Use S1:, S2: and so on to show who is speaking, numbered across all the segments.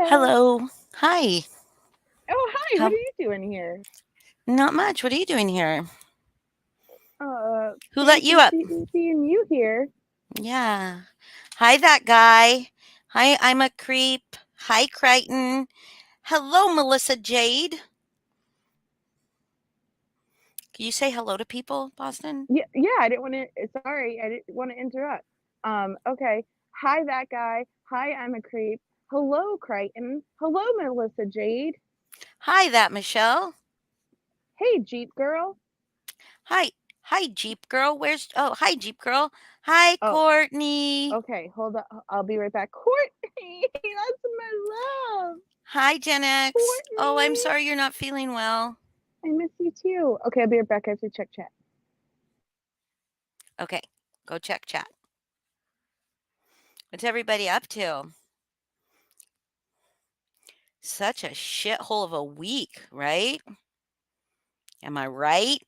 S1: Hello. Hi.
S2: Oh, hi. What
S1: How
S2: are you doing here?
S1: Not much. What are you doing here? Who let you
S2: Fancy
S1: up?
S2: seeing you here.
S1: Yeah. Hi, that guy. Hi, I'm a creep. Hi, Crichton. Hello, Melissa Jade. Can you say hello to people, Boston?
S2: Yeah. I didn't want to. Sorry, I didn't want to interrupt. Okay. Hi, that guy. Hi, I'm a creep. Hello, Crichton. Hello, Melissa Jade.
S1: Hi, that Michelle.
S2: Hey, Jeep girl.
S1: Hi. Hi, Jeep girl. Hi, Jeep girl. Hi,
S2: Oh,
S1: Courtney.
S2: okay. Hold on. I'll be right back. Courtney, that's my love.
S1: Hi, Gen X. Oh, I'm
S2: Courtney,
S1: sorry you're not feeling well.
S2: I miss you too. Okay, I'll be right back. I have to check chat.
S1: Okay, go check chat. What's everybody up to? Such a shithole of a week, right? Am I right?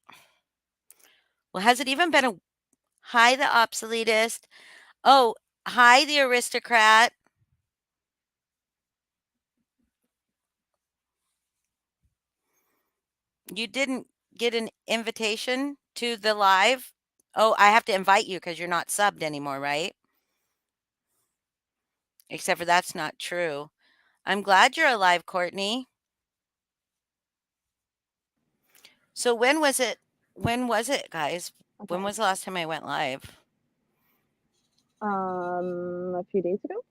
S1: Well, has it even been a hi, the obsoletist? Oh, hi, the aristocrat. You didn't get an invitation to the live? Oh, I have to invite you because you're not subbed anymore, right? Except for that's not true. I'm glad you're alive, Courtney. So when was it? When was it, guys? When
S2: Okay.
S1: was the last time I went live?
S2: A few days ago.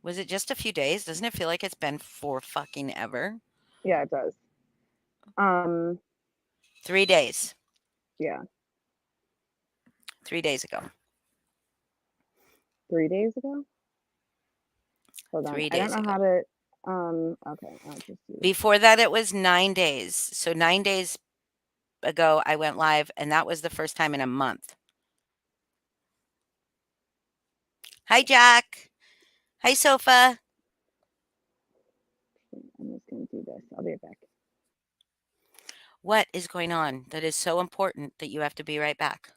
S1: Was it just a few days? Doesn't it feel like it's been for fucking ever?
S2: Yeah, it does. Um,
S1: 3 days.
S2: yeah,
S1: 3 days ago.
S2: 3 days ago. Hold on.
S1: Three
S2: I don't
S1: days
S2: know
S1: ago.
S2: how to. Okay. I'll just do.
S1: Before that, it was 9 days. So 9 days ago, I went live, and that was the first time in a month. Hi, Jack. Hi, Sofa.
S2: I'm just gonna do this. I'll be right back.
S1: What is going on that is so important that you have to be right back?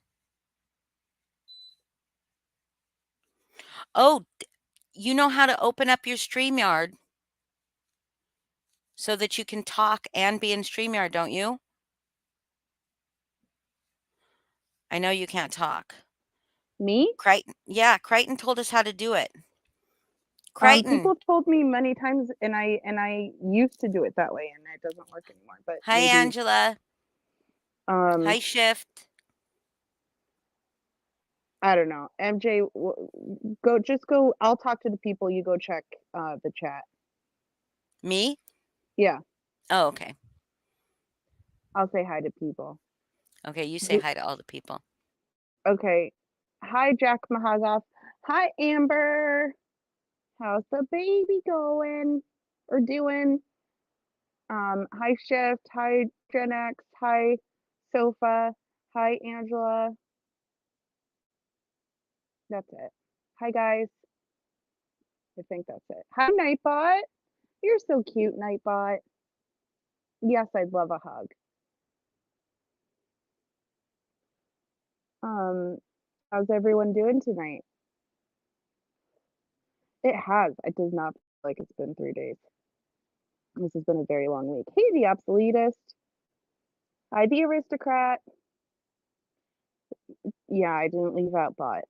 S1: Oh, you know how to open up your StreamYard so that you can talk and be in StreamYard, don't you? I know you can't talk.
S2: Me?
S1: Crichton told us how to do it. Crichton.
S2: People told me many times, and I used to do it that way, and it doesn't work anymore. But
S1: Hi,
S2: maybe.
S1: Angela.
S2: Um,
S1: Hi, Shift.
S2: I don't know. MJ, go. Just go. I'll talk to the people. You go check the chat.
S1: Me?
S2: Yeah,
S1: Oh, okay.
S2: I'll say hi to people.
S1: Okay, you say
S2: Do,
S1: hi to all the people.
S2: okay. Hi, Jack Mahazov. Hi, Amber. How's the baby going or doing? Hi Shift, hi Gen X, hi Sofa, hi Angela. That's it. Hi guys. I think that's it. Hi Nightbot. You're so cute, Nightbot. Yes, I'd love a hug. Um, how's everyone doing tonight? It has. It does not feel like it's been 3 days. This has been a very long week. Hey, the obsoletist. Hi, the aristocrat. Yeah, I didn't leave out bot.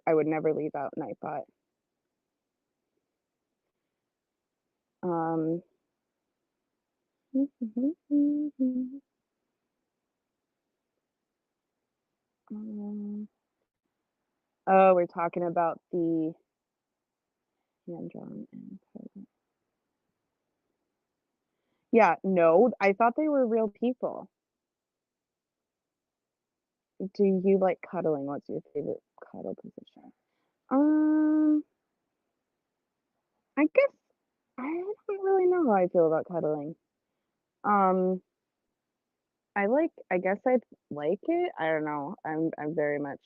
S2: I would never leave out Nightbot. Um, oh, we're talking about the hand drawn and present. Yeah, no, I thought they were real people. Do you like cuddling? What's your favorite cuddle position? Um, I guess I don't really know how I feel about cuddling. Um, I guess I'd like it. I don't know. I'm very much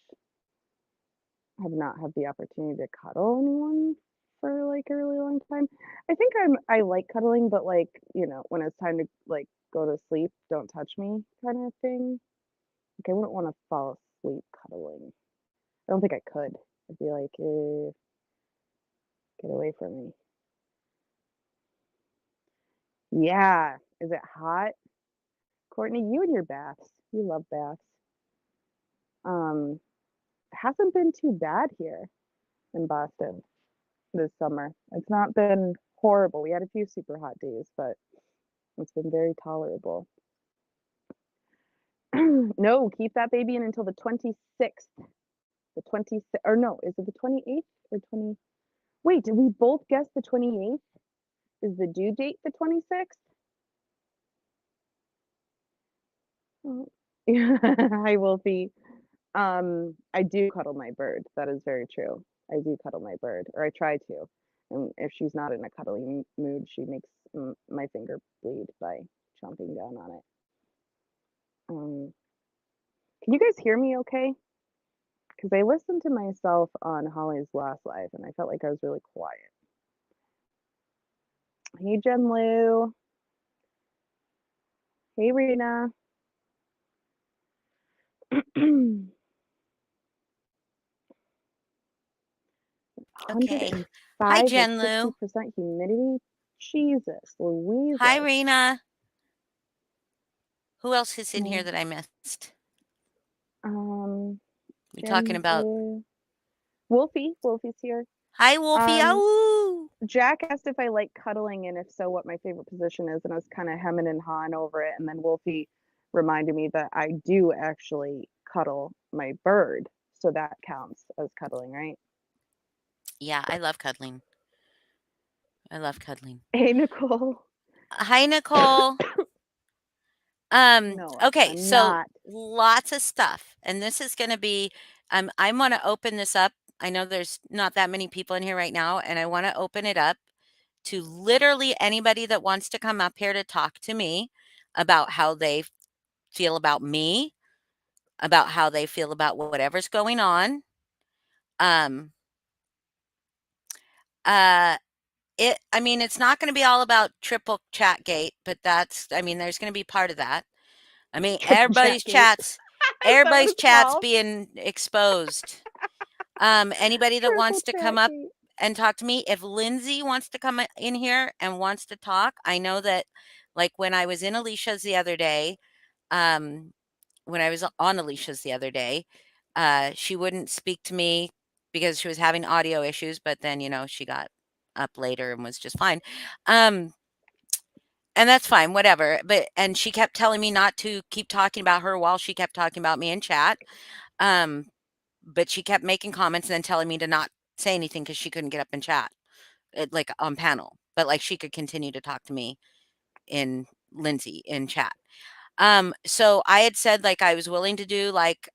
S2: have not had the opportunity to cuddle anyone for like a really long time. I think I like cuddling, but like, when it's time to like go to sleep, don't touch me kind of thing. Like I wouldn't want to fall asleep cuddling. I don't think I could. I'd be like, get away from me. Yeah. Is it hot? Courtney, you and your baths. You love baths. Um, hasn't been too bad here in Boston this summer. It's not been horrible. We had a few super hot days, but it's been very tolerable. No, keep that baby in until the 26th. The 26th, or no, is it the 28th or 20? Wait, did we both guess the 28th? Is the due date the 26th? Oh. I will be. I do cuddle my bird. That is very true. I do cuddle my bird, or I try to. And if she's not in a cuddling mood, she makes my finger bleed by chomping down on it. Um, can you guys hear me okay? Because I listened to myself on Holly's last live and I felt like I was really quiet. Hey, Jen Lou. Hey, Rena. 105
S1: Okay. Hi,
S2: with
S1: Jen Lou.
S2: 60% humidity. Jesus
S1: Hi,
S2: Louises.
S1: Rena. Who else is in here
S2: Mm,
S1: that I missed?
S2: Um,
S1: We talking
S2: Jen
S1: about
S2: Lou. Wolfie's here.
S1: Hi, Wolfie.
S2: Um,
S1: Ow.
S2: Jack asked if I like cuddling and if so, what my favorite position is, and I was kind of hemming and hawing over it. And then Wolfie reminded me that I do actually cuddle my bird, so that counts as cuddling, right?
S1: Yeah, I love cuddling. I love cuddling.
S2: Hey, Nicole.
S1: Hi, Nicole.
S2: No,
S1: Okay,
S2: I'm
S1: so
S2: not.
S1: lots of stuff. And this is going to be I want to open this up. I know there's not that many people in here right now, and I want to open it up to literally anybody that wants to come up here to talk to me about how they feel about me, about how they feel about whatever's going on. Um uh I mean, it's not going to be all about triple chat gate, but I mean, there's going to be part of that. I mean,
S2: Triple chat gate. Is that what
S1: everybody's
S2: it's
S1: chat's
S2: called?
S1: being exposed. Anybody that
S2: Triple
S1: wants to
S2: chat
S1: come up
S2: gate.
S1: and talk to me, if Lindsay wants to come in here and wants to talk, I know that like when I was in Alicia's the other day, um, when I was on Alicia's the other day, she wouldn't speak to me because she was having audio issues, but then, she got up later and was just fine. Um, and that's fine, whatever. And she kept telling me not to keep talking about her while she kept talking about me in chat. Um, but she kept making comments and then telling me to not say anything because she couldn't get up and chat, like on panel. But like she could continue to talk to me in Lindsay in chat. So I had said like I was willing to do like,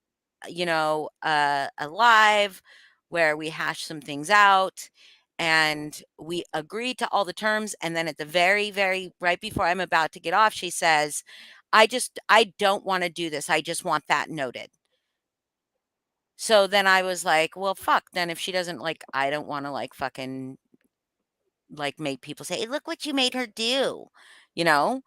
S1: a live where we hash some things out and we agreed to all the terms. And then at the very, very right before I'm about to get off, she says, I don't want to do this. I just want that noted. So then I was like, well, fuck. Then if she doesn't like, I don't want to like fucking like make people say, hey, look what you made her do, you know?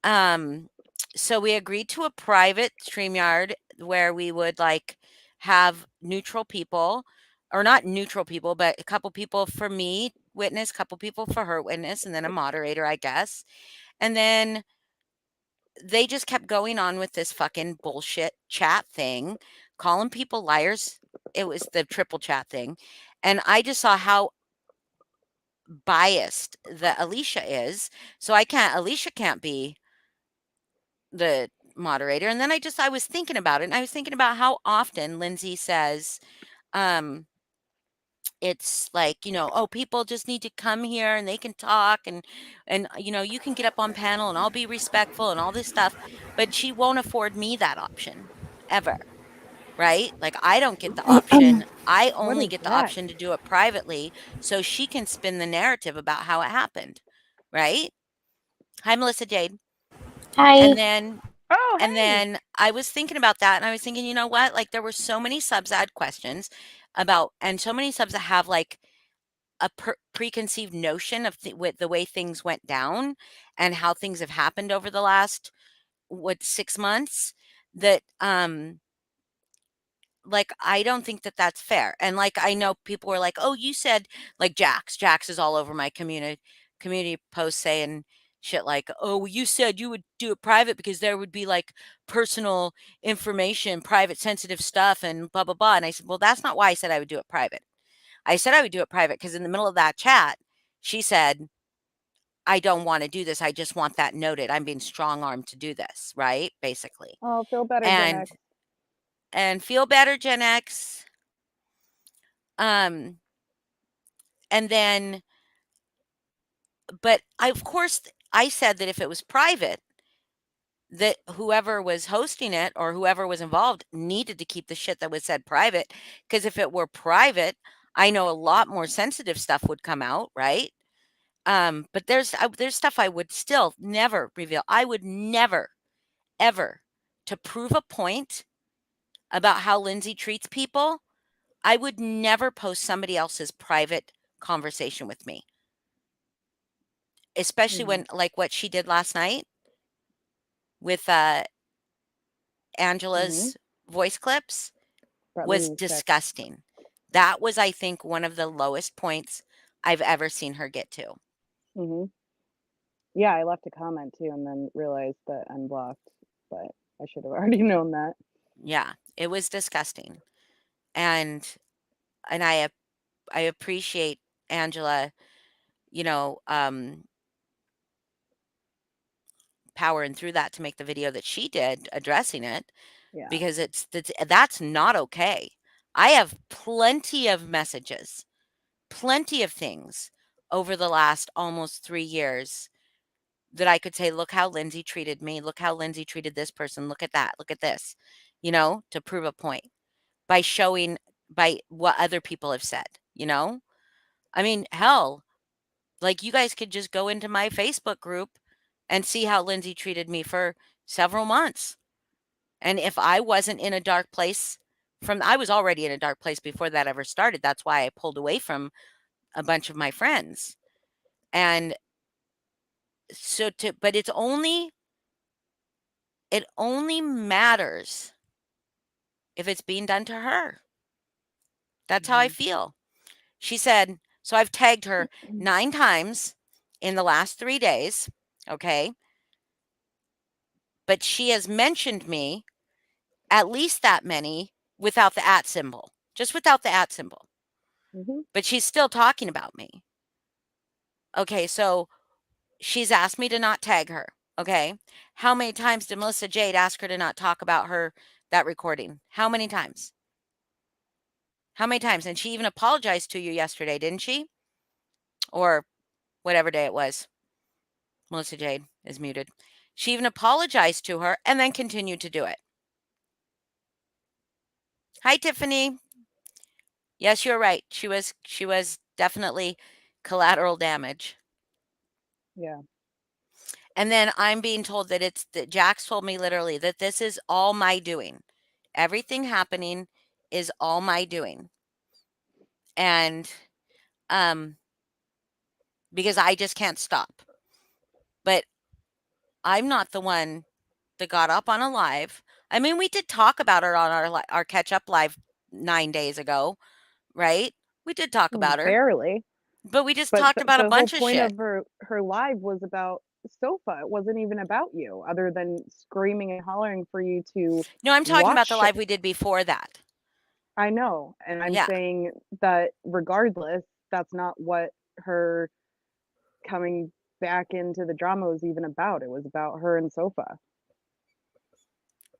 S1: Um, so we agreed to a private StreamYard where we would like have neutral people, or not neutral people, but a couple people for me witness, couple people for her witness, and then a moderator, I guess. And then they just kept going on with this fucking bullshit chat thing, calling people liars. It was the triple chat thing. And I just saw how biased that Alicia is. So Alicia can't be the moderator. And then I was thinking about it and I was thinking about how often Lindsay says, um, it's like, oh, people just need to come here and they can talk and you can get up on panel and I'll be respectful and all this stuff, but she won't afford me that option ever, right? Like I don't get the option. I
S2: What
S1: only
S2: is
S1: get the
S2: that?
S1: option to do it privately so she can spin the narrative about how it happened, right? Hi, Melissa Jade.
S3: Hi.
S1: And then
S2: Oh,
S1: And
S2: hey.
S1: then I was thinking about that and I was thinking, you know what? Like there were so many subs that had questions about, and so many subs that have like a preconceived notion of with the way things went down and how things have happened over the last, 6 months that, like, I don't think that that's fair. And like, I know people were like, oh, you said like Jax is all over my community post saying shit like, "Oh, you said you would do it private because there would be, like, personal information, private sensitive stuff and blah, blah, blah." And I said, "Well, that's not why I said I would do it private. I said I would do it private because in the middle of that chat, she said, 'I don't wanna do this. I just want that noted. I'm being strong-armed to do this,' right?" Basically.
S2: Oh, feel better, Gen
S1: And
S2: X.
S1: feel better, Gen X. Um, and then but I of course, I said that if it was private, that whoever was hosting it or whoever was involved needed to keep the shit that was said private. Because if it were private, I know a lot more sensitive stuff would come out, right? But there's stuff I would still never reveal. I would never, ever, to prove a point about how Lindsay treats people, I would never post somebody else's private conversation with me, especially
S2: Mhm.
S1: when like what she did last night with
S2: Mhm.
S1: Angela's voice clips
S2: That
S1: was
S2: lunatic.
S1: disgusting. That was, I think, one of the lowest points I've ever seen her get to.
S2: Mhm. Yeah, I left a comment too and then realized that I'm blocked, but I should have already known that.
S1: Yeah, it was disgusting. And I appreciate Angela, you know, powering through that to make the video that she did addressing it
S2: Yeah.
S1: because that's not okay. I have plenty of messages, plenty of things over the last almost 3 years that I could say, "Look how Lindsay treated me. Look how Lindsay treated this person. Look at that. Look at this," to prove a point by showing by what other people have said, you know? I mean, hell, like you guys could just go into my Facebook group and see how Lindsay treated me for several months. And if I wasn't in a dark place I was already in a dark place before that ever started. That's why I pulled away from a bunch of my friends. And but it only matters if it's being done to her. That's how I
S2: Mhm.
S1: feel. She said, so I've tagged her 9 times in the last 3 days, okay? But she has mentioned me at least that many without the at symbol, just without the at symbol.
S2: Mhm.
S1: But she's still talking about me. Okay, so she's asked me to not tag her. Okay. How many times did Melissa Jade ask her to not talk about that recording? How many times? How many times? And she even apologized to you yesterday, didn't she? Or whatever day it was. Melissa Jade is muted. She even apologized to her and then continued to do it. Hi, Tiffany. Yes, you're right. She was definitely collateral damage.
S2: Yeah.
S1: And then I'm being told that Jax told me literally that this is all my doing. Everything happening is all my doing. And um because I just can't stop. But I'm not the one that got up on a live. I mean, we did talk about her on our catch up live 9 days ago, right? We did talk about her,
S2: Barely.
S1: but we just
S2: But
S1: talked about a
S2: the whole
S1: bunch of
S2: point
S1: shit.
S2: of her live was about Sofa. It wasn't even about you, other than screaming and hollering for you to
S1: No, I'm talking about the
S2: watch
S1: live
S2: it.
S1: we did before that.
S2: I know, and I'm
S1: Yeah.
S2: saying that regardless, that's not what her coming back into the drama was even about. It was about her and Sofa.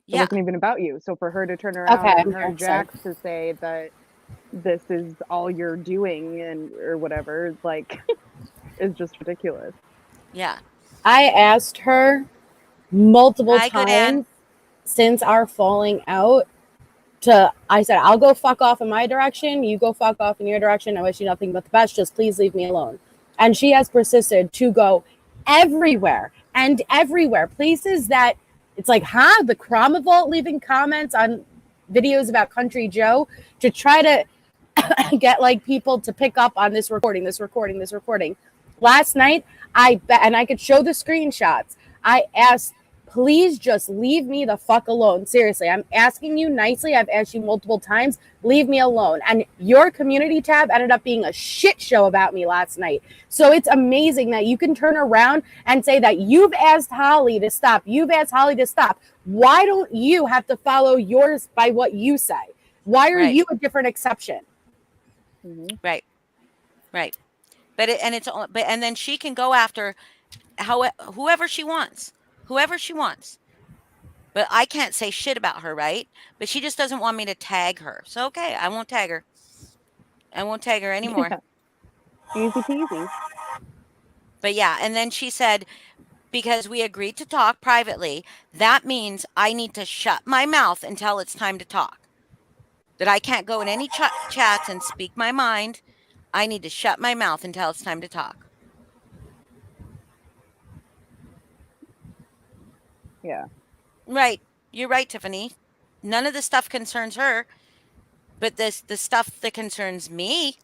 S2: It
S1: Yeah.
S2: wasn't even about you. So for her to turn around
S3: Okay,
S2: on
S3: I'm
S2: her
S3: here.
S2: and
S3: Sorry.
S2: Jax to say that this is all you're doing and or whatever, like is just ridiculous.
S1: Yeah.
S3: I asked her multiple
S1: Hi, good Ann.
S3: times since our falling out I said, I'll go fuck off in my direction. You go fuck off in your direction. I wish you nothing but the best. Just please leave me alone. And she has persisted to go everywhere and everywhere. Places that it's like, huh? The Krama Vault leaving comments on videos about Country Joe to try to get like people to pick up on this recording. Last night, and I could show the screenshots. I asked please just leave me the fuck alone. Seriously, I'm asking you nicely. I've asked you multiple times. Leave me alone. And your community tab ended up being a shit show about me last night. So it's amazing that you can turn around and say that you've asked Holly to stop. You've asked Holly to stop. Why don't you have to follow yours by what you say? Why are
S1: Right.
S3: you a different exception?
S1: Right. Right. And then she can go after whoever she wants. Whoever she wants. But I can't say shit about her, right? But she just doesn't want me to tag her. So okay, I won't tag her. I won't tag her anymore.
S2: Easy peasy.
S1: But yeah, and then she said, because we agreed to talk privately, that means I need to shut my mouth until it's time to talk. That I can't go in any chats and speak my mind. I need to shut my mouth until it's time to talk.
S2: Yeah.
S1: Right. You're right, Tiffany. None of this stuff concerns her, but the stuff that concerns me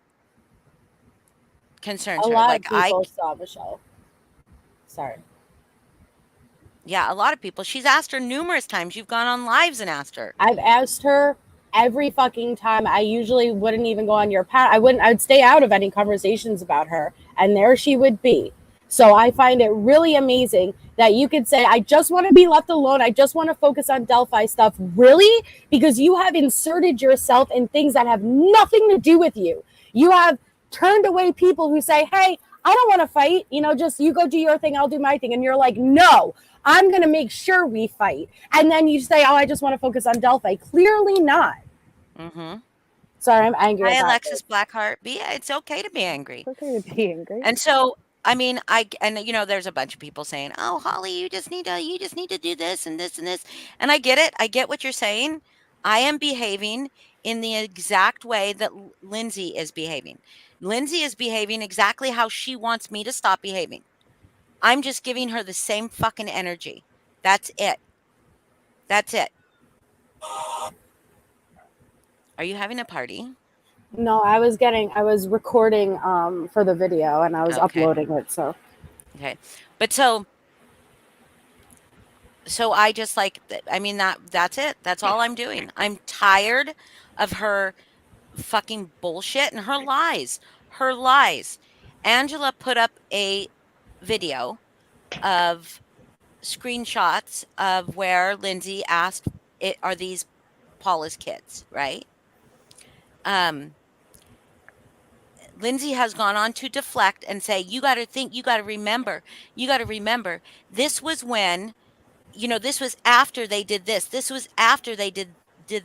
S1: concerns
S3: A
S1: her.
S3: lot
S1: Like
S3: of people saw Michelle. Sorry.
S1: Yeah, a lot of people. She's asked her numerous times. You've gone on lives and asked her.
S3: I've asked her every fucking time. I usually wouldn't even go on your path. I'd stay out of any conversations about her. And there she would be. So I find it really amazing that you could say, I just want to be left alone. I just want to focus on Delphi stuff. Really? Because you have inserted yourself in things that have nothing to do with you. You have turned away people who say, hey, I don't want to fight. Just you go do your thing, I'll do my thing. And you're like, no, I'm going to make sure we fight. And then you say, oh, I just want to focus on Delphi. Clearly not.
S1: Mm-hmm.
S3: Sorry, I'm angry
S1: Hi,
S3: about
S1: Alexis
S3: this.
S1: Blackheart. But yeah, it's okay to be angry.
S2: It's okay to be angry.
S1: And so, I mean, there's a bunch of people saying, "Oh, Holly, you just need to do this and this and this." And I get it. I get what you're saying. I am behaving in the exact way that Lindsay is behaving. Lindsay is behaving exactly how she wants me to stop behaving. I'm just giving her the same fucking energy. That's it. That's it. Are you having a party?
S3: No, I was recording for the video and I was
S1: Okay.
S3: uploading it. So
S1: Okay. But so I just I mean that's it. That's all I'm doing. I'm tired of her fucking bullshit and her lies. Her lies. Angela put up a video of screenshots of where Lindsay asked, are these Paula's kids, right? Um Lindsay has gone on to deflect and say, you got to think, you got to remember, this was when, this was after they did this. This was after they did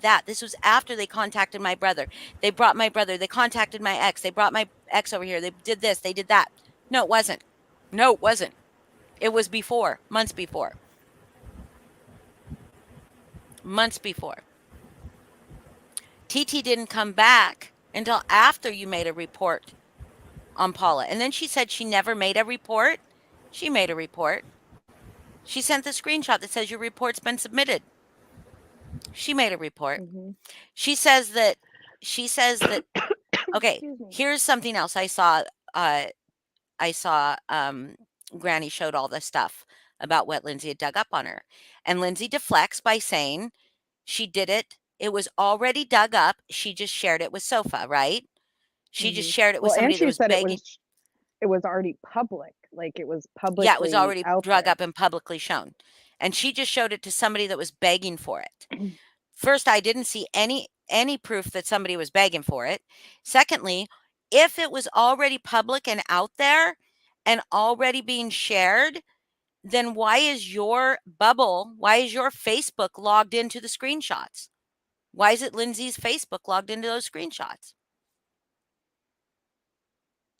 S1: that. This was after they contacted my brother. They brought my brother. They contacted my ex. They brought my ex over here. They did this. They did that. No, it wasn't. No, it wasn't. It was before, months before. Months before. TT didn't come back until after you made a report on Paula. And then she said she never made a report. She made a report. She sent the screenshot that says your report's been submitted. She made a report. She says that okay,
S2: Excuse me.
S1: here's something else I saw Granny showed all the stuff about what Lindsay had dug up on her. And Lindsay deflects by saying she did it. It was already dug up. She just shared it with Sofa, right? She just shared it with
S2: Well, and
S1: somebody that
S2: she
S1: was
S2: said
S1: begging.
S2: it was already public. Like it was
S1: Yeah, it was
S2: publicly
S1: already
S2: out
S1: drug
S2: there.
S1: up and publicly shown. And she just showed it to somebody that was begging for it. First, I didn't see any proof that somebody was begging for it. Secondly, if it was already public and out there and already being shared, then why is your bubble, why is your Facebook logged into the screenshots? Why is it Lindsay's Facebook logged into those screenshots?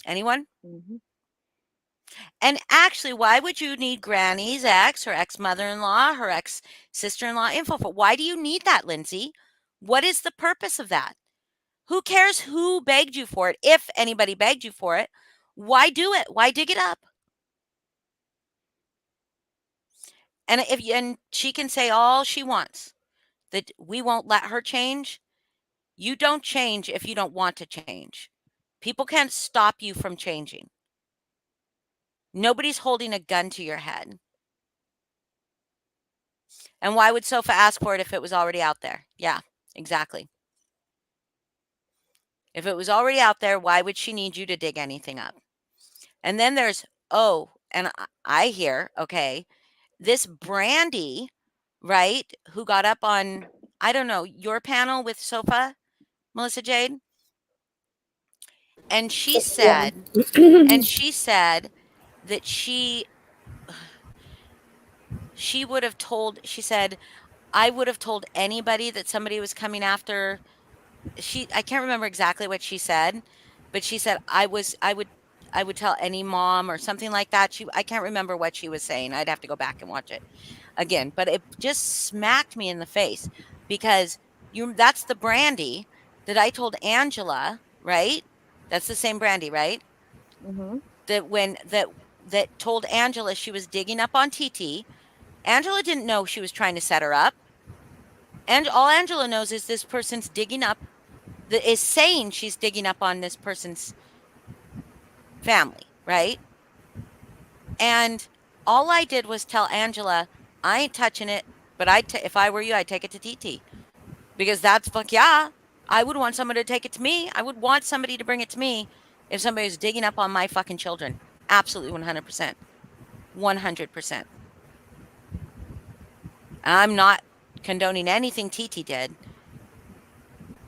S1: Anyone? And actually, why would you need Granny's ex, her ex mother in law, her ex sister in law info for? Why do you need that, Lindsay? What is the purpose of that? Who cares who begged you for it? If anybody begged you for it, why do it? Why dig it up? And she can say all she wants that we won't let her change. You don't change if you don't want to change. People can't stop you from changing. Nobody's holding a gun to your head. And why would Sofa ask for it if it was already out there? Yeah, exactly. If it was already out there, why would she need you to dig anything up? And then there's, oh, and I hear, okay, this Brandy, right, who got up on, I don't know, your panel with Sofa, Melissa Jade, and she
S3: Yeah.
S1: said that she would have told, she said, I would have told anybody that somebody was coming after. I can't remember exactly what she said, but she said I would tell any mom or something like that. I can't remember what she was saying. I'd have to go back and watch it again, but it just smacked me in the face because that's the Brandy that I told Angela, right? That's the same Brandy, right?
S2: Mhm.
S1: That when that told Angela she was digging up on TT. Angela didn't know she was trying to set her up. And all Angela knows is this person's digging up, that is saying she's digging up on this person's family, right? And all I did was tell Angela, I ain't touching it, but if I were you, I'd take it to TT because that's fuck yeah. I would want somebody to take it to me. I would want somebody to bring it to me if somebody was digging up on my fucking children. Absolutely 100%. 100%. I'm not condoning anything TT did,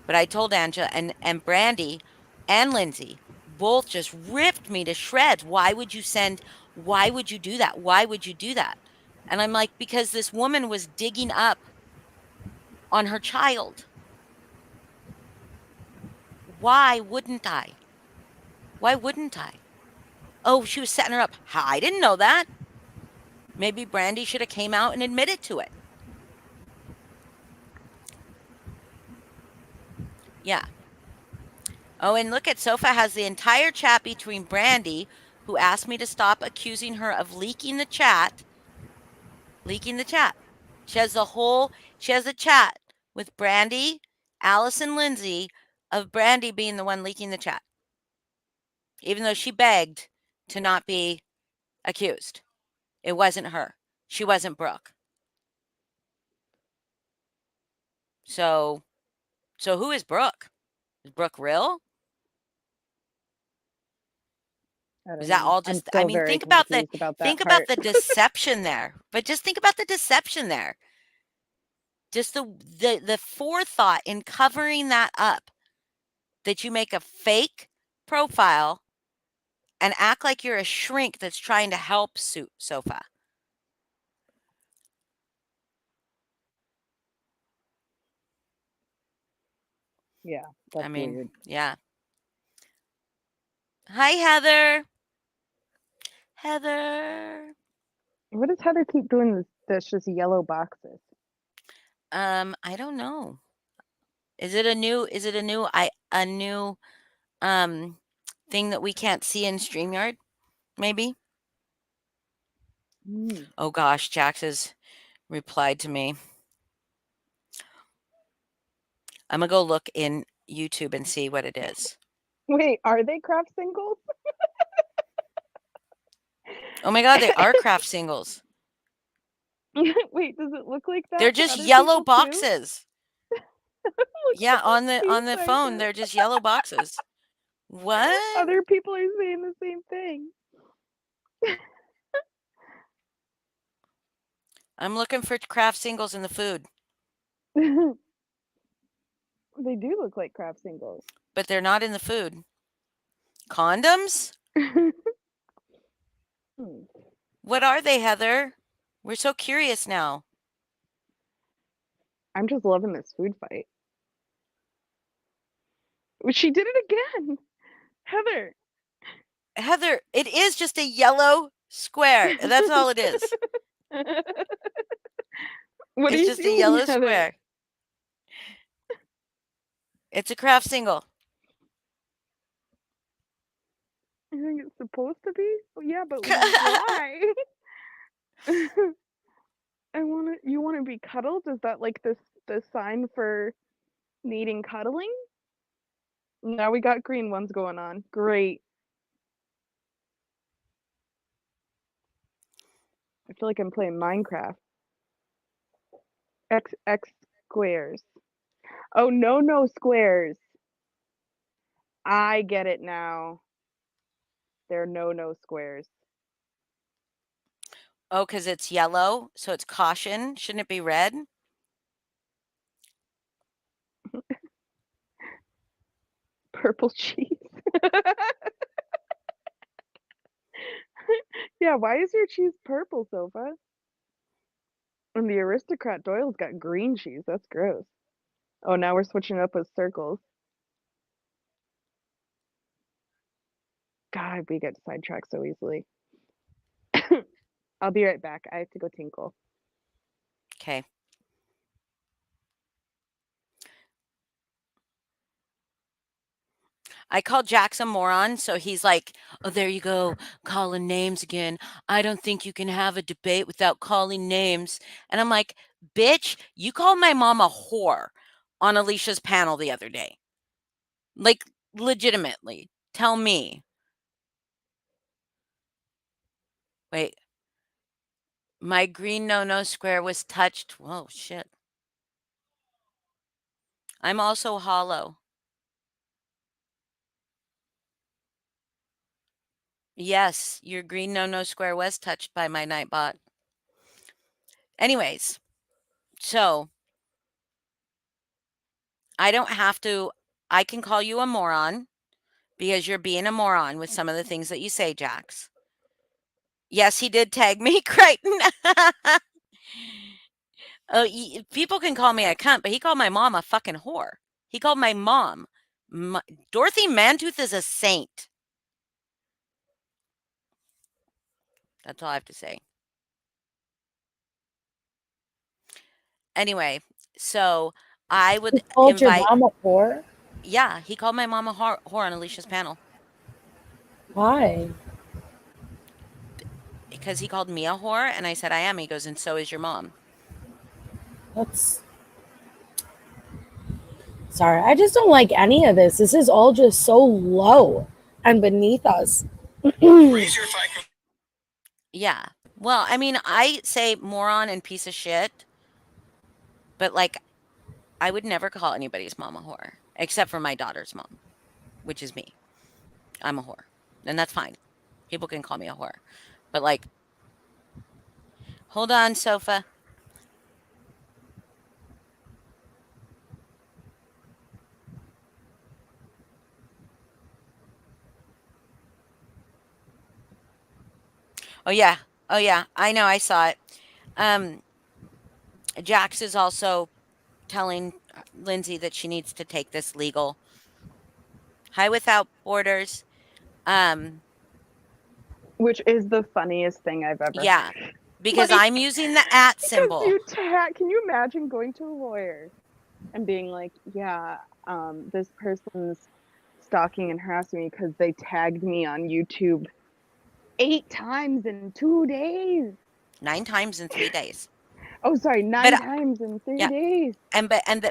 S1: but I told Angela and Brandy and Lindsay both just ripped me to shreds. Why would you do that? Why would you do that? And I'm like, because this woman was digging up on her child. Why wouldn't I? Why wouldn't I? Oh, she was setting her up. I didn't know that. Maybe Brandy should have came out and admitted to it. Yeah. Oh, and look at Sofa has the entire chat between Brandy, who asked me to stop accusing her of leaking the chat. Leaking the chat. She has a chat with Brandy, Alice, and Lindsay of Brandy being the one leaking the chat. Even though she begged to not be accused. It wasn't her. She wasn't Brooke. So who is Brooke? Is Brooke real?
S2: I
S1: Was
S2: don't
S1: that
S2: know.
S1: all
S2: I'm
S1: just, I
S2: still
S1: mean,
S2: very confused about that
S1: think about
S2: part.
S1: the deception there. But just think about the deception there. Just the forethought in covering that up, that you make a fake profile and act like you're a shrink that's trying to help Sofa.
S2: Yeah,
S1: I
S2: that's
S1: mean,
S2: weird.
S1: yeah. Hi, Heather. Heather.
S2: What does Heather keep doing this? That's just yellow boxes.
S1: I don't know. Is it a new um thing that we can't see in StreamYard? Maybe.
S2: Mm.
S1: Oh gosh, Jax has replied to me. I'm gonna go look in YouTube and see what it is.
S2: Wait, are they craft singles?
S1: Oh my god, they are craft singles.
S2: Wait, does it look like
S1: They're
S2: that for
S1: just
S2: other
S1: yellow
S2: people too?
S1: boxes.
S2: Look
S1: Yeah,
S2: at the
S1: on the
S2: face
S1: phone,
S2: I
S1: they're just yellow boxes. What?
S2: Other people are saying the same thing.
S1: I'm looking for craft singles in the food,
S2: They do look like craft singles.
S1: but they're not in the food. Condoms?
S2: Hmm.
S1: What are they, Heather? We're so curious now.
S2: I'm just loving this food fight. She did it again. Heather.
S1: Heather, it is just a yellow square. That's all it is.
S2: What are
S1: It's
S2: you
S1: just a
S2: seeing,
S1: yellow
S2: Heather?
S1: square. It's a craft single.
S2: I think it's supposed to be. Oh, yeah, but why? You want to be cuddled? Is that like the sign for needing cuddling? Now we got green ones going on. Great. I feel like I'm playing Minecraft. X squares. Oh, no squares. I get it now. They're no squares.
S1: Oh, because it's yellow, so it's caution. Shouldn't it be red?
S2: Purple cheese. Yeah, why is your cheese purple, Sofa? And the aristocrat Doyle's got green cheese. That's gross. Oh, now we're switching up with circles. God, we get sidetracked so easily. I'll be right back. I have to go tinkle.
S1: Okay. I called Jax a moron, so he's like, "Oh, there you go, calling names again. I don't think you can have a debate without calling names." And I'm like, "Bitch, you called my mom a whore on Alicia's panel the other day. Like, legitimately. Tell me." Wait. My green no-no square was touched. Whoa, shit. I'm also hollow. Yes, your green no-no square was touched by my Nightbot. Anyways, so I don't have to. I can call you a moron because you're being a moron with some of the things that you say, Jax. Yes, he did tag me, Crichton. People can call me a cunt, but he called my mom a fucking whore. He called my mom. Dorothy Mantooth is a saint. That's all I have to say. Anyway, so I would
S3: You called your
S1: invite.
S3: mom a whore?
S1: Yeah, he called my mom a whore on Alicia's panel
S3: Why?
S1: because he called me a whore, and I said I am. He goes, and so is your mom.
S3: That's sorry. I just don't like any of this. This is all just so low and beneath us.
S1: Yeah. Well, I mean, I say moron and piece of shit, but like, I would never call anybody's mom a whore except for my daughter's mom, which is me. I'm a whore, and that's fine. People can call me a whore, but like, hold on, sofa. Oh yeah, oh yeah. I know. I saw it. Um, Jax is also telling Lindsay that she needs to take this legal. Hi, without borders. Um,
S2: Which is the funniest thing I've ever
S1: yeah,
S2: heard.
S1: because
S2: Like,
S1: I'm using the at
S2: because
S1: symbol.
S2: can you imagine going to a lawyer and being like, yeah, this person's stalking and harassing me because they tagged me on YouTube 8 times in 2 days.
S1: 9 times in 3 days.
S2: Oh, sorry,
S1: But
S2: 9 times in three
S1: yeah,
S2: days.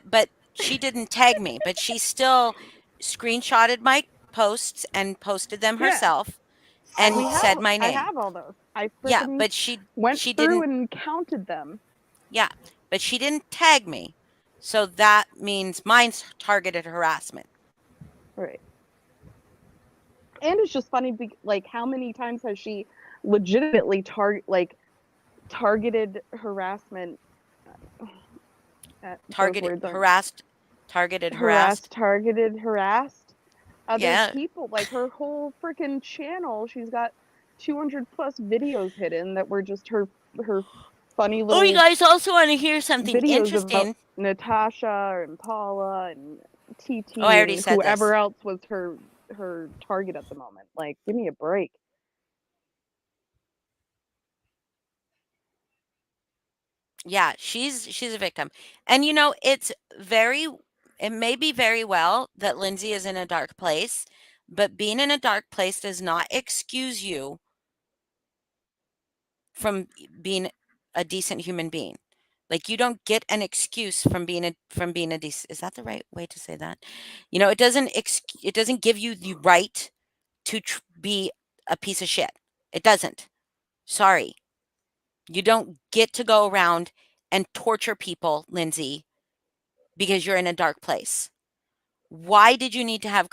S1: but she didn't tag me, but she still screenshotted my posts and posted them
S2: Yeah,
S1: herself and said my
S2: I
S1: name.
S2: have all those. I
S1: Yeah,
S2: freaking
S1: but
S2: went
S1: she
S2: through
S1: didn't.
S2: and counted them.
S1: Yeah, but she didn't tag me. So that means mine's targeted harassment.
S2: Right. And it's just funny, like, how many times has she legitimately targeted harassment? Those
S1: Targeted
S2: words aren't
S1: harassed, targeted harassed.
S2: harassed other
S1: Yeah.
S2: people. Like, her whole freaking channel, she's got 200 plus videos hidden that were just her funny
S1: Oh, you
S2: little
S1: guys also want to hear something
S2: videos about
S1: interesting?
S2: Natasha and Paula and
S1: Oh, I
S2: TT
S1: already
S2: and
S1: said
S2: whoever
S1: this.
S2: else was her target at the moment. Like, give me a break.
S1: Yeah, she's a victim. And you know, it may be very well that Lindsay is in a dark place, but being in a dark place does not excuse you from being a decent human being. Like you don't get an excuse from being a decent. Is that the right way to say that? You know, it doesn't give you the right to be a piece of shit. It doesn't. Sorry. You don't get to go around and torture people, Lindsay, because you're in a dark place? Why did you need to have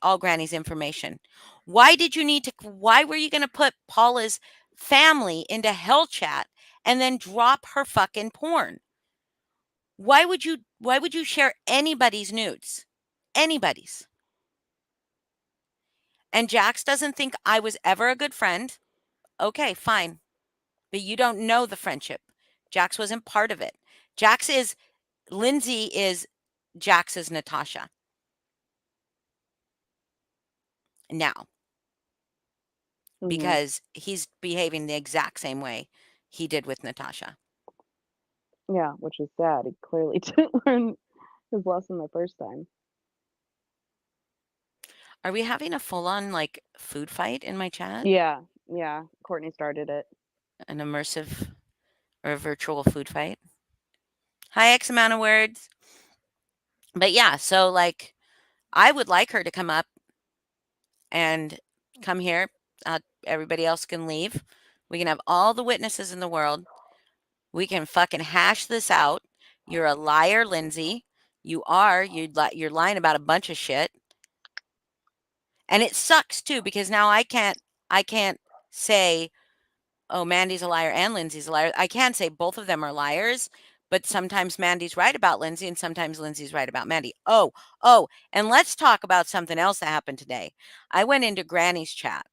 S1: all Granny's information? Why were you going to put Paula's family into hell chat and then drop her fucking porn? Why would you share anybody's nudes? Anybody's. And Jax doesn't think I was ever a good friend. Okay, fine. But you don't know the friendship. Jax wasn't part of it. Lindsay is Jax's Natasha. Now, because he's behaving the exact same way he did with Natasha.
S2: Yeah, which is sad. He clearly didn't learn his lesson the first time.
S1: Are we having a full-on like food fight in my chat?
S2: Yeah, Courtney started it.
S1: An immersive or a virtual food fight? Hi, X amount of words. But yeah, so like I would like her to come up and come here. Everybody else can leave. We can have all the witnesses in the world. We can fucking hash this out. You're a liar, Lindsay. You're lying about a bunch of shit. And it sucks too because now I can't say, oh, Mandy's a liar and Lindsay's a liar. I can say both of them are liars, but sometimes Mandy's right about Lindsay and sometimes Lindsay's right about Mandy. Oh, and let's talk about something else that happened today. I went into Granny's chat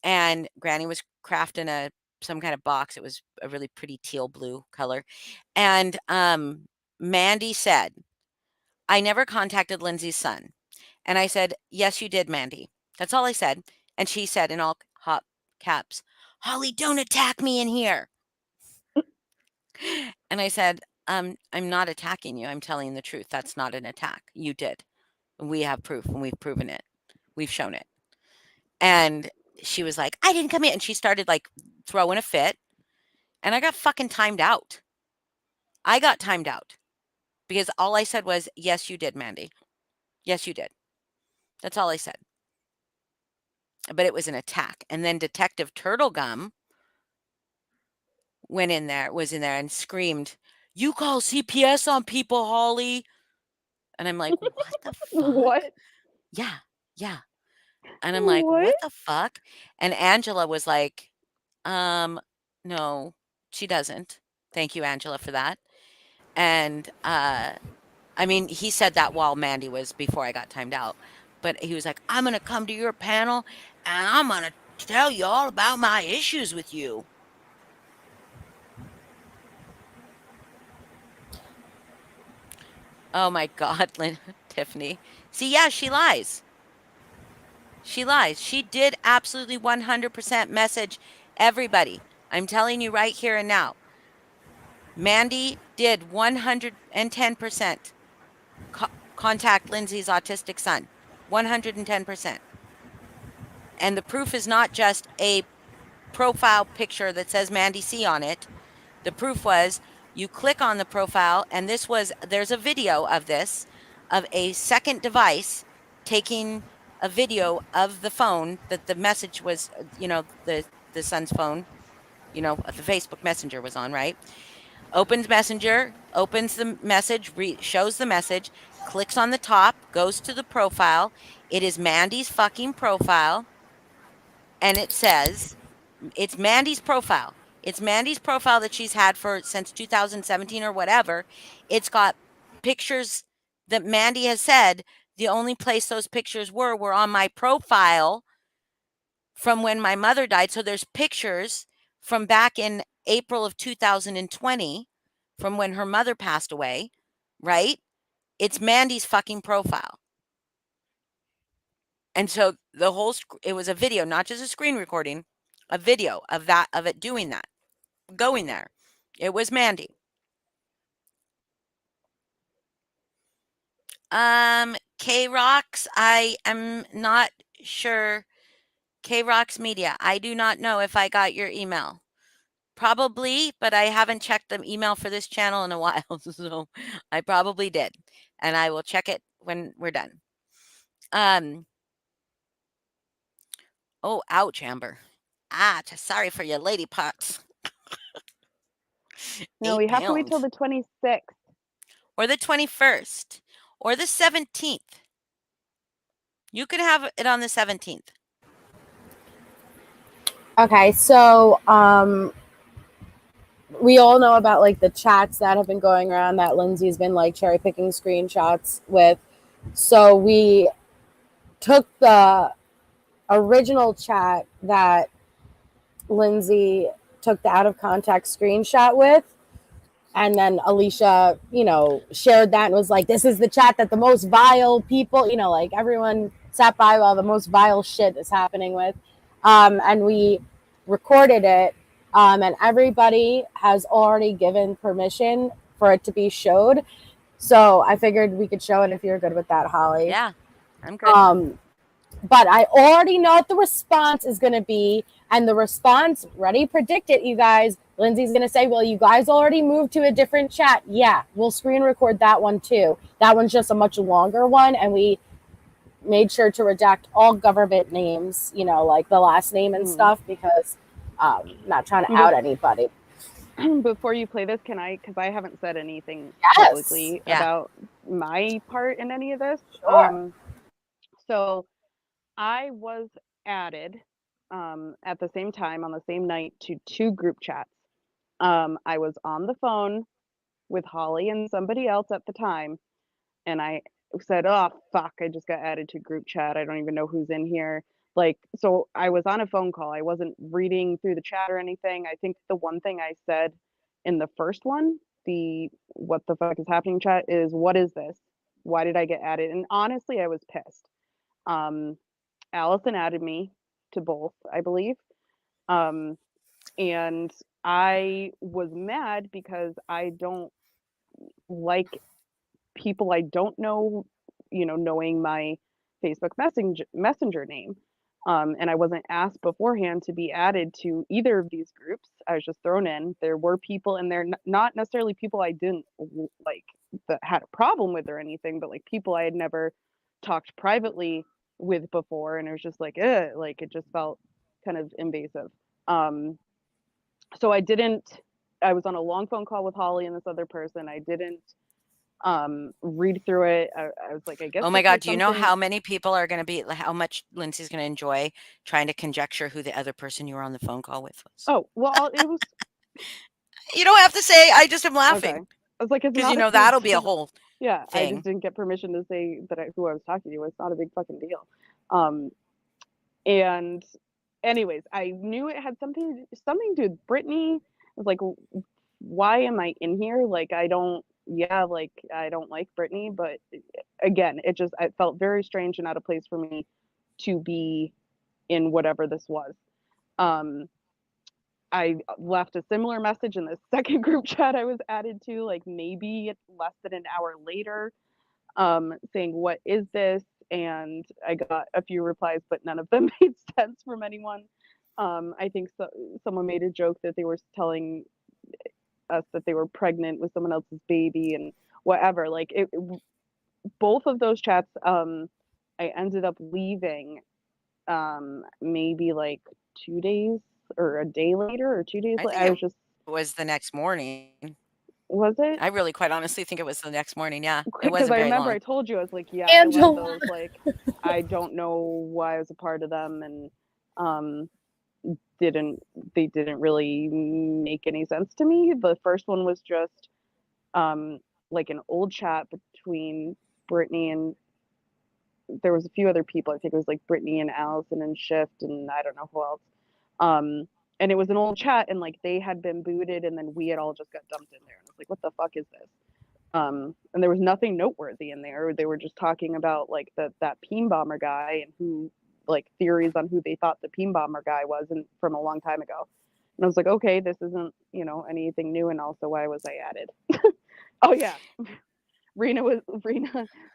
S1: and Granny was crafting some kind of box. It was a really pretty teal blue color. And Mandy said, I never contacted Lindsay's son. And I said, yes, you did, Mandy. That's all I said. And she said in all hot caps, Holly, don't attack me in here. And I said, I'm not attacking you. I'm telling the truth. That's not an attack. You did. We have proof and we've proven it. We've shown it. And she was like, I didn't come in. And she started like throwing a fit. And I got fucking timed out. I got timed out because all I said was, yes, you did, Mandy. Yes, you did. That's all I said. But it was an attack. And then Detective Turtlegum was in there and screamed, you call CPS on people, Holly. And I'm like, what the fuck?
S2: What?
S1: Yeah. And I'm like, what the fuck? And Angela was like, no, she doesn't. Thank you, Angela, for that. And I mean, he said that while Mandy was before I got timed out. But he was like, I'm gonna come to your panel and I'm gonna tell you all about my issues with you. Oh my God, Tiffany. See, yeah, she lies. She lies. She did absolutely 100% message everybody. I'm telling you right here and now. Mandy did 110% contact Lindsay's autistic son. 110%. And the proof is not just a profile picture that says Mandy C on it. The proof was you click on the profile, and there's a video of this, of a second device taking a video of the phone that the message was, the son's phone, the Facebook Messenger was on, right? Opens Messenger, opens the message, shows the message, clicks on the top, goes to the profile. It is Mandy's fucking profile, and it says, it's Mandy's profile. It's Mandy's profile that she's had since 2017 or whatever. It's got pictures that Mandy has said the only place those pictures were on my profile from when my mother died. So there's pictures from back in April of 2020 from when her mother passed away, right? It's Mandy's fucking profile. And so it was a video, not just a screen recording, a video of it doing that, going there. It was Mandy. K-Rocks, I am not sure. K-Rocks Media, I do not know if I got your email. Probably, but I haven't checked the email for this channel in a while, so I probably did. And I will check it when we're done. Oh, ouch, Amber. Sorry for your lady parts.
S2: No,
S1: 8
S2: we have to wait till
S1: pounds.
S2: the 26th.
S1: Or the 21st. Or the 17th. You could have it on the 17th.
S3: Okay, so we all know about like the chats that have been going around that Lindsay's been like cherry picking screenshots with. So we took the original chat that Lindsay took the out of context screenshot with. And then Alicia, shared that and was like, this is the chat that the most vile people, like everyone sat by while the most vile shit is happening with. And we recorded it. And everybody has already given permission for it to be showed. So I figured we could show it if you're good with that, Holly.
S1: Yeah, I'm good.
S3: But I already know what the response is going to be. And the response, ready, predict it, you guys. Lindsay's going to say, well, you guys already moved to a different chat. Yeah, we'll screen record that one too. That one's just a much longer one. And we made sure to redact all government names, like the last name and stuff, because not trying to out anybody.
S2: Before you play this, can I, because I haven't said anything publicly about my part in any of this.
S3: Sure.
S2: So I was added at the same time on the same night to 2 group chats. I was on the phone with Holly and somebody else at the time, and I said, oh fuck, I just got added to group chat, I don't even know who's in here. Like, so I was on a phone call, I wasn't reading through the chat or anything. I think the one thing I said in the first one, the what the fuck is happening chat, is what is this, why did I get added? And honestly, I was pissed. Allison added me to both, I believe. And I was mad because I don't like people I don't know, knowing my Facebook messenger name. And I wasn't asked beforehand to be added to either of these groups. I was just thrown in. There were people in there, not necessarily people I didn't like, that had a problem with or anything, but like people I had never talked privately with before. And it was just like, like it just felt kind of invasive. So I was on a long phone call with Holly and this other person. I didn't read through it. I was like, I guess
S1: Oh my
S2: this
S1: God,
S2: was
S1: do you know
S2: something.
S1: how many people are going to be, how much Lindsay's going to enjoy trying to conjecture who the other person you were on the phone call with was?
S2: Oh, well, it was
S1: You don't have to say, I just am
S2: okay.
S1: laughing.
S2: I was like, it's
S1: Because
S2: not a big
S1: that'll be a
S2: deal.
S1: whole
S2: Yeah, I just
S1: thing.
S2: didn't get permission to say that who I was talking to. It's not a big fucking deal. And anyways, I knew it had something to do with Brittany. I was like, why am I in here? Like, I don't like Brittany, but again, it felt very strange and out of place for me to be in whatever this was. I left a similar message in the second group chat I was added to, like maybe less than an hour later, saying, what is this? And I got a few replies, but none of them made sense from anyone. I think someone made a joke that they were telling us that they were pregnant with someone else's baby and whatever. Like both of those chats, I ended up leaving maybe like 2 days or a day later or 2 days
S1: I
S2: later.
S1: think
S2: I
S1: it
S2: was just,
S1: was the next morning.
S2: was it?
S1: I really quite honestly think it was the next morning. Yeah, it
S2: Because
S1: wasn't
S2: I
S1: very
S2: remember
S1: long.
S2: I told you, I was like, yeah, I left
S3: Angela.
S2: those. Like, I don't know why I was a part of them, and they didn't really make any sense to me. The first one was just like an old chat between Brittany and there was a few other people. I think it was like Brittany and Allison and Shift and I don't know who else. And it was an old chat and like they had been booted and then we had all just got dumped in there. And I was like, what the fuck is this? And there was nothing noteworthy in there. They were just talking about like that Peen Bomber guy and who, like, theories on who they thought the Peen Bomber guy was and from a long time ago. And I was like, okay, this isn't, anything new. And also, why was I added? Oh yeah, Rena.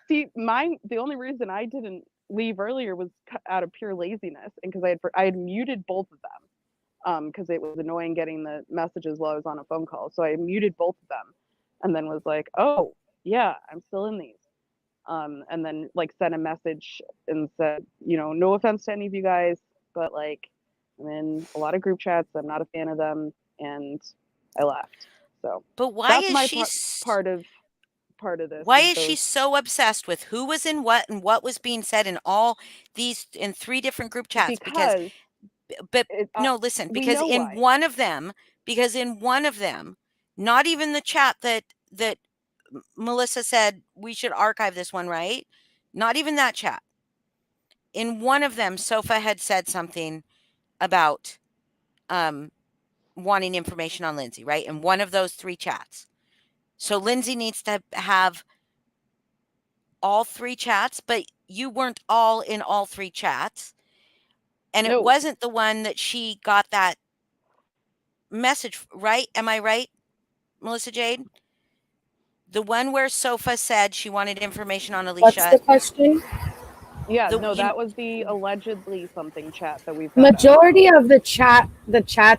S2: See, the only reason I didn't leave earlier was out of pure laziness, and because I had muted both of them, because it was annoying getting the messages while I was on a phone call. So I muted both of them, and then was like, oh yeah, I'm still in these. And then like sent a message and said, no offense to any of you guys, but like I'm in a lot of group chats. I'm not a fan of them, and I left. So
S1: But why
S2: that's
S1: is
S2: my
S1: she
S2: part of this.
S1: why is she so obsessed with who was in what and what was being said in all these in 3 different group chats? Because
S2: Because
S1: but
S2: it,
S1: no, listen,
S2: we
S1: because
S2: know
S1: in
S2: why.
S1: one of them, not even the chat that Melissa said we should archive this one, right? Not even that chat. In one of them, Sofa had said something about wanting information on Lindsay, right? In one of those 3 chats. So Lindsay needs to have all 3 chats, but you weren't all in all 3 chats. And it
S2: No.
S1: wasn't the one that she got that message, right? Am I right, Melissa Jade? The one where Sofa said she wanted information on
S3: What's
S1: Alicia.
S3: the question?
S2: Yeah,
S1: The,
S2: no,
S1: you,
S2: that was the allegedly something chat that we've got.
S3: Majority of the chat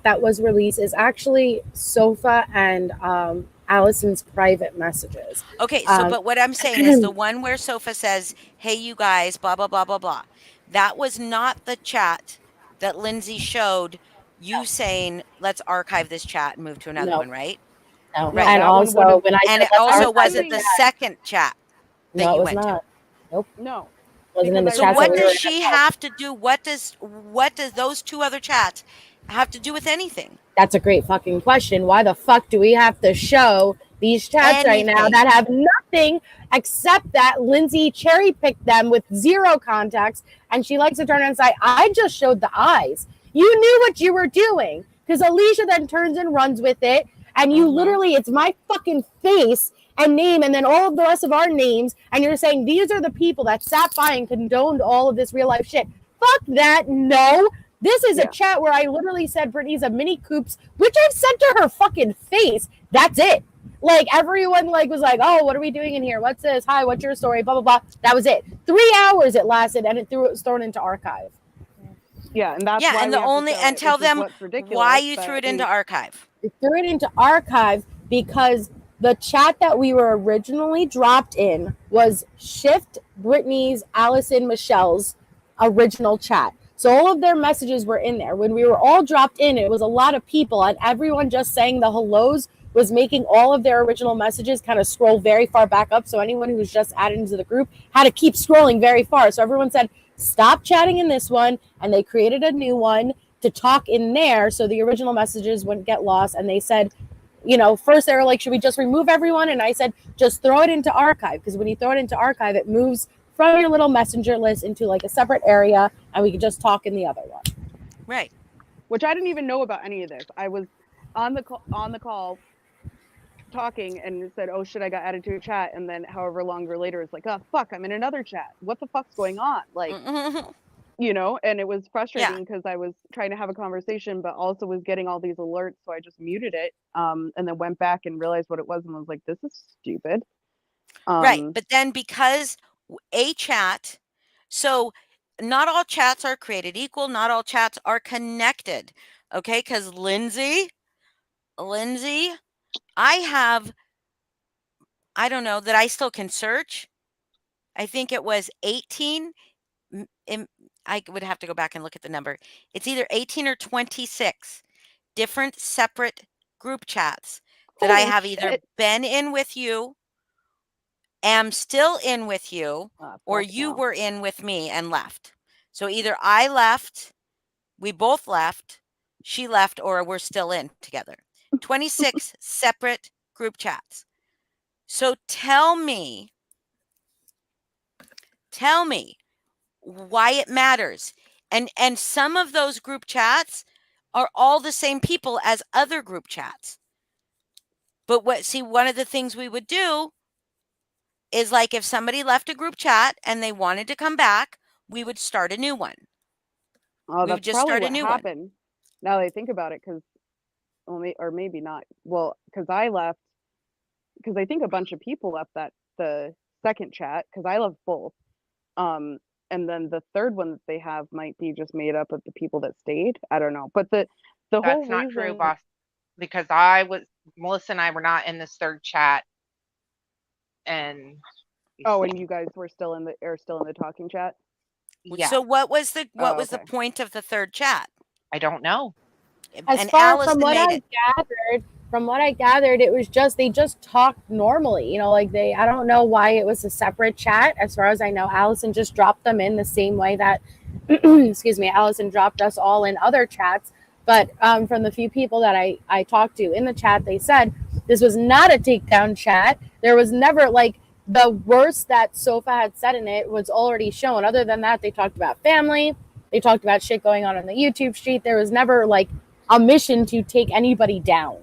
S3: that was released is actually Sofa and Allison's private messages.
S1: okay, so but what I'm saying is the one where Sofa says, "Hey, you guys, blah blah blah blah blah." That was not the chat that Lindsay showed you saying, "Let's archive this chat and move to another
S3: No,
S1: one," right?
S3: no.
S1: Right.
S3: And
S2: that one
S3: also,
S2: would've-
S3: when I
S1: And
S3: said
S1: it
S3: let's
S1: also
S3: archive
S1: wasn't
S3: the
S1: the
S3: chat,
S1: second chat that
S3: no,
S1: you
S3: it was
S1: went to.
S3: not. Nope,
S2: No.
S3: wasn't in the
S2: Because
S1: So
S3: chats that
S1: what
S3: we
S1: does
S3: were in.
S1: she have to do? What does those 2 other chats have to do with anything?
S3: That's a great fucking question. Why the fuck do we have to show these chats right now
S1: Anything.
S3: that have nothing except that Lindsay cherry picked them with 0 context, and she likes to turn and say, "I just showed the eyes. You knew what you were doing." Because Alicia then turns and runs with it, and you literally, it's my fucking face and name, and then all of the rest of our names, and you're saying these are the people that sat by and condoned all of this real life shit. Fuck that. No. This is a chat where I literally said Brittany's a mini coops, which I've said to her fucking face. That's it. Like everyone was like, "Oh, what are we doing in here? What's this? Hi, what's your story?" Blah blah blah. That was it. 3 hours it lasted, and it was thrown into archive.
S2: Yeah, and that's
S1: Yeah,
S2: why
S1: and
S2: we
S1: the
S2: have to
S1: only
S2: show
S1: and
S2: it,
S1: tell
S2: which is
S1: them
S2: what's ridiculous.
S1: why you threw it into archive.
S3: We threw it into archive because the chat that we were originally dropped in was Shift, Brittany's, Allison, Michelle's original chat. So all of their messages were in there. When we were all dropped in, it was a lot of people, and everyone just saying the hellos was making all of their original messages kind of scroll very far back up. So anyone who was just added into the group had to keep scrolling very far. So everyone said, "Stop chatting in this one," and they created a new one to talk in there so the original messages wouldn't get lost. And they said, first they were like, "Should we just remove everyone?" And I said, "Just throw it into archive," because when you throw it into archive, it moves from your little messenger list into like a separate area, and we could just talk in the other one.
S1: Right.
S2: Which I didn't even know about any of this. I was on the call talking and said, "Oh shit, I got added to a chat," and then however longer later it's like, "Oh fuck, I'm in another chat. What the fuck's going on?" Like, and it was frustrating because I was trying to have a conversation but also was getting all these alerts, so I just muted it, and then went back and realized what it was and was like, "This is stupid."
S1: Right, but then because a chat, so not all chats are created equal, not all chats are connected, okay? Because Lindsay, I don't know that I still can search. I think it was 18. I would have to go back and look at the number. It's either 18 or 26 different separate group chats that I have either been in with you, am still in with you, or you were in with me and left. So either I left, we both left, she left, or we're still in together. 26 separate group chats. So tell me why it matters. And some of those group chats are all the same people as other group chats. But one of the things we would do is like if somebody left a group chat and they wanted to come back, we would start a new one.
S2: Oh, that's probably what happened. Now that I think about it, because, or maybe not. Well, because I left, because I think a bunch of people left the second chat, because I left both. And then the third one that they have might be just made up of the people that stayed. I don't know, but the whole
S4: That's not true, boss. Because Melissa and I were not in this third chat, and
S2: and you guys were still in the talking chat.
S4: Yeah.
S1: So what was the point of the third chat?
S4: I don't know.
S3: As far from what I gathered, from what I gathered, it was just they just talked normally. You know, like I don't know why it was a separate chat. As far as I know, Allison just dropped them in the same way that, excuse me, Allison dropped us all in other chats. But from the few people that I talked to in the chat, they said this was not a takedown chat. There was never like the worst that Sofa had said in it was already shown. Other than that, they talked about family. They talked about shit going on the YouTube street. There was never like a mission to take anybody down.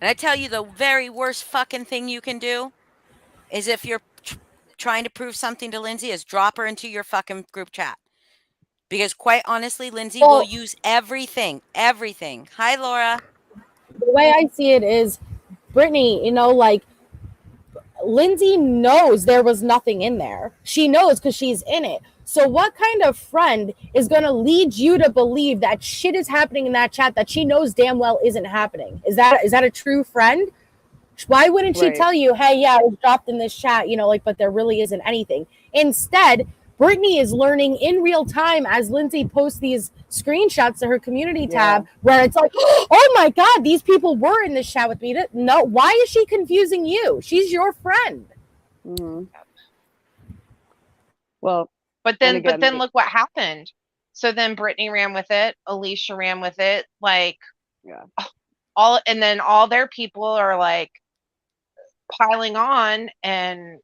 S1: And I tell you, the very worst fucking thing you can do is if you're trying to prove something to Lindsay, is drop her into your fucking group chat. Because quite honestly, Lindsay will use everything. Hi, Laura.
S3: The way I see it is, Brittany, you know, like Lindsay knows there was nothing in there. She knows because she's in it. So what kind of friend is going to lead you to believe that shit is happening in that chat that she knows damn well isn't happening? Is that a true friend? Why wouldn't she tell you, hey, yeah, it was dropped in this chat, you know, like, but there really isn't anything. Instead, Brittany is learning in real time as Lindsay posts these screenshots to her community tab where it's like, oh my God, these people were in this chat with me. No, why is she confusing you? She's your friend.
S2: Mm-hmm. Well,
S4: but then look what happened. So then Brittany ran with it. Alicia ran with it. Like, and then all their people are like piling on, and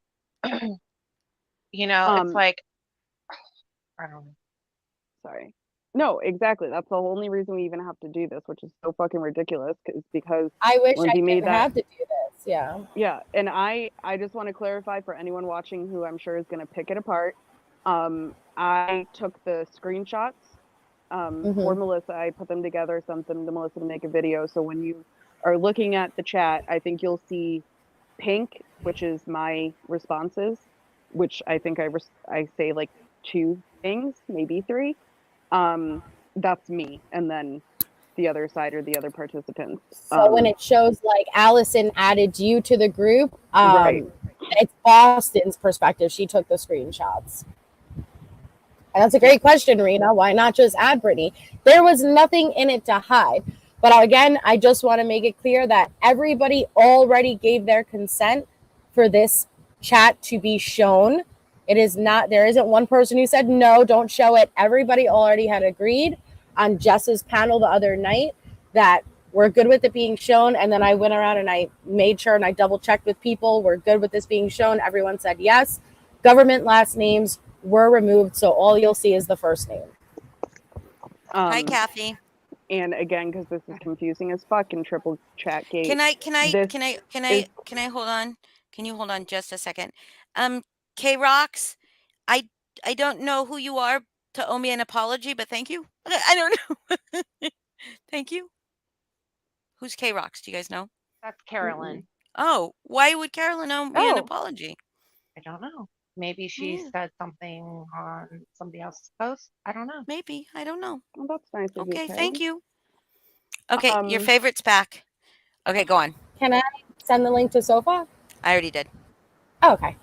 S4: you know, it's like, I don't know.
S2: Sorry. No, exactly. That's the only reason we even have to do this, which is so fucking ridiculous. Because
S3: I wish I didn't have to do this. Yeah.
S2: Yeah, and I just want to clarify for anyone watching who I'm sure is going to pick it apart. I took the screenshots for Melissa. I put them together, sent them to Melissa to make a video. So when you are looking at the chat, I think you'll see pink, which is my responses, which I think I say like 2 things, maybe 3. That's me, and then the other side are the other participants.
S3: So when it shows like Allison added you to the group, it's Boston's perspective. She took the screenshots. And that's a great question, Rena. Why not just add Brittany? There was nothing in it to hide. But again, I just want to make it clear that everybody already gave their consent for this chat to be shown. It is not, there isn't one person who said, no, don't show it. Everybody already had agreed on Jess's panel the other night that we're good with it being shown. And then I went around and I made sure and I double checked with people. We're good with this being shown. Everyone said yes. Government last names were removed. So all you'll see is the first name.
S1: Hi, Kathy.
S2: And again, because this is confusing as fuck in triple chat gate.
S1: Can I hold on? Can you hold on just a second? K-Rox, I don't know who you are to owe me an apology, but thank you. I don't know. Thank you. Who's K-Rox? Do you guys know?
S4: That's Carolyn.
S1: Oh, why would Carolyn owe me an apology?
S4: I don't know. Maybe she said something on somebody else's post. I don't know.
S1: Maybe. I don't know.
S2: Well, that's nice of you,
S1: Okay,
S2: Carolyn.
S1: thank you. Okay, your favorite's back. Okay, go on.
S3: Can I send the link to Sofa?
S1: I already did.
S3: Oh, okay.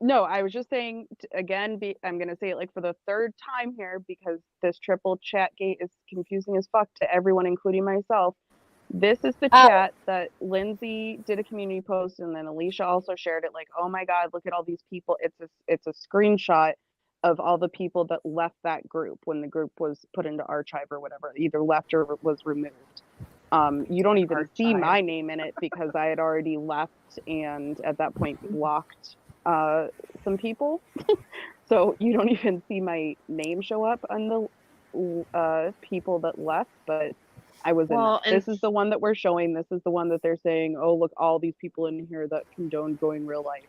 S2: No, I was just saying, again, I'm going to say it like for the 3rd time here because this triple chat gate is confusing as fuck to everyone, including myself. This is the chat that Lindsay did a community post, and then Alicia also shared it like, oh my God, look at all these people. It's a screenshot of all the people that left that group when the group was put into archive or whatever, either left or was removed. You don't even see my name in it because I had already left and at that point blocked some people. So you don't even see my name show up on the people that left, but I was in. This is the one that we're showing. This is the one that they're saying, oh, look, all these people in here that condone going real life.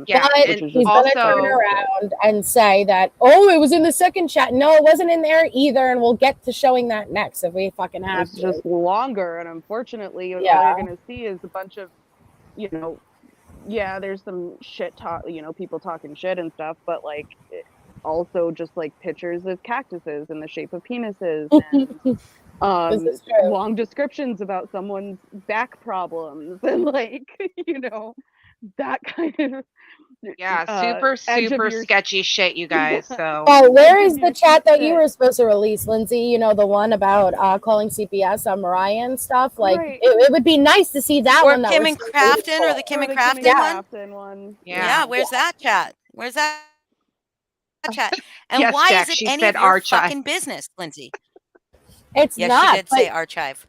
S3: He's gonna turn around and say that, oh, it was in the second chat. No, it wasn't in there either, and we'll get to showing that next if we fucking have
S2: it's to. Just longer, and unfortunately, all you're gonna see is a bunch of, you know, there's some shit talk, you know, people talking shit and stuff, but like also just like pictures of cactuses in the shape of penises and long descriptions about someone's back problems and like, you know, that kind of
S4: Yeah,
S2: edge of
S4: super
S2: your
S4: sketchy shit, you guys. So
S3: Oh, where
S2: edge
S3: is
S2: of
S3: the
S2: your
S3: chat that you
S2: shit.
S3: were supposed to release, Lindsay? You know, the one about calling CPS on Mariah and stuff. Like,
S2: Right.
S3: it would be nice to see that
S1: Or
S3: one that
S1: Kim
S3: was
S1: and
S3: so
S1: Crafton, or the
S3: meaningful.
S1: Kim
S2: Or
S1: and
S2: the Kim and
S1: Crafton one?
S2: Crafton one.
S1: Yeah,
S4: yeah.
S1: where's that chat? Where's that chat? And
S4: Yes,
S1: why is
S4: Jack.
S1: it
S4: She
S1: any
S4: said
S1: of your
S4: archive.
S1: fucking business, Lindsay?
S3: It's
S1: Yes, she
S3: not,
S1: did
S3: but
S1: say archive.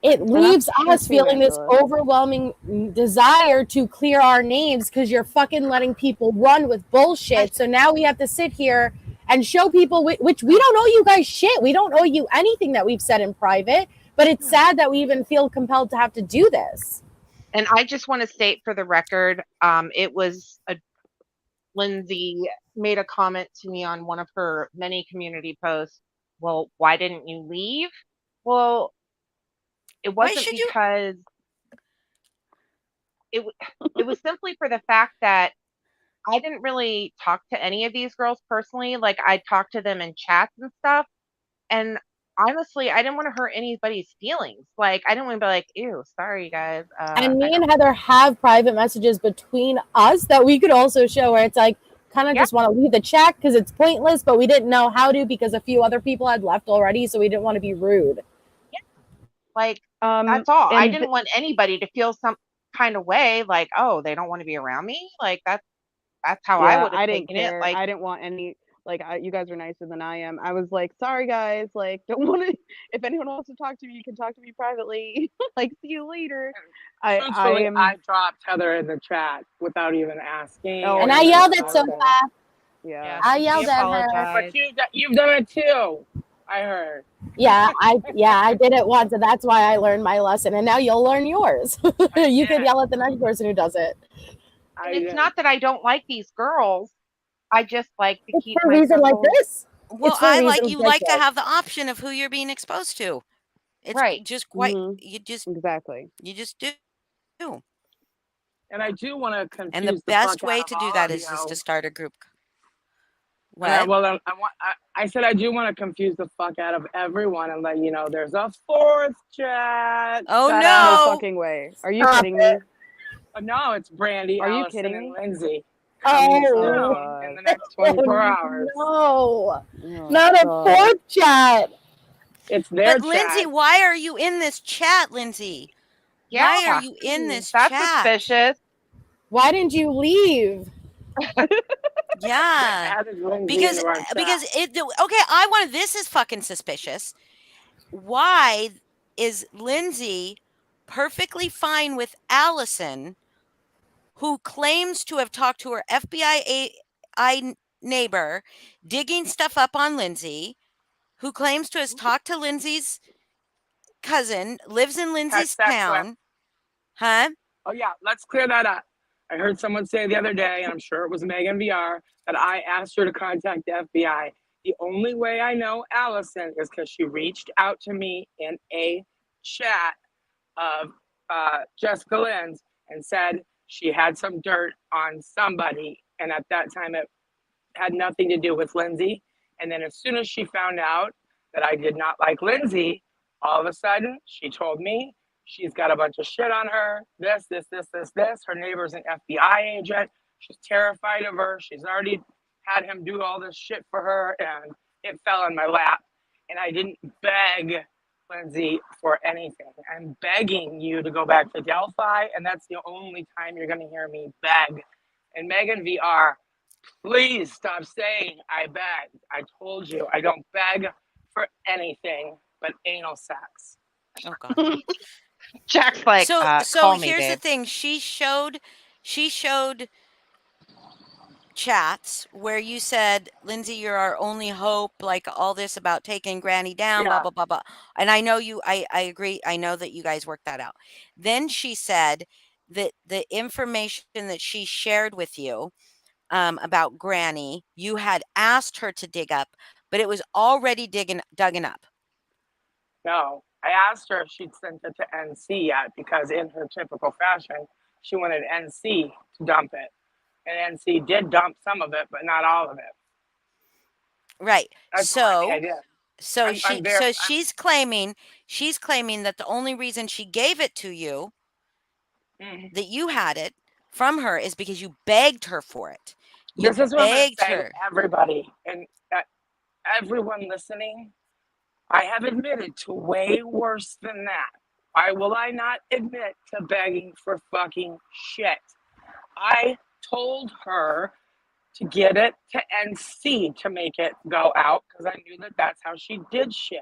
S3: it
S2: And I'm
S3: leaves us
S2: trusting
S3: feeling this
S2: Angela.
S3: overwhelming desire to clear our names because you're fucking letting people run with bullshit. So now we have to sit here and show people, which we don't owe you guys shit. We don't owe you anything that we've said in private, but it's sad that we even feel compelled to have to do this.
S4: And I just want to state for the record, it was Lindsay made a comment to me on one of her many community posts. Well, why didn't you leave? Well, it
S1: Why
S4: wasn't
S1: should you?
S4: because it was simply for the fact that I didn't really talk to any of these girls personally. Like, I talked to them in chats and stuff. And honestly, I didn't want to hurt anybody's feelings. Like, I didn't want to be like, ew, sorry guys.
S3: And me
S4: I
S3: and Heather have private messages between us that we could also show where it's like, kind of
S4: Yeah.
S3: just want to leave the chat because it's pointless, but we didn't know how to because a few other people had left already, so we didn't want to be rude.
S4: like that's all. I
S2: And
S4: didn't want anybody to feel some kind of way, like, oh, they don't want to be around me. Like that's how I
S2: yeah,
S4: would have
S2: I didn't
S4: taken it.
S2: care.
S4: Like,
S2: I didn't want any. Like, you guys are nicer than I am. I was like, sorry guys, like, don't want to. If anyone wants to talk to me, you can talk to me privately. Like, see you later. I
S5: Truthfully,
S2: am.
S5: I dropped Heather in the chat without even asking.
S2: Oh,
S3: And
S2: yeah,
S3: I
S2: that's
S3: yelled at
S2: fine.
S3: Sofa.
S2: Yeah.
S3: I
S4: we
S3: yelled at her.
S4: apologize.
S5: But you've done it too. I heard.
S3: Yeah, I did it once, and that's why I learned my lesson. And now you'll learn yours. You can yell at the next person who does it.
S4: And it's not that I don't like these girls. I just like to
S3: It's
S4: keep
S3: for a
S4: my
S3: reason like
S4: circle
S3: this.
S1: Well,
S3: It's for reasons
S1: you
S3: like
S1: like to
S3: this.
S1: have the option of who you're being exposed to. It's
S4: right.
S1: just quite
S2: Exactly.
S1: you just do.
S5: And I do want to
S1: And the
S5: confuse the
S1: best
S5: fuck
S1: way
S5: out
S1: to
S5: of
S1: do
S5: all
S1: that
S5: of
S1: is just to
S5: you.
S1: start a group.
S5: And I,
S1: What?
S5: well, I said I do want to confuse the fuck out of everyone and let you know there's a fourth chat.
S1: Oh
S5: Shut
S2: No
S5: up.
S1: no!
S2: fucking way. Are you
S3: Stop
S2: kidding me?
S5: No, it's Brandy,
S2: Are you
S5: Allison,
S2: kidding
S5: and
S2: me?
S5: Lindsay coming
S3: Oh,
S5: soon in the next 24 hours.
S3: no.
S2: Oh,
S3: Not a
S2: God.
S3: fourth chat.
S5: It's their
S1: But Lindsay,
S5: chat.
S1: why are you in this chat, Lindsay?
S4: Yeah.
S1: Why are you in this
S4: That's
S1: chat?
S4: suspicious.
S3: Why didn't you leave?
S1: Yeah.
S5: Added Lindsay
S1: Because
S5: into our chat.
S1: I wanted this is fucking suspicious. Why is Lindsay perfectly fine with Allison, who claims to have talked to her FBI neighbor, digging stuff up on Lindsay, who claims to have talked to Lindsay's cousin, lives in Lindsay's
S5: Sex with.
S1: town? Huh?
S5: Oh yeah, let's clear that up. I heard someone say the other day, and I'm sure it was Megan VR, that I asked her to contact the FBI. The only way I know Allison is because she reached out to me in a chat of Jessica Lynn's and said she had some dirt on somebody, and at that time it had nothing to do with Lindsay. And then as soon as she found out that I did not like Lindsay, all of a sudden she told me she's got a bunch of shit on her. This. Her neighbor's an FBI agent. She's terrified of her. She's already had him do all this shit for her, and it fell in my lap. And I didn't beg Lindsay for anything. I'm begging you to go back to Delphi, and that's the only time you're going to hear me beg. And Megan VR, please stop saying I begged. I told you I don't beg for anything but anal sex.
S1: Oh God.
S4: Jack's like,
S1: So
S4: call me,
S1: here's the
S4: babe.
S1: thing. She showed chats where you said, Lindsay, you're our only hope, like all this about taking Granny down, blah,
S5: Yeah.
S1: blah, blah, blah. And I know I agree. I know that you guys worked that out. Then she said that the information that she shared with you about Granny, you had asked her to dig up, but it was already duggen up.
S5: No, I asked her if she'd sent it to NC yet because, in her typical fashion, she wanted NC to dump it. And NC did dump some of it, but not all of it.
S1: Right.
S5: That's why I did.
S1: So
S5: I'm
S1: she's claiming that the only reason she gave it to you,
S5: Mhm.
S1: that you had it, from her is because you begged her for it. You
S5: This is what I'm going to
S1: begged
S5: say to
S1: her.
S5: everybody and everyone listening. I have admitted to way worse than that. Why will I not admit to begging for fucking shit? I told her to get it to NC to make it go out because I knew that that's how she did shit.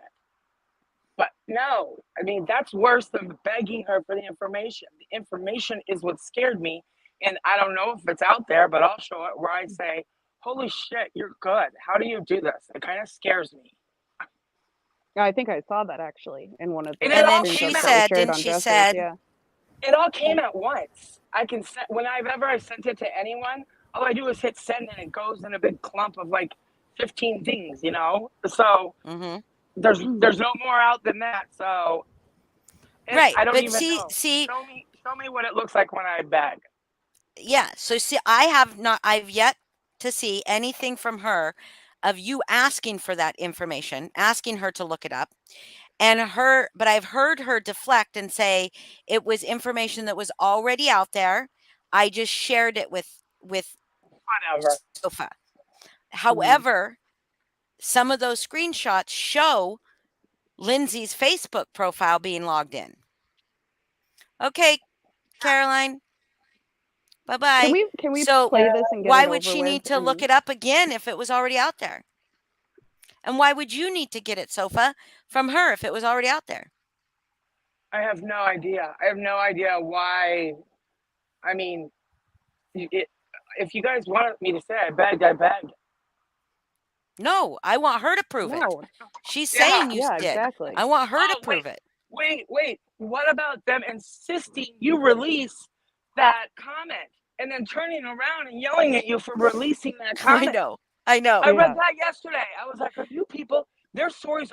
S5: But no, I mean, that's worse than begging her for the information. The information is what scared me. And I don't know if it's out there, but I'll show it where I say, holy shit, you're good. How do you do this? It kind of scares me.
S2: Yeah, I think I saw that actually in one of the
S5: And
S1: And then
S2: screenshots
S1: she
S2: that
S1: said,
S2: was shared
S1: didn't
S2: on
S1: she
S2: Jess's.
S1: said,
S2: Yeah.
S5: it all came at once. I can send, when I sent it to anyone, all I do is hit send and it goes in a big clump of like 15 things, you know? So
S1: mm-hmm.
S5: there's no more out than that. So
S1: Right.
S5: I don't
S1: But
S5: even know.
S1: see,
S5: Show me what it looks like when I beg.
S1: yeah. So see, I've yet to see anything from her of you asking for that information, asking her to look it up. But I've heard her deflect and say it was information that was already out there. I just shared it with
S5: Whatever.
S1: Sofa. However, some of those screenshots show Lindsay's Facebook profile being logged in. Okay, Caroline. Bye-bye.
S2: Can we
S1: So
S2: play this and get
S1: why
S2: it
S1: would
S2: over
S1: she
S2: with?
S1: need to look it up again if it was already out there? And why would you need to get it, Sofa, from her if it was already out there?
S5: I have no idea. I have no idea why. I mean, if you guys want me to say I begged, I begged.
S1: No, I want her to prove it.
S2: No.
S1: She's
S5: Yeah.
S1: saying you
S2: Yeah,
S1: did.
S2: exactly.
S1: I want her to
S5: Oh,
S1: prove it.
S5: Wait. What about them insisting you release that comment and then turning around and yelling at you for releasing that
S1: I
S5: comment?
S1: know. I know.
S5: I read
S2: Yeah.
S5: that yesterday. I was like, are you people? Their stories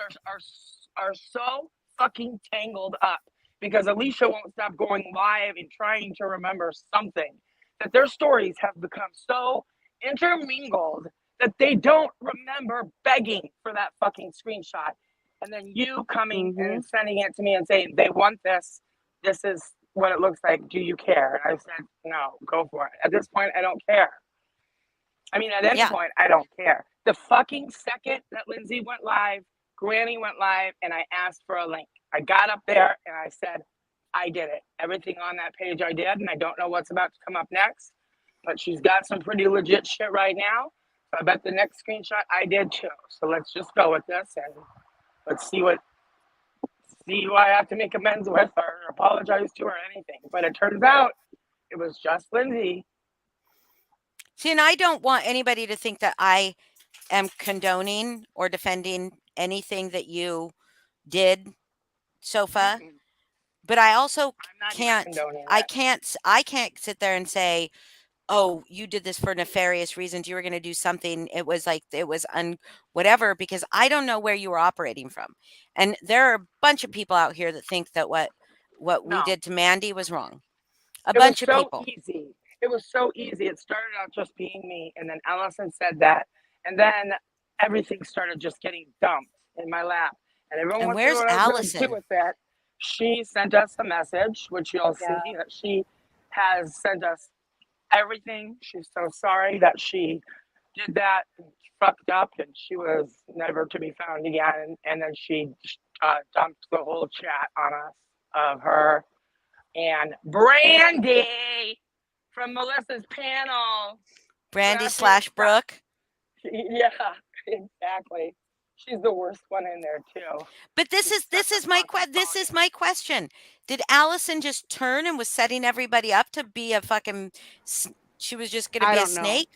S5: are so fucking tangled up because Alicia won't stop going live and trying to remember something. That their stories have become so intermingled that they don't remember begging for that fucking screenshot. And then you coming and sending it to me and saying, they want this. This is what it looks like. Do you care? And I said, no, go for it. At this point, I don't care. I mean, at any point, I don't care. The fucking second that Lindsay went live, Granny went live, and I asked for a link. I got up there and I said, I did it. Everything on that page I did, and I don't know what's about to come up next, but she's got some pretty legit shit right now. So I bet the next screenshot I did too. So let's just go with this and let's see who I have to make amends with or apologize to or anything. But it turns out it was just Lindsay.
S1: See, and I don't want anybody to think that I am condoning or defending anything that you did, Sofa. But I also can't. I can't sit there and say, "Oh, you did this for nefarious reasons. You were going to do something. It was like it was whatever." Because I don't know where you were operating from, and there are a bunch of people out here that think that what we did to Mandy was wrong. A bunch of people.
S5: Easy. It was so easy. It started out just being me, and then Allison said that, and then everything started just getting dumped in my lap. And everyone wants to know what I was going to do with that. She sent us a message, which you'll see that she has sent us everything. She's so sorry that she did that and fucked up, and she was never to be found again. And then she dumped the whole chat on us of her and Brandy from Melissa's panel.
S1: Brandy / Brooke.
S5: Yeah, exactly. She's the worst one in there too.
S1: But this is my question. Did Allison just turn and was setting everybody up to be a fucking? She was just going to be a snake,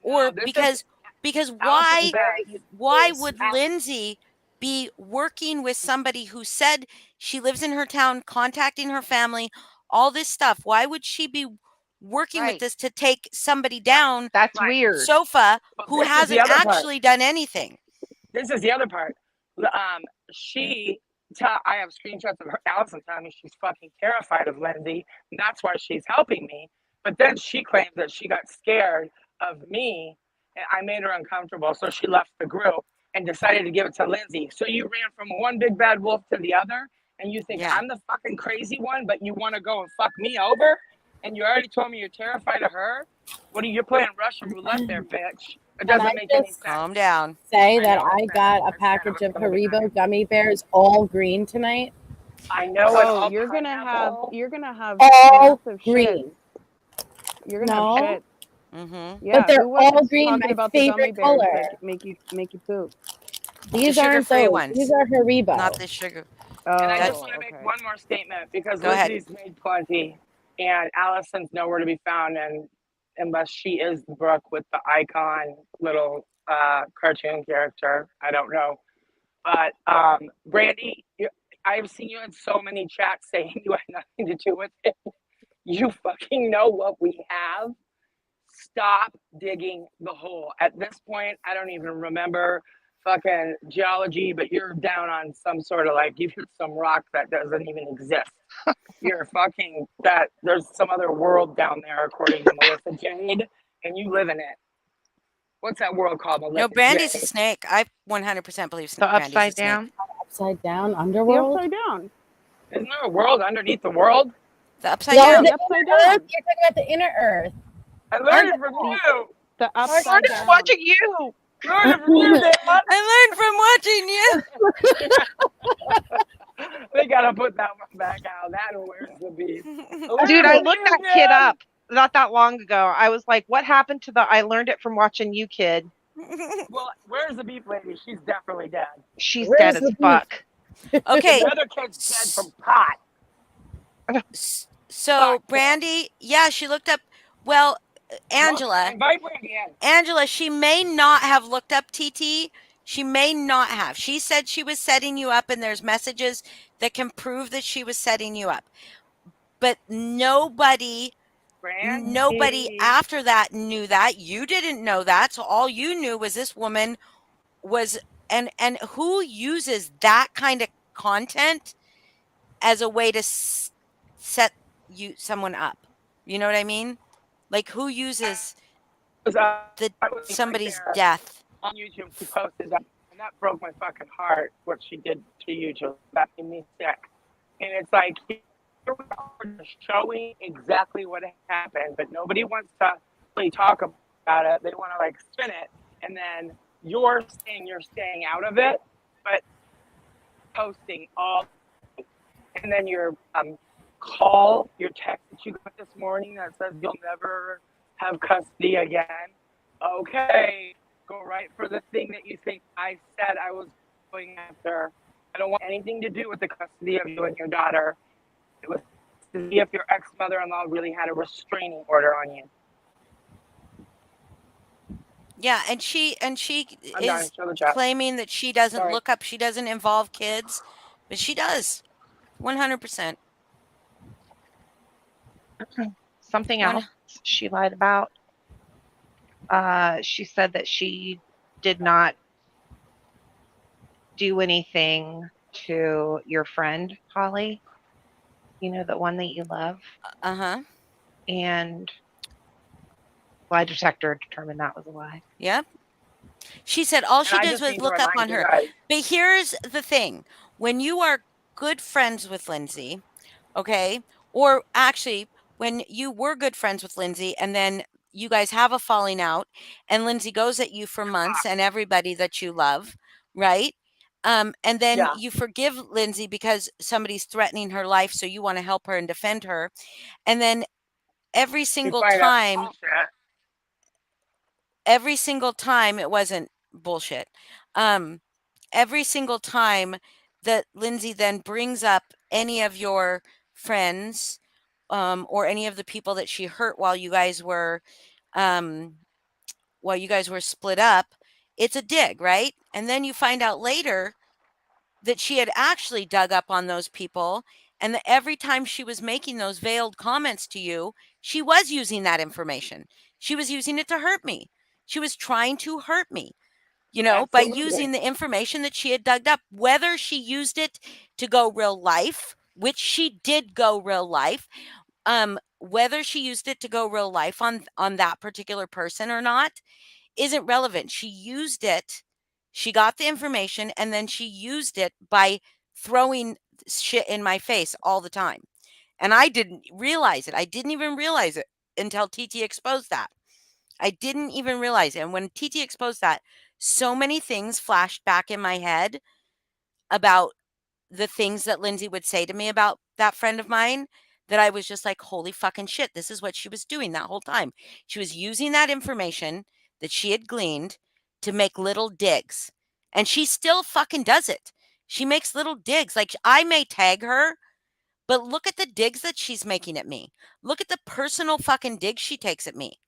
S1: or because why would Lindsay be working with somebody who said she lives in her town, contacting her family, all this stuff? Why would she be working with this to take somebody down?
S4: That's weird.
S1: Sofa, who hasn't actually done anything.
S5: This is the other part. I have screenshots of her, Allison telling me she's fucking terrified of Lindsay, and that's why she's helping me. But then she claims that she got scared of me, and I made her uncomfortable, so she left the group and decided to give it to Lindsay. So you ran from one big bad wolf to the other, and you think I'm the fucking crazy one, but you want to go and fuck me over? and you already told me you're terrified of her. What are you playing Russian roulette there, bitch? It
S3: Can I
S5: doesn't make any
S3: just
S5: sense.
S1: Calm down.
S3: say
S5: I
S3: that
S5: know
S3: I
S5: it's
S3: got a
S5: kind
S3: package of
S5: of a silly
S3: Haribo
S5: night.
S3: gummy bears, all green tonight?
S5: I know it
S2: Oh,
S5: all
S2: you're gonna have
S5: pineapple.
S3: All
S2: massive shits.
S3: green.
S2: You're gonna have
S3: No,
S2: shits.
S1: Mm-hmm.
S3: but
S2: Yeah,
S3: they're
S2: who
S3: all
S2: was
S3: green,
S2: talking
S3: my
S2: about the gummy
S3: favorite
S2: bears
S3: color.
S2: that make you poop?
S1: The
S3: These aren't
S1: sugar-free
S3: those.
S1: ones,
S3: These are Haribo.
S1: not the sugar.
S5: And I
S2: Oh,
S5: just want to make
S2: okay.
S5: one more statement because
S1: Go ahead.
S5: Lizzie's made plenty, and Allison's nowhere to be found, and unless she is Brooke with the icon little cartoon character, I don't know. But Brandy, I've seen you in so many chats saying you had nothing to do with it. You fucking know what we have. Stop digging the hole. At this point, I don't even remember fucking geology, but you're down on some sort of like you've hit some rock that doesn't even exist. You're fucking that there's some other world down there according to Melissa Jade, and you live in it. What's that world called,
S1: No,
S5: Melissa
S1: Brandy's a
S5: Jade?
S1: snake. I 100% believe
S4: The
S1: Brandy's a
S4: upside
S1: snake.
S4: down.
S3: Upside down
S2: The
S3: underworld.
S2: upside down.
S5: Isn't there a world underneath the world?
S1: The upside
S3: No,
S1: down.
S3: the
S2: The upside
S3: inner Earth.
S2: down.
S3: You're talking about the inner Earth.
S5: I learned it from you.
S2: The
S4: I
S2: upside
S4: learned it from
S2: down.
S4: watching you.
S5: Learned it from you, Dan.
S1: I learned from watching you.
S5: They gotta put that one back out. That and where's the beef?
S4: Dude, I looked that kid up not that long ago. I was like, what happened to the I learned it from watching you kid?
S5: Well, where's the beef lady? She's definitely dead.
S4: She's
S3: Where's
S4: dead as
S3: the beef?
S4: fuck.
S1: Okay.
S5: The other kid's dead from pot.
S1: So Brandy, yeah, she looked up. Well, Angela,
S5: Invite Brandy in.
S1: Angela, she may not have looked up TT. She may not have. She said she was setting you up, and there's messages that can prove that she was setting you up. But nobody
S5: Brandy.
S1: after that knew that. You didn't know that. So all you knew was this woman was and who uses that kind of content as a way to set someone up? You know what I mean? Like who uses the somebody's death?
S5: On YouTube, she posted that, and that broke my fucking heart. What she did to you, just that made me sick. And it's like here we are just showing exactly what happened, but nobody wants to really talk about it. They want to like spin it, and then you're staying out of it, but posting all, and then your your text that you got this morning that says you'll never have custody again. Okay, go right for the thing that you think I said I was going after. I don't want anything to do with the custody of you and your daughter. It was to see if your ex-mother-in-law really had a restraining order on you.
S1: Yeah, and she
S5: I'm done.
S1: is
S5: Show the chat.
S1: claiming that she doesn't
S5: Sorry.
S1: look up, she doesn't involve kids, but she does. 100%.
S4: Something else she lied about. She said that she did not do anything to your friend, Holly. You know, the one that you love.
S1: Uh-huh.
S4: And lie detector determined that was a lie.
S1: Yep. She said all she
S5: And I
S1: did
S5: just
S1: was
S5: need to
S1: look up on
S5: remind you
S1: her.
S5: guys.
S1: But here's the thing. When you are good friends with Lindsay, okay? Or actually, when you were good friends with Lindsay and then you guys have a falling out and Lindsay goes at you for months and everybody that you love, right? And then
S5: Yeah.
S1: you forgive Lindsay because somebody's threatening her life, so you want to help her and defend her. And then every
S5: You
S1: single
S5: find out
S1: time,
S5: bullshit.
S1: it wasn't bullshit. Every single time that Lindsay then brings up any of your friends, or any of the people that she hurt um, while you guys were split up, it's a dig, right? And then you find out later that she had actually dug up on those people, and that every time she was making those veiled comments to you, she was using that information. She was using it to hurt me. She was trying to hurt me, by
S5: Absolutely.
S1: using the information that she had dug up, whether she used it to go real life, which she did go real life, whether she used it to go real life on that particular person or not isn't relevant. She used it. She got the information and then she used it by throwing shit in my face all the time. And I didn't realize it. I didn't even realize it until TT exposed that. I didn't even realize it. And when TT exposed that, so many things flashed back in my head about the things that Lindsay would say to me about that friend of mine that I was just like, holy fucking shit, this is what she was doing that whole time. She was using that information that she had gleaned to make little digs. And she still fucking does it. She makes little digs. Like, I may tag her, but look at the digs that she's making at me. Look at the personal fucking digs she takes at me.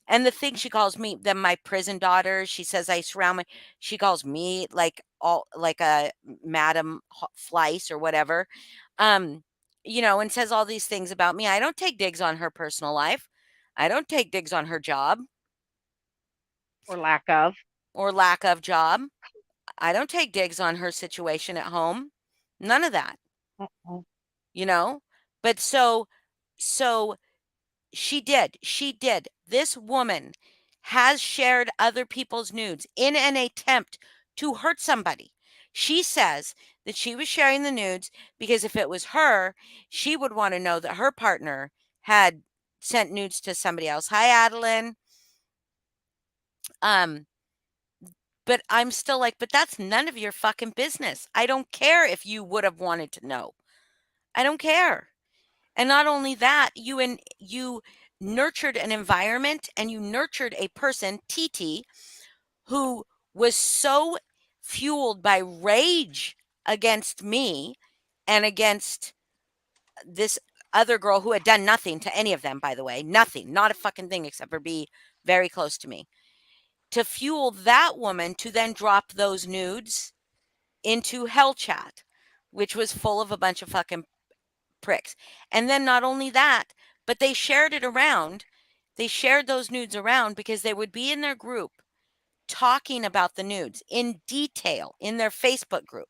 S1: And the thing she calls me them my prison daughters. She says I surround my she calls me like all like a Madam Fleiss or whatever. And says all these things about me. I don't take digs on her personal life. I don't take digs on her job
S4: or lack of.
S1: or lack of job. I don't take digs on her situation at home. None of that,
S4: Uh-uh.
S1: you know? But so she did. She did. This woman has shared other people's nudes in an attempt to hurt somebody. She says that she was sharing the nudes because if it was her, she would want to know that her partner had sent nudes to somebody else. Hi, Adeline. Um, but I'm still like, but that's none of your fucking business. I don't care if you would have wanted to know. I don't care. And not only that, you nurtured an environment and you nurtured a person, TT, who was so fueled by rage against me and against this other girl who had done nothing to any of them, by the way. Nothing, not a fucking thing except for be very close to me. To fuel that woman to then drop those nudes into Hell Chat, which was full of a bunch of fucking pricks. And then not only that, but they shared it around. They shared those nudes around because they would be in their group talking about the nudes in detail in their Facebook group,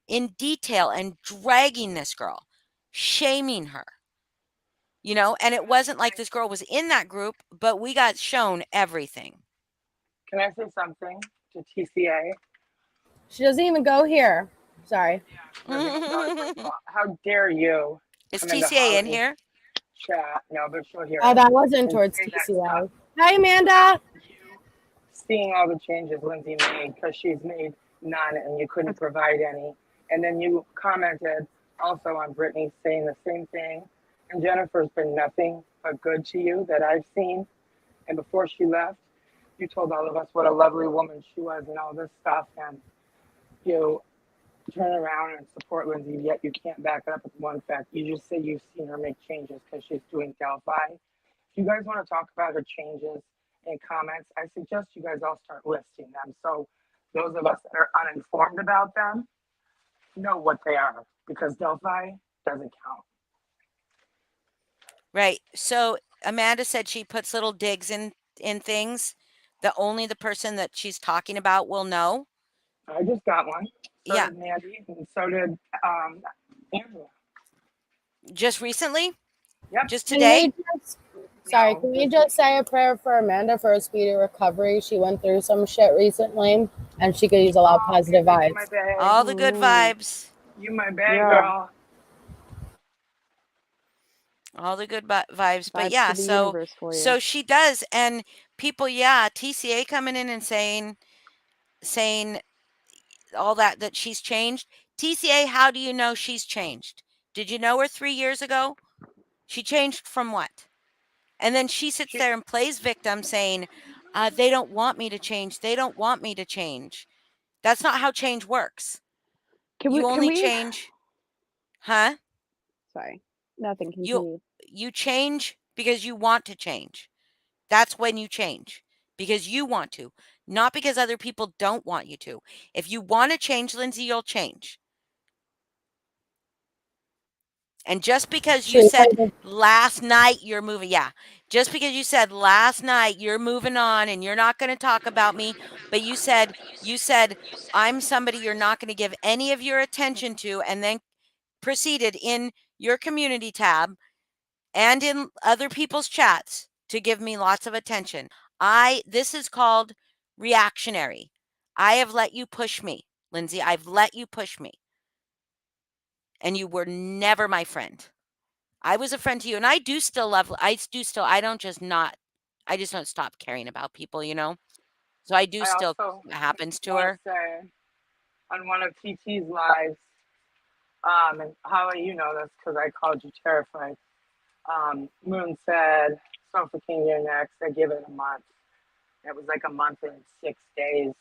S1: in detail, and dragging this girl, shaming her. And it wasn't like this girl was in that group, but we got shown everything.
S5: Can I say something to TCA?
S3: She doesn't even go here. Sorry.
S5: How dare you
S1: Is
S5: come into
S1: TCA in
S5: Holly's
S1: here?
S5: chat? No, but she'll hear
S3: Oh,
S5: it.
S3: that wasn't
S5: And
S3: towards
S5: say that
S3: TCA.
S5: stuff.
S3: Hi, Amanda.
S5: Seeing all the changes Lindsay made because she's made none and you couldn't provide any. And then you commented also on Brittany saying the same thing. And Jennifer's been nothing but good to you that I've seen. And before she left, you told all of us what a lovely woman she was and all this stuff. And you turn around and support Lindsay, yet you can't back it up with one fact. You just say you've seen her make changes because she's doing Delphi. If you guys want to talk about her changes in comments, I suggest you guys all start listing them. So those of us that are uninformed about them know what they are because Delphi doesn't count.
S1: Right. So Amanda said she puts little digs in things that only the person that she's talking about will know.
S5: I just got one. So
S1: Yeah.
S5: did Mandy, and so did Angela.
S1: Just recently?
S5: Yep.
S1: Just
S3: Can
S1: today?
S3: we just, sorry,
S5: No,
S3: can we just say a prayer for Amanda for a speedy recovery? She went through some shit recently, and she could use a lot of positive
S5: You my
S3: vibes.
S5: babe.
S1: All the good vibes.
S5: You my babe,
S2: Yeah.
S5: girl.
S1: All the good vibes. But
S2: Vibes
S1: yeah,
S2: to the
S1: so
S2: universe for you.
S1: so she does. And people, yeah, TCA coming in and saying all that she's changed. TCA, how do you know she's changed? Did you know her 3 years ago? She changed from what? And then she sits there and plays victim saying, they don't want me to change. They don't want me to change. That's not how change works.
S2: Can
S1: You only
S2: we
S1: change, huh?
S2: sorry. Nothing,
S1: You
S2: continue.
S1: you change because you want to change. That's when you change because you want to, not because other people don't want you to. If you want to change, Lindsay, you'll change. And just because you
S3: Should we play
S1: said
S3: the
S1: last night you're moving, yeah, just because you said last night you're moving on and you're not going to talk about me, but you said I'm somebody you're not going to give any of your attention to, and then proceeded in your community tab and in other people's chats to give me lots of attention. This is called reactionary. I have let you push me, Lindsay. I've let you push me. And you were never my friend. I was a friend to you, and I do still love. I don't just not. I just don't stop caring about people, you know. So I do
S5: I
S1: still.
S5: also
S1: What happens to
S5: want
S1: her?
S5: to say on one of TT's lives, and Holly, you know this because I called you terrified. Moon said, Sofa King, you're next. I give it a month. It was like a month and 6 days.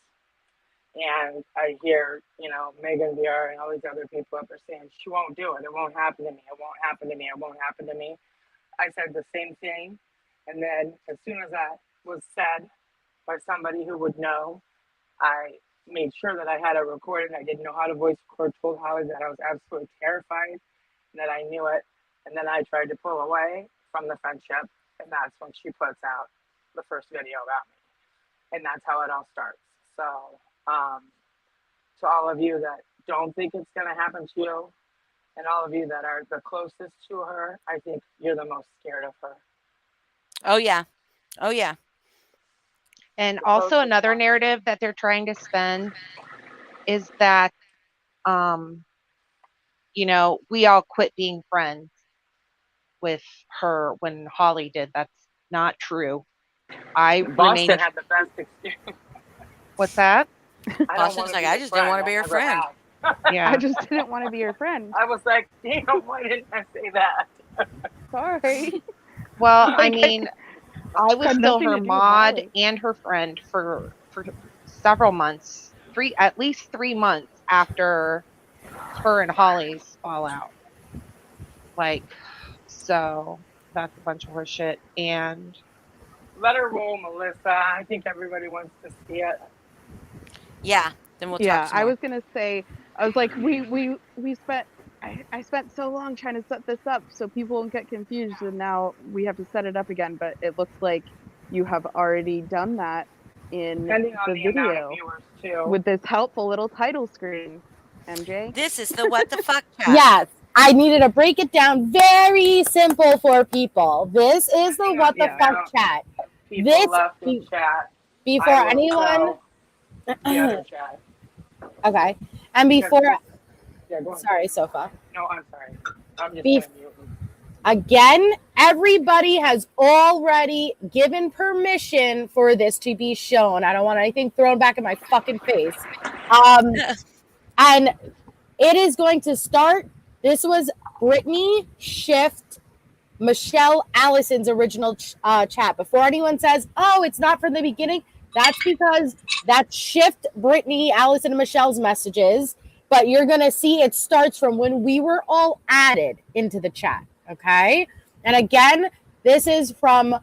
S5: And I hear, you know, Megan VR and all these other people up there saying, she won't do it. It won't happen to me. It won't happen to me. It won't happen to me. I said the same thing. And then as soon as that was said by somebody who would know, I made sure that I had it recorded. I didn't know how to voice record, told Holly that I was absolutely terrified, that I knew it. And then I tried to pull away from the friendship. And that's when she puts out the first video about me. And that's how it all starts. So, to all of you that don't think it's going to happen to you, and all of you that are the closest to her, I think you're the most scared of her.
S1: Oh yeah. Oh yeah.
S4: And
S5: The
S4: also
S5: closest
S4: another
S5: one.
S4: narrative that they're trying to spin is that, you know, we all quit being friends with her when Holly did. That's not true. I
S5: Boston
S4: remained.
S5: had the best experience.
S4: What's that?
S5: I don't
S1: Boston's
S5: want to
S1: like,
S5: be
S1: I
S5: your
S1: just didn't
S5: friend.
S1: want to be
S5: I
S1: your
S5: never
S1: friend.
S5: have.
S4: Yeah.
S2: I just didn't want to be your friend.
S5: I was like, damn, why didn't I say that?
S2: Sorry.
S4: Well, I
S2: Like,
S4: mean, I was
S2: had
S4: still
S2: nothing
S4: her
S2: to do with
S4: mod
S2: Holly.
S4: and her friend for several months, at least 3 months after her and Holly's fallout. Like, so that's a bunch of horse shit. And
S5: Let her roll, Melissa. I think everybody wants to see it.
S1: Yeah. Then we'll talk
S2: Yeah,
S1: some
S2: I
S1: more.
S2: was gonna say, I was like, we spent, I spent so long trying to set this up so people won't get confused, and now we have to set it up again. But it looks like you have already done that in
S5: Depending on
S2: the
S5: the amount of
S2: video
S5: viewers, too.
S2: with this helpful little title screen. MJ.
S1: This is the what the fuck chat.
S3: Yes, I needed to break it down very simple for people. This is the what the
S2: Yeah.
S3: fuck chat.
S5: People
S3: This
S5: left in chat.
S3: before
S5: I will
S3: anyone.
S5: show the other chat.
S3: Okay, and before.
S5: Yeah, go ahead.
S3: Sorry, Sofa.
S5: No, I'm sorry. I'm just
S3: Beef.
S5: going to mute.
S3: Again, everybody has already given permission for this to be shown. I don't want anything thrown back in my fucking face. And it is going to start. This was Brittany, Shift, Michelle, Allison's original chat. Before anyone says, oh, it's not from the beginning, that's because that's Shift, Brittany, Allison, and Michelle's messages. But you're going to see it starts from when we were all added into the chat. Okay. And again, this is from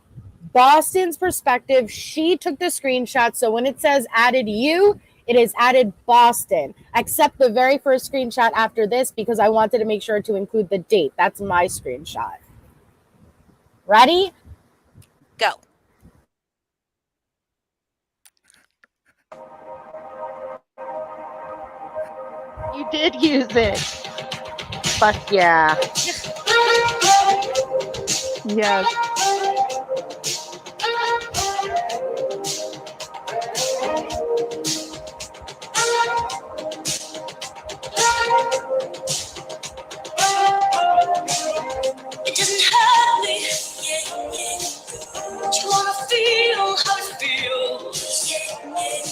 S3: Boston's perspective. She took the screenshot. So when it says added you, it is added Boston, except the very first screenshot after this, because I wanted to make sure to include the date. That's my screenshot. Ready?
S1: Go.
S4: you did use it. Fuck yeah.
S2: Yes.
S6: It doesn't hurt me. Yeah, yeah. Do you wanna feel how it feels? Yeah, yeah.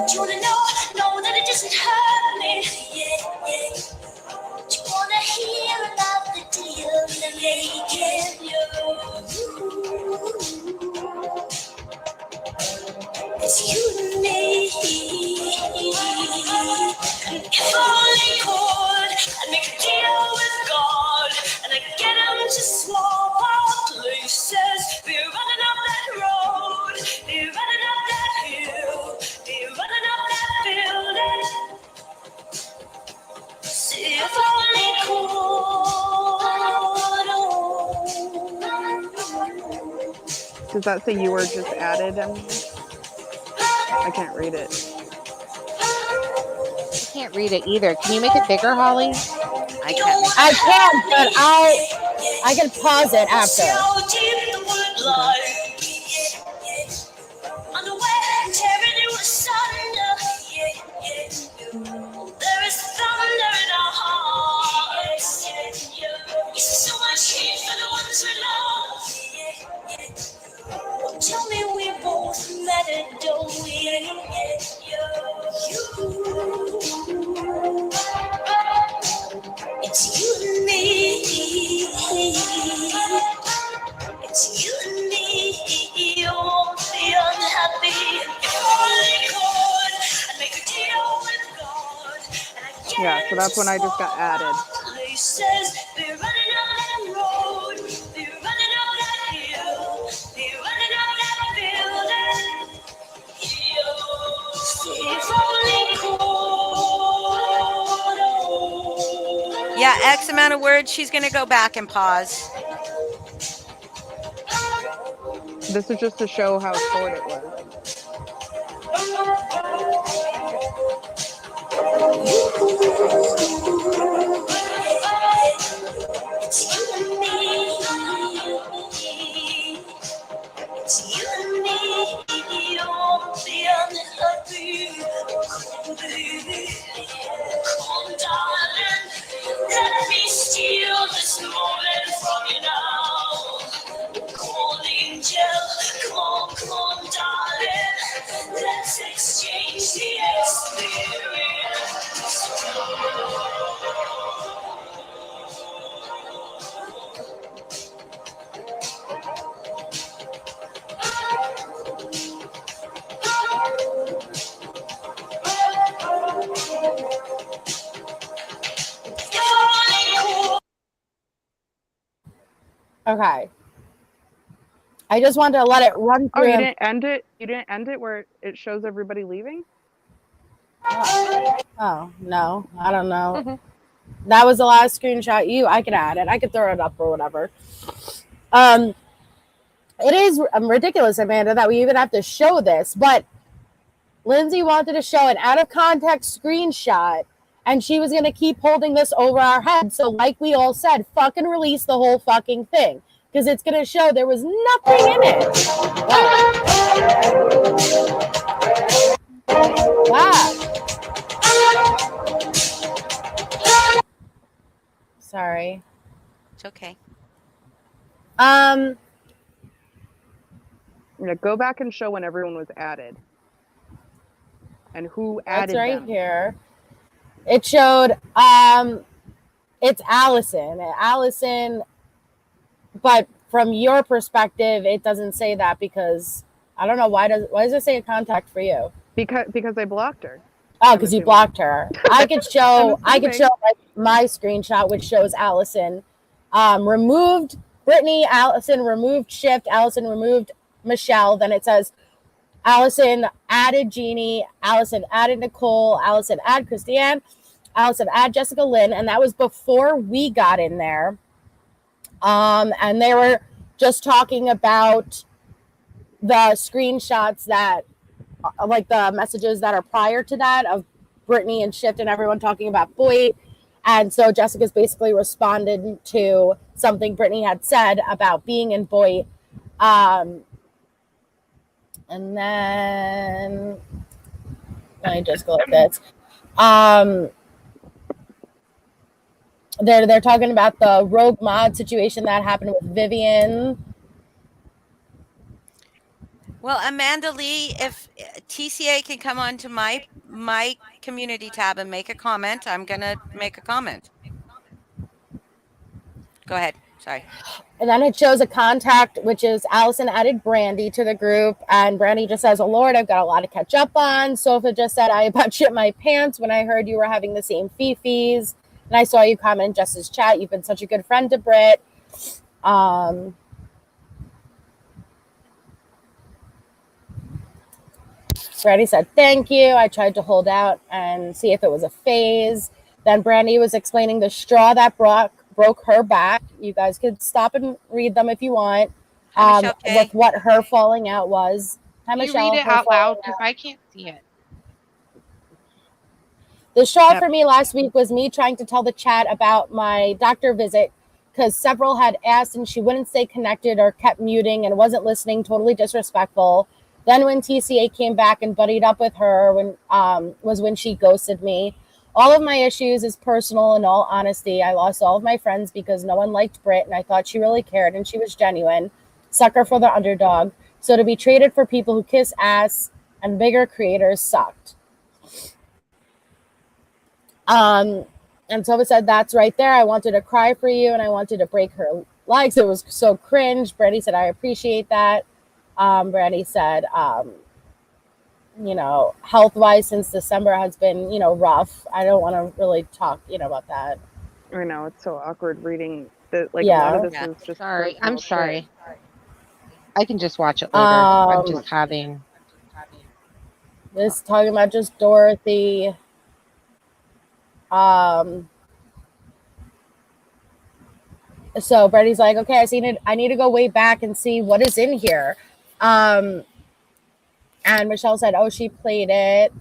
S6: Do you wanna know that it doesn't hurt me? Yeah, yeah. Do you wanna hear about the deal they're making you? It's you and me. And if only could, I'd make a deal with God, and I'd get him to small places. Be running up that road, be running up that hill, be running up that building. See if only could.
S2: Does that say you were just added, MJ? I can't read it.
S4: I can't read it either. Can you make it bigger, Holly?
S1: I can't.
S3: I can, but I can pause it after.
S6: There is thunder in our hearts. You see so much Tell me we both matter, don't we? It's you and me. It's you and me. You won't be unhappy. If only could, I'd make a deal with God. And I'd get
S2: Yeah, so that's when I just got added.
S6: places, be running out that road, be running out that hill, be running out that building. If only could.
S1: Yeah, X amount of words. She's going to go back and pause.
S2: This is just to show how short it was.
S6: It's you and me. It's you and me. You won't be unhappy. Come, baby. Come, darling. Let me steal this moment from you now. Come on, angel. Come on, darling. Let's exchange the experience.
S3: Okay. I just wanted to let it run
S2: Oh,
S3: through.
S2: you didn't end it? You didn't end it where it shows everybody leaving?
S3: Oh, no. I don't know. That was the last screenshot. I could add it. I could throw it up or whatever. It is ridiculous, Amanda, that we even have to show this, but Lindsay wanted to show an out of context screenshot, and she was going to keep holding this over our head. So like we all said, fucking release the whole fucking thing, because it's going to show there was nothing in it. Wow. Sorry.
S1: It's okay.
S2: Yeah, go back and show when everyone was added. And who added
S3: That's right
S2: them.
S3: here. It showed it's Allison, but from your perspective it doesn't say that, because I don't know why does it say a contact for you?
S2: Because I blocked her.
S3: Oh, because you blocked her. I could show like my screenshot, which shows Allison removed Brittany, Allison removed Shift, Allison removed Michelle. Then it says Allison added Jeannie, Allison added Nicole, Allison added Christiane, Allison added Jessica Lynn, and that was before we got in there. And they were just talking about the screenshots that, like the messages that are prior to that of Brittany and Shift and everyone talking about Boyd. And so Jessica's basically responded to something Brittany had said about being in Boyd. And then let me just go like this. They're talking about the rogue mod situation that happened with Vivian.
S1: Well, Amanda Lee, if TCA can come onto my community tab and make a comment, I'm going to make a comment. Go ahead. Sorry.
S3: And then it shows a contact, which is Allison added Brandy to the group. And Brandy just says, oh, Lord, I've got a lot to catch up on. Sophia just said, I about shit my pants when I heard you were having the same fifis. And I saw you comment in Jess's chat. You've been such a good friend to Britt. Brandy said, thank you. I tried to hold out and see if it was a phase. Then Brandy was explaining the straw that broke her back. You guys could stop and read them if you want. With what her falling out was.
S4: Can you read it out loud? Because I can't see it.
S3: The straw for me last week was me trying to tell the chat about my doctor visit, because several had asked and she wouldn't stay connected or kept muting and wasn't listening, totally disrespectful. Then when TCA came back and buddied up with her was when she ghosted me. All of my issues is personal. In all honesty, I lost all of my friends because no one liked Britt, and I thought she really cared and she was genuine. Sucker for the underdog. So to be traded for people who kiss ass and bigger creators sucked. And Tova said, that's right there. I wanted to cry for you and I wanted to break her legs. It was so cringe. Brandy said, I appreciate that. Brandy said, you know, health-wise since December has been, you know, rough. I don't want to really talk, you know, about that.
S2: I know, it's so awkward reading that. Like,
S3: Yeah.
S2: a lot of this
S1: Yeah.
S2: is just
S4: Sorry,
S2: personal
S4: I'm sorry.
S2: shit.
S4: I can just watch it later. I'm
S3: Um,
S4: just having.
S3: This talking about just Dorothy. So Brandy's like, okay, I seen it. I need to go way back and see what is in here. And Michelle said, oh, she played it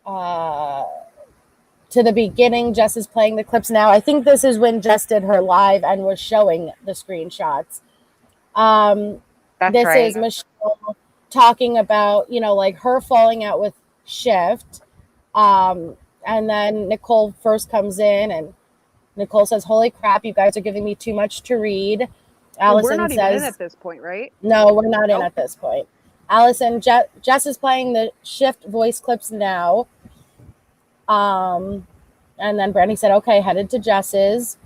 S3: to the beginning. Jess is playing the clips now. I think this is when Jess did her live and was showing the screenshots.
S4: That's
S3: this
S4: right.
S3: is Michelle talking about, you know, like her falling out with Shift. And then Nicole first comes in and Nicole says, holy crap, you guys are giving me too much to read. Allison
S2: We're not
S3: says,
S2: even in at this point, right?
S3: no, we're not in
S2: Nope.
S3: at this point. Allison, Jess is playing the Shift voice clips now. And then Brandy said, okay, headed to Jess's.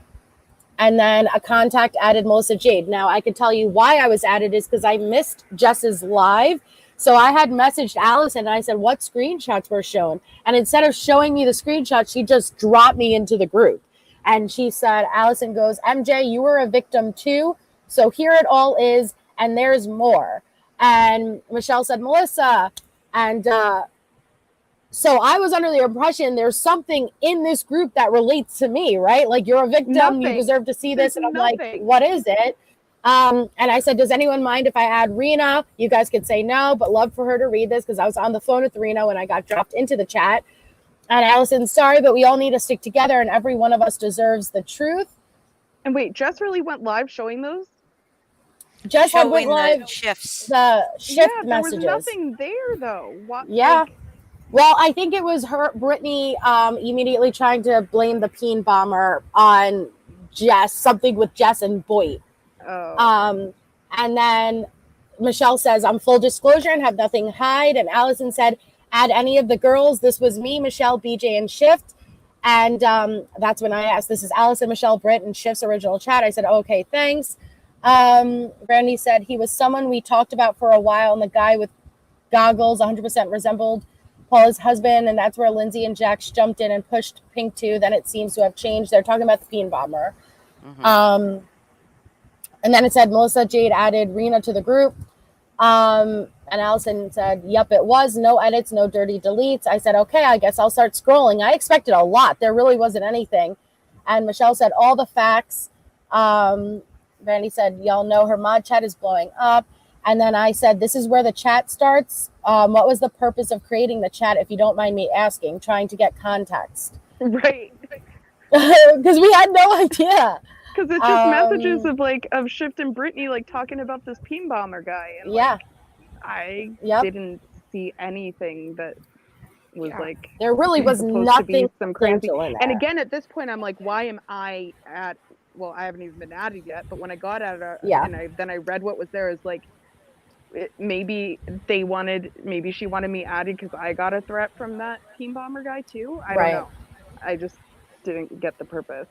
S3: And then a contact added Melissa Jade. Now, I could tell you why I was added is because I missed Jess's live. So I had messaged Allison and I said, what screenshots were shown? And instead of showing me the screenshots, she just dropped me into the group. And she said, Allison goes, MJ, you were a victim too. So here it all is. And there's more. And Michelle said, Melissa. And so I was under the impression there's something in this group that relates to me, right? Like, you're a victim,
S2: Nothing.
S3: you deserve to see this.
S2: There's
S3: And I'm
S2: nothing.
S3: like, what is it? And I said, does anyone mind if I add Rena? You guys could say no, but love for her to read this because I was on the phone with Rena when I got dropped into the chat. And Allison, sorry, but we all need to stick together and every one of us deserves the truth.
S2: And wait, Jess really went live showing those?
S3: Jess had went
S1: Showing
S3: live
S1: the shifts.
S3: the shift
S2: Yeah, there
S3: messages.
S2: was nothing there though. What?
S3: Yeah.
S2: Like,
S3: Well, I think it was her, Brittany, immediately trying to blame the peen bomber on Jess, something with Jess and Boyd.
S2: oh.
S3: And then Michelle says, I'm full disclosure and have nothing to hide. And Allison said, add any of the girls. This was me, Michelle, BJ, and Shift. And that's when I asked, this is Allison, Michelle, Britt, and Shift's original chat. I said, okay, thanks. Brandy said, he was someone we talked about for a while, and the guy with goggles 100% resembled Paula's husband, and that's where Lindsay and Jax jumped in and pushed Pink to. Then it seems to have changed. They're talking about the peen bomber.
S1: Mhm.
S3: And then it said Melissa Jade added Rena to the group. And Allison said, yep, it was. No edits, no dirty deletes. I said, okay, I guess I'll start scrolling. I expected a lot. There really wasn't anything. And Michelle said, all the facts. Brandy said, y'all know her mod chat is blowing up. And then I said, this is where the chat starts. What was the purpose of creating the chat, if you don't mind me asking, trying to get context?
S2: Right.
S3: Because we had no idea.
S2: Because it's just messages of Shift and Brittany like talking about this peen bomber guy. And
S3: Yeah.
S2: I didn't see anything that was like
S3: there really was
S2: supposed to be
S3: nothing
S2: some crazy.
S3: in there.
S2: And again, at this point, I'm like, why am I at? Well, I haven't even been added yet. But when I got added, and then I read what was there, is like, maybe she wanted me added because I got a threat from that peen bomber guy too. I don't know. I just didn't get the purpose.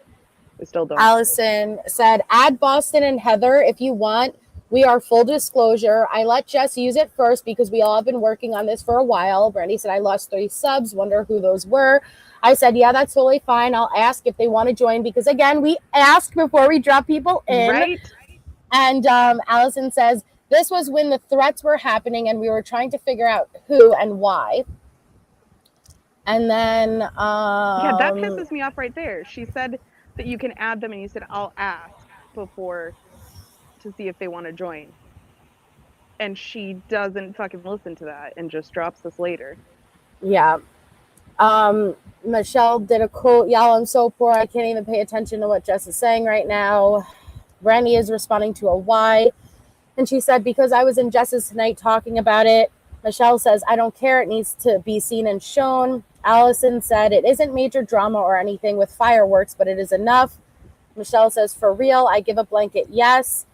S2: I still don't.
S3: Allison said, add Boston and Heather if you want. We are full disclosure. I let Jess use it first because we all have been working on this for a while. Brandy said, I lost 3 subs. Wonder who those were. I said, yeah, that's totally fine. I'll ask if they want to join because, again, we ask before we drop people in.
S2: Right.
S3: And Allison says, this was when the threats were happening and we were trying to figure out who and why. And then...
S2: yeah, that pisses me off right there. She said that you can add them and you said, I'll ask before to see if they want to join. And she doesn't fucking listen to that and just drops us later.
S3: Yeah. Michelle did a quote, y'all, I'm so poor I can't even pay attention to what Jess is saying right now. Brandy is responding to a why. And she said, because I was in Jess's tonight talking about it. Michelle says, I don't care. It needs to be seen and shown. Allison said, it isn't major drama or anything with fireworks, but it is enough. Michelle says, for real, I give a blanket yes.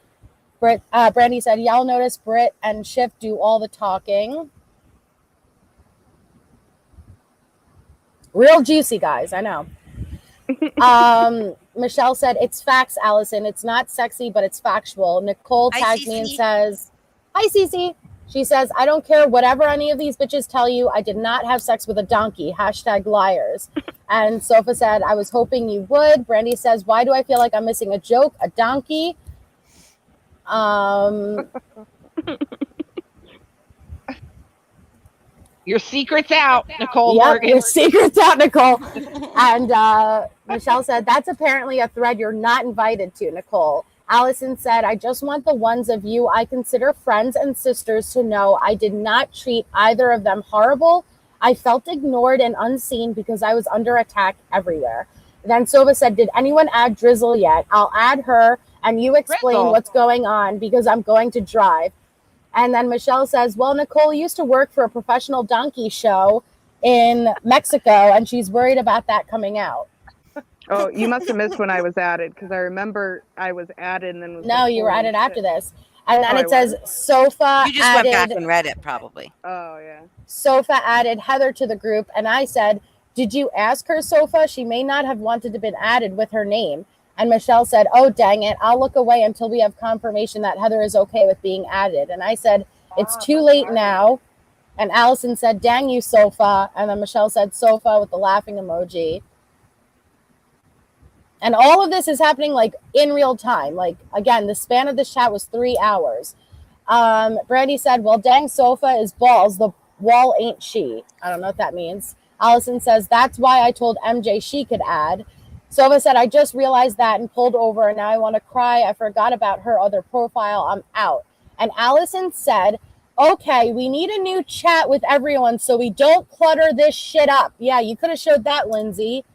S3: Brandy said, y'all notice Britt and Schiff do all the talking. Real juicy, guys. I know. Michelle said, it's facts, Allison. It's not sexy, but it's factual. Nicole tagged me and says, hi, Cece. She says, I don't care whatever any of these bitches tell you. I did not have sex with a donkey. #liars. And Sofa said, I was hoping you would. Brandy says, why do I feel like I'm missing a joke? A donkey?
S4: Your secret's out, Nicole
S3: Yep,
S4: Morgan.
S3: your secret's out, Nicole. And Michelle said, that's apparently a thread you're not invited to, Nicole. Allison said, I just want the ones of you I consider friends and sisters to know I did not treat either of them horrible. I felt ignored and unseen because I was under attack everywhere. Then Sova said, did anyone add Drizzle yet? I'll add her and you explain
S4: Drizzle.
S3: what's going on because I'm going to drive. And then Michelle says, well, Nicole used to work for a professional donkey show in Mexico, and she's worried about that coming out.
S2: Oh, you must have missed when I was added, because I remember I was added and then was
S3: No,
S2: like,
S3: you were
S2: holy
S3: added
S2: shit.
S3: after this. And then
S2: Oh,
S3: it says, Sofa
S1: You just
S3: added,
S1: went back and read it, probably.
S2: Oh, yeah.
S3: Sofa added Heather to the group, and I said, did you ask her, Sofa? She may not have wanted to been added with her name. And Michelle said, oh, dang it. I'll look away until we have confirmation that Heather is okay with being added. And I said, it's too late now. And Allison said, dang you, Sofa. And then Michelle said, Sofa with the laughing emoji. And all of this is happening like in real time. Like, again, the span of this chat was 3 hours. Brandy said, well, dang, Sofa is balls. The wall ain't she. I don't know what that means. Allison says, that's why I told MJ she could add. Sofa said, I just realized that and pulled over, and now I want to cry. I forgot about her other profile. I'm out. And Allison said, okay, we need a new chat with everyone so we don't clutter this shit up. Yeah, you could have showed that, Lindsay.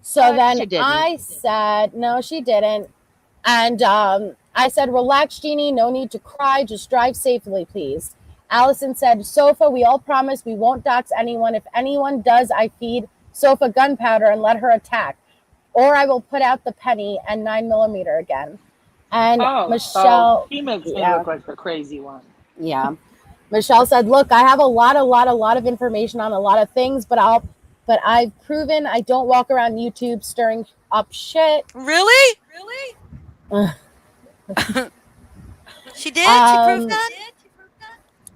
S3: So then I said, no, she didn't. And I said, relax, Jeannie. No need to cry. Just drive safely, please. Allison said, Sofa, we all promise we won't dox anyone. If anyone does, I feed Sofa gunpowder and let her attack. Or I will put out the penny and 9mm again. And Michelle,
S5: he makes me look like the crazy one.
S3: Yeah. Michelle said, look, I have a lot of information on a lot of things, but I've proven I don't walk around YouTube stirring up shit.
S1: Really? She did? She proved that?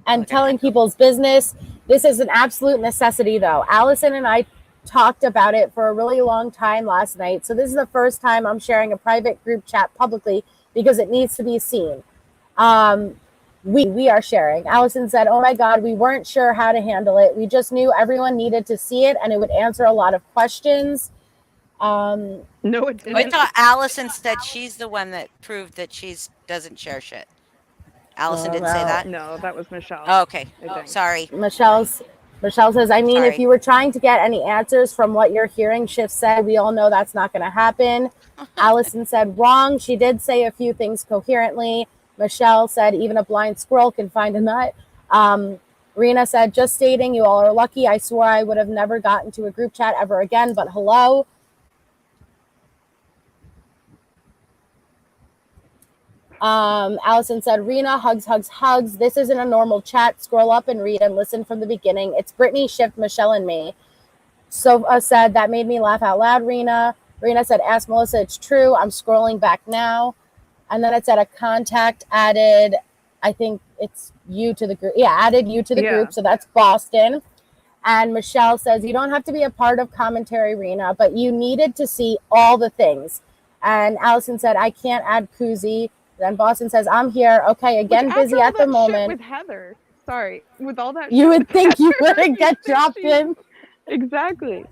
S3: And telling people's business. This is an absolute necessity, though. Allison and I talked about it for a really long time last night. So this is the first time I'm sharing a private group chat publicly because it needs to be seen. We are sharing. Allison said, oh my God, we weren't sure how to handle it. We just knew everyone needed to see it and it would answer a lot of questions.
S2: No, it didn't.
S1: I thought Allison said she's the one that proved that she doesn't share shit. Allison didn't say that?
S2: No, that was Michelle.
S1: Oh, okay. Sorry.
S3: Michelle says, I mean,
S1: Sorry.
S3: if you were trying to get any answers from what you're hearing, Schiff said, we all know that's not going to happen. Allison said, wrong. She did say a few things coherently. Michelle said, even a blind squirrel can find a nut. Rena said, just stating, you all are lucky. I swore I would have never gotten to a group chat ever again, but hello. Allison said, Rena, hugs. This isn't a normal chat. Scroll up and read and listen from the beginning. It's Brittany, Schiff, Michelle, and me. Sova said, that made me laugh out loud, Rena. Rena said, ask Melissa, it's true. I'm scrolling back now. And then it said a contact added, I think it's you to the group. Yeah, added you to the group. So that's Boston. And Michelle says, you don't have to be a part of commentary, Rena, but you needed to see all the things. And Allison said, I can't add Koozie. Then Boston says, I'm here. Okay, again, busy at the moment.
S2: With Heather. Sorry. With all that
S3: you would think you wouldn't get dropped in.
S2: Exactly.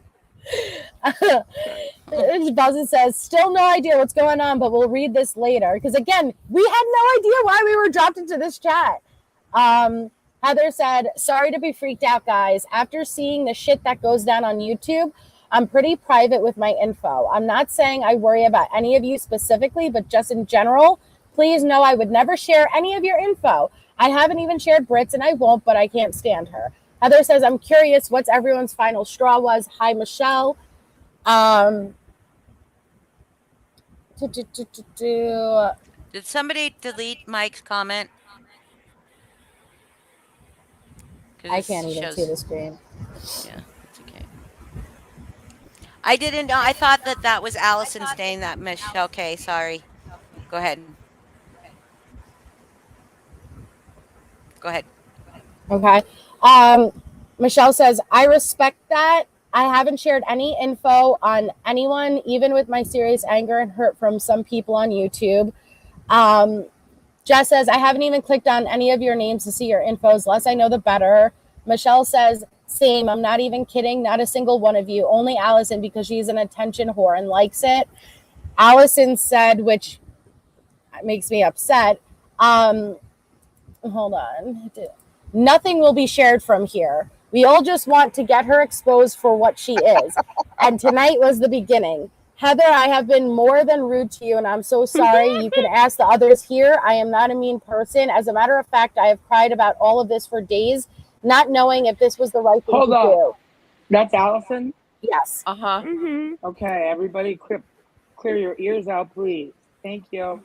S3: Boston says, still no idea what's going on, but we'll read this later. Because again, we had no idea why we were dropped into this chat. Heather said, sorry to be freaked out, guys. After seeing the shit that goes down on YouTube, I'm pretty private with my info. I'm not saying I worry about any of you specifically, but just in general, please know I would never share any of your info. I haven't even shared Brit's, and I won't, but I can't stand her. Heather says, I'm curious what's everyone's final straw was. Hi, Michelle.
S1: Did somebody delete Mike's comment?
S3: I
S1: Because
S3: can't
S1: it
S3: even see
S1: shows.
S3: the screen.
S1: Yeah, it's okay. I didn't know. I thought that that was Allison saying that, Michelle. Okay, sorry. Go ahead. Go ahead.
S3: Okay. Michelle says, I respect that. I haven't shared any info on anyone, even with my serious anger and hurt from some people on YouTube. Jess says, I haven't even clicked on any of your names to see your infos. Less I know, the better. Michelle says, same. I'm not even kidding. Not a single one of you. Only Allison, because she's an attention whore and likes it. Allison said, which makes me upset. Hold on. Nothing will be shared from here. We all just want to get her exposed for what she is. And tonight was the beginning. Heather, I have been more than rude to you, and I'm so sorry. You can ask the others here. I am not a mean person. As a matter of fact, I have cried about all of this for days, not knowing if this was the right thing
S5: Hold
S3: to
S5: on.
S3: do.
S5: That's Allison?
S3: Yes.
S4: Uh-huh.
S5: Okay, everybody clear your ears out, please. Thank you.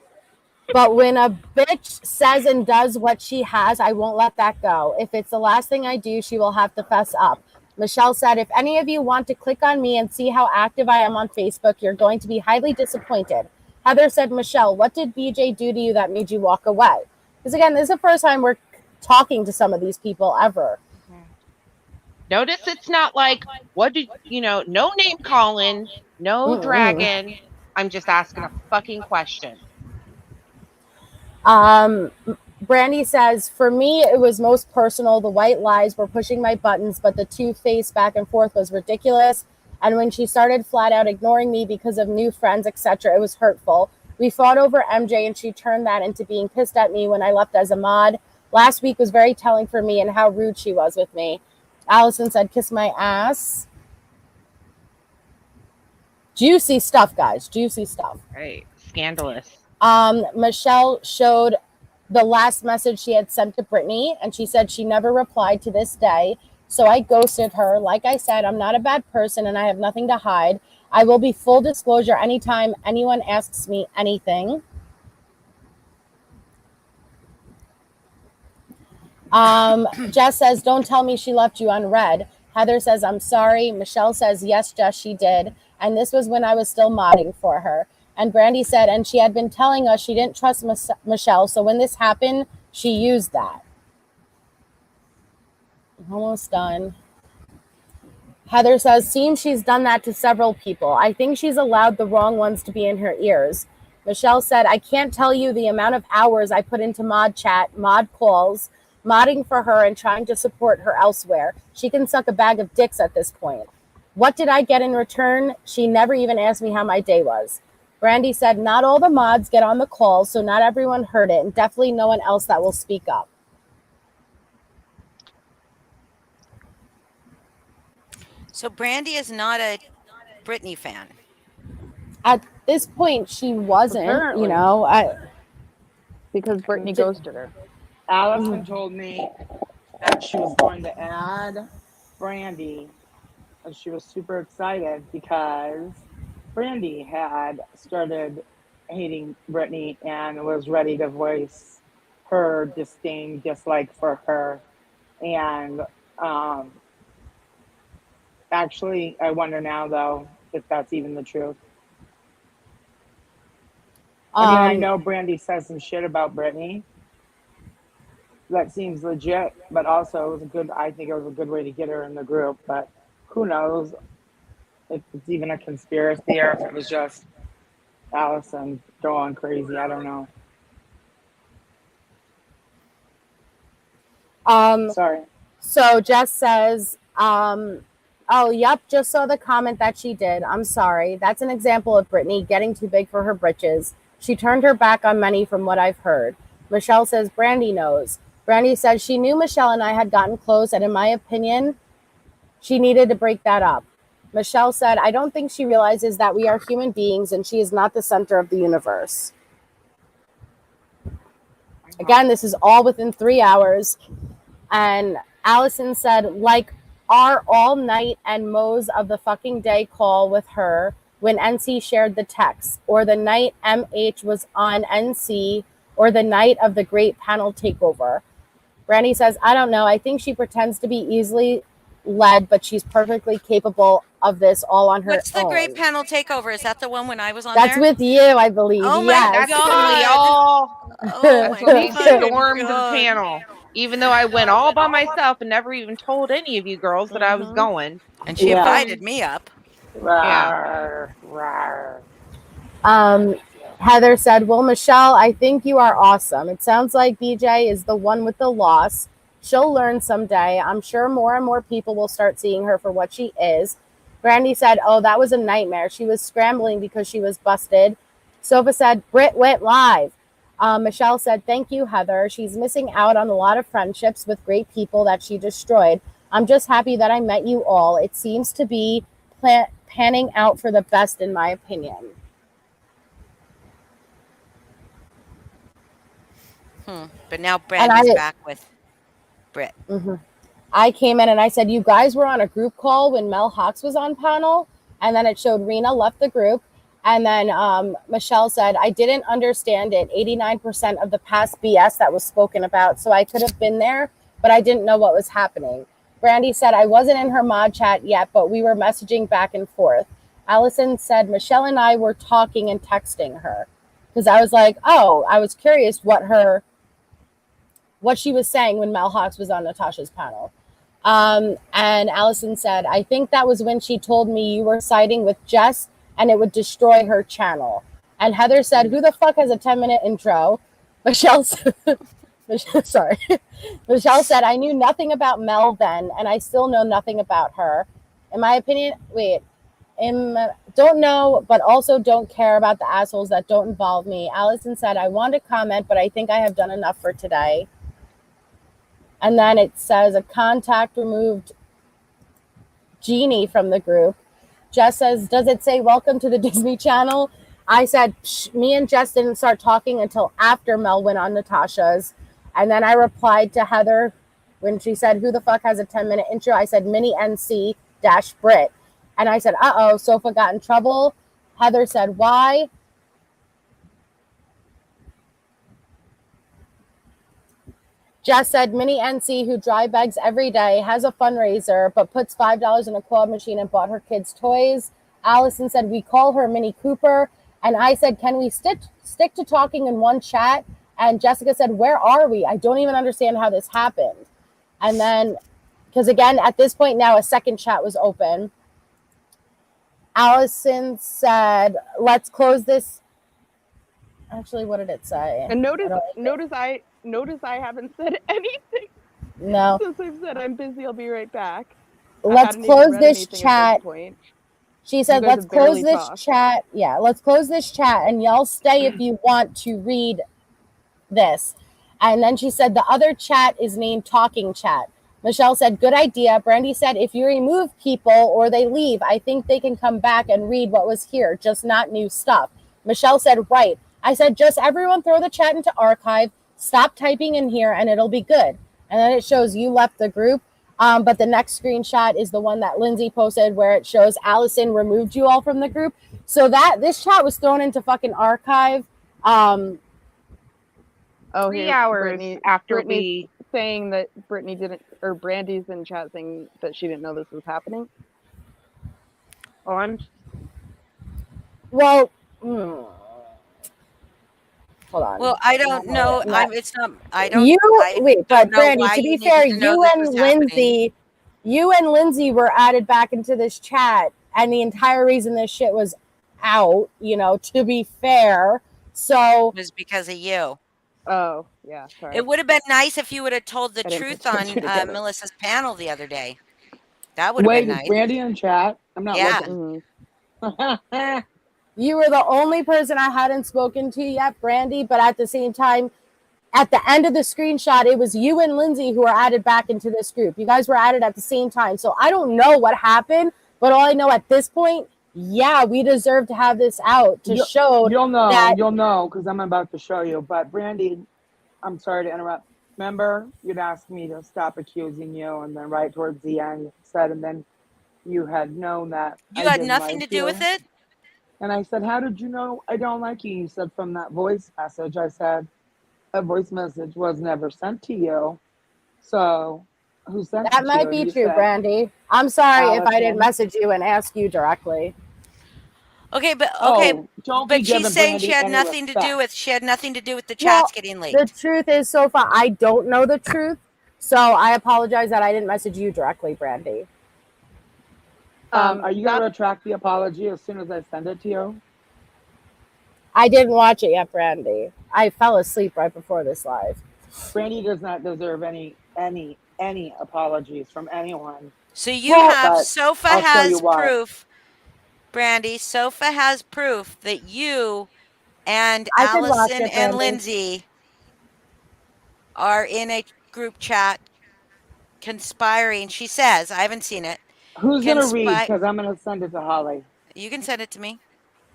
S3: But when a bitch says and does what she has, I won't let that go. If it's the last thing I do, she will have to fess up. Michelle said, if any of you want to click on me and see how active I am on Facebook, you're going to be highly disappointed. Heather said, Michelle, what did BJ do to you that made you walk away? Because again, this is the first time we're talking to some of these people ever.
S4: Notice it's not like, what did, no name calling, no dragon. I'm just asking a fucking question.
S3: Brandy says, for me, it was most personal. The white lies were pushing my buttons, but the two-faced back and forth was ridiculous. And when she started flat out ignoring me because of new friends, etc., it was hurtful. We fought over MJ, and she turned that into being pissed at me when I left as a mod. Last week was very telling for me and how rude she was with me. Allison said, kiss my ass. Juicy stuff, guys. Juicy stuff.
S4: Right. Scandalous.
S3: Michelle showed the last message she had sent to Brittany, and she said she never replied to this day. So I ghosted her. Like I said, I'm not a bad person and I have nothing to hide. I will be full disclosure anytime anyone asks me anything. Jess says, don't tell me she left you unread. Heather says, I'm sorry. Michelle says, yes, Jess, she did. And this was when I was still modding for her. And Brandy said, and she had been telling us she didn't trust Michelle. So when this happened, she used that. Almost done. Heather says, seems she's done that to several people. I think she's allowed the wrong ones to be in her ears. Michelle said, I can't tell you the amount of hours I put into mod chat, mod calls, modding for her and trying to support her elsewhere. She can suck a bag of dicks at this point. What did I get in return? She never even asked me how my day was. Brandy said, not all the mods get on the call, so not everyone heard it, and definitely no one else that will speak up.
S1: So Brandy is not a Britney fan.
S3: At this point, she wasn't,
S2: Apparently. Because Brittany ghosted her.
S5: Allison told me that she was going to add Brandy, and she was super excited because Brandy had started hating Brittany and was ready to voice her disdain, dislike for her. And actually, I wonder now, though, if that's even the truth. I mean, I know Brandy says some shit about Brittany. That seems legit, but also it was I think it was a good way to get her in the group. But who knows if it's even a conspiracy or if it was just Allison going crazy. I don't know. Sorry.
S3: So Jess says, oh, yep, just saw the comment that she did. I'm sorry. That's an example of Brittany getting too big for her britches. She turned her back on many from what I've heard. Michelle says, Brandy knows. Brandy says she knew Michelle and I had gotten close, and in my opinion, she needed to break that up. Michelle said, I don't think she realizes that we are human beings and she is not the center of the universe. Again, this is all within 3 hours. And Allison said, like our all night and Mo's of the fucking day call with her, when NC shared the text, or the night MH was on NC, or the night of the great panel takeover. Brandy says, I don't know. I think she pretends to be easily led, but she's perfectly capable of this all on her
S1: What's the
S3: own.
S1: great panel takeover? Is that the one when I was on
S3: That's
S1: there?
S3: with you, I believe.
S1: Oh my
S3: yes.
S4: That's when we
S1: God.
S4: all
S1: Oh
S4: that's
S1: my
S4: when we
S1: fucking
S4: stormed the
S1: God.
S4: panel. Even though I went all by myself and never even told any of you girls that I was going.
S1: And she
S5: Yeah.
S1: invited me up.
S4: Yeah.
S5: Rawr, rawr.
S3: Heather said, well, Michelle, I think you are awesome. It sounds like BJ is the one with the loss. She'll learn someday. I'm sure more and more people will start seeing her for what she is. Brandy said, oh, that was a nightmare. She was scrambling because she was busted. Sofa said, Britt went live. Michelle said, thank you, Heather. She's missing out on a lot of friendships with great people that she destroyed. I'm just happy that I met you all. It seems to be panning out for the best, in my opinion.
S1: But now Brandy's back with Britt.
S3: I came in and I said, you guys were on a group call when Mel Hawks was on panel. And then it showed Rena left the group. And then Michelle said, I didn't understand it. 89% of the past BS that was spoken about. So I could have been there, but I didn't know what was happening. Brandy said, I wasn't in her mod chat yet, but we were messaging back and forth. Allison said, Michelle and I were talking and texting her. Because I was like, oh, I was curious what she was saying when Mel Hawks was on Natasha's panel. And Allison said, I think that was when she told me you were siding with Jess and it would destroy her channel. And Heather said, who the fuck has a 10-minute intro? Michelle said, Michelle said, I knew nothing about Mel then, and I still know nothing about her. In my opinion, don't know, but also don't care about the assholes that don't involve me. Allison said, I want to comment, but I think I have done enough for today. And then it says a contact removed Jeannie from the group. Jess says, does it say welcome to the Disney Channel? I said, me and Jess didn't start talking until after Mel went on Natasha's. And then I replied to Heather when she said, who the fuck has a 10-minute intro? I said, mini NC - Brit. And I said, uh-oh, Sofa got in trouble. Heather said, why? Jess said, Mini NC, who dry bags every day, has a fundraiser, but puts $5 in a claw machine and bought her kids toys. Allison said, we call her Mini Cooper. And I said, can we stick to talking in one chat? And Jessica said, where are we? I don't even understand how this happened. And then, because again, at this point now, a second chat was open. Allison said, let's close this. Actually, what did it say?
S2: And notice I haven't said anything.
S3: No.
S2: Since I've said I'm busy, I'll be right back.
S3: Let's close this chat. She said, let's close this chat. Yeah, let's close this chat and y'all stay if you want to read this. And then she said, the other chat is named Talking Chat. Michelle said, good idea. Brandy said, if you remove people or they leave, I think they can come back and read what was here, just not new stuff. Michelle said, right. I said, just everyone throw the chat into archive, stop typing in here, and it'll be good. And then it shows you left the group. But the next screenshot is the one that Lindsay posted where it shows Allison removed you all from the group. So this chat was thrown into fucking archive.
S4: 3 hours after
S2: Brittany's saying that Brittany didn't, or Brandy's in chat saying that she didn't know this was happening.
S3: Well, hold on.
S1: Well, I don't know. It's not. I don't.
S3: But Brandy, to be fair, you and Lindsay were added back into this chat, and the entire reason this shit was out, to be fair. So
S1: it was because of you.
S2: Oh, yeah. Sorry.
S1: It would have been nice if you would have told the truth on Melissa's panel the other day. That would have been nice.
S5: Wait, Brandy in chat? I'm not looking.
S3: You were the only person I hadn't spoken to yet, Brandy, but at the same time, at the end of the screenshot, it was you and Lindsay who were added back into this group. You guys were added at the same time. So I don't know what happened, but all I know at this point, yeah, we deserve to have this out to show
S5: You'll know,
S3: that
S5: because I'm about to show you. But Brandy, I'm sorry to interrupt. Remember, you'd asked me to stop accusing you, and then right towards the end, you said, and then you had known that
S1: you had nothing to do with it?
S5: And I said, how did you know I don't like you? You said, from that voice message. I said, a voice message was never sent to you. So who sent
S3: That
S5: it to you?
S3: might
S5: And
S3: be
S5: you
S3: true,
S5: said,
S3: Brandy. I'm sorry if I didn't
S5: Allison.
S3: message you and ask you directly.
S1: Okay,
S5: Oh, don't be
S1: but she's
S5: giving
S1: saying she
S5: Brandy
S1: had
S5: any
S1: nothing to do
S5: respect.
S1: with the
S3: Well,
S1: chats getting
S3: the
S1: leaked.
S3: truth is, so far, I don't know the truth. So I apologize that I didn't message you directly, Brandy.
S5: Are you going to retract the apology as soon as I send it to you?
S3: I didn't watch it yet, Brandy. I fell asleep right before this live.
S5: Brandy does not deserve any apologies from anyone.
S1: So you have
S5: But
S1: Sofa
S5: I'll show you
S1: has
S5: what.
S1: proof, Brandy. Sofa has proof that you and
S3: I could watch
S1: Allison
S3: it,
S1: and
S3: Brandy.
S1: Lindsay are in a group chat conspiring. She says, I haven't seen it.
S5: Who's going to read? Because I'm going to send it to Holly.
S1: You can send it to me.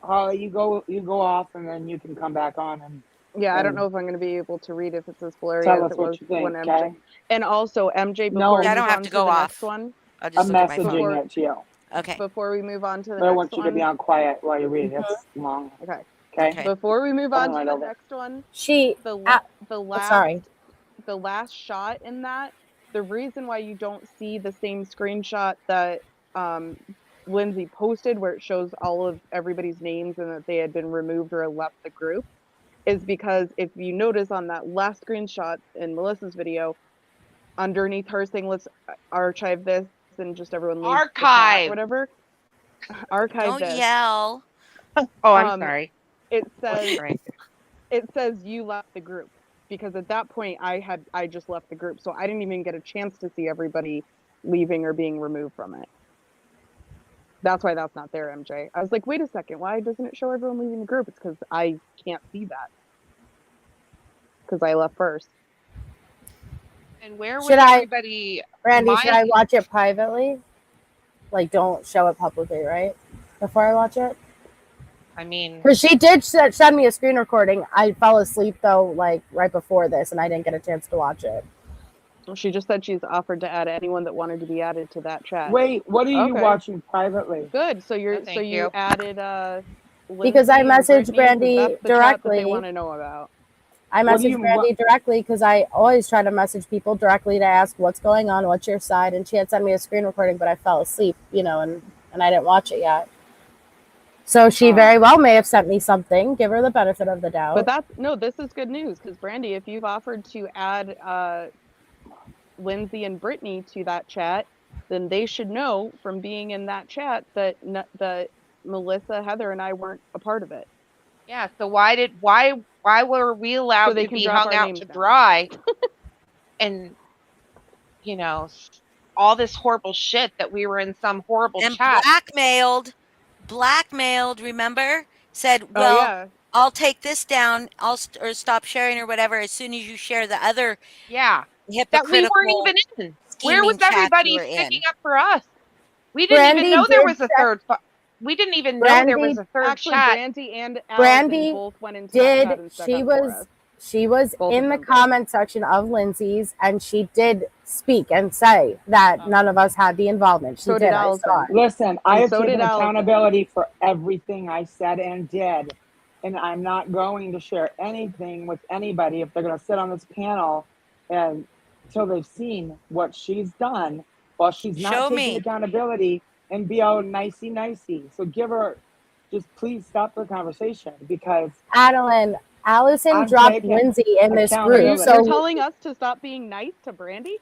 S5: Holly, you go off, and then you can come back on and.
S2: Yeah, I don't know if I'm going to be able to read if it's as blurry
S5: Tell
S2: as
S5: us
S2: it
S5: what
S2: was
S5: you think,
S2: when MJ.
S5: okay?
S2: And also, MJ,
S5: No,
S2: before we
S1: Yeah, I
S2: move
S1: don't have
S2: on
S1: to
S2: to
S1: go
S2: the
S1: off.
S2: next one,
S1: I'll just
S5: I'm
S1: look at my phone.
S5: messaging it to you.
S1: Okay.
S2: before we move on to the
S5: But
S2: next
S5: I want you to
S2: one.
S5: be on quiet while you read. It's long.
S2: Okay.
S5: Okay.
S2: Before we move on to
S5: right
S2: the
S5: over.
S2: next one,
S3: She,
S2: the last shot in that, the reason why you don't see the same screenshot that Lindsay posted where it shows all of everybody's names and that they had been removed or left the group is because if you notice on that last screenshot in Melissa's video, underneath her saying let's archive this and just everyone leave the chat,
S4: Archive.
S2: whatever. Archive
S1: Don't
S2: this.
S1: yell.
S4: Oh, I'm sorry.
S2: It says
S4: Right.
S2: it says you left the group, because at that point I just left the group, so I didn't even get a chance to see everybody leaving or being removed from it. That's why that's not there, MJ. I was like, wait a second, why doesn't it show everyone leaving the group? It's because I can't see that because I left first.
S4: And where was
S3: Should I-
S4: everybody?
S3: Brandy, should I watch it privately? Like, don't show it publicly, right? Before I watch it?
S4: I mean,
S3: Because she did send me a screen recording. I fell asleep, though, like, right before this, and I didn't get a chance to watch it.
S2: She just said she's offered to add anyone that wanted to be added to that chat.
S5: Wait, what are you
S2: Okay.
S5: watching privately?
S2: Good. So you're
S4: Oh, thank you.
S2: added
S3: Because I
S2: Lindsay and
S3: messaged
S2: Brittany, 'cause
S3: Brandy
S2: that's the chat that they
S3: directly.
S2: want to know about.
S3: I
S5: What do you-
S3: messaged Brandy directly because I always try to message people directly to ask what's going on, what's your side, and she had sent me a screen recording, but I fell asleep, and I didn't watch it yet. So she very well may have sent me something. Give her the benefit of the doubt.
S2: But this is good news, because Brandy, if you've offered to add Lindsay and Brittany to that chat, then they should know from being in that chat that Melissa, Heather, and I weren't a part of it.
S4: yeah. So why were we allowed
S2: So they
S4: to
S2: can
S4: be
S2: drop
S4: hung
S2: our
S4: out
S2: names
S4: to
S2: down.
S4: dry? And all this horrible shit that we were in some horrible
S1: And
S4: chat.
S1: blackmailed, remember? Said, well,
S2: yeah.
S1: I'll take this down, or stop sharing or whatever as soon as you share the other
S4: Yeah. That we
S1: hypocritical
S4: weren't even in. Where was
S1: scheming chats you
S4: everybody
S1: were in.
S4: sticking up for us? We didn't
S3: Brandy
S4: even know there
S3: did
S4: was a
S3: check-
S4: third. We didn't even know there was a third
S2: Actually,
S4: chat.
S2: Brandy and Allison
S3: Brandy
S2: both went into that chat and stuck up for us.
S3: She was
S2: Both
S3: in
S2: of
S3: the
S2: them did.
S3: comment section of Lindsay's, and she did speak and say that none of us had the involvement. She
S2: So did
S3: I
S2: Allison.
S3: saw it.
S5: Listen, I have
S2: so
S5: taken
S2: did Allison.
S5: accountability for everything I said and did. And I'm not going to share anything with anybody if they're going to sit on this panel and until they've seen what she's done while she's not
S1: Show
S5: taking
S1: me.
S5: accountability and be all nicey. So just please stop the conversation, because
S3: Allison
S5: I'm
S3: dropped
S5: taking
S3: Lindsay in this group.
S5: accountability.
S3: So
S2: You're telling us to stop being nice to Brandy?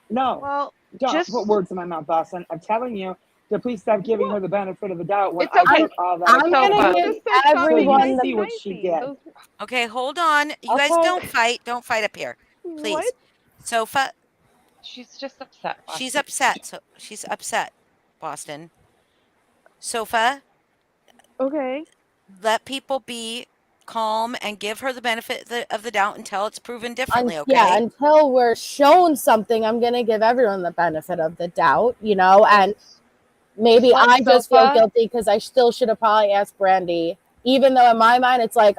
S5: No,
S4: Well,
S5: don't
S4: just
S5: put words in my mouth, Austin. I'm telling you to please stop giving her the benefit of the doubt when
S4: It's okay.
S5: I took all that
S3: I'm going
S5: accountability.
S3: to
S2: Just
S3: give
S2: said stop being
S3: everyone
S2: nice
S3: the
S5: see
S2: to
S5: what she
S2: Nicey.
S5: did.
S1: Okay, hold on. You guys don't fight. Don't fight up here. Please.
S2: What?
S1: Sofa,
S4: she's just upset.
S1: she's
S4: Boston.
S1: upset. So she's upset, Boston. Sofa,
S2: Okay.
S1: let people be calm and give her the benefit of the doubt until it's proven differently, okay?
S3: Yeah, until we're shown something, I'm going to give everyone the benefit of the doubt, and maybe
S4: Just let
S3: I just feel
S4: Sofa-
S3: guilty because I still should have probably asked Brandy, even though in my mind it's like,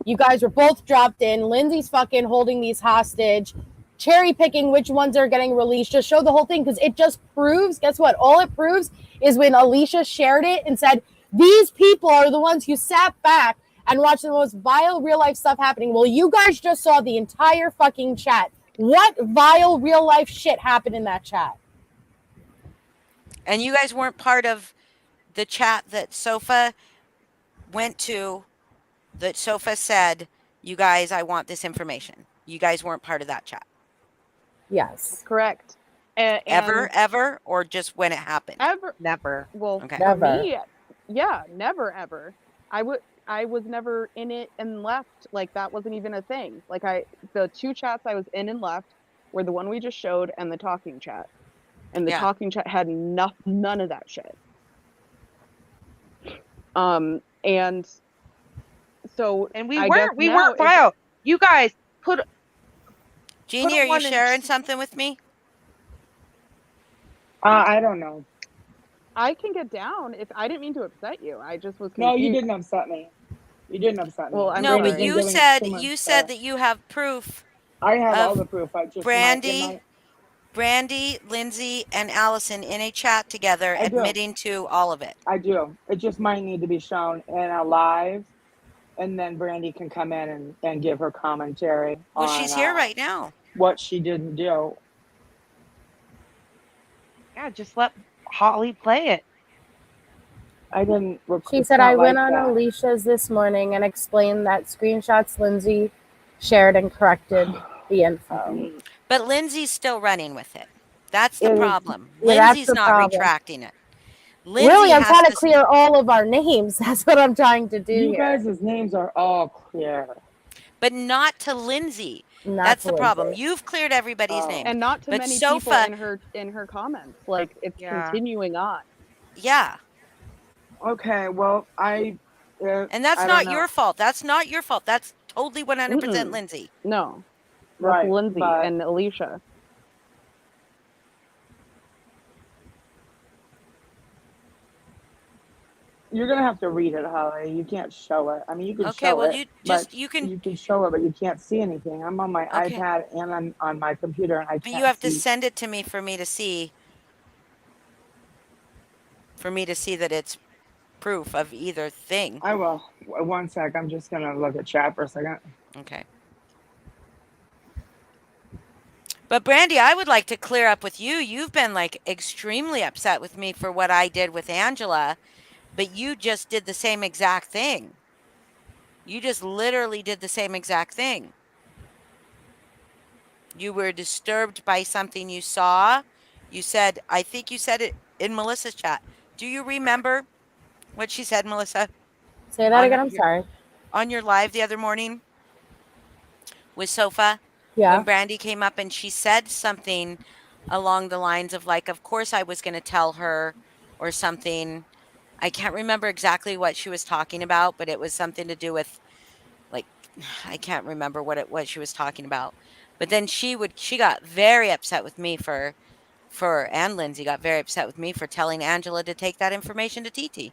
S3: you guys were both dropped in. Lindsay's fucking holding these hostage, cherry picking which ones are getting released. Just show the whole thing, because it just proves, guess what? All it proves is when Alicia shared it and said, These people are the ones who sat back and watched the most vile real life stuff happening. Well, you guys just saw the entire fucking chat. What vile real life shit happened in that chat?
S1: And you guys weren't part of the chat that Sofa went to, that Sofa said, you guys, I want this information. You guys weren't part of that chat.
S3: Yes.
S2: Correct.
S1: Ever, or just when it happened?
S2: Ever.
S4: Never.
S2: Well,
S1: Okay.
S2: for
S3: Never.
S2: me, yeah, never ever. I was never in it and left. Like, that wasn't even a thing. Like, the two chats I was in and left were the one we just showed and the talking chat. And the
S1: Yeah.
S2: talking chat had none of that shit. And so
S4: And we
S2: I
S4: weren't.
S2: guess
S4: We
S2: now
S4: weren't
S2: it's-
S4: vile. You guys put.
S1: Jeannie,
S4: Put
S1: are you
S4: one in-
S1: sharing something with me?
S5: I don't know.
S2: I can get down if I didn't mean to upset you. I just was confused.
S5: No, you didn't upset me. You didn't upset me.
S2: Well, I'm
S1: No,
S2: sorry.
S1: but
S5: Brandy's been
S1: you
S5: giving
S1: said
S5: too much,
S1: you said that you have proof.
S5: I have all
S1: of
S5: the proof. I just
S1: Brandy, Lindsay, and Allison in a chat together
S5: I do.
S1: admitting to all of it.
S5: I do. It just might need to be shown in a live, and then Brandy can come in and give her commentary.
S1: Well,
S5: on,
S1: she's here right now.
S5: What she didn't do.
S4: Yeah, just let Holly play it.
S5: I didn't.
S3: She said, I went on Alicia's this morning and explained that screenshots Lindsay shared and corrected the info.
S1: But Lindsay's still running with it. That's the
S5: It is-
S1: problem.
S3: Yeah, that's
S1: Lindsay's
S3: the
S1: not
S3: problem.
S1: retracting it. Lindsay
S3: Really, I'm
S1: has
S3: trying to clear all of our names. That's what I'm trying to do
S5: You
S3: here.
S5: guys' names are all clear.
S1: But not to Lindsay.
S3: Not
S1: That's
S3: to
S1: the problem.
S3: Lindsay.
S1: You've cleared everybody's
S5: Oh.
S1: name.
S2: And not to
S1: But
S2: many
S1: Sofa-
S2: people in her comments. Like, it's
S4: Yeah.
S2: continuing on.
S1: Yeah.
S5: Okay, well,
S1: And that's
S5: I
S1: not
S5: don't know.
S1: your fault. That's not your fault. That's totally 100%
S2: Mm-mm.
S1: Lindsay.
S2: No, that's
S5: Right,
S2: Lindsay
S5: but-
S2: and Alicia.
S5: You're gonna have to read it, Holly. You can't show it. I mean, you can
S1: Okay,
S5: show
S1: well,
S5: it.
S1: you just
S5: but
S1: you can
S5: You can show it, but you can't see anything. I'm on my
S1: Okay.
S5: iPad and I'm on my computer, and I can't
S1: you have to
S5: see.
S1: send it to me for me to see. For me to see that it's proof of either thing.
S5: I will. 1 sec. I'm just gonna look at chat for a second.
S1: Okay. But Brandy, I would like to clear up with you. You've been like extremely upset with me for what I did with Angela, but you just did the same exact thing. You just literally did the same exact thing. You were disturbed by something you saw. You said, I think you said it in Melissa's chat. Do you remember what she said, Melissa,
S3: Say that
S1: on
S3: again. I'm
S1: your-
S3: sorry.
S1: on your live the other morning with Sofa?
S3: Yeah.
S1: When Brandy came up and she said something along the lines of like, of course I was going to tell her or something. I can't remember exactly what she was talking about, but it was something to do with like, I can't remember what she was talking about. But then she got very upset with me and Lindsay got very upset with me for telling Angela to take that information to TT.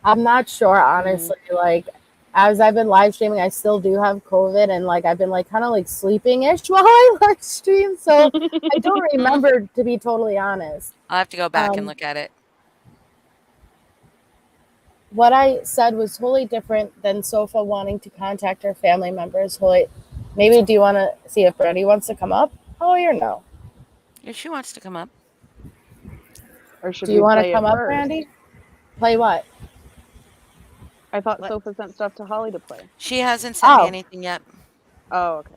S3: I'm not sure, honestly. Like, as I've been live streaming, I still do have COVID, and like I've been like kind of like sleeping-ish while I live stream, so I don't remember, to be totally honest.
S1: I'll have to go back and look at it.
S3: What I said was totally different than Sofa wanting to contact her family members. Maybe do you want to see if Brandy wants to come up? Oh, or no?
S1: If she wants to come up.
S2: Or should
S3: Do you
S2: we
S3: want to
S2: play it
S3: come up,
S2: first?
S3: Brandy? Play what?
S2: I thought
S4: What?
S2: Sofa sent stuff to Holly to play.
S1: She hasn't sent me
S3: Oh.
S1: anything yet.
S2: Oh, okay.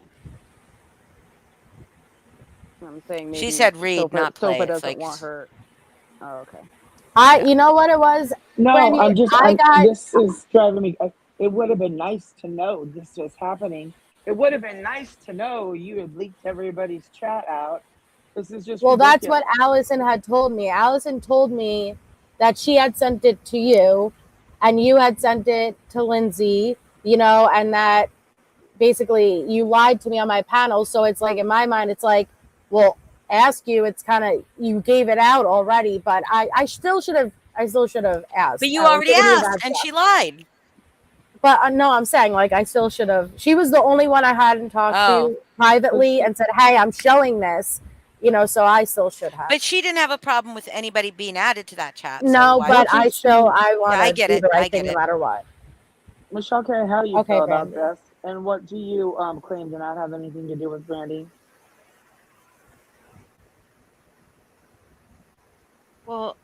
S2: I'm saying maybe
S1: She said read,
S2: Sofa,
S1: not play.
S2: Sofa
S1: It's
S2: doesn't
S1: like-
S2: want her. Oh, okay.
S3: You know what it was?
S5: No,
S3: Brandy,
S5: this is driving me. It would have been nice to know this was happening. It would have been nice to know you had leaked everybody's chat out. This is just
S3: Well, that's
S5: ridiculous.
S3: what Allison had told me. Allison told me that she had sent it to you and you had sent it to Lindsay, and that basically you lied to me on my panel. So it's like, in my mind, it's like, well, ask you, it's kind of, you gave it out already, but I still should have asked.
S1: But you
S3: I was
S1: already
S3: giving you
S1: asked,
S3: that
S1: and
S3: stuff.
S1: she lied.
S3: But no, I'm saying, like, I still should have. She was the only one I hadn't talked
S1: Oh.
S3: to privately and said, hey, I'm showing this, So I still should have.
S1: But she didn't have a problem with anybody being added to that chat.
S3: No,
S1: so
S3: but I
S1: I
S3: want to
S1: get
S3: do
S1: it.
S3: the
S1: I
S3: right
S1: get
S3: thing no
S1: it.
S3: matter what.
S5: Michelle K, how do you
S3: Okay,
S5: feel about
S3: Brandy.
S5: this? And what do you claim to not have anything to do with Brandy?
S4: Well,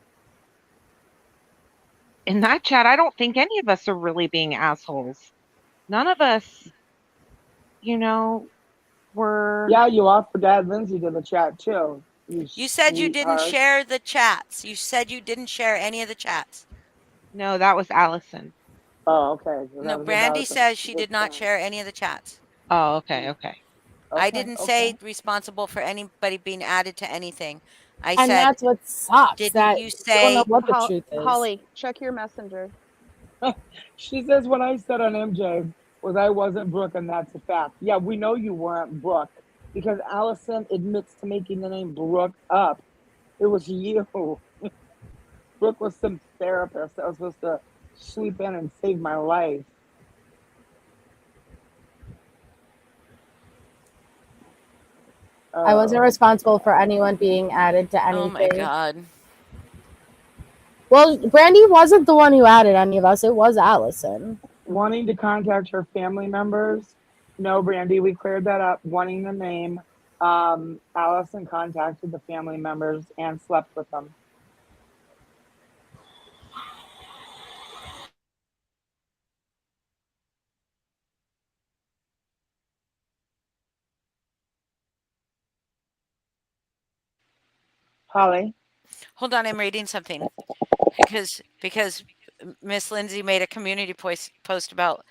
S4: in that chat, I don't think any of us are really being assholes. None of us, were.
S5: Yeah, you offered to add Lindsay to the chat too.
S1: You said you didn't
S5: sweetheart.
S1: share the chats. You said you didn't share any of the chats.
S4: No, that was Allison.
S5: Oh, okay. So
S1: No,
S5: that was
S1: Brandy
S5: about
S1: says she did not
S5: the
S1: share any of the chats.
S4: Oh, okay.
S1: I
S5: Okay,
S1: didn't
S5: okay.
S1: say responsible for anybody being added to anything. I
S3: And
S1: said,
S3: that's what sucks.
S1: didn't
S3: That
S1: you
S3: you don't know
S1: say
S3: what the truth is.
S2: Holly, check your messenger.
S5: She says what I said on MJ was I wasn't Brooke, and that's a fact. Yeah, we know you weren't Brooke because Allison admits to making the name Brooke up. It was you. Brooke was some therapist that was supposed to sweep in and save my life.
S3: I wasn't responsible for anyone being added to anything.
S1: Oh my God.
S3: Well, Brandy wasn't the one who added any of us. It was Allison.
S5: Wanting to contact her family members. No, Brandy, we cleared that up. Wanting the name. Allison contacted the family members and slept with them. Holly?
S1: Hold on, I'm reading something because Miss Lindsay made a community post about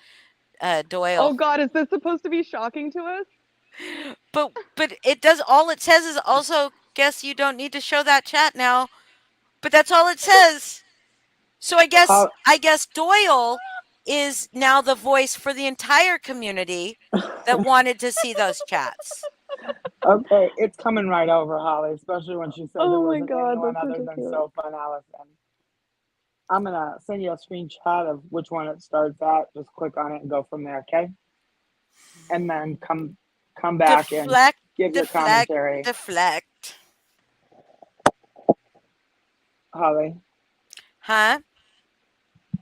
S1: Doyle.
S2: Oh God, is this supposed to be shocking to us?
S1: But it does, all it says is also, guess you don't need to show that chat now. But that's all it says. So I guess Doyle is now the voice for the entire community that wanted to see those chats.
S5: Okay, it's coming right over, Holly, especially when she says it
S2: Oh my
S5: wasn't
S2: God,
S5: anyone
S2: that's
S5: other than
S2: ridiculous.
S5: Sofa and Allison. I'm gonna send you a screenshot of which one it starts at. Just click on it and go from there, okay? And then come back and give your commentary.
S1: Deflect.
S5: Holly.
S1: Huh?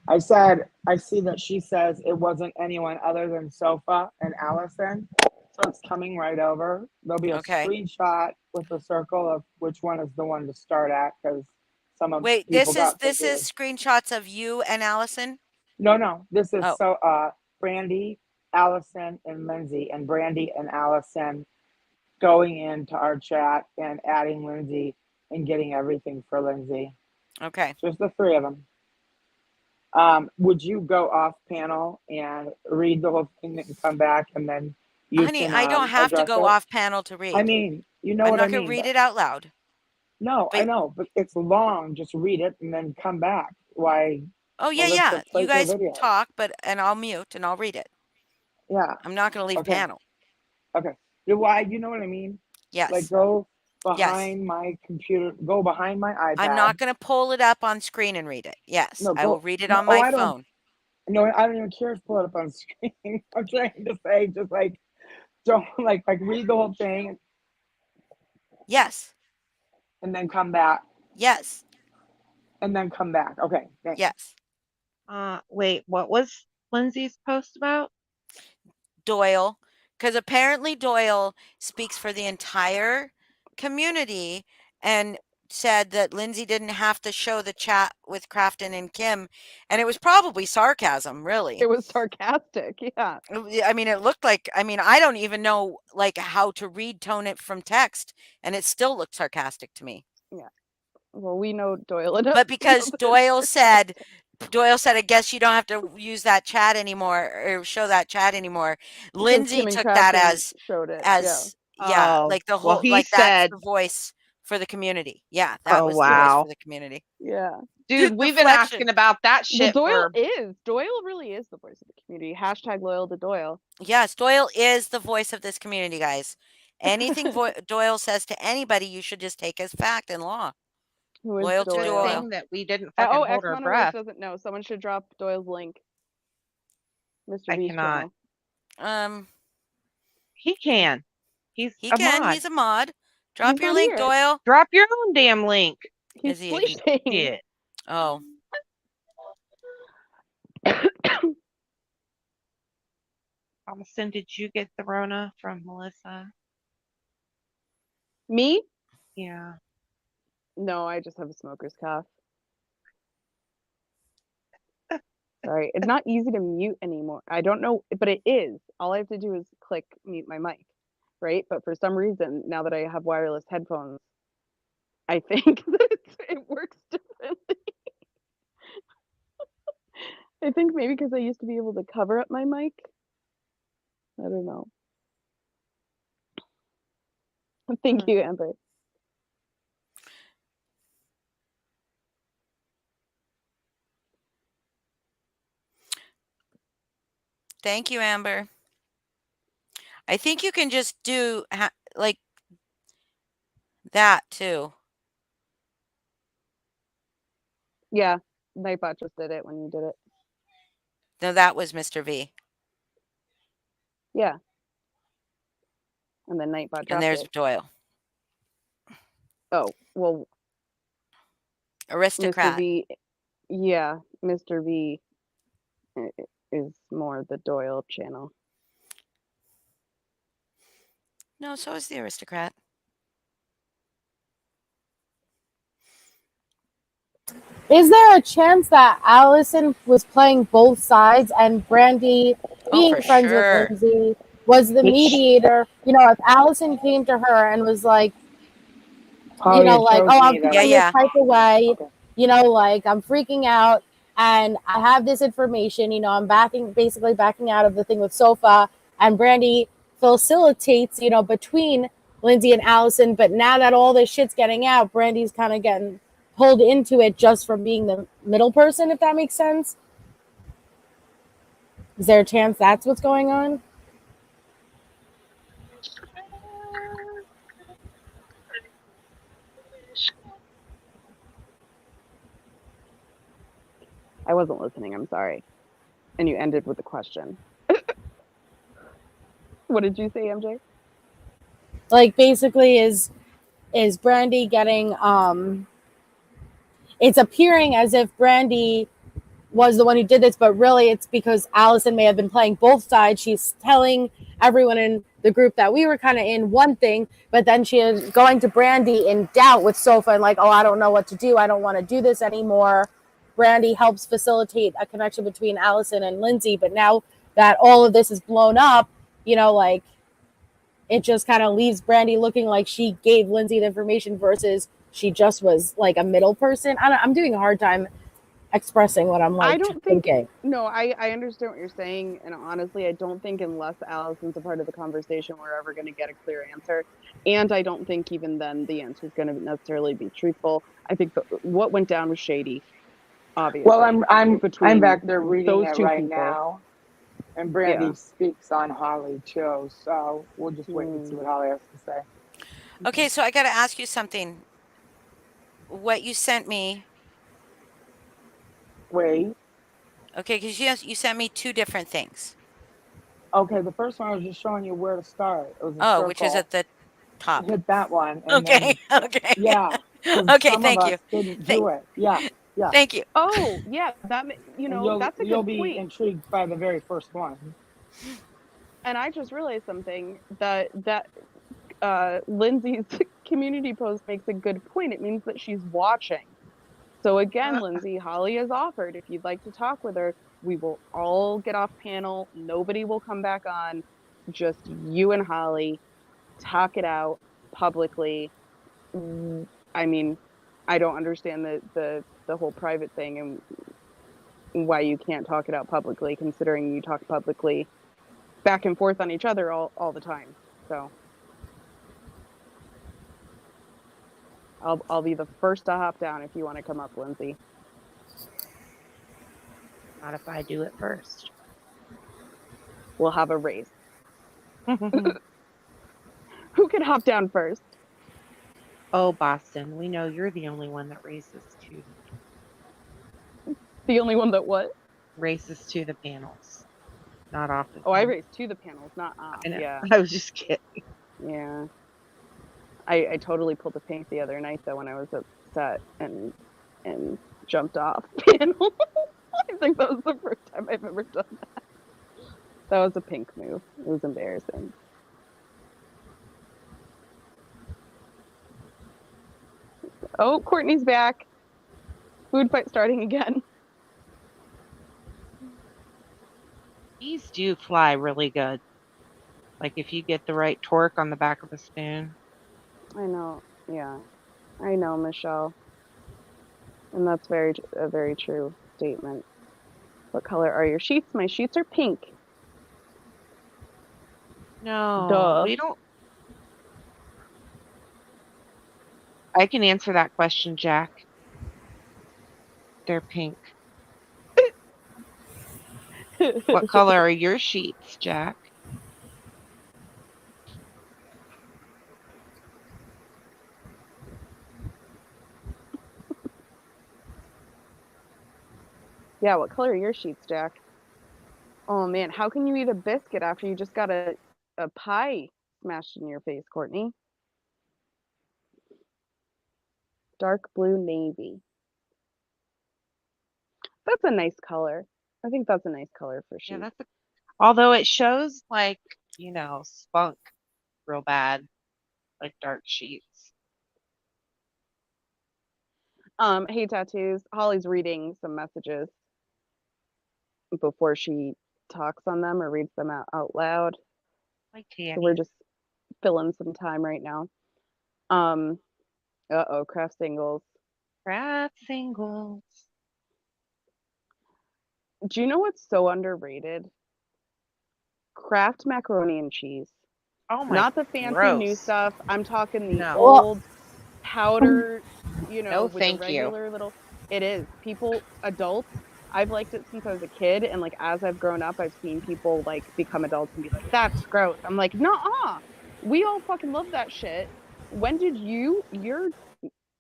S5: I said I see that she says it wasn't anyone other than Sofa and Allison. So it's coming right over. There'll be a screenshot with a circle of which one is the one to start at because some of
S1: Wait,
S5: people
S1: this
S5: got
S1: is
S5: confused.
S1: screenshots of you and Allison?
S5: No, this is
S1: Oh.
S5: Brandy, Allison, and Lindsay, and Brandy and Allison going into our chat and adding Lindsay and getting everything for Lindsay.
S1: Okay.
S5: Just the three of them. Would you go off panel and read the whole thing and come back and then you
S1: Honey,
S5: can
S1: I don't have to
S5: address
S1: go
S5: it?
S1: off panel to read.
S5: I mean, you know
S1: I'm
S5: what
S1: not
S5: I
S1: gonna
S5: mean.
S1: read it out loud.
S5: No, I know, but it's long. Just read it and then come back. Why?
S1: Oh yeah. You guys talk, and I'll mute and I'll read it.
S5: Yeah.
S1: I'm not gonna leave panel.
S5: Okay. Why? You know what I mean?
S1: Yes.
S5: Like go behind my computer. Go behind my iPad.
S1: I'm not gonna pull it up on screen and read it. Yes,
S5: No,
S1: I will read it on my phone.
S5: No, I don't even care to pull it up on screen. I'm trying to say, just like, don't like read the whole thing.
S1: Yes.
S5: And then come back.
S1: Yes.
S5: And then come back. Okay. Thanks.
S1: Yes.
S4: Wait, what was Lindsay's post about?
S1: Doyle, because apparently Doyle speaks for the entire community and said that Lindsay didn't have to show the chat with Crafton and Kim, and it was probably sarcasm, really.
S2: It was sarcastic, yeah.
S1: I mean, it looked like, I don't even know like how to tone it from text, and it still looked sarcastic to me.
S2: Yeah. Well, we know Doyle enough.
S1: But because Doyle said, I guess you don't have to use that chat anymore or show that chat anymore. Lindsay took that as
S2: showed it.
S1: like the whole, like that's the voice for the community. Yeah, that was the voice for the community.
S2: Yeah.
S4: Dude, we've been asking about that shit.
S2: Well, Doyle really is the voice of the community. Hashtag loyal to Doyle.
S1: Yes, Doyle is the voice of this community, guys. Anything Doyle says to anybody, you should just take as fact and law.
S2: Who is
S1: loyal to Doyle?
S4: Thing that we didn't fucking hold our breath.
S2: Doesn't know. Someone should drop Doyle's link. Mr.
S4: I cannot.
S2: Channel.
S4: He can. He's a mod.
S1: He's a mod. Drop
S2: He's
S1: your
S2: not
S1: link,
S2: here.
S1: Doyle.
S4: Drop your own damn link.
S2: He's
S1: Is he
S2: sleeping.
S4: Shit.
S1: Oh,
S4: Allison, did you get the Rona from Melissa?
S2: Me?
S4: Yeah.
S2: No, I just have a smoker's cough. Sorry, it's not easy to mute anymore. I don't know, but it is. All I have to do is click mute my mic, right? But for some reason, now that I have wireless headphones, I think that it works differently. I think maybe because I used to be able to cover up my mic. I don't know. Thank you, Amber.
S1: thank you, Amber. I think you can just do like that too.
S2: Yeah, Nightbot just did it when you did it.
S1: No, that was Mr. V.
S2: Yeah. And then Nightbot
S1: And
S2: dropped
S1: there's
S2: it.
S1: Doyle.
S2: Oh, well, Mr.
S1: Aristocrat.
S2: V, yeah, Mr. V is more the Doyle channel.
S1: No, so is the aristocrat.
S3: Is there a chance that Allison was playing both sides and Brandy, being
S1: for
S3: friends
S1: sure.
S3: with Lindsay, was the mediator? You know, if Allison came to her and was like,
S5: Oh,
S3: you know,
S5: yeah,
S3: like,
S5: chose
S3: oh, I'm
S5: me.
S1: Yeah,
S3: feeling
S1: yeah.
S3: this type of way,
S5: Okay.
S3: you know, like I'm freaking out and I have this information, you know, I'm basically backing out of the thing with Sofa, and Brandy facilitates, you know, between Lindsay and Allison. But now that all this shit's getting out, Brandy's kind of getting pulled into it just from being the middle person, if that makes sense. Is there a chance that's what's going on?
S2: I wasn't listening, I'm sorry. And you ended with a question. What did you say, MJ?
S3: Like, basically, is Brandy getting it's appearing as if Brandy was the one who did this, but really it's because Allison may have been playing both sides. She's telling everyone in the group that we were kind of in one thing, but then she is going to Brandy in doubt with Sofa and like, oh, I don't know what to do. I don't want to do this anymore. Brandy helps facilitate a connection between Allison and Lindsay, but now that all of this is blown up, you know, like it just kind of leaves Brandy looking like she gave Lindsay the information versus she just was like a middle person. I'm doing a hard time expressing what I'm like
S2: I don't think
S3: thinking.
S2: No, I understand what you're saying, and honestly I don't think unless Allison's a part of the conversation we're ever going to get a clear answer, and I don't think even then the answer is going to necessarily be truthful. I think what went down was shady, obviously.
S5: Well, I'm
S2: between
S5: back there reading
S2: those
S5: it
S2: two
S5: right
S2: people.
S5: now, and Brandy
S2: Yeah.
S5: speaks on Holly too. So we'll just wait and see what Holly has to say.
S1: Okay, so I got to ask you something. What you sent me.
S5: Wait.
S1: Okay, because you sent me two different things.
S5: Okay, the first one I was just showing you where to start. It was a
S1: Oh,
S5: circle.
S1: which is at the top.
S5: Hit that one. And
S1: Okay,
S5: then,
S1: okay.
S5: Yeah.
S1: Okay,
S5: some
S1: thank
S5: of
S1: you.
S5: us didn't do it. Yeah. Yeah.
S1: Thank you.
S2: Oh, yeah, that's a
S5: You'll
S2: good
S5: be
S2: point.
S5: intrigued by the very first one.
S2: And I just realized something that Lindsay's community post makes a good point. It means that she's watching. So again, Lindsay, Holly has offered, if you'd like to talk with her, we will all get off panel. Nobody will come back on. Just you and Holly talk it out publicly. I mean, I don't understand the whole private thing and why you can't talk it out publicly, considering you talk publicly back and forth on each other all the time. So I'll be the first to hop down if you want to come up, Lindsay.
S4: Not if I do it first.
S2: We'll have a race. Who can hop down first?
S4: Oh, Boston, we know you're the only one that races to.
S2: The only one that what?
S4: Races to the panels. Not off the
S2: I race to the panels, not off.
S4: I know.
S2: Yeah.
S4: I was just kidding.
S2: Yeah. I totally pulled a pink the other night though when I was upset and jumped off panel. I think that was the first time I've ever done that. That was a pink move. It was embarrassing. Oh, Courtney's back. Food fight starting again.
S4: These do fly really good. Like if you get the right torque on the back of a spoon.
S2: I know. Yeah. I know, Michelle. And that's a very true statement. What color are your sheets? My sheets are pink.
S4: No,
S2: Duh.
S4: we don't. I can answer that question, Jack. They're pink. What color are your sheets, Jack?
S2: Yeah, what color are your sheets, Jack? Oh man, how can you eat a biscuit after you just got a pie smashed in your face, Courtney? Dark blue navy. That's a nice color. I think that's a nice color for sheets.
S4: Yeah, although it shows like, spunk real bad, like dark sheets.
S2: Hey tattoos. Holly's reading some messages before she talks on them or reads them out loud.
S4: Like Tammy.
S2: So we're just filling some time right now. Craft singles.
S4: Craft singles.
S2: Do you know what's so underrated? Kraft macaroni and cheese.
S4: Oh my!
S2: Not the fancy new stuff. I'm talking the
S4: No.
S2: old powder,
S4: No,
S2: with the
S4: thank you.
S2: regular little. It is. Adults. I've liked it since I was a kid, and like as I've grown up, I've seen people like become adults and be like, "That's gross." I'm like, "Nuh-uh. We all fucking love that shit." When did your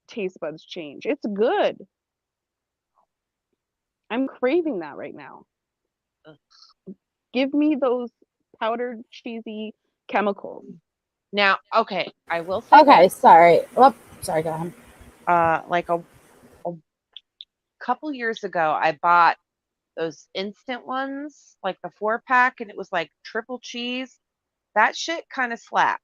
S2: taste buds change? It's good. I'm craving that right now.
S4: Ugh.
S2: Give me those powdered cheesy chemicals.
S4: Now, okay, I will say.
S3: Okay,
S4: this.
S3: sorry. Oh, sorry, go ahead.
S4: Like a couple years ago, I bought those instant ones, like the 4-pack, and it was like triple cheese. That shit kind of slapped.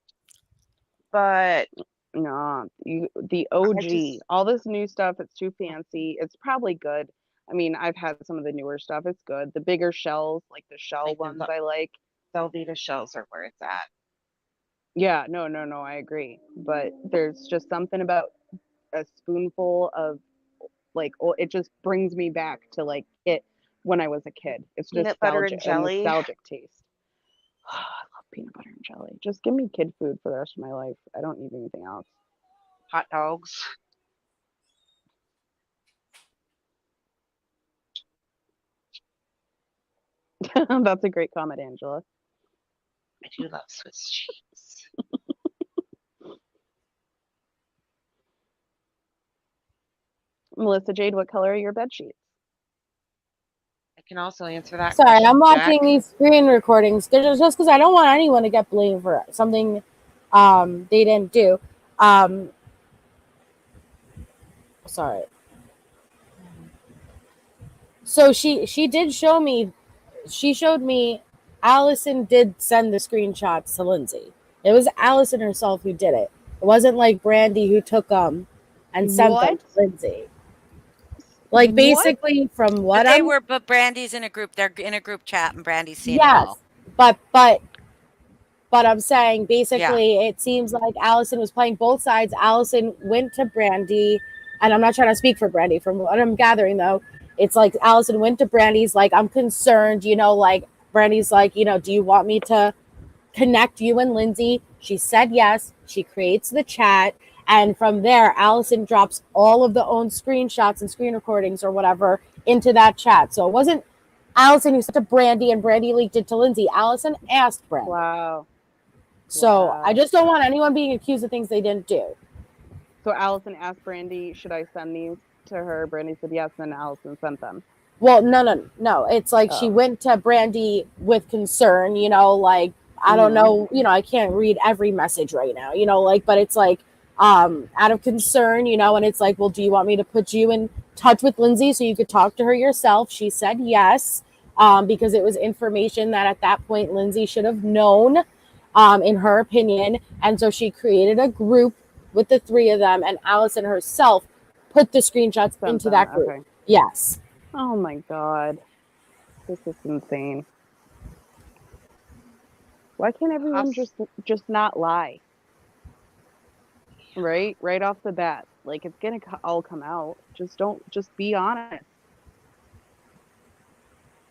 S4: But
S2: no, the OG, all this new stuff, it's too fancy. It's probably good. I mean, I've had some of the newer stuff. It's good. The bigger shells, like the shell ones, I like.
S4: Velveeta shells are where it's at.
S2: Yeah, no, I agree. But there's just something about a spoonful of like, it just brings me back to like it when I was a kid. It's
S4: peanut butter and jelly.
S2: A nostalgic taste. I love peanut butter and jelly. Just give me kid food for the rest of my life. I don't need anything else.
S4: Hot dogs.
S2: That's a great comment, Angela.
S4: I do love Swiss cheese.
S2: Melissa Jade, what color are your bed sheets?
S4: I can also answer that.
S3: Sorry,
S4: question,
S3: I'm watching
S4: Jack.
S3: these screen recordings just because I don't want anyone to get blamed for something they didn't do. Sorry. So she did show me. She showed me. Allison did send the screenshots to Lindsay. It was Allison herself who did it. It wasn't like Brandy who took them and sent them to Lindsay. Like basically from what
S1: but Brandy's in a group. They're in a group chat, and Brandy's seeing it all.
S3: But I'm saying basically it seems like Allison was playing both sides. Allison went to Brandy, and I'm not trying to speak for Brandy. From what I'm gathering though, it's like Allison went to Brandy's like, I'm concerned, like Brandy's like, do you want me to connect you and Lindsay? She said yes. She creates the chat. And from there, Allison drops all of the own screenshots and screen recordings or whatever into that chat. So it wasn't Allison who sent to Brandy and Brandy leaked it to Lindsay. Allison asked Brandy.
S2: Wow.
S3: So I just don't want anyone being accused of things they didn't do.
S2: So Allison asked Brandy, should I send these to her? Brandy said yes, and then Allison sent them.
S3: Well, no. It's like she went to Brandy with concern, like, I don't know, I can't read every message right now, but it's like out of concern, and it's like, well, do you want me to put you in touch with Lindsay so you could talk to her yourself? She said yes, because it was information that at that point Lindsay should have known, in her opinion. And so she created a group with the three of them, and Allison herself put the screenshots into that group.
S2: Okay.
S3: Yes.
S2: Oh my god. This is insane. Why can't everyone just not lie? Right? Right off the bat. Like, it's gonna all come out. Just be honest.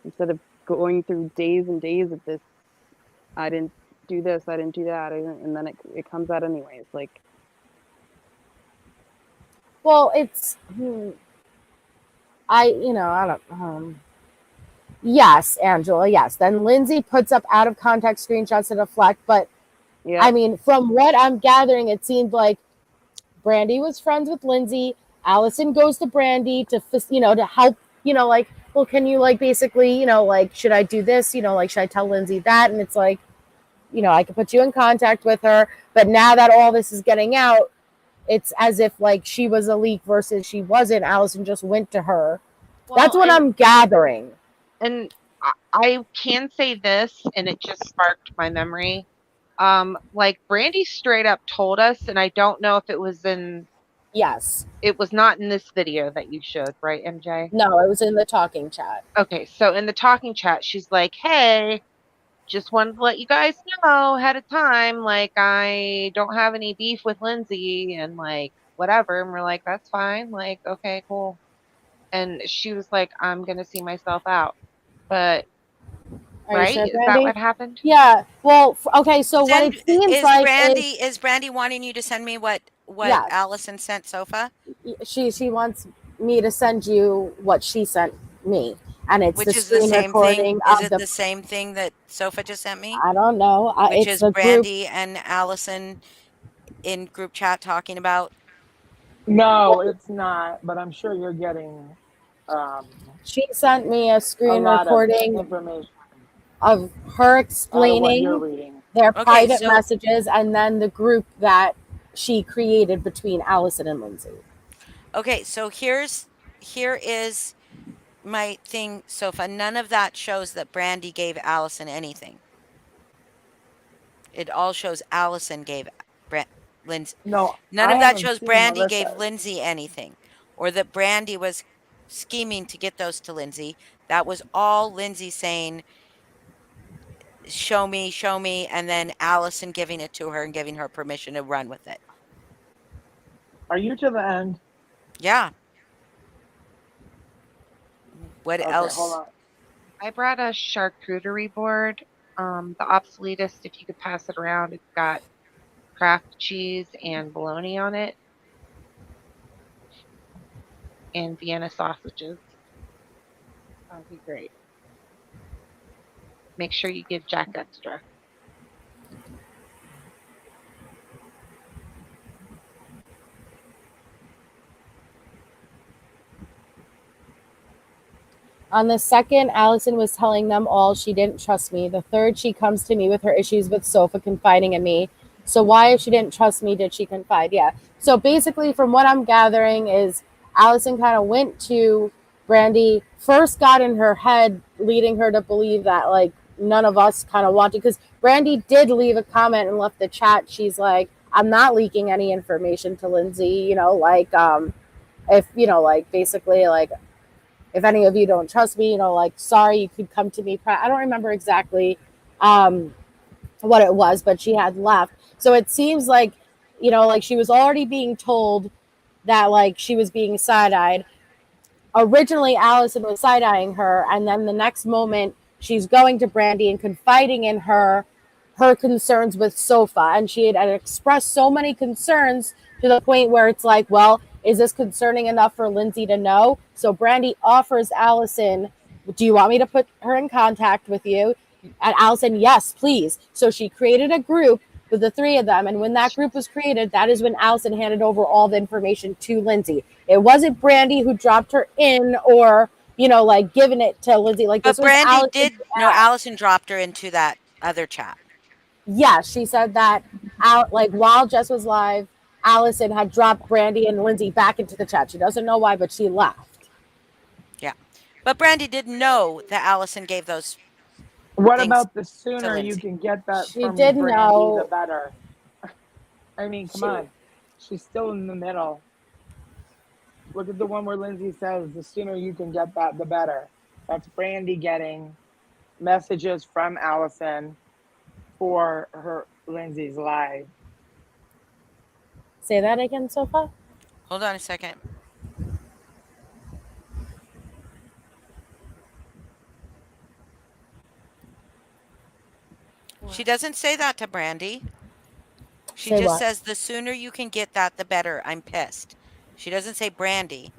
S2: Instead of going through days and days of this, I didn't do this, I didn't do that, and then it comes out anyways. Like,
S3: well, it's I don't yes, Angela, yes. Then Lindsay puts up out of context screenshots to deflect, but
S2: yeah.
S3: I mean, from what I'm gathering, it seemed like Brandy was friends with Lindsay. Allison goes to Brandy to help, like, well, can you, like, basically, like, should I do this? Like, should I tell Lindsay that? And it's like, I could put you in contact with her. But now that all this is getting out, it's as if, like, she was a leak versus she wasn't. Allison just went to her. Well, that's what I'm gathering.
S4: And I can say this, and it just sparked my memory. Like, Brandy straight up told us, and I don't know if it was in...
S3: Yes.
S4: It was not in this video that you showed, right, MJ?
S3: No, it was in the talking chat.
S4: Okay, so in the talking chat, she's like, hey, just wanted to let you guys know ahead of time, like, I don't have any beef with Lindsay, and, like, whatever. And we're like, that's fine. Like, okay, cool. And she was like, I'm going to see myself out. But... right? Is that what happened?
S3: Yeah. Well, okay. So what it seems like
S1: is Brandy wanting you to send me what yes. Allison sent Sofa?
S3: She wants me to send you what she sent me, and it's
S1: which
S3: the
S1: is
S3: screen
S1: the same
S3: recording.
S1: Thing. Is it the same thing that Sofa just sent me?
S3: I don't know.
S1: Which
S3: it's
S1: is Brandy and Allison in group chat talking about.
S5: No, it's not. But I'm sure you're getting.
S3: She sent me a screen recording of her explaining their private messages, and then the group that she created between Allison and Lindsay.
S1: Okay, so here is my thing, Sofa. None of that shows that Brandy gave Allison anything. It all shows Allison gave Lindsay.
S5: No,
S1: none of that shows Brandy gave Lindsay anything, or that Brandy was scheming to get those to Lindsay. That was all Lindsay saying, show me, and then Allison giving it to her and giving her permission to run with it.
S5: Are you to the end?
S1: Yeah. What else?
S5: Hold on.
S4: I brought a charcuterie board. The obsoletist, if you could pass it around, it's got Kraft cheese and bologna on it. And Vienna sausages. That would be great. Make sure you give Jack extra.
S3: On the second, Allison was telling them all she didn't trust me. The third, she comes to me with her issues with Sofa confiding in me. So why, if she didn't trust me, did she confide? Yeah. So basically, from what I'm gathering, is Allison kind of went to Brandy, first got in her head, leading her to believe that, like, none of us kind of wanted, because Brandy did leave a comment and left the chat. She's like, I'm not leaking any information to Lindsay, like, if, like, basically, like, if any of you don't trust me, like, sorry, you could come to me. I don't remember exactly what it was, but she had left. So it seems like, like she was already being told that, like, she was being side-eyed. Originally, Allison was side-eyeing her, and then the next moment, she's going to Brandy and confiding in her concerns with Sofa. And she had expressed so many concerns to the point where it's like, well, is this concerning enough for Lindsay to know? So Brandy offers Allison, do you want me to put her in contact with you? And Allison, yes, please. So she created a group with the three of them. And when that group was created, that is when Allison handed over all the information to Lindsay. It wasn't Brandy who dropped her in or, like, giving it to Lindsay. Like,
S1: but this Brandy was Allison. Allison dropped her into that other chat.
S3: Yeah, she said that out, like, while Jess was live, Allison had dropped Brandy and Lindsay back into the chat. She doesn't know why, but she left.
S1: Yeah. But Brandy didn't know that Allison gave those
S5: What
S1: things
S5: about the
S1: to
S5: sooner you
S1: Lindsay.
S5: can get that
S3: She
S5: from
S3: did
S5: Brandy, the
S3: know.
S5: better? I mean, come
S3: She
S5: on. She's still in the middle. Look at the one where Lindsay says, the sooner you can get that, the better. That's Brandy getting messages from Allison for her Lindsay's live.
S3: say that again, Sofa.
S1: Hold on a second. She doesn't say that to Brandy. She
S3: Say
S1: just
S3: what?
S1: says, the sooner you can get that, the better. I'm pissed. She doesn't say Brandy.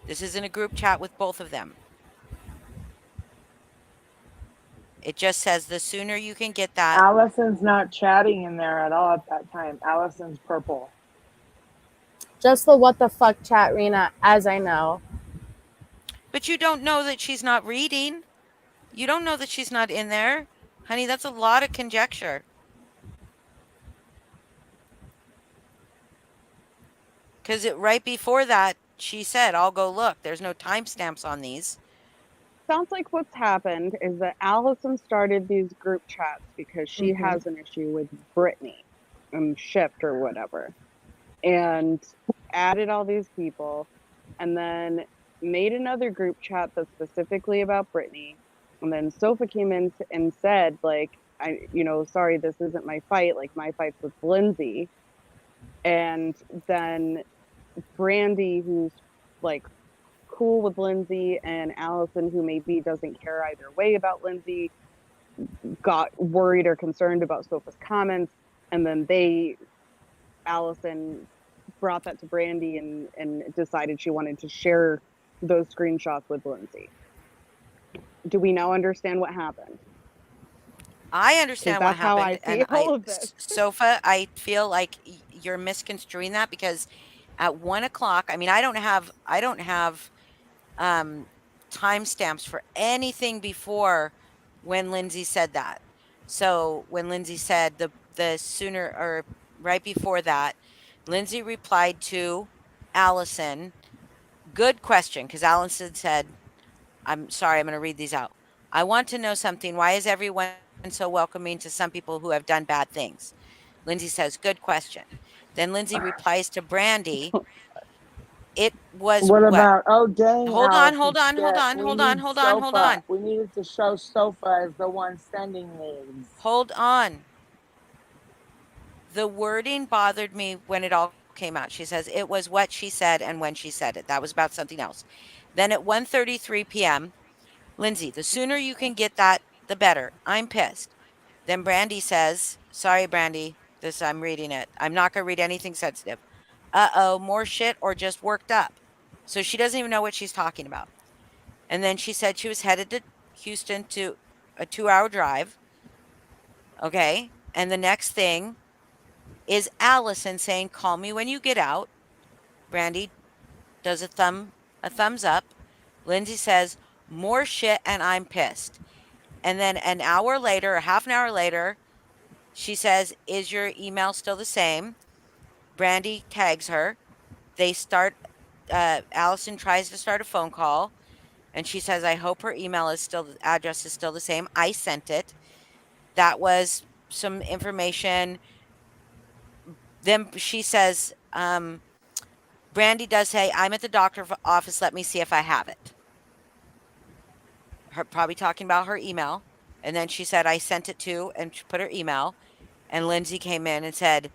S1: This is in a group chat with both of them. It just says, the sooner you can get that.
S5: Allison's not chatting in there at all at that time. Allison's purple.
S3: Just the what the fuck chat, Rena, as I know.
S1: But you don't know that she's not reading. You don't know that she's not in there. Honey, that's a lot of conjecture. Because right before that, she said, I'll go look. There's no timestamps on these.
S2: Sounds like what's happened is that Allison started these group chats because she has an issue with Brittany and Shift or whatever, and added all these people, and then made another group chat that's specifically about Brittany. And then Sofa came in and said, like, sorry, this isn't my fight. Like, my fight's with Lindsay. And then Brandy, who's like cool with Lindsay, and Allison, who maybe doesn't care either way about Lindsay, got worried or concerned about Sofa's comments, and then Allison brought that to Brandy and decided she wanted to share those screenshots with Lindsay. Do we now understand what happened?
S1: I understand what
S2: That's how I
S1: happened,
S2: see
S1: and
S2: all of this.
S1: Sofa, I feel like you're misconstruing that because at 1 o'clock, I mean, I don't have timestamps for anything before when Lindsay said that. So when Lindsay said the sooner or right before that, Lindsay replied to Allison, good question, because Allison said, I'm sorry, I'm going to read these out. I want to know something. Why is everyone so welcoming to some people who have done bad things? Lindsay says, good question. Then Lindsay replies to Brandy, it was
S5: What
S1: what?
S5: about, oh dang,
S1: Hold on,
S5: Allison,
S1: hold on, hold
S5: shit.
S1: on,
S5: We
S1: hold on,
S5: need
S1: hold on, hold
S5: Sofa.
S1: on.
S5: We needed to show Sofa as the one sending these.
S1: Hold on. The wording bothered me when it all came out. She says it was what she said and when she said it. That was about something else. Then at 1:33 p.m., Lindsay, the sooner you can get that, the better. I'm pissed. Then Brandy says, sorry, Brandy, this I'm reading it. I'm not going to read anything sensitive. Uh-oh, more shit or just worked up. So she doesn't even know what she's talking about. And then she said she was headed to Houston to a 2-hour drive. Okay. And the next thing is Allison saying, call me when you get out. Brandy does a thumbs up. Lindsay says, more shit and I'm pissed. And then an hour later, or half an hour later, she says, is your email still the same? Brandy tags her. They start, Allison tries to start a phone call and she says, I hope her email is still, the address is still the same. I sent it. That was some information. Then she says, Brandy does say, I'm at the doctor's office. Let me see if I have it. Her probably talking about her email. And then she said, I sent it to, and she put her email. And Lindsay came in and said,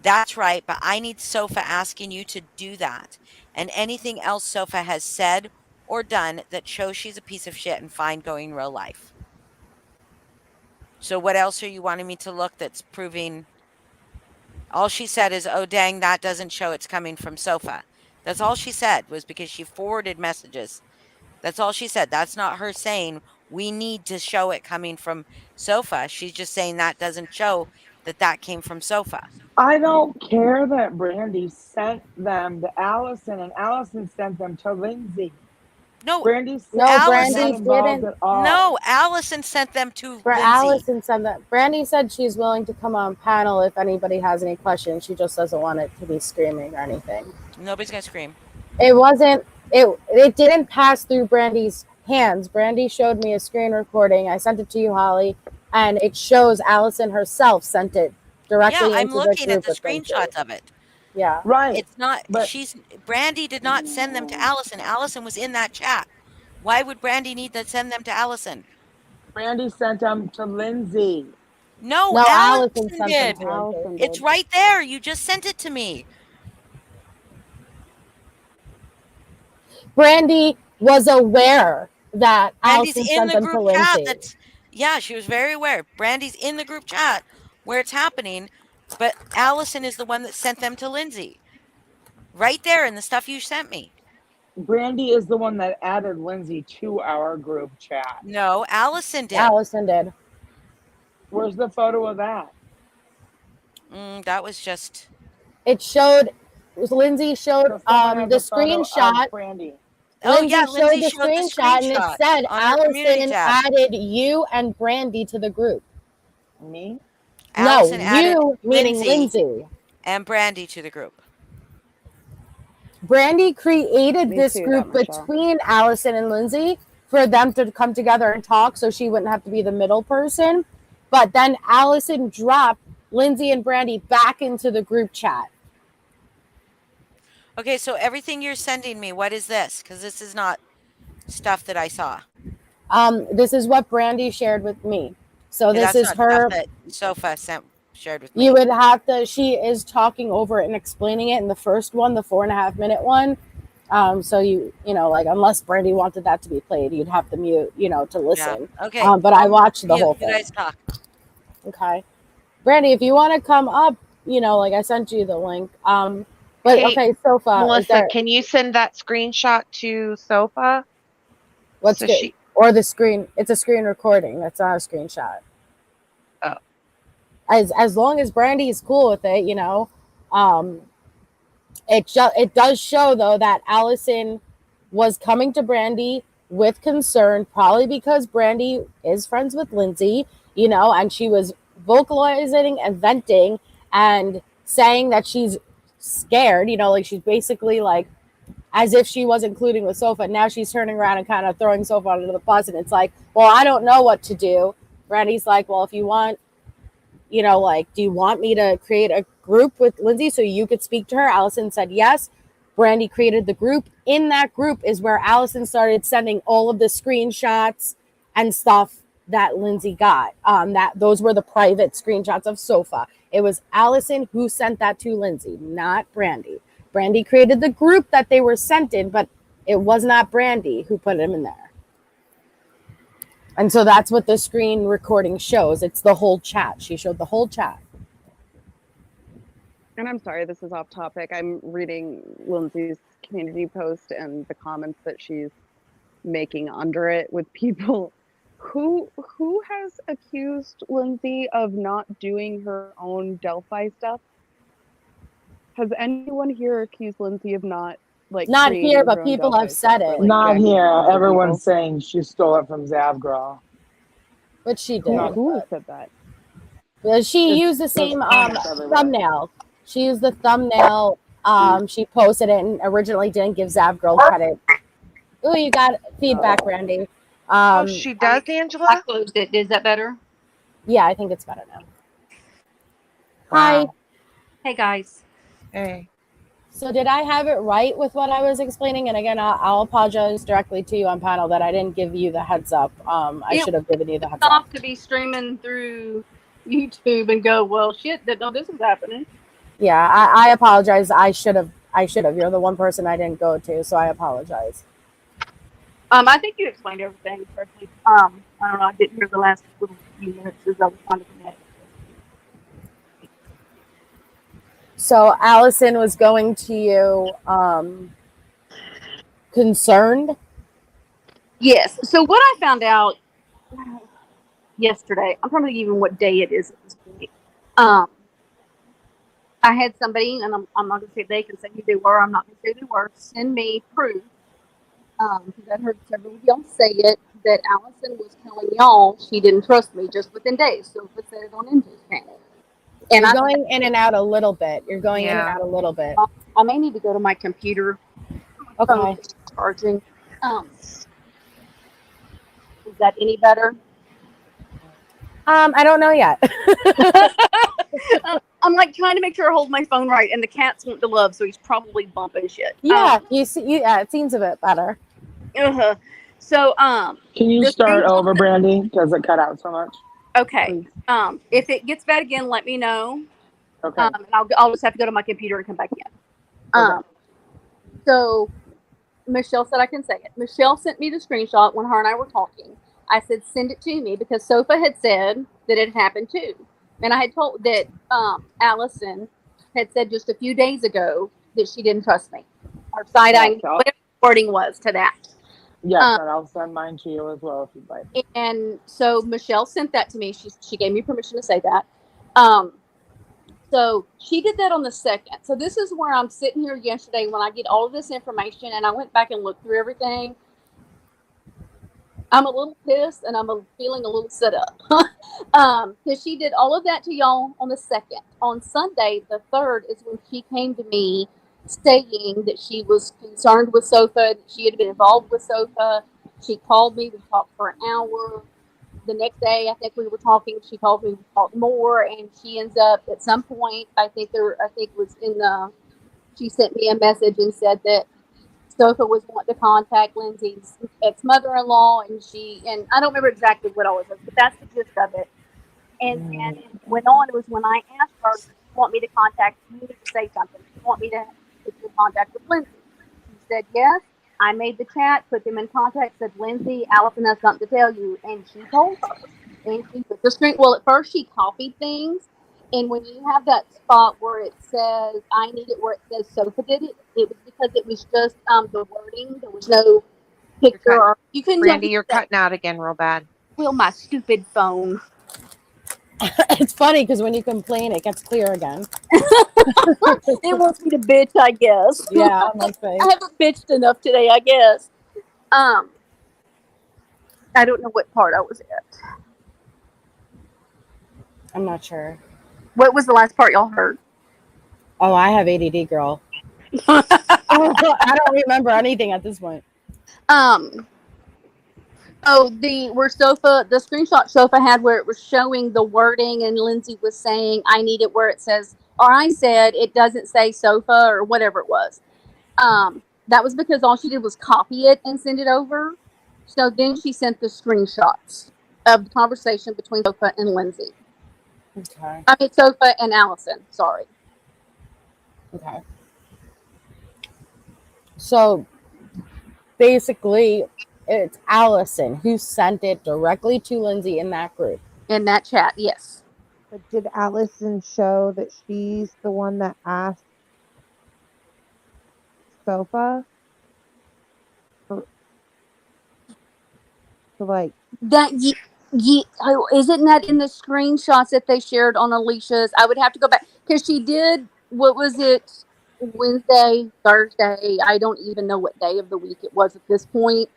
S1: that's right, but I need Sofa asking you to do that. And anything else Sofa has said or done that shows she's a piece of shit and fine going real life. So what else are you wanting me to look that's proving? All she said is, oh, dang, that doesn't show it's coming from Sofa. That's all she said was because she forwarded messages. That's all she said. That's not her saying we need to show it coming from Sofa. She's just saying that doesn't show that that came from Sofa.
S5: I don't care that Brandy sent them to Allison and Allison sent them to Lindsay.
S1: No,
S5: Brandy said
S3: No,
S5: she's
S3: Brandy
S5: not
S1: Allison.
S5: involved
S3: didn't.
S5: at all.
S1: No, Allison sent them to
S3: For
S1: Lindsay.
S3: Allison said that Brandy said she's willing to come on panel if anybody has any questions. She just doesn't want it to be screaming or anything.
S1: Nobody's gonna scream.
S3: It wasn't. It didn't pass through Brandy's hands. Brandy showed me a screen recording. I sent it to you, Holly, and it shows Allison herself sent it directly
S1: Yeah, I'm
S3: into the
S1: looking at
S3: group
S1: the
S3: with Lindsay.
S1: screenshots of it.
S3: Yeah.
S5: Right.
S1: It's not.
S5: But
S1: Brandy did not send them to Allison. Allison was in that chat. Why would Brandy need to send them to Allison?
S5: Brandy sent them to Lindsay.
S1: No,
S3: No, Allison
S1: Allison
S3: sent them
S1: did.
S3: to Lindsay.
S2: Allison
S1: It's
S2: did.
S1: right there. You just sent it to me.
S3: Brandy was aware that
S1: Brandy's
S3: Allison
S1: in
S3: sent
S1: the
S3: them to
S1: group chat.
S3: Lindsay.
S1: Yeah, she was very aware. Brandy's in the group chat where it's happening, but Allison is the one that sent them to Lindsay. Right there in the stuff you sent me.
S5: Brandy is the one that added Lindsay to our group chat.
S1: No, Allison did.
S3: Allison did.
S5: Where's the photo of that?
S1: That was just.
S3: It showed. Lindsay showed
S5: So someone has
S3: the
S5: a photo
S3: screenshot.
S5: of Brandy.
S1: Oh
S3: Lindsay
S1: yeah,
S3: showed
S1: Lindsay
S3: the
S1: showed the
S3: screenshot, and it
S1: screenshot
S3: said
S1: on her community
S3: Allison
S1: tab.
S3: added you and Brandy to the group.
S5: Me?
S1: Allison
S3: No,
S1: added
S3: you meaning Lindsay.
S1: and Brandy to the group.
S3: Brandy created
S2: Me
S3: this
S2: too,
S3: group
S2: that Michelle.
S3: between Allison and Lindsay for them to come together and talk, so she wouldn't have to be the middle person. But then Allison dropped Lindsay and Brandy back into the group chat.
S1: Okay, so everything you're sending me, what is this? Because this is not stuff that I saw.
S3: This is what Brandy shared with me. So
S1: Okay,
S3: this
S1: that's
S3: is
S1: not
S3: her.
S1: stuff that Sofa shared with me.
S3: You would have to. She is talking over it and explaining it in the first one, the 4.5 minute one. So you know, like unless Brandy wanted that to be played, you'd have to mute, to listen.
S1: Yeah. Okay.
S3: But I watched the whole
S1: You
S3: thing.
S1: guys talk.
S3: Okay, Brandy, if you want to come up, like I sent you the link. But
S4: Hey,
S3: okay, Sofa.
S4: Melissa, can you send that screenshot to Sofa?
S3: What's
S4: So
S3: good? Or the screen? It's a screen recording. That's not a screenshot.
S4: Oh.
S3: As long as Brandy is cool with it, it does show though that Allison was coming to Brandy with concern, probably because Brandy is friends with Lindsay, and she was vocalizing and venting and saying that she's scared, like she's basically like as if she was including with Sofa. Now she's turning around and kind of throwing Sofa under the bus, and it's like, well, I don't know what to do. Brandy's like, well, if you want, do you want me to create a group with Lindsay so you could speak to her? Allison said yes. Brandy created the group. In that group is where Allison started sending all of the screenshots and stuff that Lindsay got. Those were the private screenshots of Sofa. It was Allison who sent that to Lindsay, not Brandy. Brandy created the group that they were sent in, but it was not Brandy who put them in there. And so that's what the screen recording shows. It's the whole chat. She showed the whole chat.
S2: And I'm sorry, this is off topic. I'm reading Lindsay's community post and the comments that she's making under it with people. Who has accused Lindsay of not doing her own Delphi stuff? Has anyone here accused Lindsay of not
S3: not here, but people have said it.
S5: Not here. Everyone's saying she stole it from Zavgirl.
S3: But she did.
S2: Who said that?
S3: Because she used the same thumbnail. She used the thumbnail. She posted it and originally didn't give Zavgirl credit. Oh, you got feedback, Randy.
S4: She does, Angela?
S7: I closed it. Is that better?
S3: Yeah, I think it's better now.
S5: Wow.
S3: Hi.
S7: Hey, guys.
S4: Hey.
S3: So did I have it right with what I was explaining? And again, I'll apologize directly to you on panel that I didn't give you the heads up. I should have given you the heads up.
S7: Stop to be streaming through YouTube and go, well, shit, didn't know this was happening.
S3: Yeah, I apologize. I should have. You're the one person I didn't go to, so I apologize.
S7: I think you explained everything correctly. I don't know. I didn't hear the last little few minutes as I was trying to connect.
S3: So Allison was going to you concerned?
S7: Yes. So what I found out yesterday, I'm trying to think even what day it is at this point. I had somebody, and I'm not going to say they can say who they were. I'm not going to say they were. Send me proof because I'd heard several of y'all say it, that Allison was telling y'all she didn't trust me just within days. So it said it on MJ's panel. And
S3: You're going in and out a little bit. You're going in and
S4: Yeah.
S3: out a little bit.
S7: I may need to go to my computer. My phone
S3: Okay.
S7: is charging. Is that any better?
S3: I don't know yet.
S7: I'm like trying to make sure I hold my phone right, and the cat's want the love, so he's probably bumping shit.
S3: Yeah, you see, yeah, it seems a bit better.
S7: So,
S5: Can you
S7: the
S5: start
S7: screenshot
S5: over, Brandy? Does it cut out so much?
S7: Okay.
S5: Please.
S7: If it gets bad again, let me know.
S5: Okay.
S7: And I'll just have to go to my computer and come back in.
S5: Okay.
S7: So Michelle said I can say it. Michelle sent me the screenshot when her and I were talking. I said send it to me because Sofa had said that it happened too, and I had told that Allison had said just a few days ago that she didn't trust me, or side eyeing,
S5: Yes,
S7: whatever the wording was to that.
S5: Yes, and I'll send mine to you as well if you'd like.
S7: And so Michelle sent that to me. She gave me permission to say that. So she did that on the 2nd. So this is where I'm sitting here yesterday when I get all of this information and I went back and looked through everything. I'm a little pissed and I'm feeling a little set up. Because she did all of that to y'all on the 2nd. On Sunday, the 3rd, is when she came to me saying that she was concerned with Sofa. She had been involved with Sofa. She called me. We talked for an hour. The next day, I think we were talking. She called me. We talked more, and she ends up at some point. I think it was in the. She sent me a message and said that Sofa was wanting to contact Lindsay's ex-mother-in-law, and I don't remember exactly what all it was, but that's the gist of it. And it went on. It was when I asked her, "Do you want me to contact? You need to say something. Do you want me to put you in contact with Lindsay?" She said yes. I made the chat, put them in contact, said, "Lindsay, Allison has something to tell you," and she told her. And she put the screen. Well, at first she copied things, and when you have that spot where it says "I need it," where it says Sofa did it, it was because it was just the wording. There was no picture. Or you couldn't tell.
S4: Brandy, you're cutting out again real bad.
S7: Will my stupid phone.
S3: It's funny because when you complain, it gets clear again.
S7: It wants me to bitch, I guess.
S3: Yeah, must be.
S7: I haven't bitched enough today, I guess. I don't know what part I was at.
S3: I'm not sure.
S7: What was the last part y'all heard?
S3: Oh, I have ADD, girl. I don't remember anything at this point.
S7: The screenshot Sofa had where it was showing the wording and Lindsay was saying, "I need it," where it says, or I said it doesn't say Sofa or whatever it was. That was because all she did was copy it and send it over. So then she sent the screenshots of the conversation between Sofa and Lindsay.
S3: Okay.
S7: I mean, Sofa and Allison. Sorry.
S3: Okay. So basically, it's Allison who sent it directly to Lindsay in that group.
S7: In that chat, yes.
S8: But did Allison show that she's the one that asked Sofa to like
S7: That isn't that in the screenshots that they shared on Alicia's? I would have to go back because she did. What was it? Wednesday, Thursday. I don't even know what day of the week it was at this point.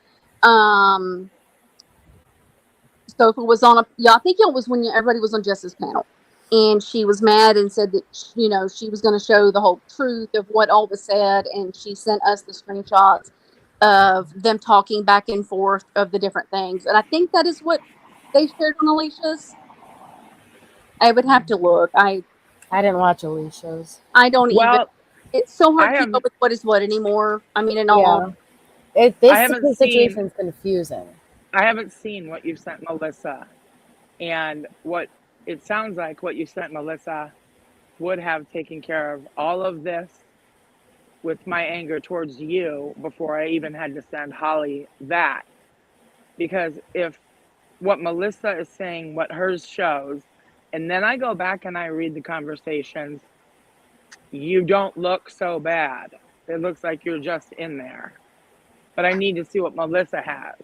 S7: Sofa was on I think it was when everybody was on Jess's panel, and she was mad and said that she was going to show the whole truth of what all was said, and she sent us the screenshots of them talking back and forth of the different things, and I think that is what they shared on Alicia's. I would have to look. I
S3: didn't watch Alicia's.
S7: I don't even.
S5: Well,
S7: It's so hard
S5: I
S7: to
S5: have-
S7: know what is what anymore. I mean,
S3: This situation is confusing.
S5: I haven't seen what you sent Melissa, and what it sounds like what you sent Melissa would have taken care of all of this with my anger towards you before I even had to send Holly that. Because if what Melissa is saying, what hers shows, and then I go back and I read the conversations, you don't look so bad. It looks like you're just in there. But I need to see what Melissa has.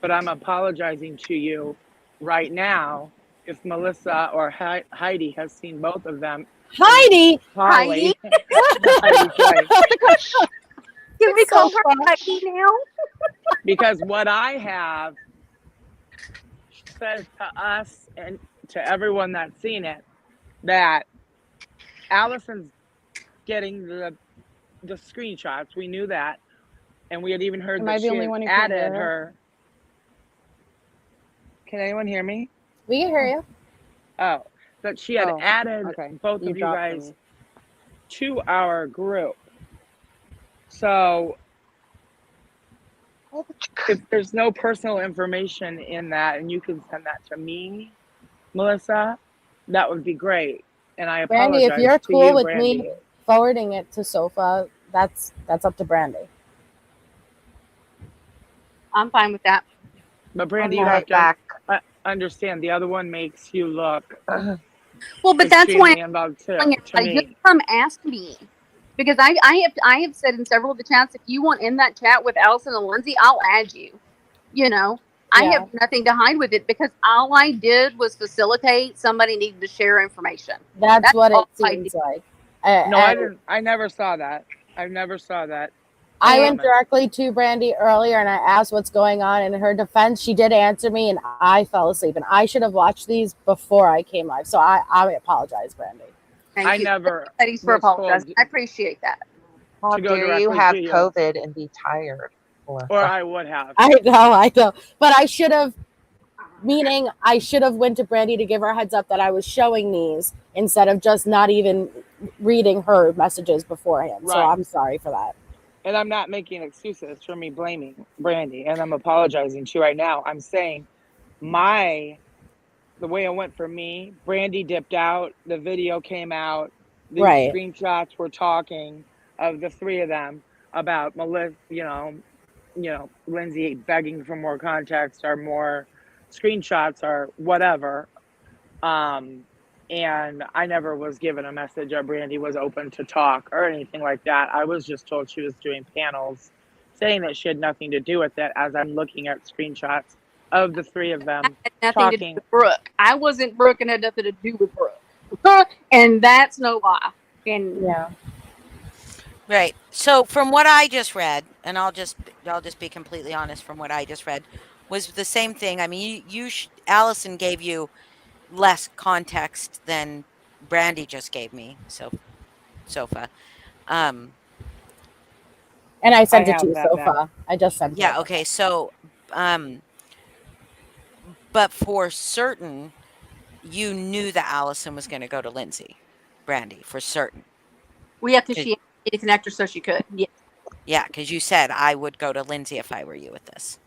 S5: But I'm apologizing to you right now if Melissa or Heidi has seen both of them.
S3: Heidi!
S5: Holly.
S7: Can we call her Heidi now?
S5: Because what I have says to us and to everyone that's seen it that Allison's getting the screenshots. We knew that, and we had even heard
S2: Am I
S5: that
S2: the
S5: she
S2: only
S5: had
S2: one who can't
S5: added
S2: hear
S5: her. Can anyone hear me?
S3: We can hear you.
S5: Oh, that she had added both
S2: You
S5: of you
S2: dropped
S5: guys
S2: me.
S5: to our group. So if there's no personal information in that, and you can send that to me, Melissa, that would be great. And I
S3: Brandy,
S5: apologize
S3: if you're
S5: to
S3: cool
S5: you,
S3: with
S5: Brandy.
S3: me forwarding it to Sofa, that's up to Brandy.
S7: I'm fine with that.
S5: But Brandy,
S8: I'll
S5: you
S8: be
S5: have
S8: right
S5: to
S8: back.
S5: understand the other one makes you look
S7: Well, but that's why
S5: extremely involved too, to
S7: everybody just
S5: me.
S7: come ask me. Because I have said in several of the chats, if you want in that chat with Allison and Lindsay, I'll add you. You know, I
S3: Yeah.
S7: have nothing to hide with it because all I did was facilitate somebody needing to share information.
S3: That's what it
S7: all I
S3: seems
S7: did.
S3: like.
S5: No, I
S3: And
S5: didn't. I never saw that. I never saw that.
S3: I
S7: And
S3: went
S5: comment.
S3: directly to Brandy earlier and I asked what's going on. In her defense, she did answer me and I fell asleep. And I should have watched these before I came live. So I apologize, Brandy.
S7: thank
S5: I
S7: you.
S5: never
S7: Ladies for
S5: was
S7: apologizing.
S5: told
S7: I appreciate that.
S8: How
S5: to go
S8: dare you
S5: directly
S8: have
S5: to you,
S8: COVID and be tired,
S5: or
S8: Melissa?
S5: I would have.
S3: I know. But I should have, meaning I should have went to Brandy to give her a heads up that I was showing these instead of just not even reading her messages beforehand. So
S5: Right.
S3: I'm sorry for that.
S5: And I'm not making excuses for me blaming Brandy, and I'm apologizing to you right now. I'm saying the way it went for me, Brandy dipped out, the video came out, these
S3: Right.
S5: screenshots were talking of the three of them about Melissa, Lindsay begging for more context or more screenshots or whatever. And I never was given a message or Brandy was open to talk or anything like that. I was just told she was doing panels, saying that she had nothing to do with it as I'm looking at screenshots of the three of
S7: I
S5: them
S7: had nothing to do
S5: talking.
S7: with Brooke. I wasn't Brooke and had nothing to do with Brooke. And that's no lie. And
S3: Yeah.
S1: Right. So from what I just read, and I'll just be completely honest from what I just read, was the same thing. I mean, Allison gave you less context than Brandy just gave me. So Sofa. Um,
S3: And I
S5: I
S3: sent it to
S5: have
S3: you,
S5: that back.
S3: Sofa. I just sent it.
S1: yeah. Okay. So, but for certain, you knew that Allison was going to go to Lindsay, Brandy, for certain.
S7: we have to
S1: 'Cause-
S7: she had to connect her so she could. Yeah.
S1: Yeah, because you said I would go to Lindsay if I were you with this.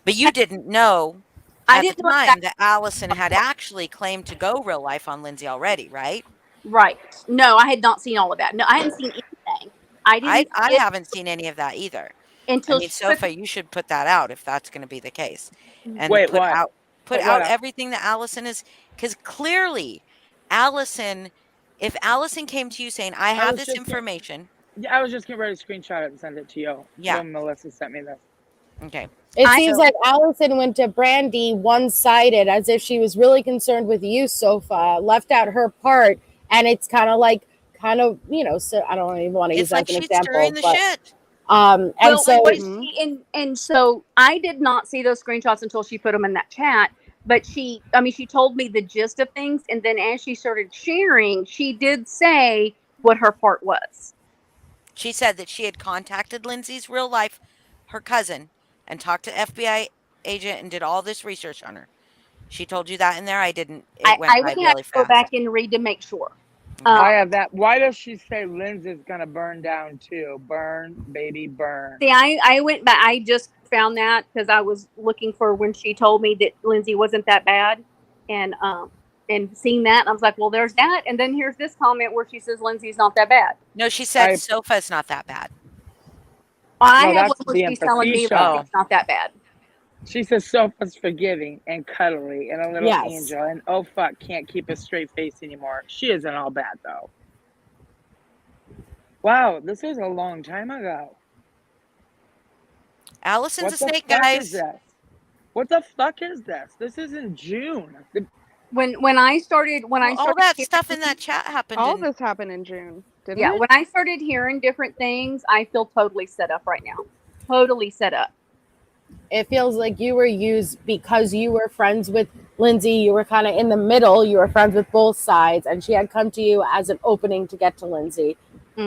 S1: But you didn't know
S7: I
S1: at the
S7: didn't know that
S1: time that Allison had actually claimed to go real life on Lindsay already, right?
S7: right. No, I had not seen all of that. No, I hadn't seen anything. I didn't
S1: I
S7: see it
S1: haven't seen any of that either. I
S7: until
S1: mean,
S7: she put
S1: Sophia, you should put that out if that's going to be the case, and
S5: Wait, what?
S1: put
S5: Put what
S1: out
S5: up?
S1: everything that Allison is, because clearly, Allison, if Allison came to you saying, "I have this information,"
S5: Yeah, I was just getting ready to screenshot it and send it to you
S1: yeah,
S5: when Melissa sent me this.
S1: okay,
S3: It
S7: I
S3: seems
S1: so
S3: like Allison went to Brandy one-sided, as if she was really concerned with you, Sofa, left out her part, and it's kind of, so I don't even want to use
S1: it's
S3: that
S1: like
S3: as an
S1: she's stirring
S3: example,
S1: the
S3: but
S1: shit.
S3: and
S7: well,
S3: so
S7: but and so I did not see those screenshots until she put them in that chat. But she told me the gist of things, and then as she started sharing, she did say what her part was.
S1: She said that she had contacted Lindsay's real life, her cousin, and talked to FBI agent and did all this research on her. She told you that in there. I didn't. It went
S7: I
S1: by
S7: would have
S1: really
S7: to go
S1: fast.
S7: back and read to make sure.
S1: Okay.
S5: I have that. Why does she say Lindsay's gonna burn down too? Burn, baby, burn.
S7: See, I went back. I just found that because I was looking for when she told me that Lindsay wasn't that bad, and seeing that, I was like, well, there's that, and then here's this comment where she says Lindsay's not that bad.
S1: No, she said Sofa's not that bad.
S7: I
S5: No,
S7: have
S5: that's
S7: one where
S5: the
S7: she's telling me
S5: show.
S7: Lindsay's not that bad.
S5: She says Sofa's forgiving and cuddly and a little
S3: Yes.
S5: angel, and oh fuck, can't keep a straight face anymore. She isn't all bad though. Wow, this was a long time ago.
S1: Allison's
S5: What
S1: a
S5: the
S1: snake,
S5: fuck
S1: guys.
S5: is this? What the fuck is this? This is in June.
S7: When I started
S1: All that stuff in that chat happened
S2: All
S1: in.
S2: this happened in June, didn't
S7: yeah,
S2: it?
S7: when I started hearing different things, I feel totally set up right now. totally set up.
S3: It feels like you were used because you were friends with Lindsay. You were kind of in the middle. You were friends with both sides, and she had come to you as an opening to get to Lindsay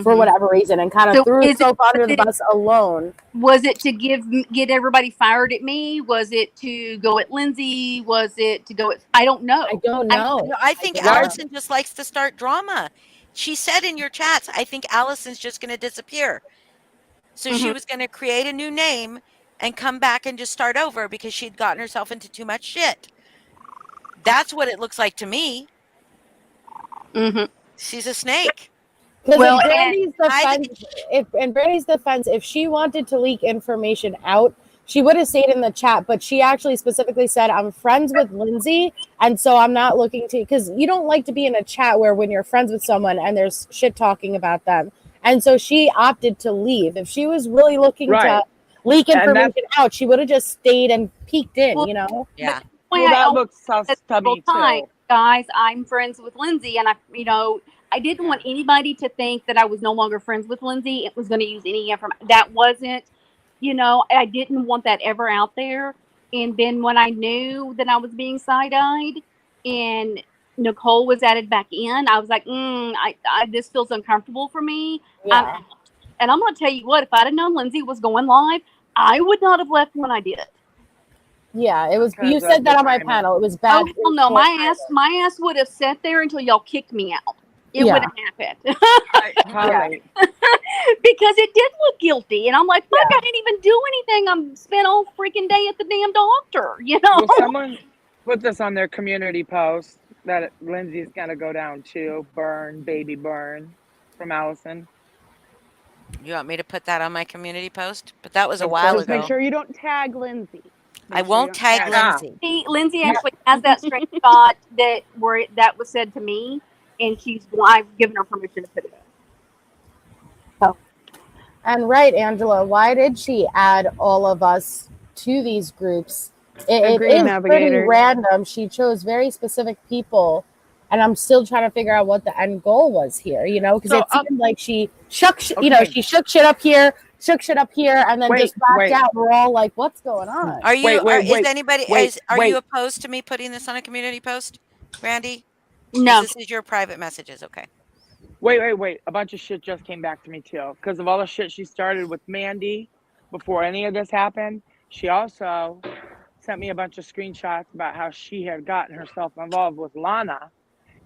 S3: for whatever reason, and kind of threw herself under the bus alone.
S7: Was it to get everybody fired at me? Was it to go at Lindsay? Was it to go at? I don't know.
S3: I don't know.
S1: I think Allison just likes to start drama. She said in your chats, I think Allison's just going to disappear. So she was going to create a new name and come back and just start over because she'd gotten herself into too much shit. That's what it looks like to me. She's a snake.
S3: Well, in Brandy's defense, if she wanted to leak information out, she would have stayed in the chat, but she actually specifically said, I'm friends with Lindsay, and so I'm not looking to, because you don't like to be in a chat where when you're friends with someone and there's shit talking about them. And so she opted to leave. If she was really looking to leak information out, she would have just stayed and peeked in, you know?
S1: Yeah.
S5: Well, that looks sus to me too.
S7: Guys, I'm friends with Lindsay, and I didn't want anybody to think that I was no longer friends with Lindsay. It was going to use any information. That wasn't, I didn't want that ever out there. And then when I knew that I was being side-eyed and Nicole was added back in, I was like, this feels uncomfortable for me.
S3: Yeah.
S7: And I'm going to tell you what, if I'd have known Lindsay was going live, I would not have left when I did.
S3: Yeah, it was. You said that on my panel. It was bad.
S7: Oh, hell no. My ass would have sat there until y'all kicked me out. It would have happened. Because it did look guilty. And I'm like, fuck, I didn't even do anything. I'm spent all freaking day at the damn doctor,
S5: Well, someone put this on their community post that Lindsay's going to go down to baby burn from Allison.
S1: You want me to put that on my community post? But that was a while ago.
S2: Make sure you don't tag Lindsay.
S1: I won't tag Lindsay.
S7: Lindsay actually has that screenshot that was said to me, and I've given her permission to put it up.
S3: And right, Angela, why did she add all of us to these groups? It is pretty random. She chose very specific people, and I'm still trying to figure out what the end goal was here, because it seemed like she shook shit up here, and then just backed out. We're all like, what's going on?
S1: Are you opposed to me putting this on a community post, Randy?
S7: No.
S1: This is your private messages, okay.
S5: Wait. A bunch of shit just came back to me too. Because of all the shit she started with Mandy before any of this happened. She also sent me a bunch of screenshots about how she had gotten herself involved with Lana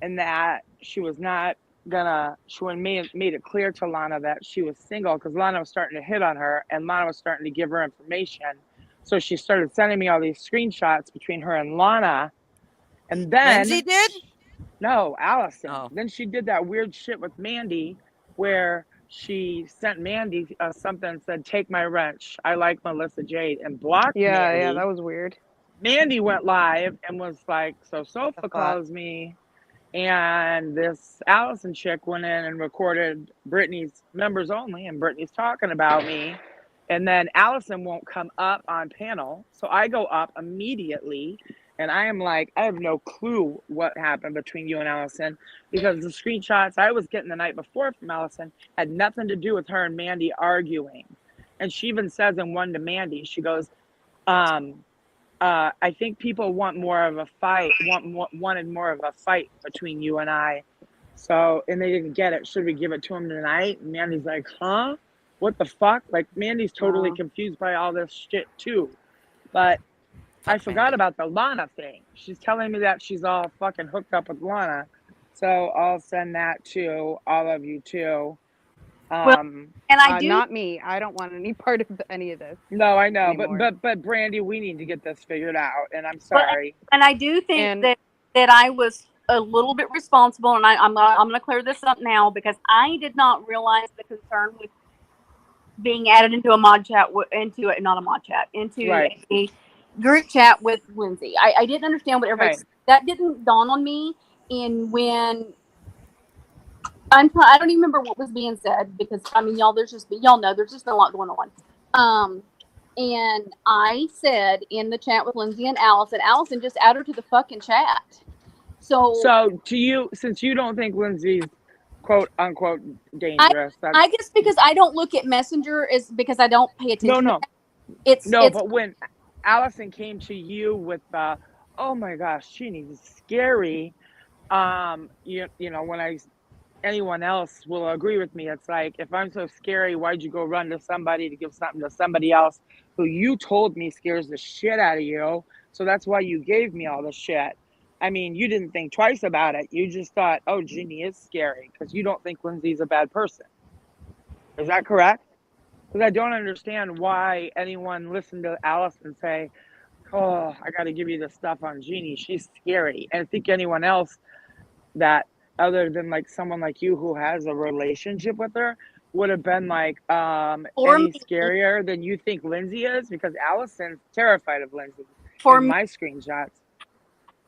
S5: and that she was not gonna, she made it clear to Lana that she was single because Lana was starting to hit on her and Lana was starting to give her information. So she started sending me all these screenshots between her and Lana. And then
S1: Lindsay did?
S5: No, Allison.
S1: Oh.
S5: Then she did that weird shit with Mandy where she sent Mandy something and said, take my wrench. I like Melissa Jade and blocked Mandy.
S2: Yeah, that was weird.
S5: Mandy went live and was like, so Sofa calls me. And this Allison chick went in and recorded Brittany's members only and Brittany's talking about me. And then Allison won't come up on panel. So I go up immediately. And I am like, I have no clue what happened between you and Allison because the screenshots I was getting the night before from Allison had nothing to do with her and Mandy arguing. And she even says in one to Mandy, she goes, I think people want more of a fight, wanted more of a fight between you and I. So, and they didn't get it. Should we give it to him tonight? And Mandy's like, huh? What the fuck? Like, Mandy's totally confused by all this shit too. But I forgot about the Lana thing. She's telling me that she's all fucking hooked up with Lana. So I'll send that to all of you too.
S7: And I do
S2: not me. I don't want any part of any of this.
S5: No, I know,
S2: anymore.
S5: but Brandy, we need to get this figured out. And I'm sorry.
S7: And I do think that I was a little bit responsible, and I'm gonna clear this up now because I did not realize the concern with being added into a mod chat into a group chat with Lindsay. I didn't understand what everybody that didn't dawn on me in when I don't even remember what was being said because y'all know there's just a lot going on. And I said in the chat with Lindsay and Allison just add her to the fucking chat. So
S5: to you, since you don't think Lindsay's quote unquote dangerous.
S7: I guess because I don't look at Messenger is because I don't pay attention.
S5: No.
S7: To that. It's
S5: But when Allison came to you with oh my gosh, Jeannie's scary. You know, when anyone else will agree with me, it's like, if I'm so scary, why'd you go run to somebody to give something to somebody else who you told me scares the shit out of you? So that's why you gave me all the shit. I mean, you didn't think twice about it. You just thought, oh, Jeannie is scary, because you don't think Lindsay's a bad person. Is that correct? Because I don't understand why anyone listened to Alice and say, oh, I got to give you the stuff on Jeannie. She's scary. And I think anyone else that, other than like someone like you who has a relationship with her, would have been like any scarier than you think Lindsay is, because Allison's terrified of Lindsay in my screenshots.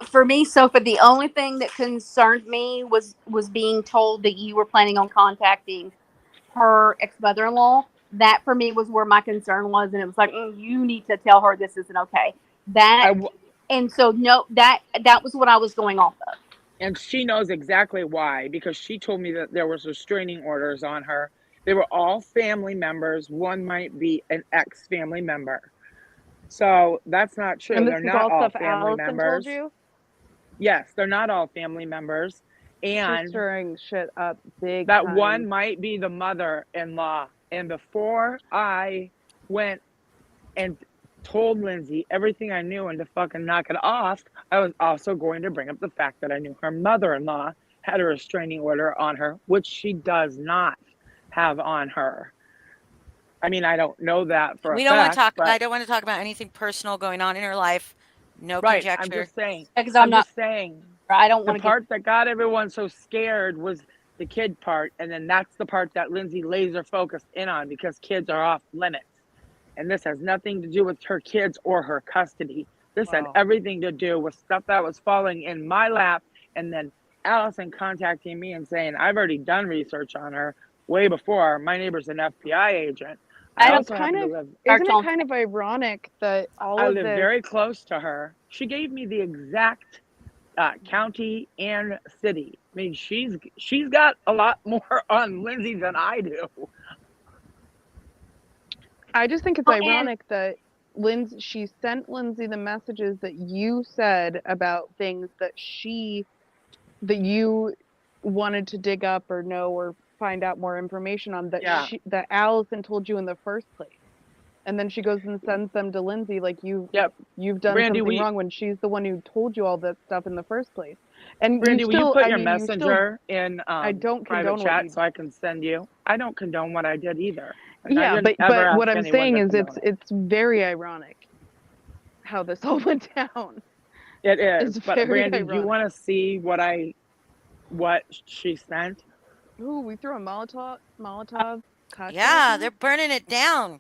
S7: For me, Sophie, the only thing that concerned me was being told that you were planning on contacting her ex-mother-in-law. That for me was where my concern was, and it was like, you need to tell her this isn't okay. And so no, that was what I was going off of.
S5: And she knows exactly why, because she told me that there was restraining orders on her. They were all family members. One might be an ex-family member. So that's not true.
S2: And this
S5: they're
S2: is
S5: not all
S2: stuff
S5: family
S2: Allison
S5: members.
S2: told you?
S5: Yes, they're not all family members. And
S2: she's stirring shit up big
S5: that
S2: time.
S5: one might be the mother-in-law. And before I went and told Lindsay everything I knew and to fucking knock it off, I was also going to bring up the fact that I knew her mother-in-law had a restraining order on her, which she does not have on her. I mean, I don't know that for a fact.
S1: I don't want to talk about anything personal going on in her life. No
S5: right,
S1: conjecture.
S5: I'm just saying.
S7: Because
S5: I'm just saying.
S7: I don't want
S5: the part that got everyone so scared was the kid part, and then that's the part that Lindsay laser focused in on, because kids are off limits. And this has nothing to do with her kids or her custody. This had everything to do with stuff that was falling in my lap, and then Allison contacting me and saying, I've already done research on her way before. My neighbor's an FBI agent.
S2: Isn't it kind of ironic that I
S5: live very close to her. She gave me the exact county and city. I mean, she's got a lot more on Lindsay than I do.
S2: I just think it's ironic that she sent Lindsay the messages that you said about things that you wanted to dig up or know or find out more information on, that Allison told you in the first place. And then she goes and sends them to Lindsay like you've done
S5: Randy,
S2: something wrong, when she's the one who told you all that stuff in the first place. And
S5: Randy, will you put your messenger in
S2: I don't
S5: private chat so I can send you? I don't condone what I did either.
S2: Yeah, but what I'm saying is it's very ironic how this all went down.
S5: It is. But Randy, do you want to see what she sent?
S2: Ooh, we threw a Molotov cocktail.
S1: Yeah, they're burning it down.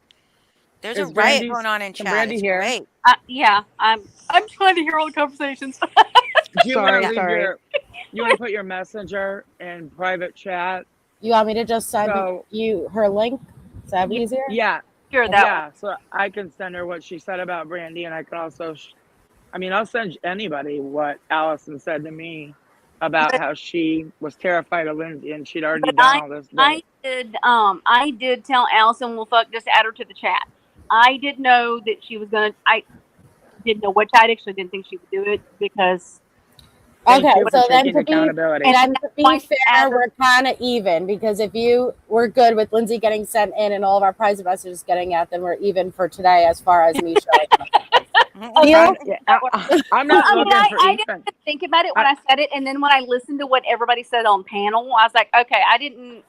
S1: There's a riot going on in chat.
S5: Brandy
S1: it's
S5: here?
S1: Great.
S7: Yeah, I'm trying to hear all the conversations.
S5: Do you want to you want to put your messenger in private chat?
S3: You want me to just send you her link? Is that easier?
S5: Yeah.
S7: Sure,
S5: so I can send her what she said about Brandy, and I can also, I'll send anybody what Allison said to me about how she was terrified of Lindsay, and she'd already done all this.
S7: I did tell Allison, well, fuck, just add her to the chat. I did know that she was gonna. I didn't know which. I actually didn't think she would do it because.
S3: Okay, so then to be fair, we're kind of even, because if you were good with Lindsay getting sent in and all of our private messages getting out, then we're even for today as far as me showing.
S5: I'm not looking for
S7: I didn't think about it when I said it, and then when I listened to what everybody said on panel, I was like, okay, I didn't.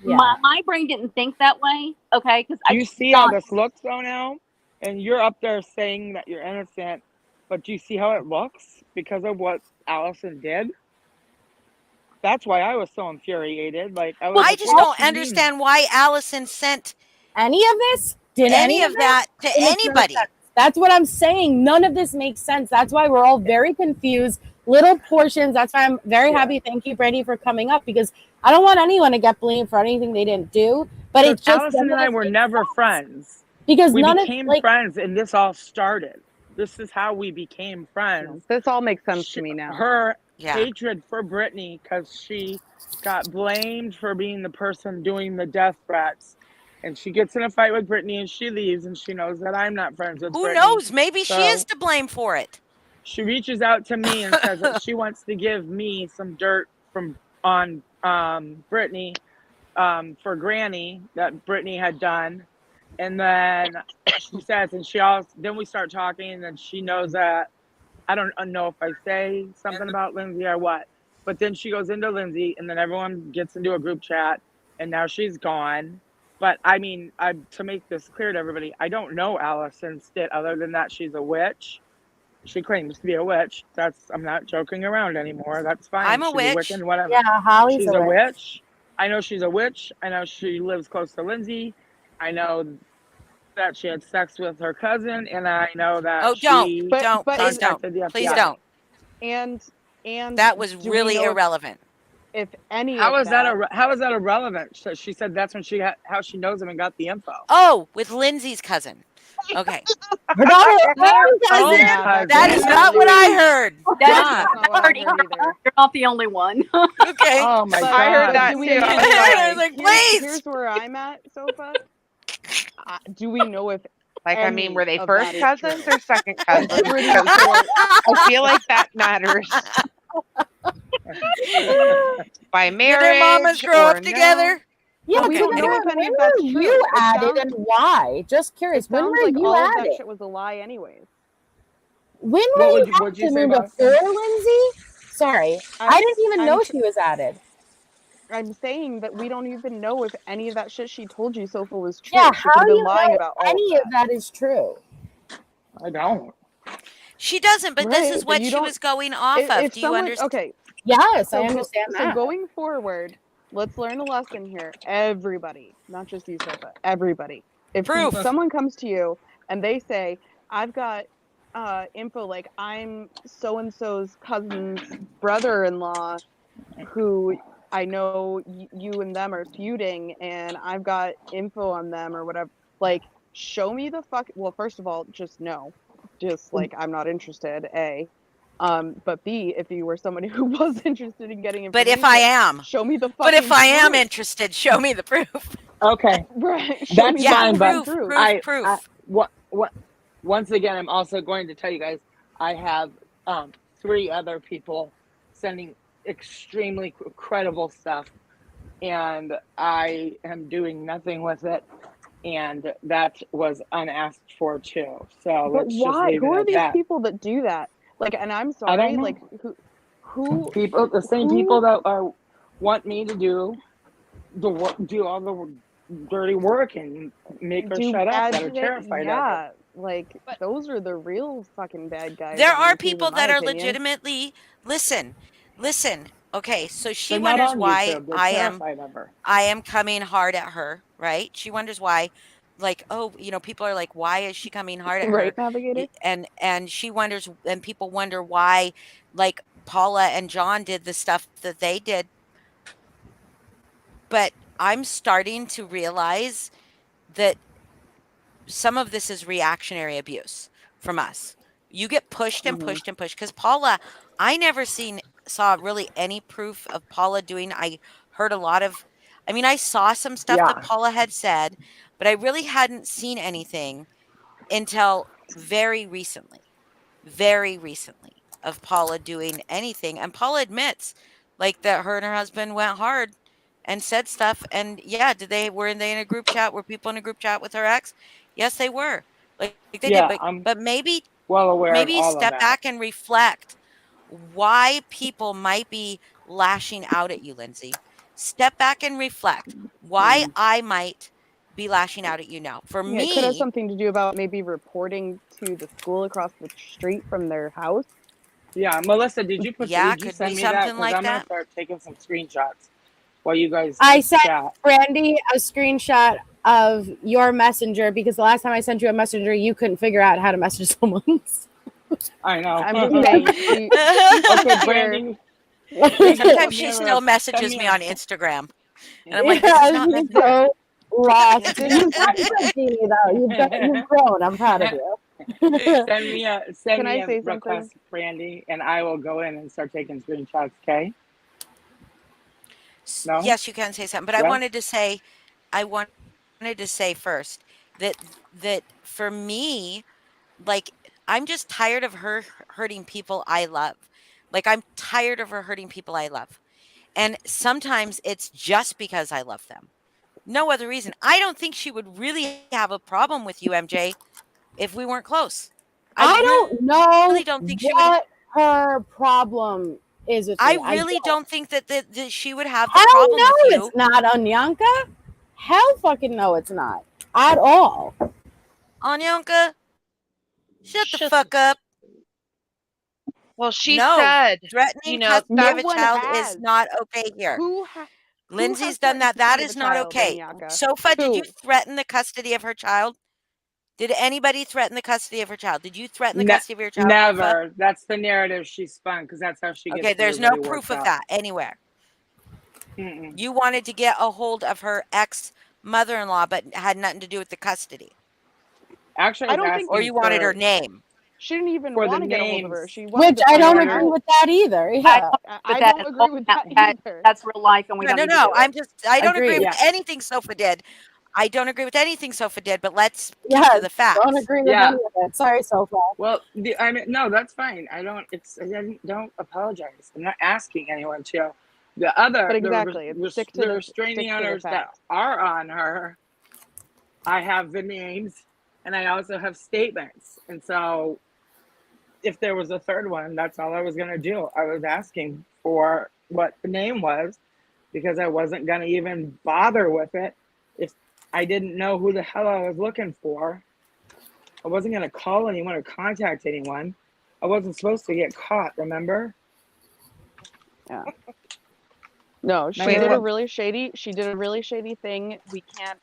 S7: Yeah. My brain didn't think that way. Okay, because
S5: you see how this looks though now, and you're up there saying that you're innocent, but do you see how it looks because of what Allison did? That's why I was so infuriated. I
S1: just don't understand why Allison sent
S3: any of this. Did any of that
S1: to anybody?
S3: That's what I'm saying. None of this makes sense. That's why we're all very confused. Little portions. That's why I'm very happy. Thank you, Brandy, for coming up, because I don't want anyone to get blamed for anything they didn't do. But it's just
S5: Allison and I were never friends.
S3: Because
S5: we became friends, and this all started. This is how we became friends.
S2: This all makes sense to me now.
S5: Her hatred for Brittany, because she got blamed for being the person doing the death threats. And she gets in a fight with Brittany and she leaves, and she knows that I'm not friends with
S1: Who
S5: Brittany.
S1: knows? Maybe she is
S5: So
S1: to blame for it.
S5: she reaches out to me and says that she wants to give me some dirt on Brittany for Granny that Brittany had done. And then she says, and then we start talking, and then she knows that I don't know if I say something about Lindsay or what. But then she goes into Lindsay, and then everyone gets into a group chat, and now she's gone. But I mean, to make this clear to everybody, I don't know Allison Stitt other than that she's a witch. She claims to be a witch. I'm not joking around anymore. That's fine.
S1: I'm a
S5: She's
S1: witch.
S5: a Wiccan, whatever.
S3: Yeah, Holly's
S5: She's a witch. I know she's a witch. I know she lives close to Lindsay. I know that she had sex with her cousin, and I know that
S1: Oh,
S5: she
S1: don't, please don't,
S5: contacted the
S1: please
S5: FBI.
S1: don't.
S2: And
S1: That was
S2: do we
S1: really
S2: know
S1: irrelevant.
S2: if any
S5: How
S2: of
S5: is that irrelevant? So she said that's when how she knows him and got the info.
S1: Oh, with Lindsay's cousin. Okay.
S3: Her daughter, her
S5: Oh,
S3: cousin.
S5: yeah,
S1: That is not what I heard.
S7: That's
S2: That's not what I heard either.
S7: You're not the only one.
S1: Okay.
S5: Oh my
S2: But-
S5: god!
S4: I heard
S2: but
S4: that
S2: do we
S4: too.
S2: know-
S1: I was like, please.
S2: Here's where I'm at, Sofa. Do we know if
S4: Like, I mean, were they
S2: of
S4: first
S2: that is
S4: cousins
S2: true?
S4: or second cousins?
S2: Pretty
S4: Because
S2: sure.
S4: I feel like that matters. By
S1: Did
S4: marriage
S1: their mamas grow
S4: or
S1: up together?
S3: Yeah,
S2: But we don't know if any
S3: when
S2: of that's
S3: were
S2: true.
S3: you
S2: It
S3: added
S2: sounds-
S3: and why? Just curious.
S2: It
S3: When
S2: sounds
S3: were
S2: like
S3: you
S2: all of that
S3: added?
S2: shit was a lie anyways.
S3: When
S5: What
S3: were
S5: would
S3: you
S5: you- what'd you
S3: added?
S5: say,
S3: I mean,
S5: Boston?
S3: before Lindsay? Sorry, I didn't even know she was added.
S2: I'm saying that we don't even know if any of that shit she told you, Sofa, was true.
S3: Yeah,
S2: She
S3: how
S2: could have
S3: do
S2: been
S3: you
S2: lying
S3: know
S2: about all
S3: any
S2: of
S3: of that is true?
S5: I don't.
S1: She doesn't, but this
S2: Right,
S1: is
S2: but
S1: what
S2: you
S1: she
S2: don't-
S1: was going off of.
S2: If
S1: Do you
S2: someone,
S1: understand?
S2: okay,
S3: Yes,
S2: so
S3: I understand
S2: so
S3: that.
S2: going forward, let's learn a lesson here. Everybody, not just you, Sofa, everybody. If
S1: Proof.
S2: someone comes to you and they say, I've got info like I'm so-and-so's cousin's brother-in-law who I know you and them are feuding and I've got info on them or whatever, like, show me the fuck. Well, first of all, just no. Just like, I'm not interested, A. But B, if you were somebody who was interested in getting
S1: But
S2: information,
S1: if I am,
S2: show me the fucking
S1: but if I am
S2: proof.
S1: interested, show me the proof.
S5: Okay,
S2: Right. Show
S5: that's
S2: me
S1: Yeah,
S5: fine,
S2: the
S5: but
S1: proof, proof.
S5: what? Once again, I'm also going to tell you guys I have 3 other people sending extremely credible stuff, and I am doing nothing with it, and that was unasked for too. So
S2: But
S5: let's just
S2: why?
S5: leave
S2: Who
S5: it
S2: are
S5: at
S2: these
S5: that.
S2: people that do that? Like, and I'm
S5: I
S2: sorry,
S5: don't know.
S2: like, who
S5: People, the same
S2: who-
S5: people that want me to do all the dirty work and make her
S2: do
S5: shut up,
S2: bad
S5: that are
S2: shit?
S5: terrified of her.
S2: Yeah, like, those are the real fucking bad guys.
S1: There
S2: on
S1: are
S2: YouTube, in
S1: people
S2: my
S1: that are
S2: opinion.
S1: legitimately listen. Okay, so she
S5: They're not
S1: wonders
S5: on
S1: why
S5: YouTube. They're
S1: I am
S5: terrified of her.
S1: coming hard at her, right? She wonders why, like, oh, people are like, why is she coming hard at her?
S2: Right, Navigator?
S1: And she wonders, and people wonder why, like, Paula and John did the stuff that they did. But I'm starting to realize that some of this is reactionary abuse from us. You get pushed and
S2: Mhm.
S1: pushed and pushed because Paula, I never saw really any proof of Paula doing. I heard a lot of, I mean, I saw some stuff that
S5: Yeah.
S1: Paula had said, but I really hadn't seen anything until very recently of Paula doing anything. And Paula admits, like, that her and her husband went hard and said stuff. And yeah, were they in a group chat? Were people in a group chat with her ex? Yes, they were. Like they
S5: Yeah,
S1: did.
S5: I'm
S1: But maybe
S5: well aware of all of
S1: step
S5: that.
S1: back and reflect why people might be lashing out at you, Lindsay. Step back and reflect why I might be lashing out at you now. For
S2: Yeah, it could have
S1: me,
S2: something to do about maybe reporting to the school across the street from their house.
S5: Yeah, Melissa, did you
S1: Yeah,
S5: did you
S1: could
S5: send
S1: be
S5: me that?
S1: something
S5: Because
S1: like
S5: I'm gonna
S1: that.
S5: start taking some screenshots while you guys
S3: I sent
S5: chat.
S3: Brandy a screenshot of your messenger because the last time I sent you a messenger, you couldn't figure out how to message someone.
S5: I know.
S2: I'm just saying.
S5: Okay, Brandy.
S1: Sometimes she still messages me on Instagram. And I'm like, this is not
S3: she's so lost. You've grown. I'm proud of you.
S5: Send me a
S2: Can I say
S5: request, Brandy, and I will go in and start taking screenshots. Okay. No?
S1: Yes, you can say something, but I
S5: Yes?
S1: wanted to say first that for me, like, I'm just tired of her hurting people I love. Like, I'm tired of her hurting people I love. And sometimes it's just because I love them. No other reason. I don't think she would really have a problem with you, MJ, if we weren't close. I
S3: I
S1: really
S3: don't know
S1: don't think she would.
S3: what her problem is with
S1: I
S3: me.
S1: really don't think that she would have the
S3: Hell
S1: problem
S3: no,
S1: with you.
S3: it's not, Anyanka. Hell fucking no, it's not. At all.
S1: Anyanka, shut the fuck up.
S4: Well, she
S1: No,
S4: said,
S1: threatening
S4: that
S1: custody of a
S2: one
S1: child
S2: has.
S1: is not okay here.
S2: Who has
S1: Lindsay's done that.
S2: threatened
S1: That
S2: custody of
S1: is
S2: a
S1: not
S2: child,
S1: okay.
S2: Anyaka?
S1: Sofa, did you
S2: Who?
S1: threaten the custody of her child? Did anybody threaten the custody of her child? Did you threaten the custody of your child, Sofa?
S5: Never. That's the narrative she spun because that's how she gets
S1: Okay, there's no
S5: everybody
S1: proof
S5: worked
S1: of
S5: up.
S1: that anywhere.
S5: Mm-mm.
S1: You wanted to get a hold of her ex-mother-in-law, but had nothing to do with the custody.
S5: Actually,
S2: I
S5: I was
S2: don't think
S1: Or
S5: asking
S1: you wanted her
S5: for
S1: name.
S2: She didn't even
S5: for the
S2: want to get a hold of her.
S5: names.
S2: She wanted
S3: Which
S2: to
S3: I
S2: find
S3: don't
S2: out
S3: agree
S2: her.
S3: with that either.
S7: I
S3: Yeah.
S7: don't agree with
S2: I
S7: that
S2: don't
S7: at
S2: agree
S7: all.
S2: with that either.
S7: That's real life, and we
S1: No,
S7: don't
S1: no,
S7: need to
S1: no.
S7: do it.
S1: I don't agree
S3: Agreed.
S1: with
S5: Yeah.
S1: anything Sofa did. I don't agree with anything Sofa did, but let's keep
S3: Yes,
S1: to the facts.
S3: don't agree with
S5: Yeah.
S3: any of it. Sorry, Sofa.
S5: Well, I mean, no, that's fine. I don't apologize. I'm not asking anyone to.
S2: But exactly, stick to
S5: the
S2: the
S5: restraining orders that
S2: facts.
S5: are on her, I have the names and I also have statements. And so if there was a third one, that's all I was going to do. I was asking for what the name was because I wasn't going to even bother with it if I didn't know who the hell I was looking for. I wasn't going to call anyone or contact anyone. I wasn't supposed to get caught, remember?
S2: Yeah. No, she
S5: Wait,
S2: did a
S5: what?
S2: really shady. She did a really shady thing. We can't,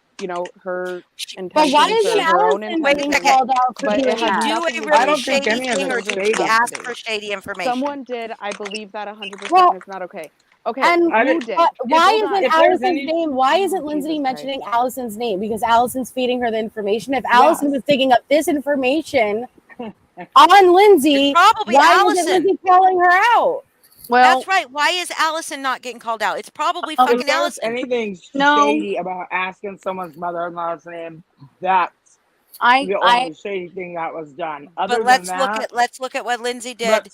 S2: her
S3: But why
S2: intentions
S3: isn't
S2: are her own
S3: Allison
S1: Wait a
S3: being
S2: intentions.
S1: second.
S3: called out for
S2: But it
S3: doing
S2: had
S1: Did
S3: that?
S1: you do
S2: nothing
S1: a
S2: to
S5: I
S1: really
S2: do
S5: don't think
S1: shady
S5: any of
S1: thing,
S5: it
S1: or
S5: was
S1: did
S2: children's
S1: she
S5: shady.
S1: ask
S2: custody.
S1: for shady information?
S2: Someone did. I believe that 100%.
S3: Well,
S2: It's not okay. Okay,
S3: and
S5: I
S2: who
S5: didn't.
S2: did?
S3: but why
S2: Hold on.
S3: isn't
S5: If there's
S3: Allison's
S5: any,
S3: name? Why
S2: Oh,
S3: isn't Lindsay
S2: Jesus
S3: mentioning
S2: Christ.
S3: Allison's name? Because Allison's feeding her the information. If Allison
S5: yes.
S3: was digging up this information on Lindsay,
S1: It's probably
S3: why isn't
S1: Allison.
S3: Lindsay calling her out?
S7: Well,
S1: That's right. Why is Allison not getting called out? It's probably
S5: If
S1: fucking
S5: there's
S1: Allison.
S5: anything
S7: no,
S5: shady about asking someone's mother-in-law's name, that's
S7: I
S5: the only shady thing that was done. Other
S1: But
S5: than that,
S1: let's look at what Lindsay did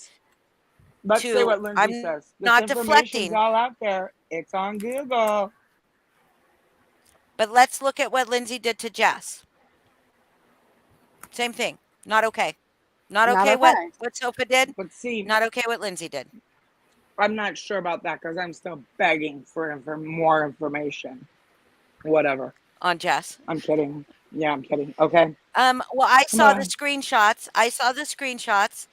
S5: let's say
S1: to.
S5: what Lindsay
S1: I'm
S5: says. This
S1: not
S5: information's
S1: deflecting,
S5: all out there. It's on Google.
S1: but let's look at what Lindsay did to Jess. Same thing. Not okay. Not
S3: Not
S1: okay
S3: okay.
S1: what Sofa did.
S5: But see,
S1: Not okay what Lindsay did.
S5: I'm not sure about that because I'm still begging for more information. Whatever.
S1: On Jess.
S5: I'm kidding. Yeah, I'm kidding. Okay.
S1: Well, I
S5: Come
S1: saw the
S5: on.
S1: screenshots. I saw the screenshots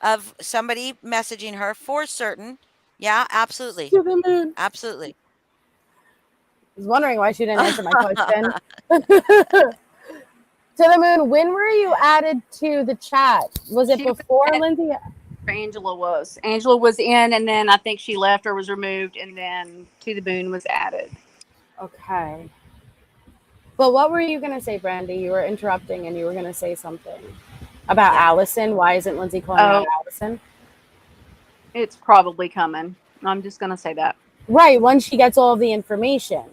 S1: of somebody messaging her for certain. Yeah, absolutely.
S3: To the moon.
S1: Absolutely.
S3: I was wondering why she didn't answer my question. To the moon, when were you added to the chat? Was it
S7: She
S3: before
S7: was-
S3: Lindsay?
S7: Angela was. Angela was in, and then I think she left or was removed, and then To the Moon was added.
S3: Okay. But what were you going to say, Brandy? You were interrupting and you were going to say something about Allison. Why isn't Lindsay calling out Allison?
S7: It's probably coming. I'm just going to say that.
S3: Right, once she gets all of the information.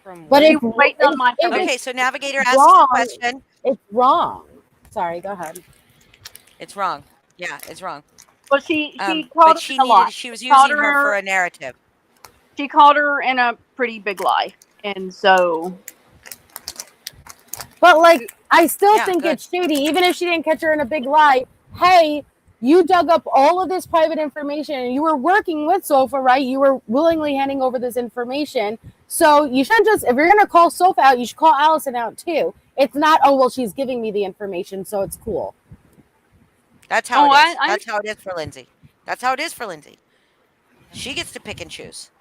S4: From
S3: But
S7: She
S3: if,
S7: was waiting on my
S3: if
S7: information.
S1: Okay, so Navigator asks
S3: wrong,
S1: a question.
S3: it's wrong. Sorry, go ahead.
S1: It's wrong. Yeah, it's wrong.
S7: Well, she called
S1: But
S7: her
S1: she
S7: in a lie.
S1: she was
S7: Called
S1: using her for a narrative.
S7: She called her in a pretty big lie, and so.
S3: But like, I still
S1: Yeah,
S3: think
S1: good.
S3: it's shady, even if she didn't catch her in a big lie. Hey, you dug up all of this private information and you were working with Sofa, right? You were willingly handing over this information. So you shouldn't just, if you're going to call Sofa out, you should call Allison out too. It's not, oh, well, she's giving me the information, so it's cool.
S1: That's how it is.
S7: I
S1: That's how it is for Lindsay. That's how it is for Lindsay. She gets to pick and choose.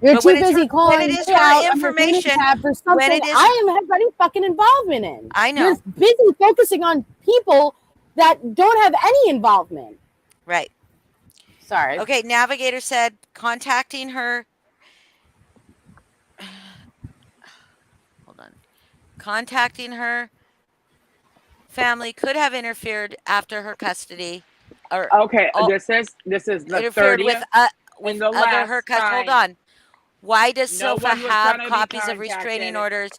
S3: You're
S1: But
S3: too
S1: when it's
S3: busy
S1: her-
S3: calling
S1: when it is
S3: me
S1: her
S3: out on your
S1: information,
S3: tab for
S1: when
S3: something
S1: it is-
S3: I don't have any fucking involvement in.
S1: I know.
S3: You're busy focusing on people that don't have any involvement.
S1: Right.
S3: Sorry.
S1: Okay, Navigator said contacting her. Hold on. Contacting her family could have interfered after her custody, or
S5: Okay. This is the
S1: interfered
S5: 30th.
S1: with with
S5: the
S1: other
S5: last
S1: haircuts. Hold
S5: time,
S1: on. Why does
S5: no
S1: Sofa
S5: one was
S1: have
S5: gonna be
S1: copies of restraining
S5: contacted.
S1: orders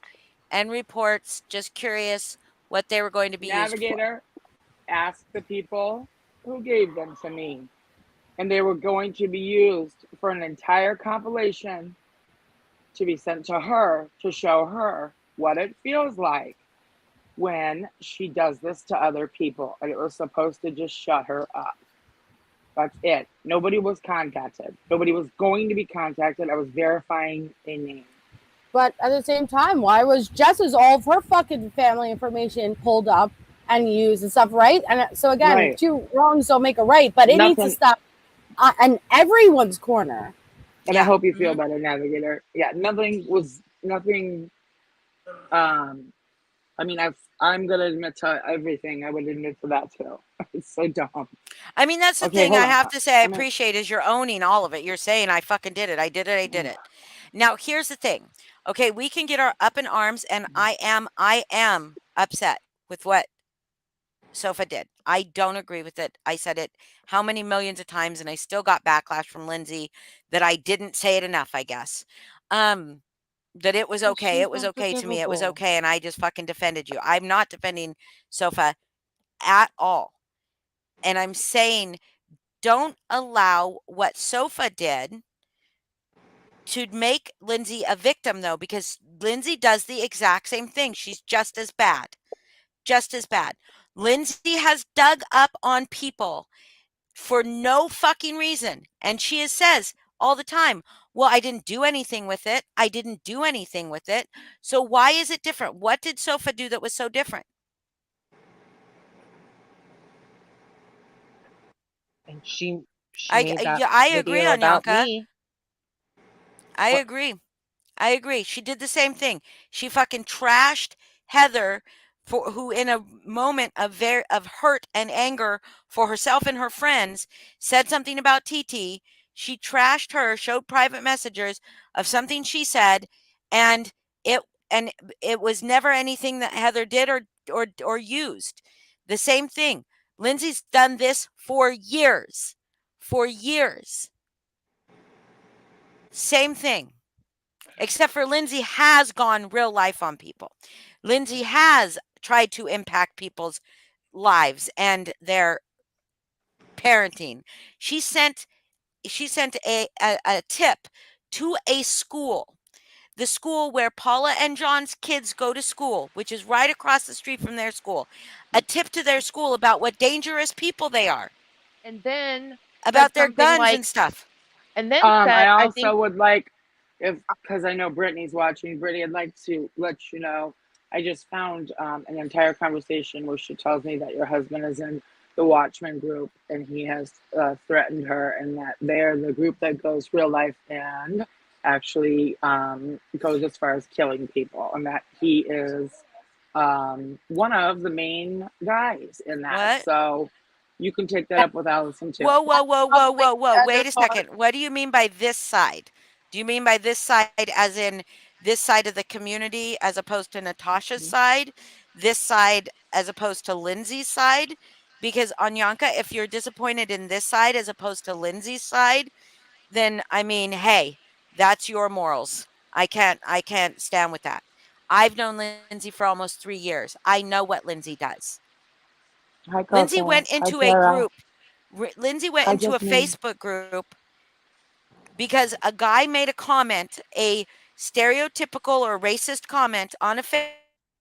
S1: and reports? Just curious what they were going to be used for.
S5: Navigator asked the people who gave them to me, and they were going to be used for an entire compilation to be sent to her to show her what it feels like when she does this to other people. And it was supposed to just shut her up. That's it. Nobody was contacted. Nobody was going to be contacted. I was verifying a name.
S3: But at the same time, why was Jess's all of her fucking family information pulled up and used and stuff, right? And so again,
S5: Right.
S3: two wrongs don't make a right, but it needs to stop in everyone's corner.
S5: And
S1: Yeah.
S5: I hope you feel better, Navigator. Yeah, nothing. I mean, I'm gonna admit to everything. I would admit to that too. It's so dumb.
S1: I mean, that's the
S5: Okay,
S1: thing
S5: hold
S1: I
S5: on.
S1: have to say I
S5: I'm gonna-
S1: appreciate is you're owning all of it. You're saying, I fucking did it. I did it. I did it. Now, here's the thing. Okay, we can get our up in arms, and I am upset with what Sofa did. I don't agree with it. I said it how many millions of times, and I still got backlash from Lindsay that I didn't say it enough, I guess. That it was okay. It was okay to me. It was okay, and I just fucking defended you. I'm not defending Sofa at all. And I'm saying don't allow what Sofa did to make Lindsay a victim, though, because Lindsay does the exact same thing. She's just as bad. Just as bad. Lindsay has dug up on people for no fucking reason. And she says all the time, well, I didn't do anything with it. I didn't do anything with it. So why is it different? What did Sofa do that was so different?
S4: And she
S1: I,
S4: made that
S1: I agree,
S4: video about
S1: Anyanka.
S4: me.
S1: I
S4: What?
S1: agree. I agree. She did the same thing. She fucking trashed Heather for who in a moment of hurt and anger for herself and her friends said something about TT. She trashed her, showed private messages of something she said, and it and it was never anything that Heather did or used. The same thing. Lindsay's done this for years. For years. Same thing. Except for Lindsay has gone real life on people. Lindsay has tried to impact people's lives and their parenting. She sent a tip to a school, the school where Paula and John's kids go to school, which is right across the street from their school. A tip to their school about what dangerous people they are,
S4: And then said
S1: about their
S4: something
S1: guns
S4: like,
S1: and stuff.
S4: and then
S5: I
S4: said, I
S5: also
S4: think,
S5: would like, because I know Brittany's watching. Brittany, I'd like to let you know, I just found an entire conversation where she tells me that your husband is in the Watchmen group and he has threatened her, and that they're the group that goes real life and actually goes as far as killing people, and that he is one of the main guys in that.
S1: What?
S5: So you can take that up with Allison too.
S1: Whoa, whoa, whoa, whoa,
S4: probably
S1: whoa, whoa.
S4: the
S1: Wait
S4: other
S1: a
S4: part.
S1: second. What do you mean by this side? Do you mean by this side as in this side of the community as opposed to Natasha's side? This side as opposed to Lindsay's side? Because Anyanka, if you're disappointed in this side as opposed to Lindsay's side, then I mean, hey, that's your morals. I can't stand with that. I've known Lindsay for almost 3 years. I know what Lindsay does.
S5: Hi,
S1: Lindsay
S5: Coco.
S1: went
S5: Hi,
S1: into a
S5: Tara.
S1: group. Lindsay went
S5: Hi,
S1: into a
S5: Jasmine.
S1: Facebook group because a guy made a comment, a stereotypical or racist comment on a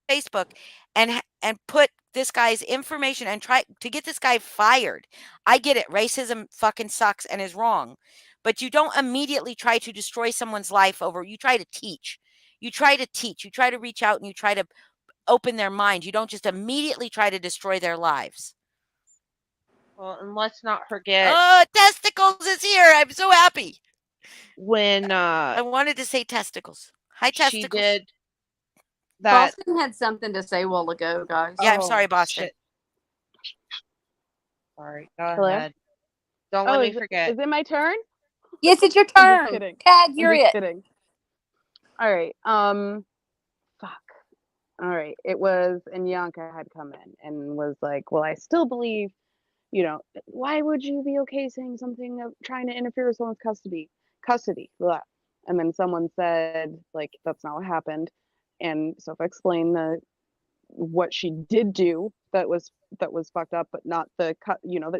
S1: Facebook, and put this guy's information and try to get this guy fired. I get it. Racism fucking sucks and is wrong. But you don't immediately try to destroy someone's life over you try to teach. You try to teach. You try to reach out and you try to open their mind. You don't just immediately try to destroy their lives.
S4: Well, and let's not forget
S1: Oh, testicles is here. I'm so happy.
S4: when
S1: I wanted to say testicles. Hi,
S4: she
S1: testicles.
S4: did that.
S7: Boston had something to say a while ago, guys.
S1: Yeah, I'm
S5: Oh,
S1: sorry, Boston.
S4: Shit. Sorry, go
S2: Hello?
S4: ahead. Don't let me forget.
S2: Is it my turn?
S7: Yes, it's your
S2: I'm
S7: turn.
S2: just kidding.
S7: Tag, you're
S2: I'm just
S7: it.
S2: kidding. All right. Fuck. All right. It was, and Yanka had come in and was like, well, I still believe you know, why would you be okay saying something of trying to interfere with someone's custody, blah. And then someone said, like, that's not what happened. And Sofa explained what she did do that was fucked up, but not that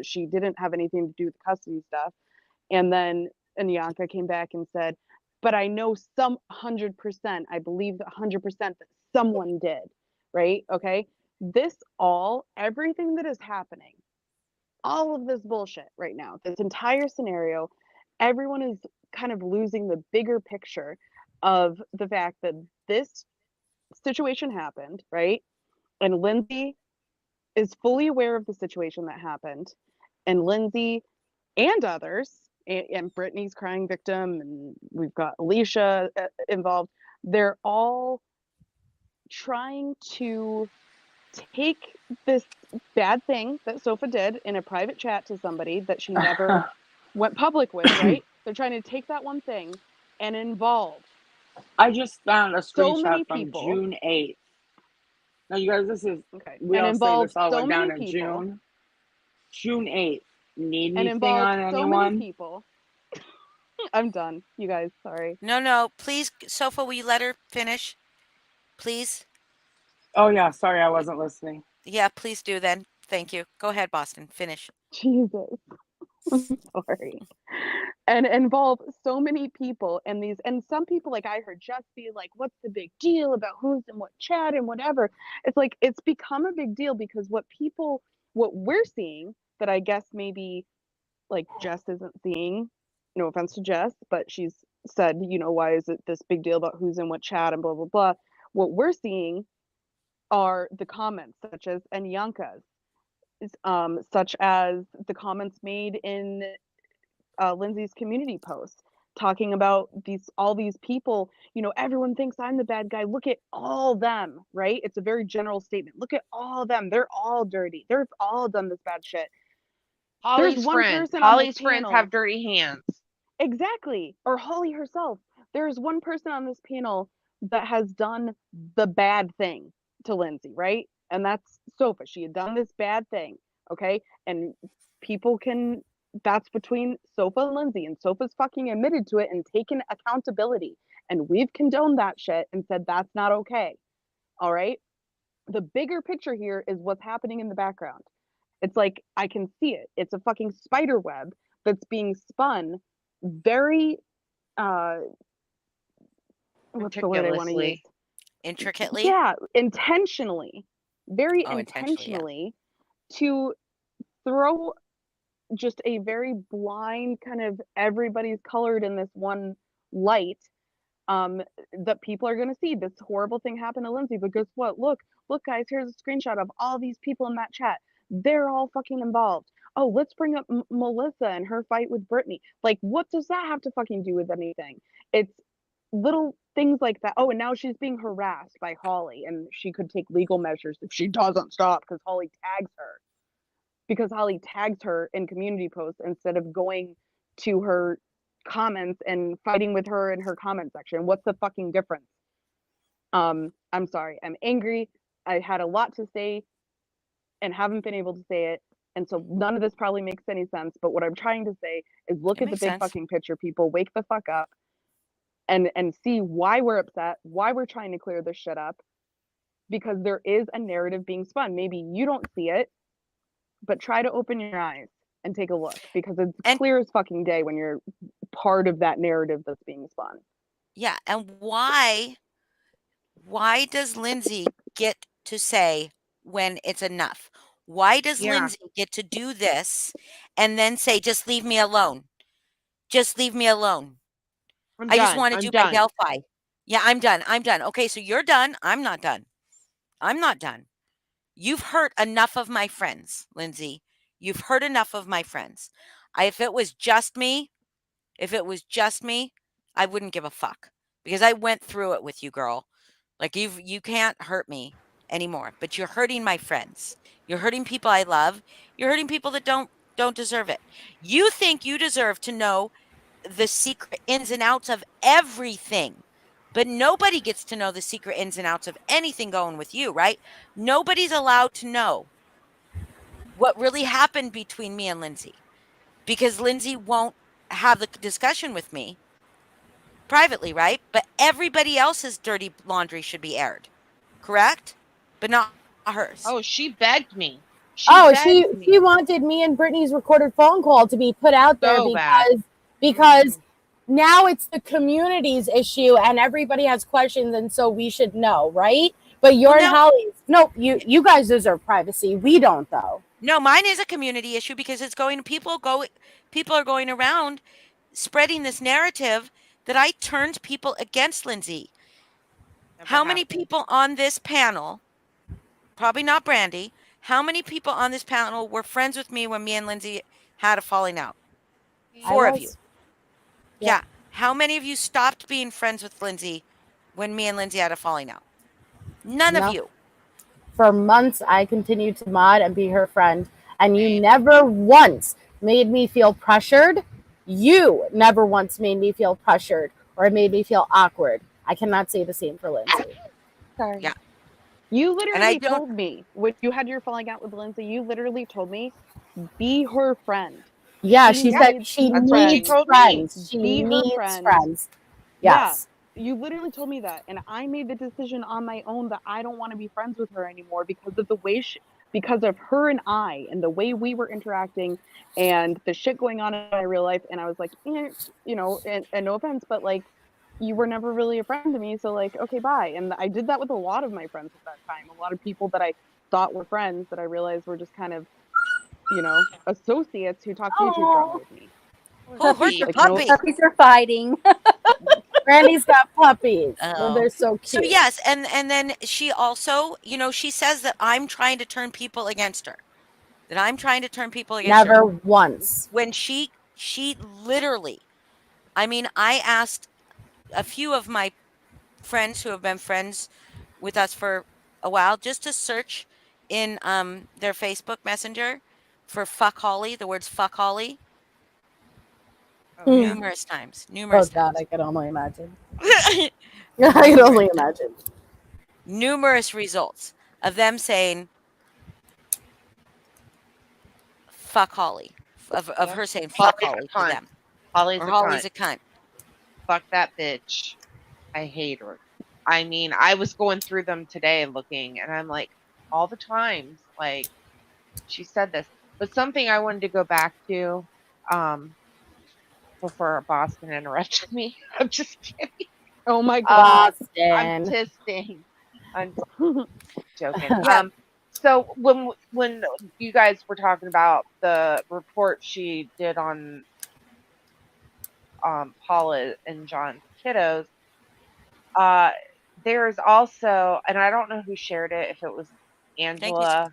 S2: she didn't have anything to do with the custody stuff. And then Anyanka came back and said, but I know some 100%, I believe 100% that someone did, right? Okay. Everything that is happening, all of this bullshit right now, this entire scenario, everyone is kind of losing the bigger picture of the fact that this situation happened, right? And Lindsay is fully aware of the situation that happened. And Lindsay and others, and Brittany's crying victim, and we've got Alicia involved, they're all trying to take this bad thing that Sofa did in a private chat to somebody that she never went public with, right? They're trying to take that one thing and involve
S5: I just found a
S2: so
S5: screenshot
S2: many
S5: from
S2: people.
S5: June 8th. Now, you guys, this is,
S2: Okay.
S5: we
S2: And
S5: all say
S2: involve
S5: this all
S2: so
S5: went down
S2: many
S5: in
S2: people.
S5: June. June 8th. Need
S2: And
S5: anything
S2: involve
S5: on
S2: so many
S5: anyone?
S2: people. I'm done, you guys. Sorry.
S1: No, please, Sofa, will you let her finish? Please?
S5: Oh, yeah, sorry, I wasn't listening.
S1: Yeah, please do then. Thank you. Go ahead, Boston. Finish.
S2: Jesus. I'm sorry. And involve so many people, and some people, like I heard Jess be like, what's the big deal about who's in what chat and whatever. It's like it's become a big deal because what we're seeing that I guess maybe like Jess isn't seeing, no offense to Jess, but she's said, why is it this big deal about who's in what chat and blah blah blah. What we're seeing are the comments such as Anyanka's, such as the comments made in Lindsay's community post talking about all these people, everyone thinks I'm the bad guy. Look at all them, right? It's a very general statement. Look at all them. They're all dirty. They've all done this bad shit.
S4: Holly's friends. Holly's friends have dirty hands.
S2: Exactly. Or Holly herself. There's one person on this panel that has done the bad thing to Lindsay, right? And that's Sofa. She had done this bad thing. Okay. And people can, that's between Sofa and Lindsay. And Sofa's fucking admitted to it and taken accountability. And we've condoned that shit and said that's not okay. All right. The bigger picture here is what's happening in the background. It's like I can see it. It's a fucking spider web that's being spun very what's the word I want to use?
S1: Intricately?
S2: Yeah, intentionally. Very
S1: Oh,
S2: intentionally to throw just a very blind kind of everybody's colored in this one light, that people are going to see this horrible thing happen to Lindsay. But guess what? Look guys, here's a screenshot of all these people in that chat. They're all fucking involved. Oh, let's bring up Melissa and her fight with Brittany. Like, what does that have to fucking do with anything? It's little things like that. Oh, and now she's being harassed by Holly, and she could take legal measures if she doesn't stop because Holly tags her. Because Holly tags her in community posts instead of going to her comments and fighting with her in her comment section. What's the fucking difference? I'm sorry. I'm angry. I had a lot to say and haven't been able to say it. And so none of this probably makes any sense. But what I'm trying to say is look at the big fucking picture, people. Wake the fuck up and see why we're upset, why we're trying to clear this shit up. Because there is a narrative being spun. Maybe you don't see it, but try to open your eyes and take a look, because it's clear as fucking day when you're part of that narrative that's being spun.
S1: Yeah, and why does Lindsay get to say when it's enough? Why does Lindsay get to do this and then say, just leave me alone? Just leave me alone. I just want to do my Delphi. Yeah, I'm done. Okay, so you're done. I'm not done. You've hurt enough of my friends, Lindsay. You've hurt enough of my friends. If it was just me, I wouldn't give a fuck, because I went through it with you, girl. Like, you can't hurt me anymore, but you're hurting my friends. You're hurting people I love. You're hurting people that don't deserve it. You think you deserve to know the secret ins and outs of everything, but nobody gets to know the secret ins and outs of anything going with you, right? Nobody's allowed to know. what really happened between me and Lindsay, because Lindsay won't have the discussion with me privately, right? But everybody else's dirty laundry should be aired, correct? But not hers.
S4: Oh, she begged me.
S3: Oh,
S4: begged
S3: she wanted me and Brittany's recorded phone call to be put out there
S4: so bad.
S3: because now it's the community's issue and everybody has questions, and so we should know, right? But you're in Holly's. No, you guys deserve privacy. We don't, though.
S1: No, mine is a community issue because it's going people are going around spreading this narrative that I turned people against Lindsay. How many people on this panel, probably not Brandy, how many people on this panel were friends with me when me and Lindsay had a falling out? 4 of you. Yeah. How many of you stopped being friends with Lindsay when me and Lindsay had a falling out? None of you.
S3: For months, I continued to mod and be her friend, and you never once made me feel pressured. You never once made me feel pressured or made me feel awkward. I cannot say the same for Lindsay.
S4: Sorry.
S1: Yeah.
S2: You literally told me when you had your falling out with Lindsay, you literally told me, be her friend.
S3: Yeah, she said she needs friends. She needs friends. Yes.
S2: Yeah, you literally told me that, and I made the decision on my own that I don't want to be friends with her anymore because of the way because of her and I and the way we were interacting and the shit going on in my real life. And I was like, you know, and no offense, but like, you were never really a friend to me, so like, okay, bye. And I did that with a lot of my friends at that time. A lot of people that I thought were friends that I realized were just kind of, you know, associates who talk YouTube drama with me.
S1: Oh, where's your
S2: Like,
S1: puppy?
S7: Puppies are fighting.
S3: Brandy's got puppies. Oh. They're so cute.
S1: So yes, and then she also, you know, she says that I'm trying to turn people against her. That I'm trying to turn people against her.
S3: Never once.
S1: When she literally, I mean, I asked a few of my friends who have been friends with us for a while just to search in their Facebook Messenger for fuck Holly, the words fuck Holly. Numerous times.
S3: Oh God, I can only imagine. I can only imagine.
S1: Numerous results of them saying fuck Holly. Of her saying fuck Holly to them. Holly's a cunt.
S4: Fuck that bitch. I hate her. I mean, I was going through them today looking, and I'm like, all the times, like, she said this. But something I wanted to go back to, before Boston interrupted me. I'm just kidding.
S2: Oh my God.
S4: I'm testing. I'm joking. So when you guys were talking about the report she did on Paula and John's kiddos, there's also, and I don't know who shared it, if it was Angela,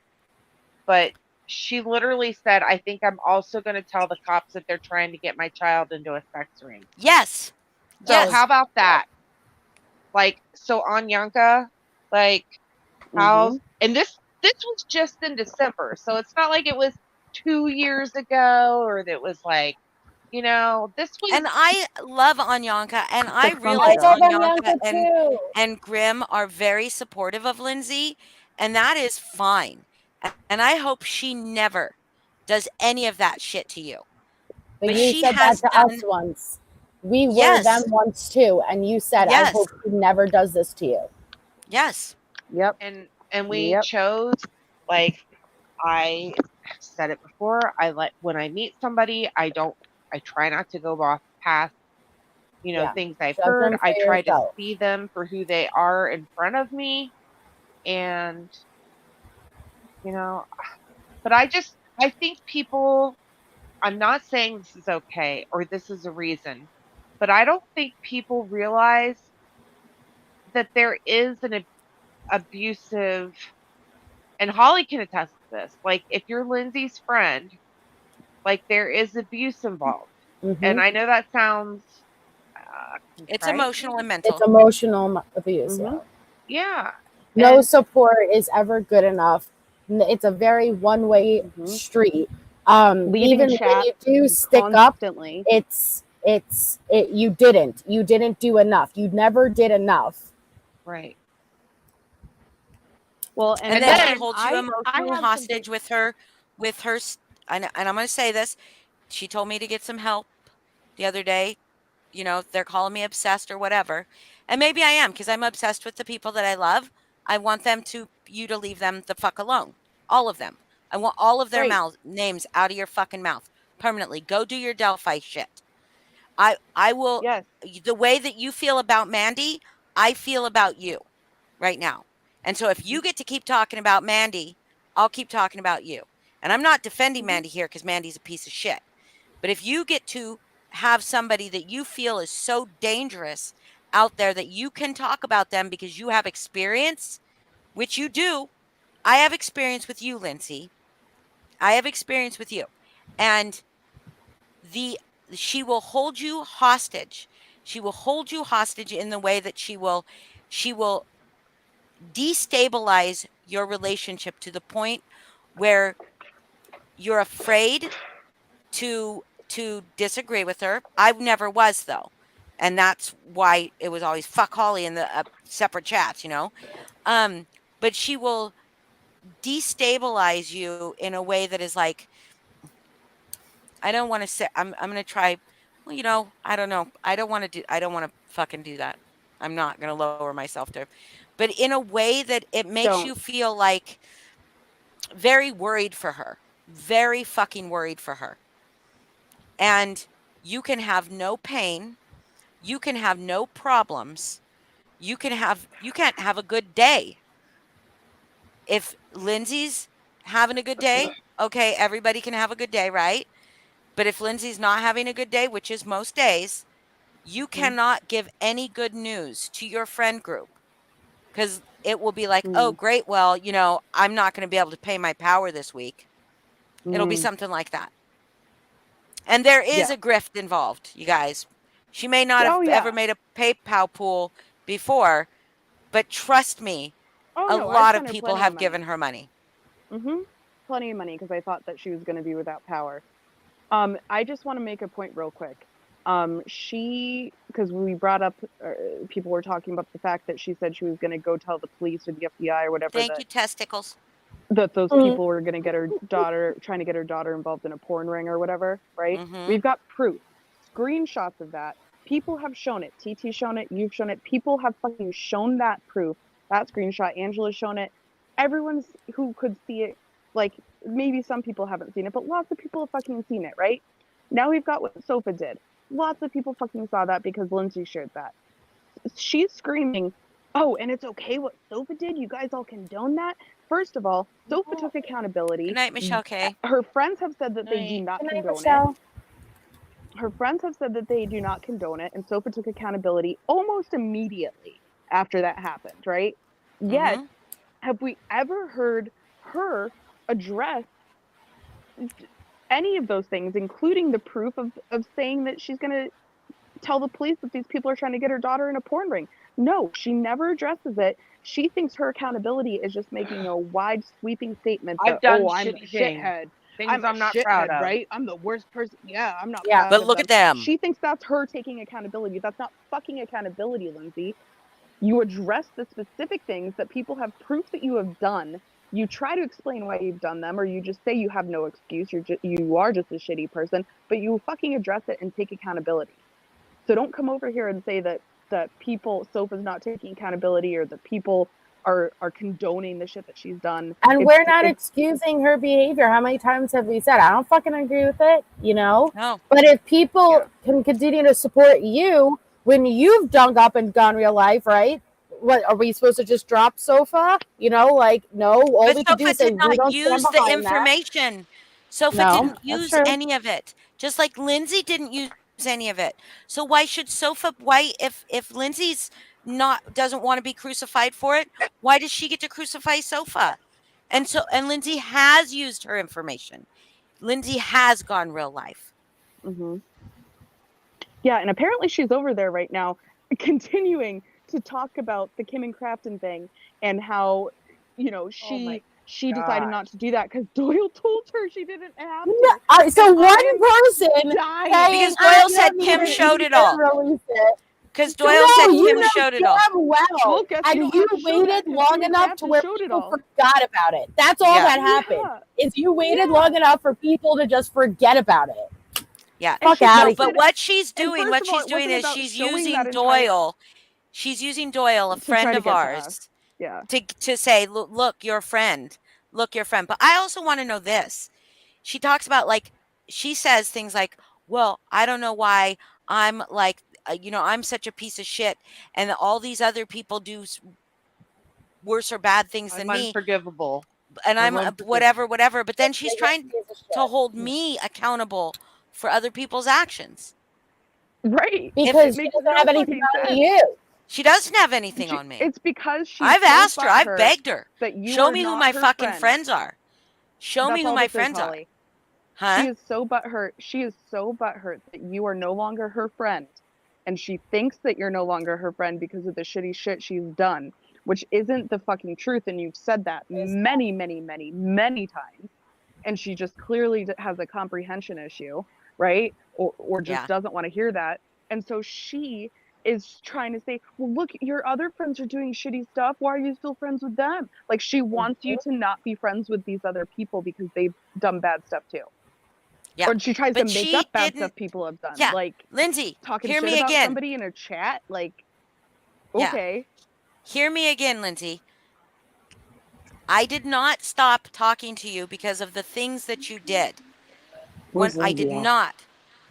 S4: but she literally said, I think I'm also going to tell the cops that they're trying to get my child into a sex ring.
S1: Yes.
S4: So how about that? Like, so Anyanka, like, how, and this was just in December. So it's not like it was 2 years ago, or that was like, you know, this was.
S1: And I love Anyanka, and I realize Anyanka and Grim are very supportive of Lindsay, and that is fine. And I hope she never does any of that shit to you.
S3: But you said that to us once. We were them once too, and you said, I hope she never does this to you.
S1: Yes.
S2: Yep.
S4: And we chose, like, I said it before, when I meet somebody, I try not to go off past, you know, things I've heard. I try to see them for who they are in front of me. And, you know, but I think people, I'm not saying this is okay or this is a reason, but I don't think people realize that there is an abusive, and Holly can attest to this, like, if you're Lindsay's friend, like, there is abuse involved. And I know that sounds
S1: it's emotional and mental.
S3: It's emotional abuse.
S4: Yeah.
S3: No support is ever good enough. It's a very one-way street. Even when you do stick up, you didn't do enough. You never did enough.
S4: Right.
S2: Well,
S1: and then she holds you emotionally hostage with her with her, and I'm going to say this. She told me to get some help the other day. They're calling me obsessed or whatever. And maybe I am because I'm obsessed with the people that I love. I want you to leave them the fuck alone. All of them. I want all of their
S2: Right.
S1: names out of your fucking mouth permanently. Go do your Delphi shit. I will.
S2: Yes.
S1: The way that you feel about Mandy, I feel about you right now. And so if you get to keep talking about Mandy, I'll keep talking about you. And I'm not defending Mandy here because Mandy's a piece of shit. But if you get to have somebody that you feel is so dangerous out there that you can talk about them because you have experience, which you do. I have experience with you, Lindsay. I have experience with you. And the she will hold you hostage. She will hold you hostage in the way that she will destabilize your relationship to the point where you're afraid to disagree with her. I never was though. And that's why it was always fuck Holly in the separate chats. Um but she will destabilize you in a way that is like, I don't want to say, I'm going to try, well, I don't know. I don't want to fucking do that. I'm not going to lower myself to, but in a way that it makes you
S2: Don't.
S1: feel like very worried for her. Very fucking worried for her. And you can have no pain, you can have no problems. You can't have a good day. If Lindsay's having a good day, okay, everybody can have a good day, right? But if Lindsay's not having a good day, which is most days, you cannot give any good news to your friend group because it will be like, oh, great. Well, I'm not going to be able to pay my power this week. It'll be something like that. And there is
S2: Yeah.
S1: a grift involved, you guys. She may not have
S2: Oh
S1: ever
S2: yeah.
S1: made a PayPal pool before, but trust me,
S2: Oh
S1: a
S2: no, I've
S1: lot of
S2: sent her
S1: people
S2: plenty of
S1: have
S2: money.
S1: given her money.
S2: Plenty of money because I thought that she was going to be without power. I just want to make a point real quick. Because we brought up, people were talking about the fact that she said she was going to go tell the police or the FBI or whatever
S1: Thank you, testicles.
S2: that those people were going to get her daughter, trying to get her daughter involved in a porn ring or whatever, right? We've got proof, screenshots of that. People have shown it. TT's shown it. You've shown it. People have fucking shown that proof. That screenshot. Angela's shown it. Everyone's who could see it. Like, maybe some people haven't seen it, but lots of people have fucking seen it, right? Now we've got what Sofa did. Lots of people fucking saw that because Lindsay shared that. She's screaming, oh, and it's okay what Sofa did? You guys all condone that? First of all, Sofa took accountability.
S1: Good night, Michelle K.
S2: Her friends have said that they do not condone it. Her friends have said that they do not condone it, and Sofa took accountability almost immediately after that happened, right? Yet, have we ever heard her address any of those things, including the proof of saying that she's going to tell the police that these people are trying to get her daughter in a porn ring? No, she never addresses it. She thinks her accountability is just making a wide sweeping statement that, oh, I'm a shithead. I'm not proud of. Right? I'm the worst person. Yeah, I'm not proud
S1: But
S2: of
S1: look
S2: them.
S1: at them.
S2: She thinks that's her taking accountability. That's not fucking accountability, Lindsay. You address the specific things that people have proof that you have done. You try to explain why you've done them, or you just say you have no excuse. You are just a shitty person, but you fucking address it and take accountability. So don't come over here and say that Sofa's not taking accountability or that people are condoning the shit that she's done.
S3: And we're not excusing her behavior. How many times have we said, I don't fucking agree with it,
S1: No.
S3: But if people can continue to support you when you've dug up and gone real life, right? What are we supposed to just drop Sofa? No, all we can do is say we don't
S1: use
S3: stand
S1: the
S3: behind
S1: information. Sofa didn't use any of it. Just like Lindsay didn't use any of it. So why should Sofa, if Lindsay's doesn't want to be crucified for it, why does she get to crucify Sofa? And Lindsay has used her information. Lindsay has gone real life.
S2: Yeah, and apparently she's over there right now continuing to talk about the Kim and Crafton thing and how, she decided not to do that because Doyle told her she didn't have to.
S3: So one person
S2: dying
S1: because Doyle said Kim showed it all. Because Doyle said
S3: you
S1: Kim
S3: know
S1: showed it all.
S3: damn well,
S2: guess
S3: and
S2: don't
S3: you
S2: have to show that
S3: waited
S2: 'cause
S3: long
S2: you
S3: enough
S2: have
S3: to
S2: to
S3: where
S2: showed it
S3: people
S2: all.
S3: forgot about it. That's all
S1: Yeah.
S3: that happened.
S2: Yeah.
S3: Is you waited
S2: Yeah.
S3: long enough for people to just forget about it.
S1: Yeah.
S3: Fuck
S2: she
S3: out
S1: No,
S3: of
S1: but
S3: here.
S1: what she's
S2: And
S1: doing,
S2: first
S1: what
S2: of all,
S1: she's
S2: it
S1: doing
S2: wasn't
S1: is
S2: about
S1: she's
S2: showing
S1: using
S2: that entire
S1: Doyle. She's using Doyle, a
S2: to
S1: friend
S2: try to
S1: of
S2: get to
S1: ours,
S2: us. Yeah.
S1: to say, look, you're a friend. Look, your friend. But I also want to know this. She talks about like she says things like, "Well, I don't know why I'm like, I'm such a piece of shit, and all these other people do worse or bad things
S4: I'm
S1: than me,
S4: unforgivable.
S1: and I'm
S4: unforgivable.
S1: whatever." But then she's
S3: Biggest
S1: trying
S3: piece of
S1: to
S3: shit.
S1: hold me accountable for other people's actions.
S2: Right.
S3: Because
S2: It
S3: she
S2: makes
S3: doesn't
S2: no
S3: have anything
S2: fucking
S3: on
S2: sense.
S3: you.
S1: She doesn't have anything on me.
S2: It's because she's
S1: I've
S2: so
S1: asked her. I've
S2: butthurt
S1: begged her.
S2: that you
S1: Show
S2: are
S1: me who
S2: not
S1: my
S2: her
S1: fucking
S2: friend.
S1: friends are. Show me
S2: That's
S1: who
S2: all
S1: my
S2: this is,
S1: friends are.
S2: Holly.
S1: Huh?
S2: She is so butthurt. She is so butthurt that you are no longer her friend. And she thinks that you're no longer her friend because of the shitty shit she's done, which isn't the fucking truth. And you've said that many, many, many, many times. And she just clearly has a comprehension issue, right? Or just
S1: Yeah.
S2: doesn't want to hear that. And so she is trying to say, well, look, your other friends are doing shitty stuff. Why are you still friends with them? Like she wants you to not be friends with these other people because they've done bad stuff too.
S1: Yeah.
S2: Or she tries to
S1: But
S2: make
S1: she
S2: up bad
S1: didn't.
S2: stuff people have done.
S1: Yeah.
S2: Like
S1: Lindsay,
S2: talking
S1: hear
S2: shit
S1: me
S2: about
S1: again.
S2: somebody in a chat. Like,
S1: Yeah.
S2: okay.
S1: Hear me again, Lindsay. I did not stop talking to you because of the things that you did.
S5: Where's
S1: I did
S5: Lindsay at?
S1: not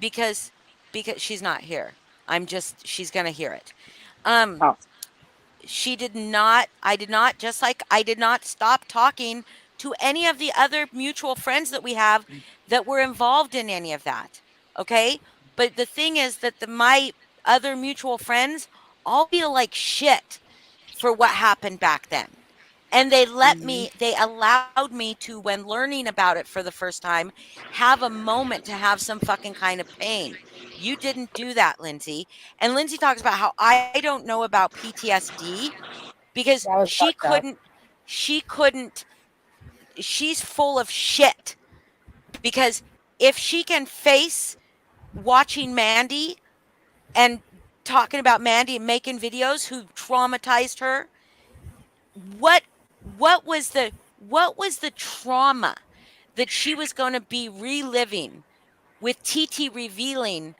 S1: because she's not here. She's gonna hear it.
S5: Oh.
S1: She did not I did not, just like I did not stop talking to any of the other mutual friends that we have that were involved in any of that. Okay? But the thing is that my other mutual friends all feel like shit for what happened back then. And they allowed me to, when learning about it for the first time, have a moment to have some fucking kind of pain. You didn't do that, Lindsay. And Lindsay talks about how I don't know about PTSD because
S3: That was fucked up.
S1: she couldn't, she's full of shit. Because if she can face watching Mandy and talking about Mandy and making videos who traumatized her, what what was the trauma that she was going to be reliving with TT revealing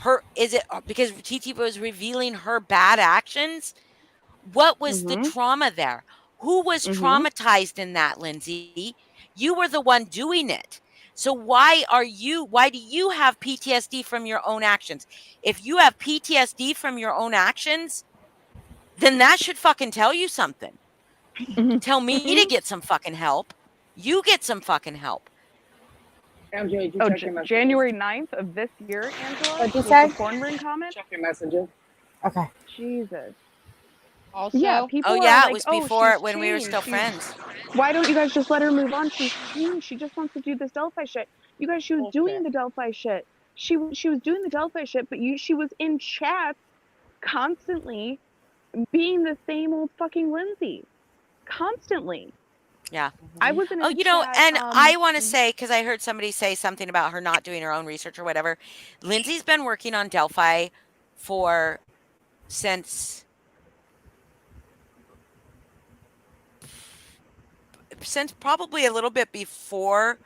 S1: her, is it because TT was revealing her bad actions? What was the trauma there? Who was traumatized in that, Lindsay? You were the one doing it. So why do you have PTSD from your own actions? If you have PTSD from your own actions, then that should fucking tell you something. Tell me to get some fucking help. You get some fucking help.
S5: MJ, did you
S2: Oh,
S5: check your messages?
S2: January 9th of this year, Angela?
S3: What'd you
S2: was
S3: say?
S2: the porn ring comment?
S5: Check your messages.
S3: Okay.
S2: Jesus.
S4: Also,
S2: Yeah,
S1: Oh
S2: people are
S1: yeah, it
S2: like,
S1: was
S2: oh,
S1: before
S2: she's
S1: when we were
S2: changed.
S1: still friends.
S2: Why don't you guys just let her move on? She's changed. She just wants to do this Delphi shit. You guys, she was doing the Delphi shit. She was doing the Delphi shit, but she was in chats constantly being the same old fucking Lindsay. Constantly.
S1: Yeah.
S2: I wasn't
S1: Oh,
S2: in a chat.
S1: and I want to say, because I heard somebody say something about her not doing her own research or whatever. Lindsay's been working on Delphi for since probably a little bit before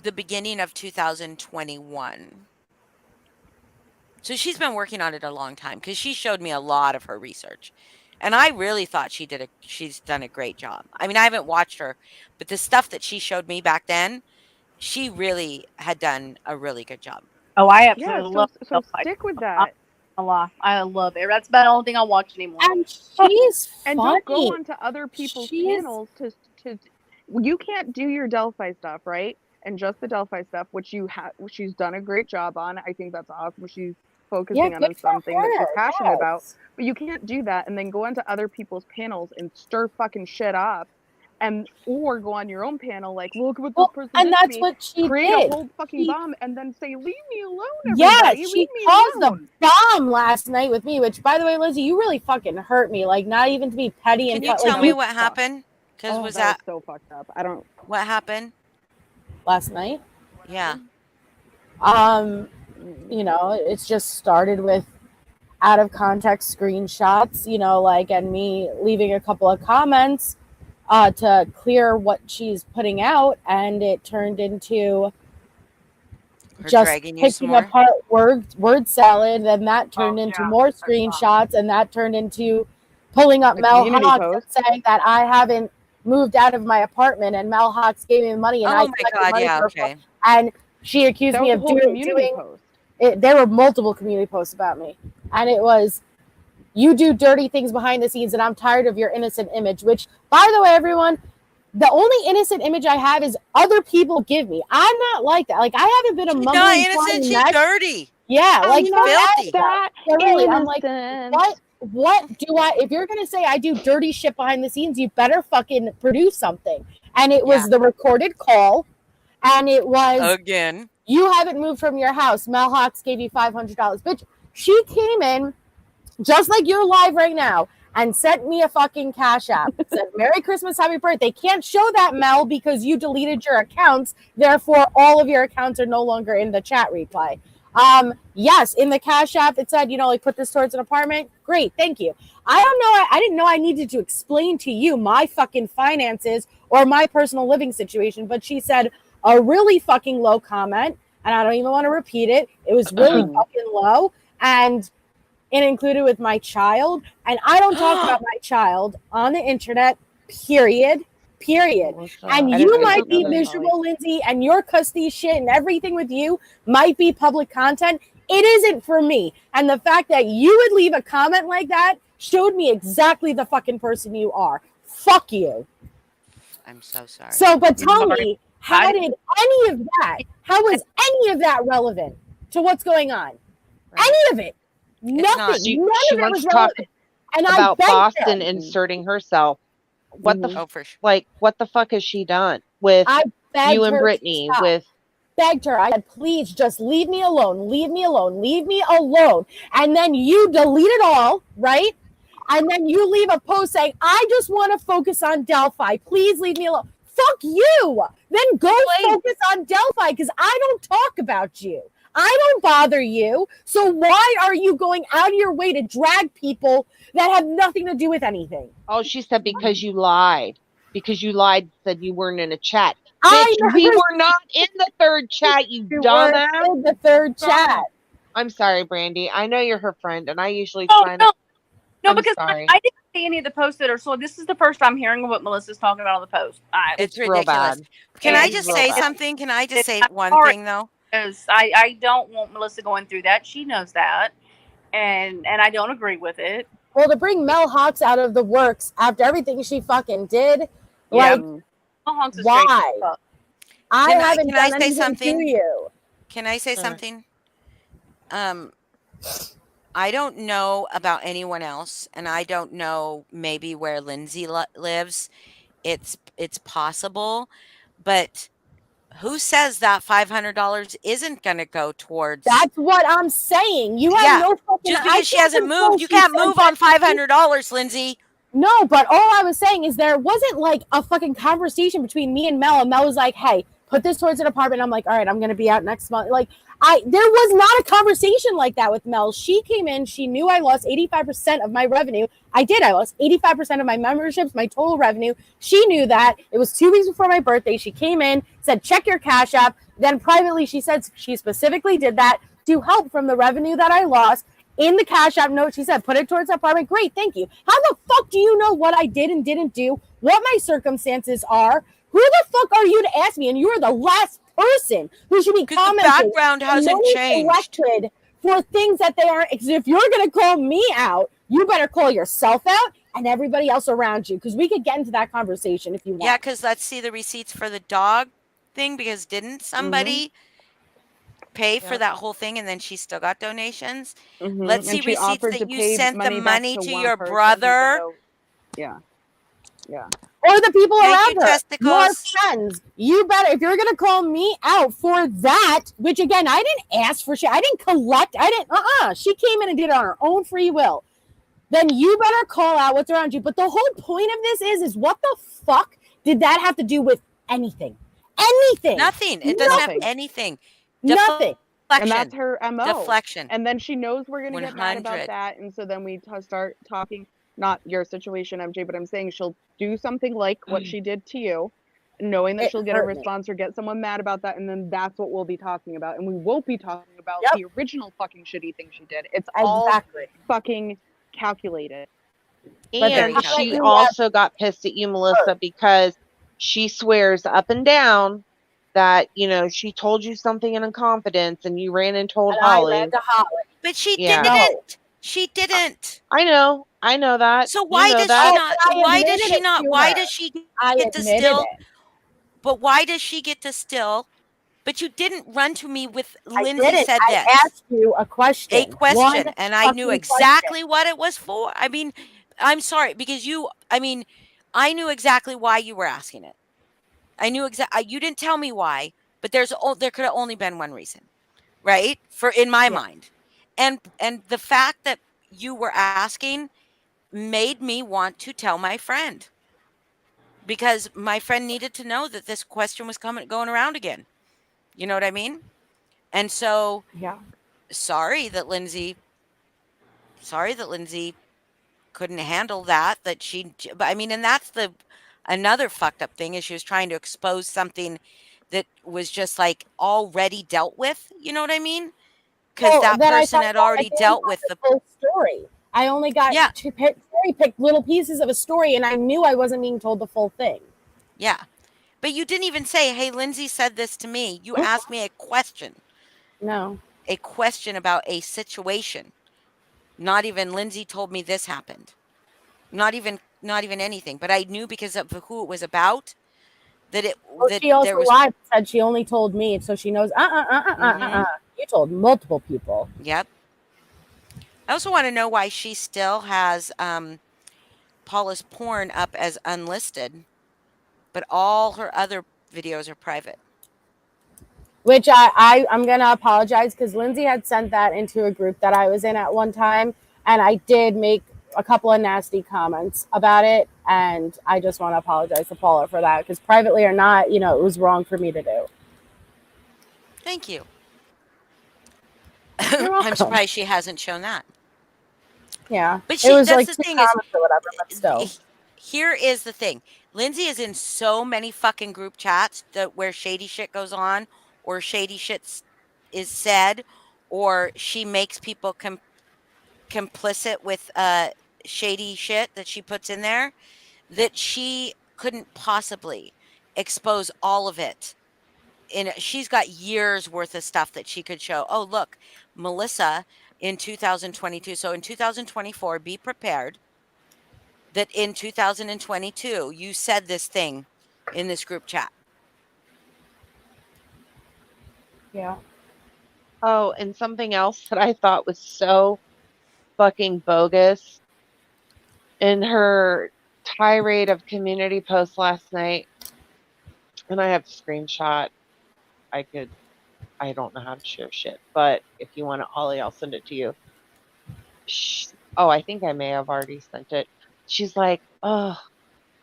S1: the beginning of 2021. So she's been working on it a long time because she showed me a lot of her research. And I really thought she's done a great job. I mean, I haven't watched her, but the stuff that she showed me back then, she really had done a really good job.
S9: Oh, I
S2: Yeah,
S9: absolutely love
S2: so
S9: Delphi.
S2: stick with
S9: I'm
S2: that.
S9: not gonna lie. I love it. That's about the only thing I watch anymore.
S3: And she's
S2: And
S3: funny.
S2: don't go onto other people's panels to you can't do your Delphi stuff, right? And just the Delphi stuff, which she's done a great job on. I think that's awesome. She's focusing on
S3: good for
S2: something that she's
S3: her,
S2: passionate about.
S3: yes.
S2: But you can't do that and then go onto other people's panels and stir fucking shit up. Or go on your own panel like, look what this person
S3: and
S2: did to
S3: that's
S2: me,
S3: what she
S2: create
S3: did.
S2: a whole fucking bomb, and then say, leave me alone,
S3: Yes,
S2: everybody.
S3: she
S2: Leave me
S3: caused
S2: alone.
S3: the bomb last night with me, which, by the way, Lizzie, you really fucking hurt me. Like, not even to be petty and
S1: Can you
S3: like
S1: tell me
S3: you
S1: what happened? Because
S2: Oh,
S1: was
S2: that was
S1: that
S2: so fucked up. I don't.
S1: what happened?
S3: last night.
S1: Yeah.
S3: You know, it's just started with out of context screenshots, and me leaving a couple of comments to clear what she's putting out, and it turned into
S1: Her
S3: just
S1: dragging you some
S3: picking
S1: more?
S3: apart word salad, and that turned into more screenshots, and that turned into pulling up
S2: A
S3: Mel
S2: community
S3: Hawks
S2: post.
S3: and saying that I haven't moved out of my apartment, and Mel Hawks gave me the money, and I
S1: Oh my
S3: collected
S1: God,
S3: money
S1: yeah,
S3: for her,
S1: okay.
S3: and she accused
S2: That
S3: me
S2: was a
S3: of
S2: whole community
S3: doing
S2: post.
S3: it. There were multiple community posts about me, and it was, you do dirty things behind the scenes, and I'm tired of your innocent image. Which, by the way, everyone, the only innocent image I have is other people give me. I'm not like that. Like, I haven't been a
S1: She's not
S3: mumbling,
S1: innocent,
S3: crying
S1: she's
S3: mess.
S1: dirty.
S3: Yeah, like
S1: She's
S3: fuck
S1: filthy.
S3: that.
S2: That
S3: Really, I'm like,
S2: innocent.
S3: what do I? If you're gonna say I do dirty shit behind the scenes, you better fucking produce something. And it was the recorded call, and it was
S1: Again.
S3: You haven't moved from your house. Mel Hawks gave you $500. Bitch, she came in just like you're live right now and sent me a fucking cash app. Said, Merry Christmas, Happy Birthday. Can't show that, Mel, because you deleted your accounts. Therefore, all of your accounts are no longer in the chat replay. Yes, in the cash app, it said, put this towards an apartment. Great, thank you. I don't know. I didn't know I needed to explain to you my fucking finances or my personal living situation, but she said a really fucking low comment, and I don't even want to repeat it. It was really fucking low, and it included with my child, and I don't talk about my child on the internet, period. And you might be miserable, Lindsay, and your custody shit and everything with you might be public content. It isn't for me. And the fact that you would leave a comment like that showed me exactly the fucking person you are. Fuck you.
S1: I'm so sorry.
S3: So, but tell me, how was any of that relevant to what's going on?
S1: Right.
S3: Any of it? Nothing.
S4: She
S3: None of it
S4: wants
S3: was
S4: to talk
S3: relevant. And
S4: about Boston
S3: her.
S4: inserting herself. What the
S1: for sure.
S4: Like, what the fuck has she done with you and Brittany?
S3: Begged her. I said, please just leave me alone. Leave me alone. Leave me alone. And then you delete it all, right? And then you leave a post saying, I just want to focus on Delphi. Please leave me alone. Fuck you. Then go focus on Delphi, because I don't talk about you. I don't bother you. So why are you going out of your way to drag people that have nothing to do with anything?
S4: Oh, she said because you lied. Because you lied, said you weren't in a chat. Bitch, we were not in the third chat, you dumbass.
S3: In the third chat.
S4: I'm sorry, Brandy. I know you're her friend, and I usually try
S9: No,
S4: I'm
S9: because
S4: sorry.
S9: I didn't see any of the posts that are so. This is the first I'm hearing what Melissa's talking about on the post.
S1: It's
S4: real
S1: ridiculous.
S4: bad.
S1: Can I just say something? Can I just say one thing, though?
S9: Because I don't want Melissa going through that. She knows that. And I don't agree with it.
S3: Well, to bring Mel Hawks out of the works after everything she fucking did, like,
S9: Mel Hawks is
S3: why? I haven't
S1: can
S3: done
S1: I say
S3: anything
S1: something?
S3: to you.
S1: Can I say something? I don't know about anyone else, and I don't know maybe where Lindsay lives. It's possible, but who says that $500 isn't going to go towards?
S3: That's what I'm saying. You have no fucking.
S1: Just because she hasn't moved, you can't move on $500, Lindsay.
S3: No, but all I was saying is there wasn't like a fucking conversation between me and Mel was like, hey, put this towards an apartment. I'm like, all right, I'm going to be out next month. Like, there was not a conversation like that with Mel. She came in, she knew I lost 85% of my revenue. I lost 85% of my memberships, my total revenue. She knew that. It was 2 weeks before my birthday. She came in, said, check your Cash App. Then privately, she said she specifically did that to help from the revenue that I lost. In the Cash App note, she said, put it towards the apartment. Great, thank you. How the fuck do you know what I did and didn't do, what my circumstances are? Who the fuck are you to ask me? And you are the last person who should be commenting.
S1: The background hasn't changed.
S3: For things that they aren't. If you're going to call me out, you better call yourself out and everybody else around you, because we could get into that conversation if you want.
S1: Yeah, because let's see the receipts for the dog thing, because didn't somebody pay for that whole thing, and then she still got donations? Let's see receipts that you sent the money to your brother.
S2: Yeah.
S3: Or the people around her,
S1: testicles.
S3: your friends. You better, if you're going to call me out for that, which again, I didn't ask for shit. I didn't collect. She came in and did it on her own free will. Then you better call out what's around you. But the whole point of this is what the fuck did that have to do with anything? Anything.
S1: Nothing. It doesn't have anything.
S3: Nothing.
S2: And that's her MO.
S1: Deflection.
S2: And then she knows we're going to get mad about
S1: 100.
S2: that. And so then we start talking, not your situation, MJ, but I'm saying she'll do something like what she did to you, knowing that
S3: It
S2: she'll get a
S3: hurt me.
S2: response or get someone mad about that. And then that's what we'll be talking about. And we won't be talking about
S3: Yep.
S2: the original fucking shitty thing she did. It's all
S3: Exactly.
S2: fucking calculated.
S3: But
S4: And
S3: then
S4: she
S3: you
S4: also got pissed at you, Melissa, because she swears up and down that, you know, she told you something in confidence and you ran and told
S3: and I
S4: Holly.
S3: ran to Holly.
S1: But she
S4: Yeah.
S1: didn't. She didn't.
S4: I know that.
S1: So
S4: You
S1: why
S4: know
S1: does
S4: that.
S1: she
S3: Oh,
S1: not?
S3: but I
S1: Why does
S3: admitted
S1: she
S3: it
S1: not?
S3: to
S1: Why
S3: her.
S1: does she
S3: I
S1: get to
S3: admitted
S1: still?
S3: it.
S1: But why does she get to still? But you didn't run to me with
S3: I
S1: Lindsay
S3: didn't.
S1: said
S3: I
S1: this.
S3: asked you a question.
S1: A question,
S3: One
S1: and I knew
S3: fucking
S1: exactly what it was for. I mean, I'm sorry because I knew exactly why you were asking it. I knew exactly. You didn't tell me why, but there could have only been one reason, right? For in my
S3: Yeah.
S1: mind, and the fact that you were asking made me want to tell my friend because my friend needed to know that this question was going around again. You know what I mean? And so
S3: Yeah.
S1: sorry that Lindsay couldn't handle that but I mean, and that's the another fucked up thing is she was trying to expose something that was just like already dealt with, you know what I mean? Because
S3: Well,
S1: that
S3: then I
S1: person
S3: found
S1: had
S3: out I
S1: already
S3: didn't
S1: dealt
S3: have
S1: with
S3: the full story. I only got
S1: Yeah.
S3: to cherry pick little pieces of a story, and I knew I wasn't being told the full thing.
S1: Yeah. But you didn't even say, "Hey, Lindsay said this to me." You asked me a question.
S3: No.
S1: A question about a situation. Not even Lindsay told me this happened. Not even anything, but I knew because of who it was about that
S3: She also
S1: there was
S3: lied, said she only told me, so she knows. You told multiple people.
S1: Yep. I also want to know why she still has Paula's porn up as unlisted, but all her other videos are private.
S3: Which I'm gonna apologize because Lindsay had sent that into a group that I was in at one time, and I did make a couple of nasty comments about it, and I just want to apologize to Paula for that because privately or not, it was wrong for me to do.
S1: Thank you.
S3: You're welcome.
S1: I'm surprised she hasn't shown that.
S3: Yeah,
S1: But
S3: it was
S1: that's
S3: like
S1: the
S3: 2
S1: thing is,
S3: comments or whatever, but still.
S1: Here is the thing. Lindsay is in so many fucking group chats where shady shit goes on or shady shit is said or she makes people complicit with shady shit that she puts in there that she couldn't possibly expose all of it. She's got years worth of stuff that she could show. Oh, look, Melissa in 2022. So in 2024, be prepared that in 2022 you said this thing in this group chat.
S3: Yeah.
S4: Oh, and something else that I thought was so fucking bogus in her tirade of community posts last night, and I have a screenshot. I don't know how to share shit, but if you want it, Holly, I'll send it to you. I think I may have already sent it. She's like, oh,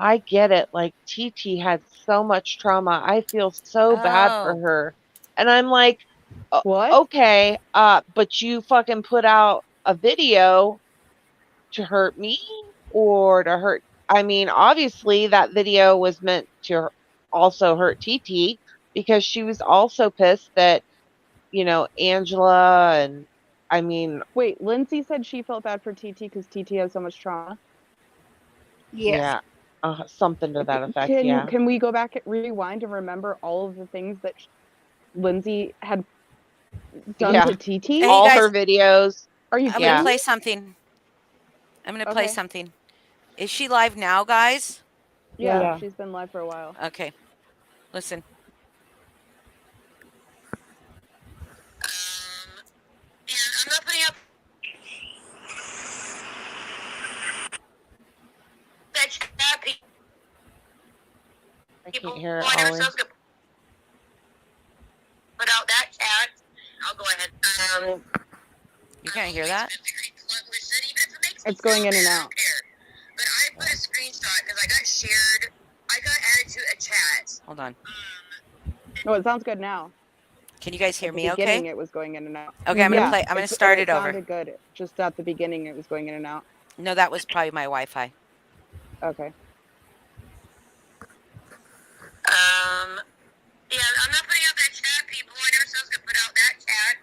S4: I get it. Like, TT had so much trauma. I feel so bad for
S1: Oh.
S4: her. And I'm like,
S2: What?
S4: Okay, but you fucking put out a video to hurt me or to hurt. I mean, obviously that video was meant to also hurt TT because she was also pissed that, Angela and I mean,
S2: Wait, Lindsay said she felt bad for TT because TT has so much trauma.
S9: Yes.
S4: yeah, something to that effect. Yeah.
S2: Can we go back and rewind and remember all of the things that Lindsay had done
S4: Yeah.
S2: to TT?
S1: Hey,
S4: All
S1: guys,
S4: her videos.
S2: Are you
S1: I'm
S2: kidding
S1: going to
S4: Yeah.
S1: play
S2: me?
S1: something. I'm going to play
S2: Okay.
S1: something. Is she live now, guys?
S2: Yeah, she's been live for a while.
S1: Okay. Listen.
S10: I'm not putting up that chat.
S4: I
S10: People
S4: can't hear it,
S10: want
S4: Ollie.
S10: ourselves to put out that chat. I'll go ahead.
S1: You can't hear that?
S2: It's going in and out.
S10: But I put a screenshot because I got added to a chat.
S1: Hold on.
S2: Oh, it sounds good now.
S1: Can you guys hear
S2: At the
S1: me
S2: beginning,
S1: okay?
S2: it was going in and out.
S1: Okay, I'm gonna
S2: Yeah,
S1: play. I'm gonna
S2: it
S1: start it over.
S2: sounded good. Just at the beginning, it was going in and out.
S1: No, that was probably my Wi-Fi.
S2: Okay.
S10: Yeah, I'm not putting out that chat, people. I never said I was gonna put out that chat.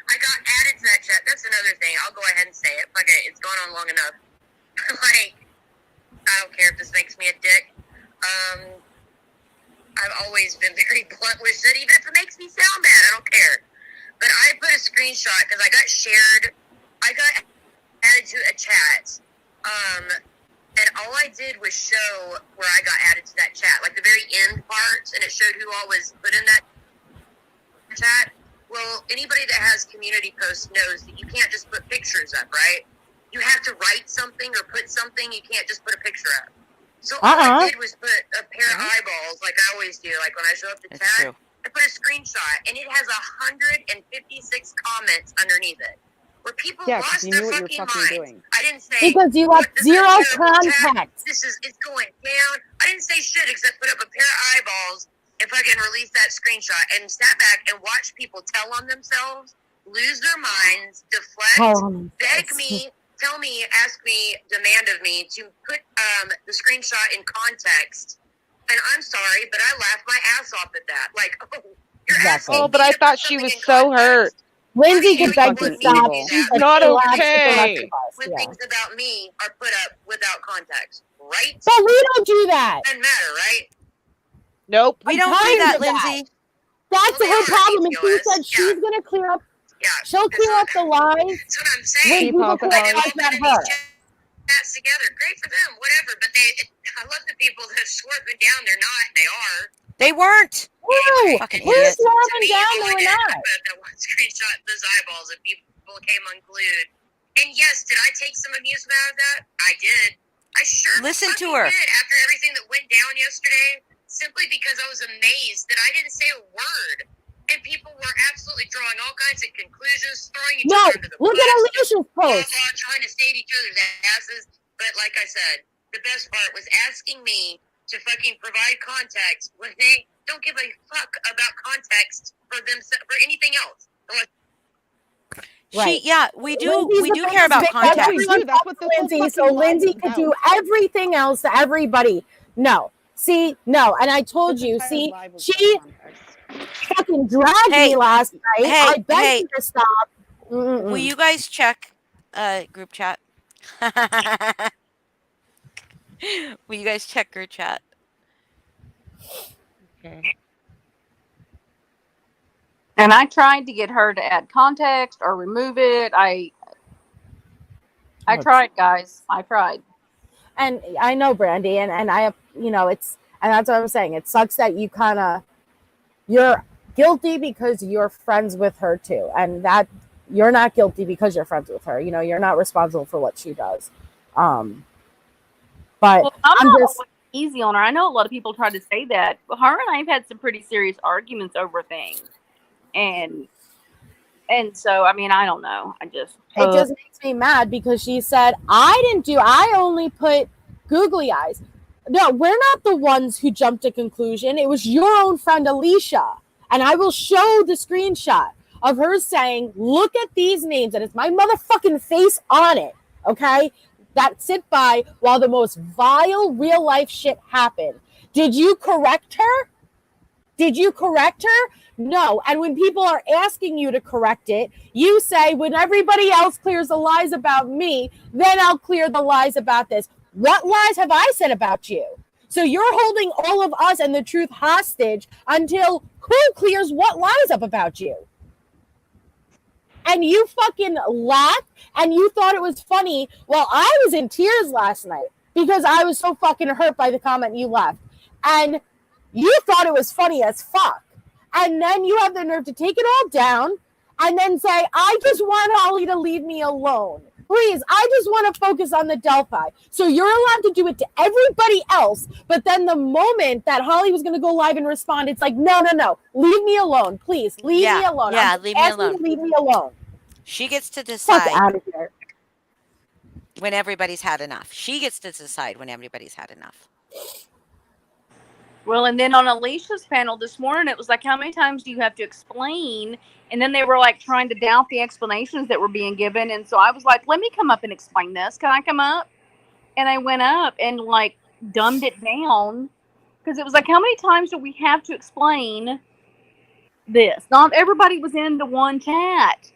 S10: I got added to that chat. That's another thing. I'll go ahead and say it. Fuck it. It's gone on long enough. Like, I don't care if this makes me a dick. I've always been very blunt with it, even if it makes me sound bad. I don't care. But I put a screenshot because I got added to a chat. And all I did was show where I got added to that chat, like the very end part, and it showed who all was put in that chat. Well, anybody that has community posts knows that you can't just put pictures up, right? You have to write something or put something. You can't just put a picture up. So all I did was put a pair of eyeballs, like I always do. Like when I show up to chat, I put a screenshot, and it has 156 comments underneath it, where people lost their fucking minds.
S2: Doing.
S10: I didn't say
S3: because you left zero context.
S10: It's going down. I didn't say shit except put up a pair of eyeballs and fucking release that screenshot and sat back and watched people tell on themselves, lose their minds, deflect, beg me, tell me, ask me, demand of me to put the screenshot in context. And I'm sorry, but I laughed my ass off at that. Like, oh, you're asking me
S4: but I
S10: to
S4: thought
S10: put
S4: she
S10: something
S4: was
S10: in
S4: so
S10: context.
S4: hurt.
S3: Lindsay could beg to stop.
S10: She's
S4: not okay.
S10: When things about me are put up without context, right?
S3: But we don't do that.
S10: Doesn't matter, right?
S4: Nope.
S1: We don't do that, Lindsay.
S3: That's her problem. And she said she's going to clear up. She'll clear up the lies.
S10: That's what I'm saying.
S3: When people correct lies, not her.
S10: Chats together, great for them, whatever. But I love the people that swore them down. They're not. They are.
S1: They weren't.
S3: Who?
S1: Fucking
S3: Who
S1: idiot.
S3: swore them down? They were not.
S10: That one screenshot of those eyeballs and people came unglued. And yes, did I take some amusement out of that? I did. I sure
S1: Listen to
S10: fucking
S1: her.
S10: did after everything that went down yesterday, simply because I was amazed that I didn't say a word. And people were absolutely drawing all kinds of conclusions, throwing each other under the
S3: look
S10: bus.
S3: at Alicia's post.
S10: Trying to save each other's asses. But like I said, the best part was asking me to fucking provide context when they don't give a fuck about context for anything else.
S3: Right.
S1: We do care about context.
S2: That's what
S3: Lindsay, so Lindsay could do everything else to everybody. No. See, no. And I told you, see, she fucking dragged me last night. I begged her to stop.
S1: Will you guys check group chat? Will you guys check group chat?
S9: Okay. And I tried to get her to add context or remove it. I tried, guys. I tried.
S3: And I know, Brandy, and I, it's, and that's what I'm saying. It sucks that you're guilty because you're friends with her too. And that you're not guilty because you're friends with her. You're not responsible for what she does. But
S9: I'm not just easy on her. I know a lot of people try to say that. But her and I have had some pretty serious arguments over things. And so, I mean, I don't know. It just
S3: makes me mad because she said, I only put googly eyes. No, we're not the ones who jumped to conclusion. It was your own friend, Alicia. And I will show the screenshot of her saying, look at these names. And it's my motherfucking face on it. Okay. That sit by while the most vile real life shit happened. Did you correct her? No. And when people are asking you to correct it, you say, when everybody else clears the lies about me, then I'll clear the lies about this. What lies have I said about you? So you're holding all of us and the truth hostage until who clears what lies up about you? And you fucking laughed and you thought it was funny. Well, I was in tears last night because I was so fucking hurt by the comment you left. And you thought it was funny as fuck. And then you have the nerve to take it all down and then say, I just want Holly to leave me alone. Please, I just want to focus on the Delphi. So you're allowed to do it to everybody else. But then the moment that Holly was going to go live and respond, it's like, no. Leave me alone. Please, leave me alone.
S1: Yeah, leave me alone.
S3: Leave me alone.
S1: She gets to
S3: Fuck
S1: decide
S3: out of here.
S1: when everybody's had enough. She gets to decide when everybody's had enough.
S9: Well, and then on Alicia's panel this morning, it was like, how many times do you have to explain? And then they were like trying to doubt the explanations that were being given. And so I was like, let me come up and explain this. Can I come up? And I went up and like dumbed it down because it was like, how many times do we have to explain this? Not everybody was into one chat.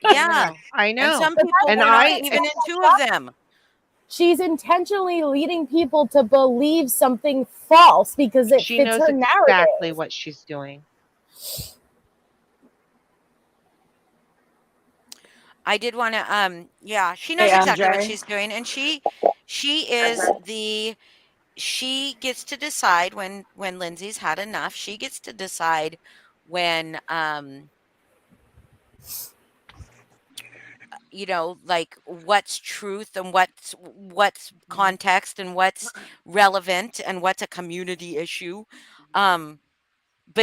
S1: Yeah.
S4: I know.
S1: And some people
S4: And
S1: were not
S4: I-
S1: even in two of them.
S3: She's intentionally leading people to believe something false because it
S4: She
S3: fits
S4: knows
S3: her narrative.
S4: exactly what she's doing.
S1: I did want to yeah, she knows
S5: Hey,
S1: exactly what
S5: MJ.
S1: she's doing, and she is she gets to decide when Lindsay's had enough. She gets to decide when you know, like what's truth and what's context and what's relevant and what's a community issue. But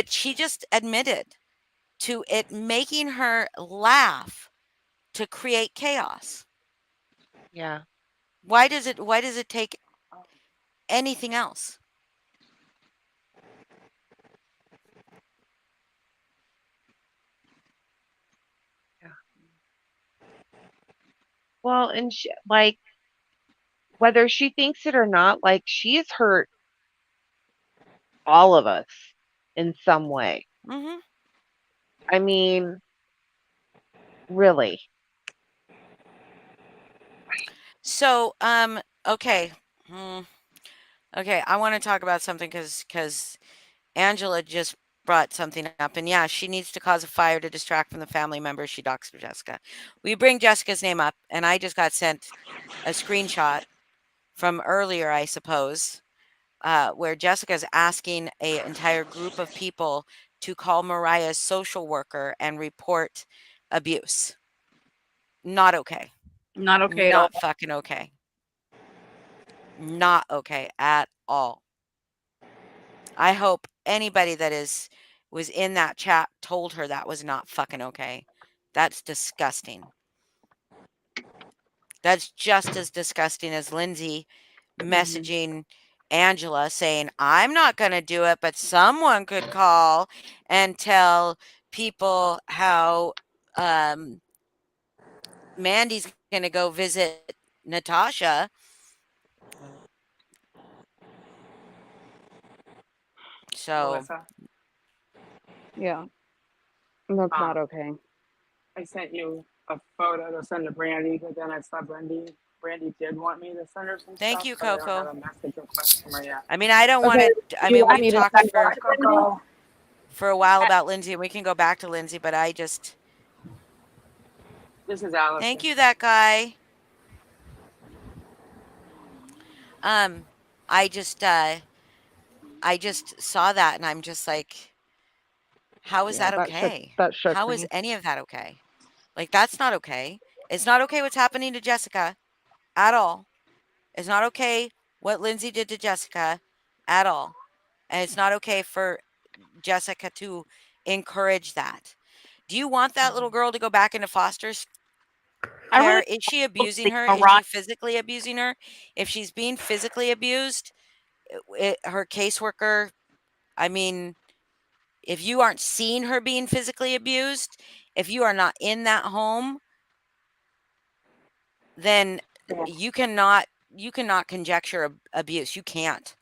S1: she just admitted to it making her laugh to create chaos.
S4: Yeah.
S1: Why does it take anything else?
S4: Well, and she, like, whether she thinks it or not, like, she's hurt all of us in some way.
S1: Mhm.
S4: I mean, really.
S1: So, okay. Okay, I want to talk about something because Angela just brought something up, and yeah, she needs to cause a fire to distract from the family members she doxed for Jessica. We bring Jessica's name up, and I just got sent a screenshot from earlier, I suppose, where Jessica's asking an entire group of people to call Mariah's social worker and report abuse. Not okay.
S9: Not okay at all.
S1: Not fucking okay. Not okay at all. I hope anybody that was in that chat told her that was not fucking okay. That's disgusting. That's just as disgusting as Lindsay messaging Angela saying, I'm not going to do it, but someone could call and tell people how Mandy's going to go visit Natasha. So,
S5: Melissa,
S2: Yeah. That's not okay.
S5: I sent you a photo to send to Brandy, but then I saw Brandy did want me to send her some
S1: thank
S5: stuff,
S1: you,
S5: but I don't
S1: Coco.
S5: have a message request from her yet.
S1: I mean, I don't want
S3: Okay,
S1: to. I
S3: you
S1: mean,
S3: want
S1: we've
S3: me to
S1: talked
S3: send
S1: for
S3: that to Lindsay?
S1: a while about Lindsay, and we can go back to Lindsay, but I just
S5: This is Allison.
S1: thank you, that guy. I just saw that, and I'm just like, how is
S2: Yeah,
S1: that okay?
S2: that shook
S1: How is
S2: me.
S1: any of that okay? Like, that's not okay. It's not okay what's happening to Jessica at all. It's not okay what Lindsay did to Jessica at all. And it's not okay for Jessica to encourage that. Do you want that little girl to go back into foster
S9: I really
S1: care? Is she abusing
S9: see
S1: her? Is
S9: Mariah.
S1: she physically abusing her? If she's being physically abused, her caseworker, I mean, if you aren't seeing her being physically abused, if you are not in that home, then you cannot conjecture abuse. You can't.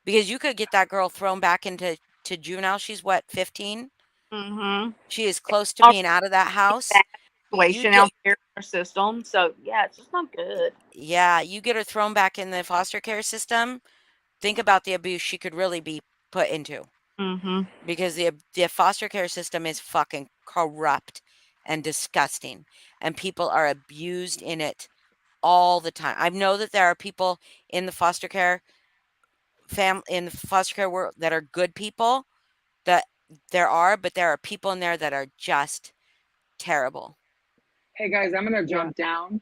S1: Because you could get that girl thrown back into juvenile. She's what, 15?
S9: Mm-hmm.
S1: She is close to being out of that house. You
S9: Situation
S1: get
S9: out there in our system. So yeah, it's just not good.
S1: yeah, you get her thrown back in the foster care system. Think about the abuse she could really be put into.
S9: Mm-hmm.
S1: Because the foster care system is fucking corrupt and disgusting, and people are abused in it all the time. I know that there are people in the foster care world that are good people, that but there are people in there that are just terrible.
S5: Hey guys, I'm gonna jump down.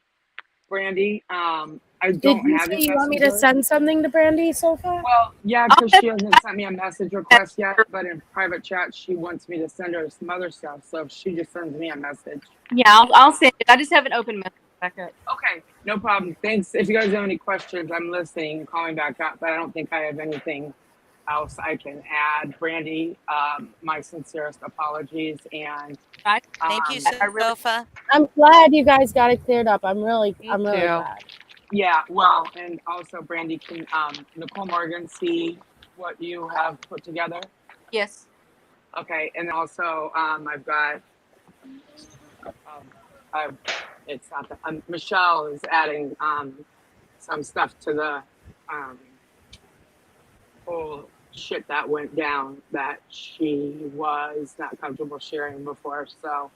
S5: Brandy, I
S3: Did
S5: don't
S3: you
S5: have
S3: say
S5: your
S3: you want me to
S5: messenger.
S3: send something to Brandy so far?
S5: Well, yeah, because she hasn't sent me a message request yet, but in private chat, she wants me to send her some other stuff. So if she just sends me a message.
S9: Yeah, I'll send it. I just haven't opened message back up.
S5: Okay, no problem. Thanks. If you guys have any questions, I'm listening and calling back up, but I don't think I have anything else I can add. Brandy, my sincerest apologies, and
S1: Thank you,
S9: I really
S1: Sofa.
S3: I'm glad you guys got it cleared up. I'm really
S9: too.
S3: glad.
S5: yeah, well, and also Brandy, can Nicole Morgan see what you have put together?
S9: Yes.
S5: Okay, and also I've got it's not that Michelle is adding some stuff to the whole shit that went down that she was not comfortable sharing before. So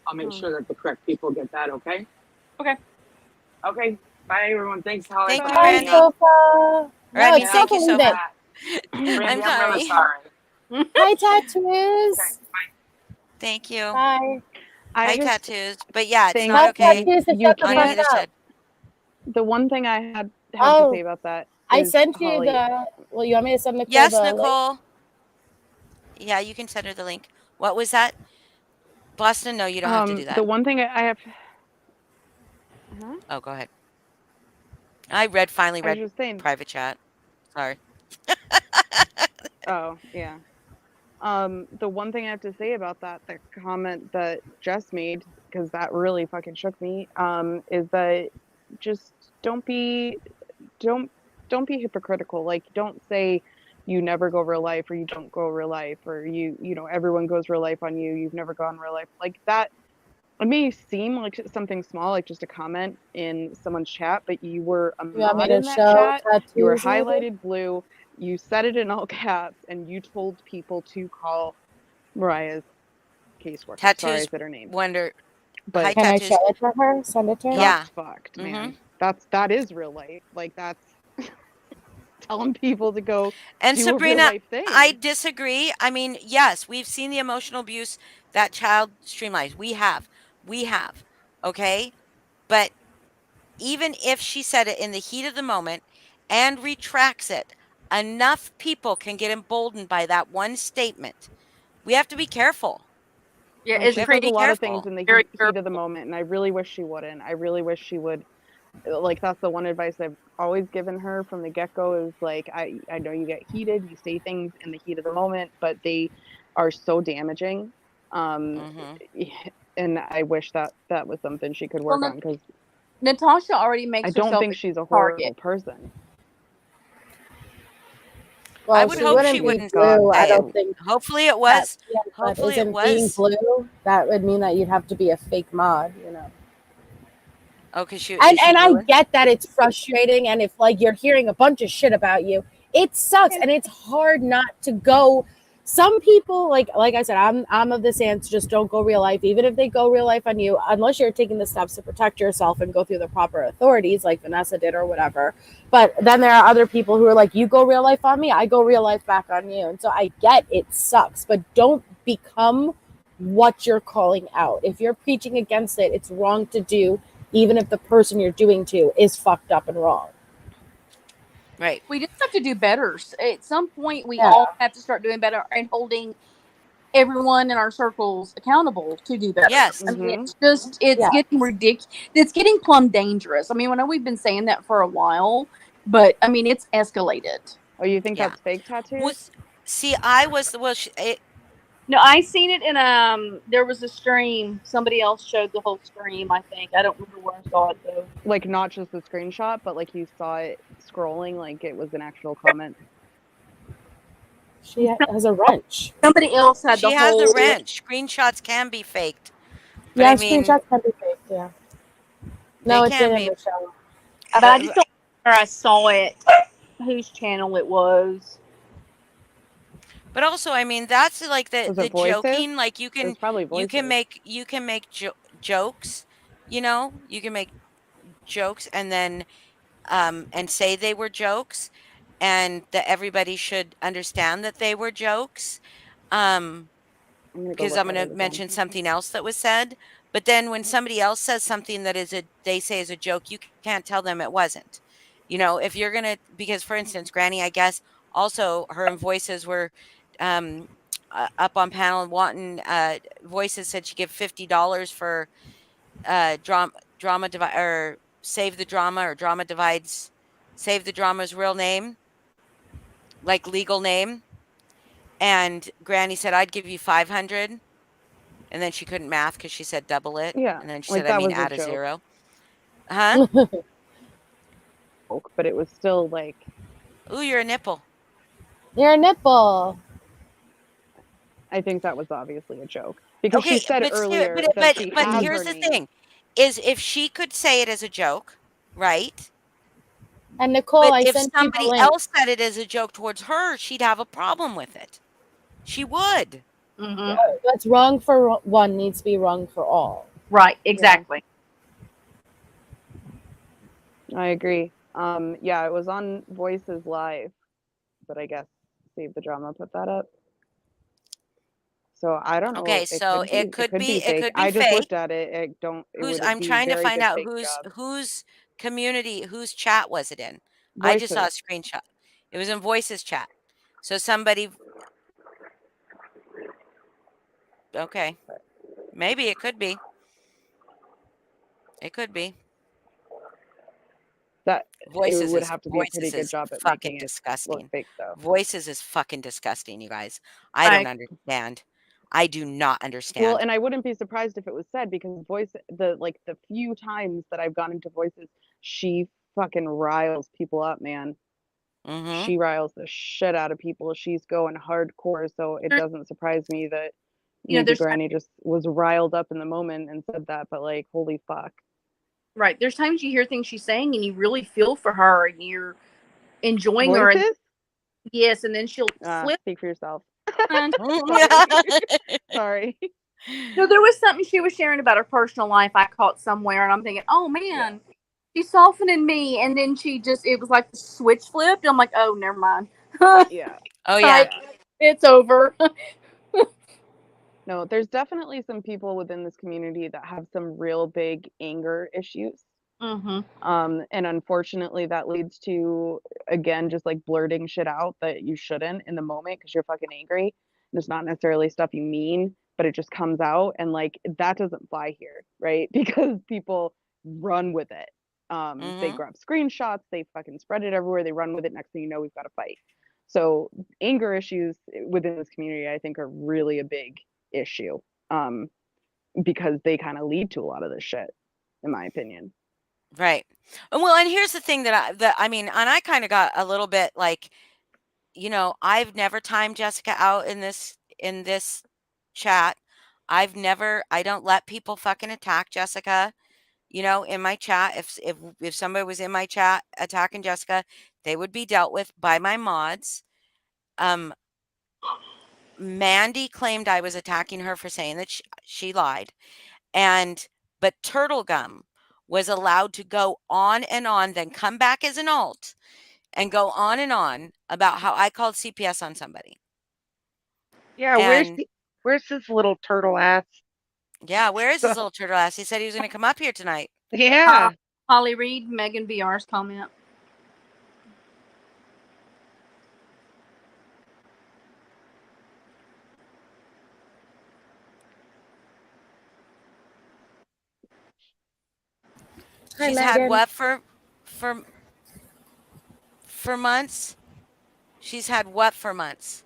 S5: I'll make sure that the correct people get that. Okay.
S9: Okay.
S5: Okay. Bye, everyone. Thanks, Holly.
S1: Thank
S5: for
S1: you,
S3: Bye,
S5: having me
S1: Brandy.
S5: on.
S3: Sofa.
S1: Or I
S3: No,
S1: mean,
S3: it's
S5: Yeah,
S1: thank you,
S3: Sofa
S5: with
S1: Sofa.
S3: Day.
S5: that, Brandy,
S1: I'm
S5: I'm really
S1: sorry.
S5: sorry.
S3: Hi,
S5: Okay,
S3: tattoos.
S5: bye.
S1: Thank you.
S3: Bye.
S1: Hi,
S2: I just
S1: tattoos. But yeah, it's
S2: think
S1: not
S3: Tell
S1: okay
S3: tattoos to
S2: you
S3: shut the
S1: on
S3: fuck
S2: can't.
S1: either
S3: up.
S1: side.
S2: The one thing I have to say
S3: Oh,
S2: about that
S3: I
S2: is
S3: sent you
S2: Holly.
S3: well, you want me to send Nicole
S1: Yes,
S3: the link?
S1: Nicole. Yeah, you can send her the link. What was that? Boston, no, you don't have to do
S2: The
S1: that.
S2: one thing I have. Huh?
S1: Oh, go ahead. Finally
S2: I was
S1: read
S2: just saying.
S1: private chat. Sorry.
S2: Oh yeah. The one thing I have to say about that, the comment that Jess made, because that really fucking shook me, is that just don't be don't don't be hypocritical. Like don't say you never go real life or you don't go real life or you know everyone goes real life on you. You've never gone real life. Like that it may seem like something small, like just a comment in someone's chat, but you were a
S3: You want me
S2: mod
S3: to
S2: in that
S3: show
S2: chat. You were
S3: tattoos later?
S2: highlighted blue. You said it in all caps, and you told people to call Mariah's caseworker. Sorry, I
S1: Tattoos
S2: said her name,
S1: wonder. Hi,
S2: but
S3: Can I show
S1: tattoos.
S3: it to her? Send it to her?
S1: Yeah.
S2: that's fucked,
S1: Mm-hmm.
S2: man. That is real life. Like that's telling people to go
S1: And
S2: do a real
S1: Sabrina,
S2: life
S1: I
S2: thing.
S1: disagree. I mean, yes, we've seen the emotional abuse that child streamlines. We have. We have. Okay. But even if she said it in the heat of the moment and retracts it, enough people can get emboldened by that one statement. We have to be careful.
S9: Yeah,
S2: And
S9: it's
S1: We
S2: she
S1: have to
S2: says a
S1: be
S9: pretty
S2: lot of things
S1: careful.
S2: in the
S9: very
S2: heat of the
S9: careful.
S2: moment, and I really wish she wouldn't. I really wish she would. Like that's the one advice I've always given her from the get-go is like I know you get heated, you say things in the heat of the moment, but they are so damaging. Um
S1: Hmm.
S2: and I wish that that was something she could
S9: Well,
S2: work on because
S9: Natasha already
S2: I
S9: makes
S2: don't
S9: herself
S2: think
S9: a
S2: she's a
S9: target.
S2: horrible person.
S1: I
S3: Well,
S1: would
S3: she
S1: hope
S2: Thank
S1: she
S3: wouldn't
S2: you,
S3: be
S1: wouldn't
S2: God.
S3: blue. I
S1: say it.
S3: don't think
S1: Hopefully it
S3: that.
S1: was.
S3: Yeah, but
S1: Hopefully it
S3: isn't being
S1: was.
S3: blue? That would mean that you'd have to be a fake mod, you know.
S1: Oh, because she
S3: And
S1: is she
S3: I
S1: bluer?
S3: get that it's frustrating, and if like you're hearing a bunch of shit about you, it sucks, and it's hard not to go. Some people, like I said, I'm of the stance, just don't go real life, even if they go real life on you, unless you're taking the steps to protect yourself and go through the proper authorities, like Vanessa did or whatever. But then there are other people who are like, you go real life on me, I go real life back on you, and so I get it sucks, but don't become what you're calling out. If you're preaching against it, it's wrong to do, even if the person you're doing to is fucked up and wrong.
S1: Right.
S9: We just have to do better. At some point, we
S3: Yeah.
S9: all have to start doing better and holding everyone in our circles accountable to do better.
S1: Yes.
S9: I mean,
S2: Mhm.
S9: it's
S3: Yeah.
S9: getting ridiculous. It's getting plumb dangerous. I mean, I know we've been saying that for a while, but I mean, it's escalated.
S2: Oh, you think
S1: Yeah.
S2: that's fake tattoos?
S1: Was see, I was the well.
S9: No, I seen it in there was a stream. Somebody else showed the whole stream, I think. I don't remember where I saw it though.
S2: Like not just the screenshot, but like you saw it scrolling like it was an actual comment.
S3: She has a wrench.
S9: Somebody else had
S1: She
S9: the
S1: has the
S9: whole
S1: wrench. Screenshots can be faked, but
S3: Yeah,
S1: I mean,
S3: screenshots can be fake. Yeah.
S1: they
S3: No, it
S1: can
S3: didn't,
S1: be.
S3: Michelle.
S9: but I just
S1: But
S9: don't know where I saw it, whose channel it was.
S1: but also, I mean, that's like
S2: Was
S1: the
S2: it voices?
S1: joking. Like
S2: It was probably voices.
S1: you can make jokes. You know, you can make jokes and say they were jokes, and that everybody should understand that they were jokes. Um,
S2: I'm gonna go
S1: because
S2: look
S1: I'm
S2: at
S1: going
S2: it
S1: to
S2: again.
S1: mention something else that was said. But then when somebody else says something that they say is a joke, you can't tell them it wasn't. You know, if you're going to, because for instance, Granny, I guess also her voices were um, up on panel and wanting voices said she give $50 for drama divide or save the drama or drama divides, save the drama's real name. like legal name, and Granny said, "I'd give you 500," and then she couldn't math because she said double it,
S2: Yeah,
S1: and then she
S2: like
S1: said, "I
S2: that
S1: mean
S2: was a
S1: add a
S2: joke,
S1: 0." Huh?
S2: but it was still like,
S1: Ooh, you're a nipple.
S3: Your nipple.
S2: I think that was obviously a joke because she
S1: Okay,
S2: said
S1: but
S2: earlier that she
S1: but
S2: has
S1: here's
S2: her
S1: the
S2: name.
S1: thing, is if she could say it as a joke, right?
S3: And Nicole,
S1: But
S3: I
S1: if
S3: sent you the
S1: somebody
S3: link.
S1: else said it as a joke towards her, she'd have a problem with it. She would.
S9: Mm-hmm.
S3: What's wrong for one needs to be wrong for all.
S9: Right. Exactly.
S2: I agree. Yeah, it was on Voices Live, but I guess Save the Drama put that up. So I don't know.
S1: Okay, so
S2: It could be fake. I just
S1: fake.
S2: looked at it. It would
S1: I'm
S2: be
S1: trying to
S2: very
S1: find
S2: good
S1: out
S2: fake job.
S1: whose community, whose chat was it in? I just saw a
S2: Voices.
S1: screenshot. It was in Voices chat. So somebody, okay, maybe it could be. It could be.
S2: That it would have to be a pretty
S1: Voices
S2: good
S1: is
S2: job at
S1: fucking
S2: making it look
S1: disgusting.
S2: fake, though.
S1: Voices is fucking disgusting, you guys. I
S9: I
S1: don't understand. I do not
S2: Well,
S1: understand.
S2: and I wouldn't be surprised if it was said because the few times that I've gone into Voices, she fucking riles people up, man.
S1: Mm-hmm.
S2: She riles the shit out of people. She's going hardcore, so it doesn't surprise me that maybe
S9: there's
S2: Granny just was riled up in the moment and said that, but like, holy fuck.
S9: right. There's times you hear things she's saying and you really feel for her and you're enjoying her. And
S2: Voices?
S9: yes, and then she'll flip.
S2: Speak for yourself.
S9: And
S2: Sorry.
S9: no, there was something she was sharing about her personal life I caught somewhere, and I'm thinking, oh man, she's softening me. And then it was like the switch flipped. I'm like, oh, never mind.
S2: Yeah.
S1: Oh yeah.
S9: It's over.
S2: No, there's definitely some people within this community that have some real big anger issues.
S9: Mm-hmm.
S2: And unfortunately that leads to, again, just like blurting shit out that you shouldn't in the moment because you're fucking angry. And it's not necessarily stuff you mean, but it just comes out, and like that doesn't fly here, right? Because people run with it. They
S1: Mm-hmm.
S2: grab screenshots, they fucking spread it everywhere, they run with it. Next thing you know, we've got a fight. So anger issues within this community, I think, are really a big issue, because they kind of lead to a lot of this shit, in my opinion.
S1: Right. Well, and here's the thing that I mean, and I kind of got a little bit like, I've never timed Jessica out in this chat. I don't let people fucking attack Jessica, in my chat. If somebody was in my chat attacking Jessica, they would be dealt with by my mods. Mandy claimed I was attacking her for saying that she lied. But Turtle Gum was allowed to go on and on, then come back as an alt and go on and on about how I called CPS on somebody.
S4: Yeah,
S1: And
S4: where's this little turtle ass?
S1: yeah, where is this little turtle ass? He said he was going to come up here tonight.
S4: Yeah.
S9: Holly, read Megan VR's comment.
S3: Hi,
S1: She's had
S3: Megan.
S1: what for months? She's had what for months?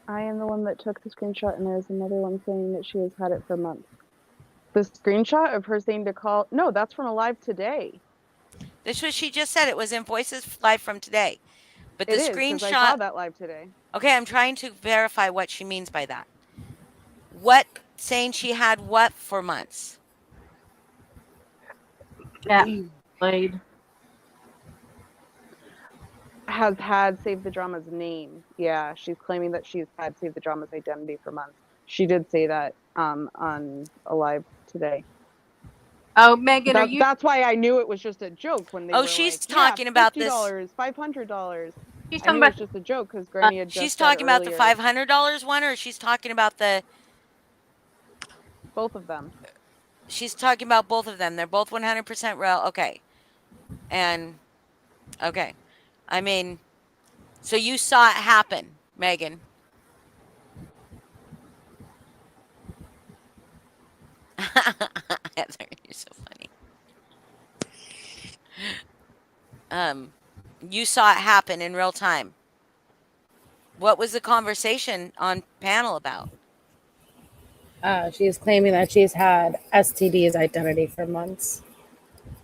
S2: I am the one that took the screenshot, and there's another one saying that she has had it for months. The screenshot of her saying to call, no, that's from a live today.
S1: This was she just said. It was in Voices Live from today. But the
S2: It is, because I
S1: screenshot.
S2: saw that live today.
S1: Okay, I'm trying to verify what she means by that. What saying she had what for months?
S9: Yeah, played.
S2: Has had Save the Drama's name. Yeah, she's claiming that she's had Save the Drama's identity for months. She did say that on a live today.
S9: Oh, Megan,
S2: That's why I knew it was just a joke when they were
S1: she's
S2: like,
S1: talking about this.
S2: $50, $500.
S9: She's
S2: I
S9: talking
S2: knew it
S9: about
S2: was just a joke because Granny had just
S1: she's
S2: said
S1: talking about the
S2: earlier,
S1: $500 one, or she's talking about the.
S2: both of them.
S1: She's talking about both of them. They're both 100% real. Okay. And okay. I mean, so you saw it happen, Megan. Heather, you're so funny. you saw it happen in real time. What was the conversation on panel about?
S3: She's claiming that she's had STD's identity for months.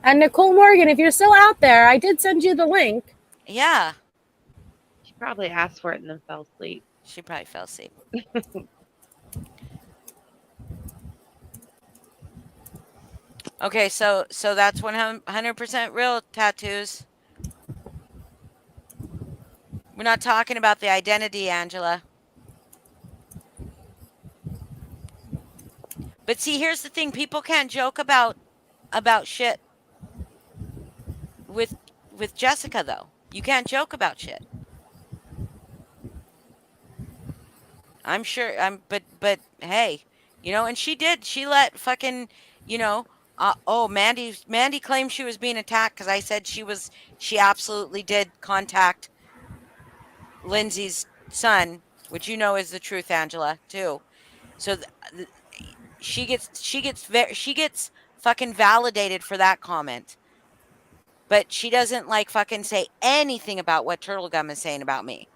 S3: And Nicole Morgan, if you're still out there, I did send you the link.
S1: Yeah.
S4: She probably asked for it and then fell asleep.
S1: She probably fell asleep. Okay, so that's 100% real, tattoos. We're not talking about the identity, Angela. But see, here's the thing: people can't joke about shit with Jessica, though. You can't joke about shit. I'm sure. But hey, and she did. She let fucking, you know. Mandy claimed she was being attacked because I said she absolutely did contact Lindsay's son, which is the truth, Angela, too. So she gets fucking validated for that comment. But she doesn't fucking say anything about what Turtle Gum is saying about me.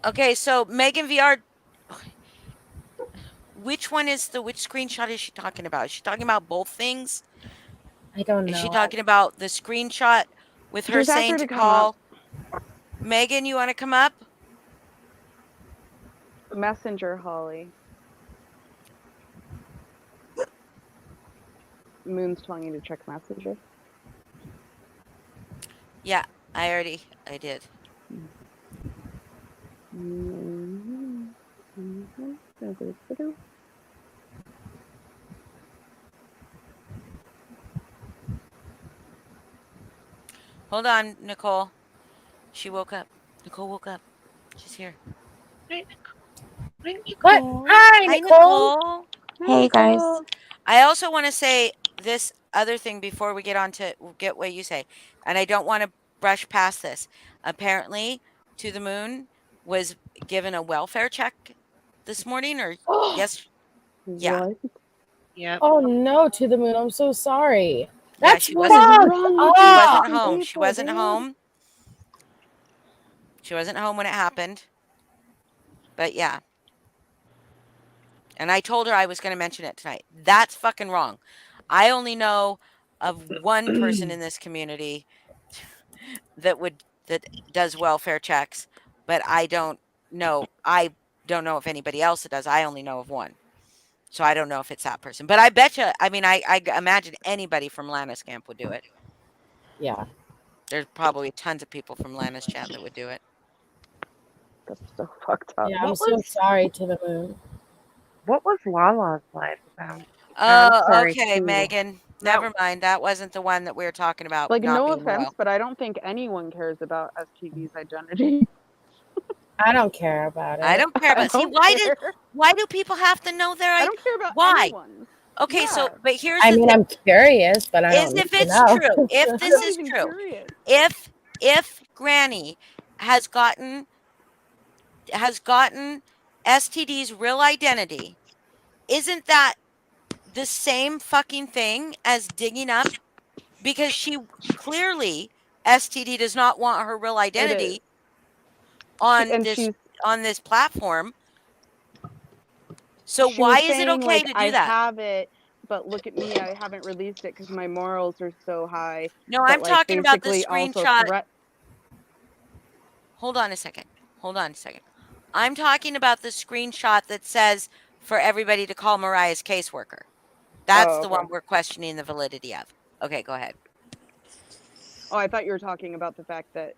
S1: Okay, so Megan VR, which screenshot is she talking about? Is she talking about both things?
S3: I don't know.
S1: Is she talking about the screenshot with her
S2: Just ask
S1: saying
S2: her
S1: to
S2: to come up.
S1: call Megan? You want to come up?
S2: Messenger, Holly. Moon's telling you to check Messenger.
S1: Yeah, I did. Hold on, Nicole. She woke up. Nicole woke up. She's here.
S4: Hi, Nicole.
S3: What? Hi, Nicole.
S8: Hey, guys.
S1: I also want to say this other thing before we get on to get what you say, and I don't want to brush past this. Apparently, To the Moon was given a welfare check this morning, or yes, yeah.
S2: What?
S4: Yep.
S3: Oh no, To the Moon. I'm so sorry.
S1: Yeah,
S3: That's
S1: she
S3: fucked
S1: wasn't.
S3: up.
S1: She wasn't home. She wasn't home. She wasn't home when it happened. But yeah. And I told her I was going to mention it tonight. That's fucking wrong. I only know of one person in this community that does welfare checks, but I don't know if anybody else that does. I only know of one. So I don't know if it's that person. But I bet you, I mean, I imagine anybody from Lana's camp would do it.
S3: Yeah.
S1: There's probably tons of people from Lana's chat that would do it.
S2: That's so fucked up.
S3: Yeah, I'm so sorry, To the Moon.
S8: What was Lala's live about?
S1: Oh, okay, Megan. Never mind. That wasn't the one that we were talking about.
S2: Like,
S1: not
S2: no
S1: being
S2: offense,
S1: royal.
S2: but I don't think anyone cares about STV's identity.
S3: I don't care about it.
S1: I don't care about. See, why do people have to know their?
S2: I don't care about
S1: why.
S2: anyone.
S1: Okay, so
S2: Yeah.
S1: but here's
S3: I
S1: the
S3: mean,
S1: thing.
S3: I'm curious, but I don't
S1: If
S3: need to
S1: it's
S3: know.
S1: true, if
S2: I'm
S1: this
S2: not
S1: is
S2: even
S1: true,
S2: curious.
S1: if Granny has gotten STD's real identity, isn't that the same fucking thing as digging up? Because she clearly STD does not want her real identity on this platform. So
S2: She
S1: why
S2: was
S1: is it
S2: saying,
S1: okay
S2: like,
S1: to do
S2: I
S1: that?
S2: have it, but look at me, I haven't released it because my morals are so high.
S1: No,
S2: but,
S1: I'm
S2: like,
S1: talking about the
S2: basically also
S1: screenshot. Hold on a second. I'm talking about the screenshot that says for everybody to call Mariah's caseworker. That's the one we're questioning the validity of. Okay, go ahead.
S2: Oh, I thought you were talking about the fact that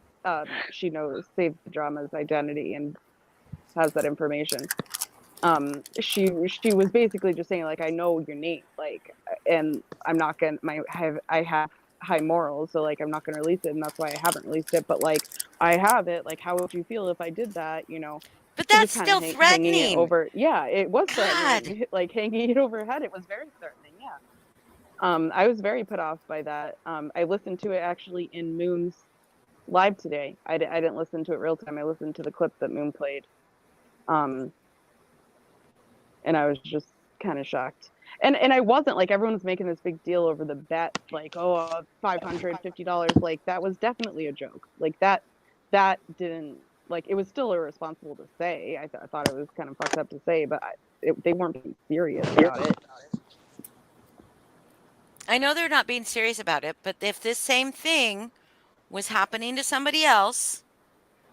S2: she knows Save the Drama's identity and has that information. She was basically just saying, like, I know your name, like, and I'm not gonna I have high morals, so, like, I'm not gonna release it, and that's why I haven't released it. But, like, I have it. Like, how would you feel if I did that?
S1: But
S2: She was
S1: that's
S2: kind
S1: still
S2: of hanging it
S1: threatening.
S2: over. Yeah, it was
S1: God.
S2: threatening. Like, hanging it over her head. It was very threatening. Yeah. I was very put off by that. I listened to it actually in Moon's live today. I didn't listen to it real time. I listened to the clip that Moon played. And I was just kind of shocked. And I wasn't like, everyone was making this big deal over the bet, like, oh, $550. Like, that was definitely a joke. Like, that didn't, like, it was still irresponsible to say. I thought it was kind of fucked up to say, but they weren't being serious about it.
S1: I know they're not being serious about it, but if this same thing was happening to somebody else,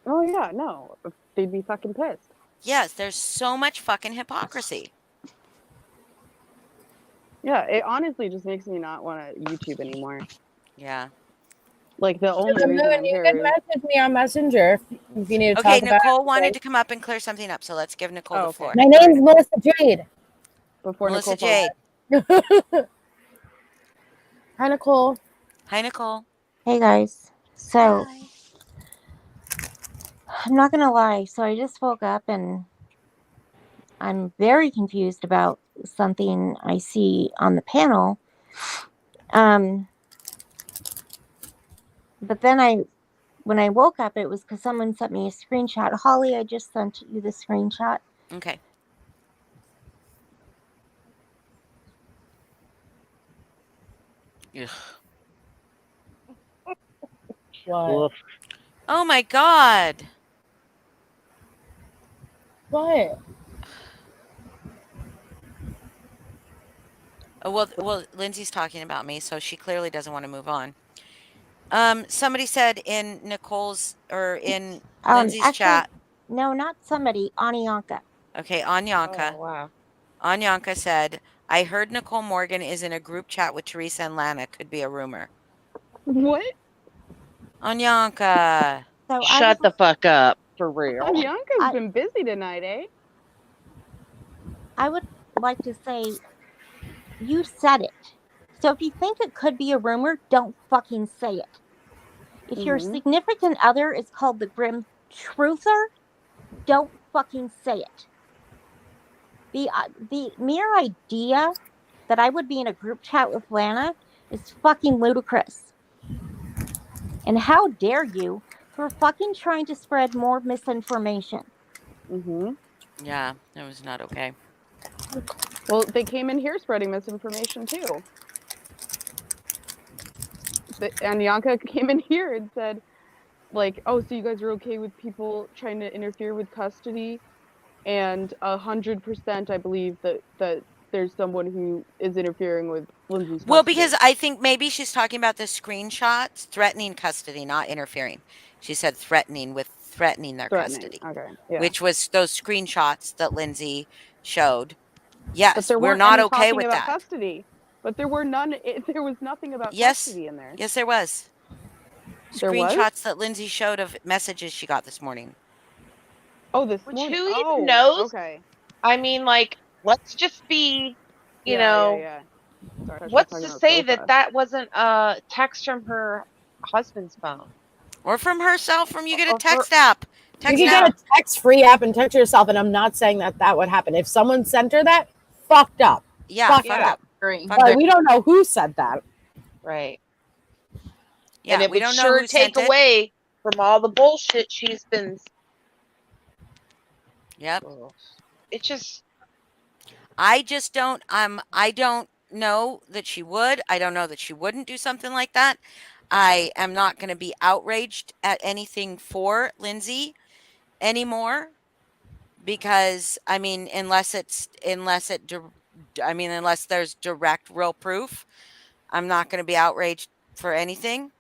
S2: Oh yeah, no, they'd be fucking pissed.
S1: yes, there's so much fucking hypocrisy.
S2: Yeah, it honestly just makes me not want to YouTube anymore.
S1: Yeah.
S2: Like, the only
S3: Moon,
S2: reason I'm
S3: you
S2: here
S3: can
S2: is
S3: message me on Messenger if you need to
S1: Okay,
S3: talk about
S1: Nicole
S3: it.
S1: wanted to come up and clear something up, so let's give Nicole the
S2: okay.
S1: floor.
S3: My name's Melissa Jade.
S2: Before
S1: Melissa
S2: Nicole
S1: Jade.
S3: Hi, Nicole.
S1: Hi, Nicole.
S8: Hey guys. So
S1: Hi.
S8: I'm not gonna lie. So I just woke up and I'm very confused about something I see on the panel. But then when I woke up, it was because someone sent me a screenshot. Holly, I just sent you the screenshot.
S1: Okay. Ugh.
S3: What?
S1: Oh my God.
S3: What?
S1: Oh, well, Lindsay's talking about me, so she clearly doesn't want to move on. Somebody said in Lindsay's
S8: Actually,
S1: chat.
S8: no, not somebody. Anyanka.
S1: Okay,
S4: Oh
S1: Anyanka.
S4: wow.
S1: Anyanka said, I heard Nicole Morgan is in a group chat with Teresa and Lana. Could be a rumor.
S2: what?
S1: Anyanka.
S8: So
S4: Shut the fuck up, for real.
S2: Bianca's been busy tonight, eh?
S8: I would like to say you said it. So if you think it could be a rumor, don't fucking say it. If your significant other is called the Grim Truther, don't fucking say it. The mere idea that I would be in a group chat with Lana is fucking ludicrous. And how dare you for fucking trying to spread more misinformation?
S1: Yeah, that was not okay.
S2: Well, they came in here spreading misinformation too. And Yanka came in here and said, like, oh, so you guys are okay with people trying to interfere with custody? And 100%, I believe that there's someone who is interfering with Lindsay's custody.
S1: Well, because I think maybe she's talking about the screenshots threatening custody, not interfering. She said threatening their custody.
S2: Okay, yeah.
S1: Which was those screenshots that Lindsay showed. Yes,
S2: but there
S1: we're
S2: weren't
S1: not
S2: any
S1: okay
S2: talking
S1: with
S2: about
S1: that.
S2: custody. But there were none. There was nothing about
S1: Yes,
S2: custody in there.
S1: yes, there was.
S2: There was?
S1: Screenshots that Lindsay showed of messages she got this morning.
S2: Oh, this
S4: Which
S2: morning.
S4: who even
S2: Oh,
S4: knows?
S2: okay.
S4: I mean, like, let's just be, you
S2: Yeah,
S4: know,
S2: yeah. Sorry, I was
S4: what's
S2: talking
S4: to
S2: about
S4: say
S2: Sofa.
S4: that wasn't a text from her husband's phone?
S1: Or from herself, from you get a
S4: Or
S1: text app. Text
S3: You can
S1: now.
S3: get a text-free app and text yourself, and I'm not saying that would happen. If someone sent her that, fucked up.
S1: Yeah,
S3: fucked
S1: fucked
S3: up.
S1: up.
S9: Agree.
S1: Fucked
S3: But
S1: up.
S3: we don't know who said that.
S4: Right.
S1: Yeah,
S4: and it
S1: we
S4: would
S1: don't know
S4: sure
S1: who
S4: take
S1: sent it.
S4: away from all the bullshit she's been.
S1: Yep.
S4: It just.
S1: I just don't. I don't know that she would. I don't know that she wouldn't do something like that. I am not going to be outraged at anything for Lindsay anymore because I mean, unless there's direct real proof, I'm not going to be outraged for anything.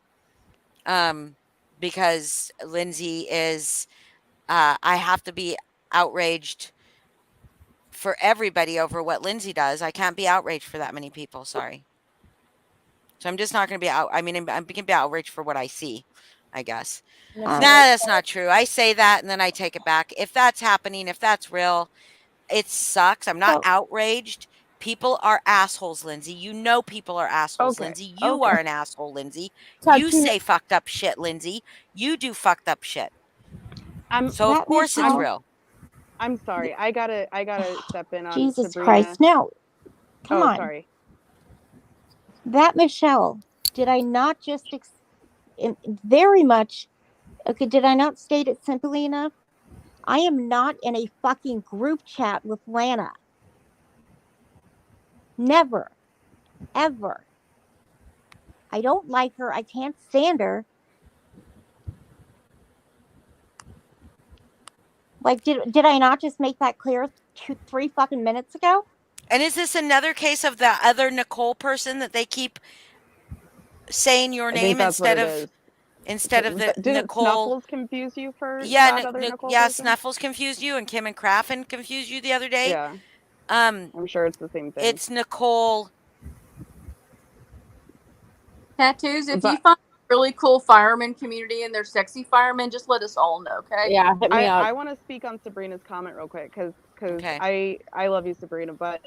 S1: Because Lindsay is, I have to be outraged for everybody over what Lindsay does. I can't be outraged for that many people. Sorry. So I'm just not going to be out. I mean, I'm going to be outraged for what I see, I guess. Nah, that's not true. I say that and then I take it back. If that's happening, if that's real, it sucks. I'm not outraged. People are assholes, Lindsay. You know people are assholes, Lindsay. You are an asshole, Lindsay. You say fucked up shit, Lindsay. You do fucked up shit. So of course it's real.
S2: I'm sorry. I gotta step in on
S8: Jesus
S2: Sabrina.
S8: Christ. No. Come on.
S2: Sorry.
S8: That Michelle, did I not just very much, okay, did I not state it simply enough? I am not in a fucking group chat with Lana. Never. Ever. I don't like her. I can't stand her. Like, did I not just make that clear 3 fucking minutes ago?
S1: And is this another case of the other Nicole person that they keep saying your
S2: I think
S1: name
S2: that's what
S1: instead
S2: it
S1: of
S2: is.
S1: the
S2: Didn't
S1: Nicole?
S2: Snuffles confuse you for
S1: Yeah,
S2: that other Nicole
S1: yeah.
S2: person?
S1: Snuffles confused you, and Kim and Craffen confused you the other day.
S2: Yeah, I'm sure it's the same thing.
S1: It's Nicole.
S9: Tattoos, if you
S2: But
S9: find a really cool fireman community and they're sexy firemen, just let us all know, okay?
S3: Yeah, hit me up.
S2: I want to speak on Sabrina's comment real quick because
S1: Okay.
S2: I love you, Sabrina, but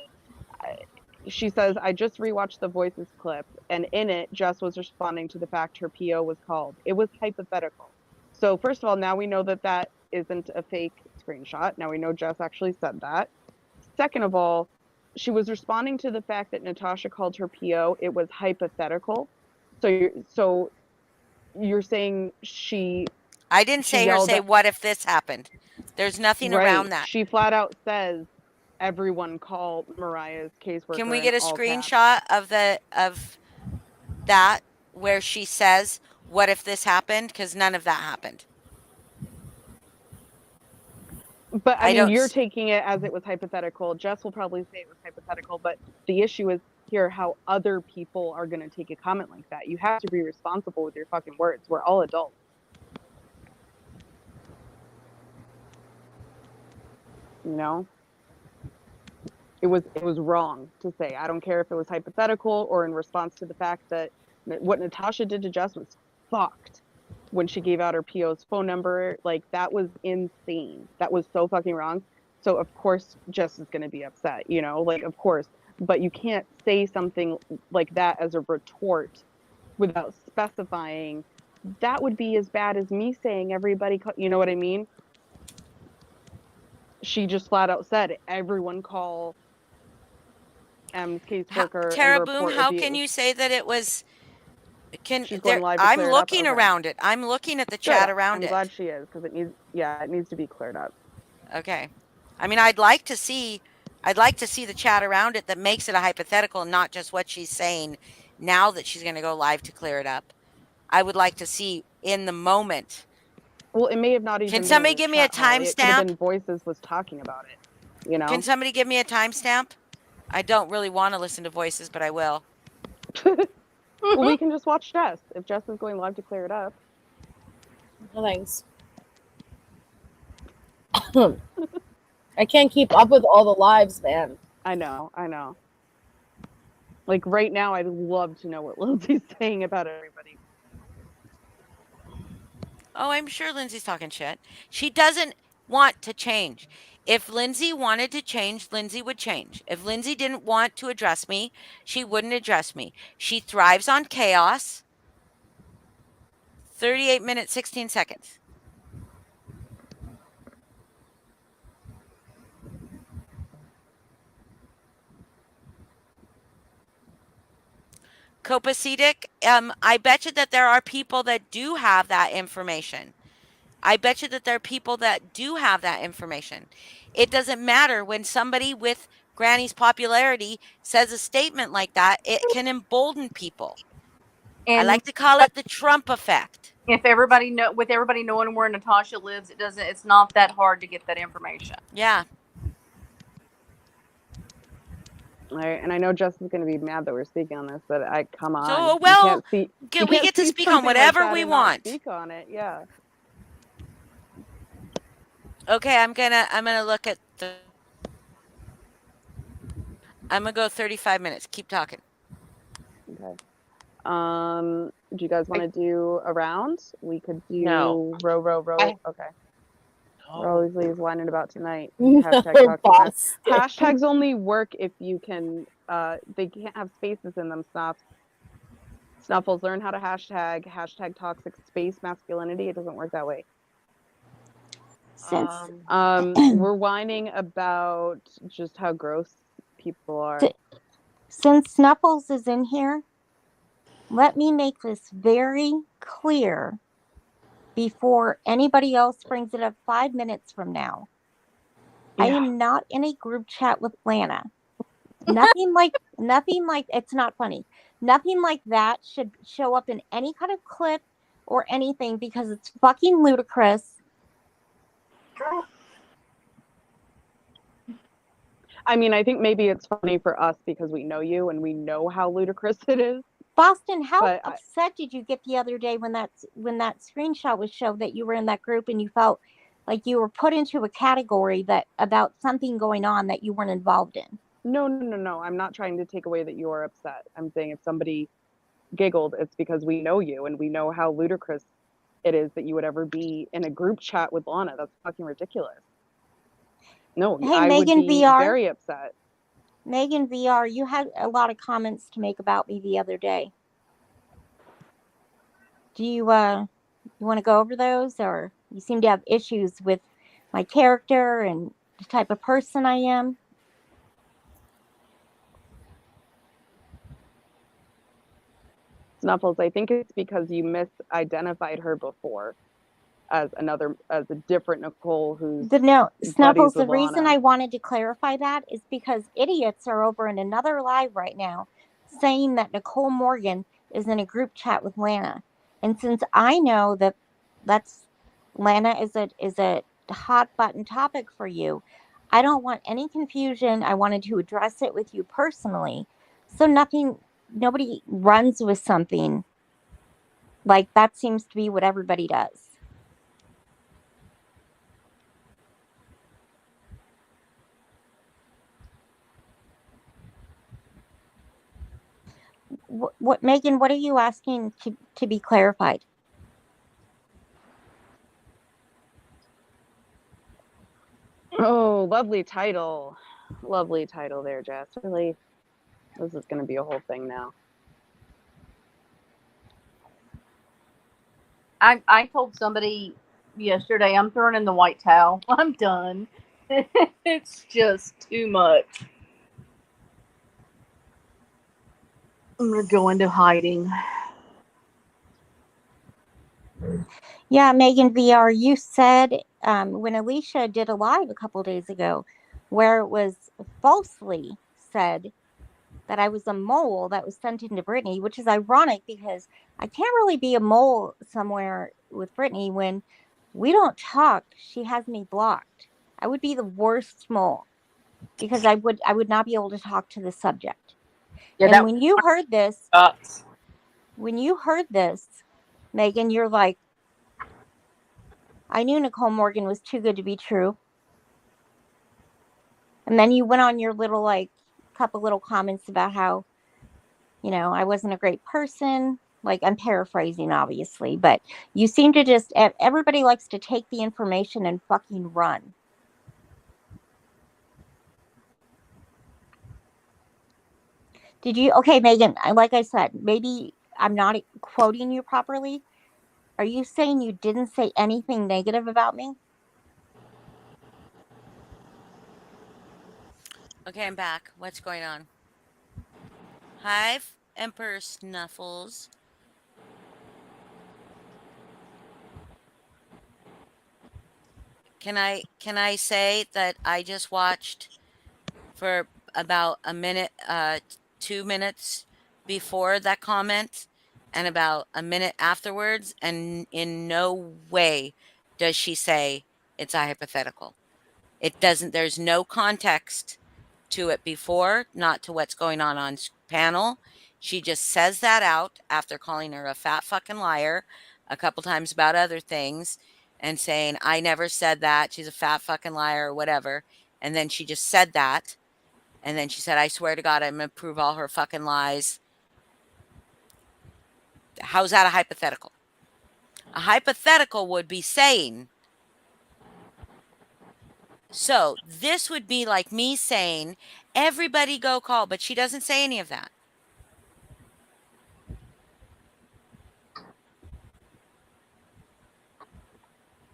S2: she says, I just rewatched the Voices clip, and in it, Jess was responding to the fact her PO was called. It was hypothetical. So, first of all, now we know that that isn't a fake screenshot. Now we know Jess actually said that. Second of all, she was responding to the fact that Natasha called her PO. It was hypothetical. So you're saying
S1: I didn't
S2: she
S1: say her
S2: yelled
S1: say,
S2: at,
S1: "What if this happened?" There's nothing around
S2: right?
S1: that.
S2: She flat out says, everyone call Mariah's
S1: Can
S2: caseworker
S1: we
S2: in
S1: get a
S2: all caps.
S1: screenshot of that where she says, "What if this happened?" Because none of that happened.
S2: But I
S1: I
S2: mean,
S1: don't.
S2: you're taking it as it was hypothetical. Jess will probably say it was hypothetical, but the issue is here how other people are going to take a comment like that. You have to be responsible with your fucking words. We're all adults. You know? It was wrong to say. I don't care if it was hypothetical or in response to the fact that what Natasha did to Jess was fucked when she gave out her PO's phone number. Like, that was insane. That was so fucking wrong. So of course Jess is going to be upset, you know, like, of course, but you can't say something like that as a retort without specifying. That would be as bad as me saying everybody, you know what I mean? She just flat out said, everyone call M's caseworker and
S1: Tara Boom,
S2: report
S1: how can
S2: abuse.
S1: you say that it was? Can
S2: She's going
S1: there?
S2: live to
S1: I'm
S2: clear it up.
S1: looking
S2: Okay,
S1: around it. I'm looking at the
S2: good.
S1: chat around
S2: I'm glad
S1: it.
S2: she is because it needs to be cleared up.
S1: Okay. I mean, I'd like to see the chat around it that makes it a hypothetical, not just what she's saying now that she's going to go live to clear it up. I would like to see in the moment.
S2: Well, it may have not
S1: Can
S2: even been in
S1: somebody
S2: the
S1: give me a
S2: chat, Holly. It could have
S1: timestamp?
S2: been Voices was talking about it. You
S1: Can
S2: know.
S1: somebody give me a timestamp? I don't really want to listen to voices, but I will.
S2: Well, we can just watch Jess if Jess is going live to clear it up.
S3: No thanks. I can't keep up with all the lives, man.
S2: I know. Like right now, I'd love to know what Lindsay's saying about everybody.
S1: Oh, I'm sure Lindsay's talking shit. She doesn't want to change. If Lindsay wanted to change, Lindsay would change. If Lindsay didn't want to address me, she wouldn't address me. She thrives on chaos. 38 minutes, 16 seconds. Copacetic, I bet you that there are people that do have that information. I bet you that there are people that do have that information. It doesn't matter when somebody with Granny's popularity says a statement like that, it can embolden people. I
S9: And
S1: like to call it the Trump effect.
S9: if everybody with everybody knowing where Natasha lives, it's not that hard to get that information.
S1: Yeah.
S2: All right, and I know Jess is going to be mad that we're speaking on this, but come on.
S1: So, well,
S2: you
S1: we
S2: can't
S1: get to
S2: see
S1: speak on
S2: something like
S1: whatever
S2: that
S1: we
S2: and not
S1: want.
S2: speak on it. Yeah.
S1: Okay, I'm gonna look at I'm gonna go 35 minutes. Keep talking.
S2: Okay. Do you guys want to do a round? We could do
S4: No.
S2: row. Okay.
S4: No.
S2: Rose Lee's whining about tonight.
S3: No,
S2: Hashtag
S3: boss.
S2: hashtags only work if you can. They can't have spaces in them. Snuffles, learn how to hashtag toxic space masculinity. It doesn't work that way. We're whining about just how gross people are.
S8: Since Snuffles is in here, let me make this very clear before anybody else brings it up 5 minutes from now. Yeah. I am not in a group chat with Lana. Nothing like it's not funny. Nothing like that should show up in any kind of clip or anything because it's fucking ludicrous.
S2: I mean, I think maybe it's funny for us because we know you and we know how ludicrous it is.
S8: Boston, how upset did you get the other day when that screenshot was showed that you were in that group and you felt like you were put into a category that about something going on that you weren't involved in?
S2: No. I'm not trying to take away that you are upset. I'm saying if somebody giggled, it's because we know you and we know how ludicrous it is that you would ever be in a group chat with Lana. That's fucking ridiculous. No,
S8: hey,
S2: I
S8: Megan
S2: would be
S8: VR.
S2: very upset.
S8: Megan VR, you had a lot of comments to make about me the other day. Do you want to go over those, or you seem to have issues with my character and the type of person I am?
S2: Snuffles, I think it's because you misidentified her before as a different Nicole who's
S8: Snuffles, the reason
S2: Lana.
S8: I wanted to clarify that is because idiots are over in another live right now saying that Nicole Morgan is in a group chat with Lana. And since I know that Lana is a hot button topic for you, I don't want any confusion. I wanted to address it with you personally. So nobody runs with something like that seems to be what everybody does. What Megan, what are you asking to be clarified?
S2: Oh, lovely title there, Jess. Really, this is going to be a whole thing now.
S9: I told somebody yesterday I'm throwing in the white towel. I'm done. It's just too much. I'm gonna go into hiding.
S8: Yeah, Megan VR, you said when Alicia did a live a couple days ago where it was falsely said that I was a mole that was sent into Brittany, which is ironic because I can't really be a mole somewhere with Brittany when we don't talk. She has me blocked. I would be the worst mole because I would not be able to talk to the subject. Yeah, and when you heard this, Megan, you're like, I knew Nicole Morgan was too good to be true. And then you went on your little couple little comments about how, I wasn't a great person. Like, I'm paraphrasing, obviously, but you seem to just, everybody likes to take the information and fucking run. Did you, okay, Megan, like I said, maybe I'm not quoting you properly. Are you saying you didn't say anything negative about me?
S1: Okay, I'm back. What's going on? Hive, Emperor Snuffles. Can I say that I just watched for about a minute, 2 minutes before that comment and about a minute afterwards, and in no way does she say it's a hypothetical. It doesn't, there's no context to it before, not to what's going on panel. She just says that out after calling her a fat fucking liar a couple times about other things and saying, I never said that. She's a fat fucking liar or whatever. And then she just said that. And then she said, I swear to God, I'm going to prove all her fucking lies. How's that a hypothetical? A hypothetical would be saying, so this would be like me saying, everybody go call, but she doesn't say any of that.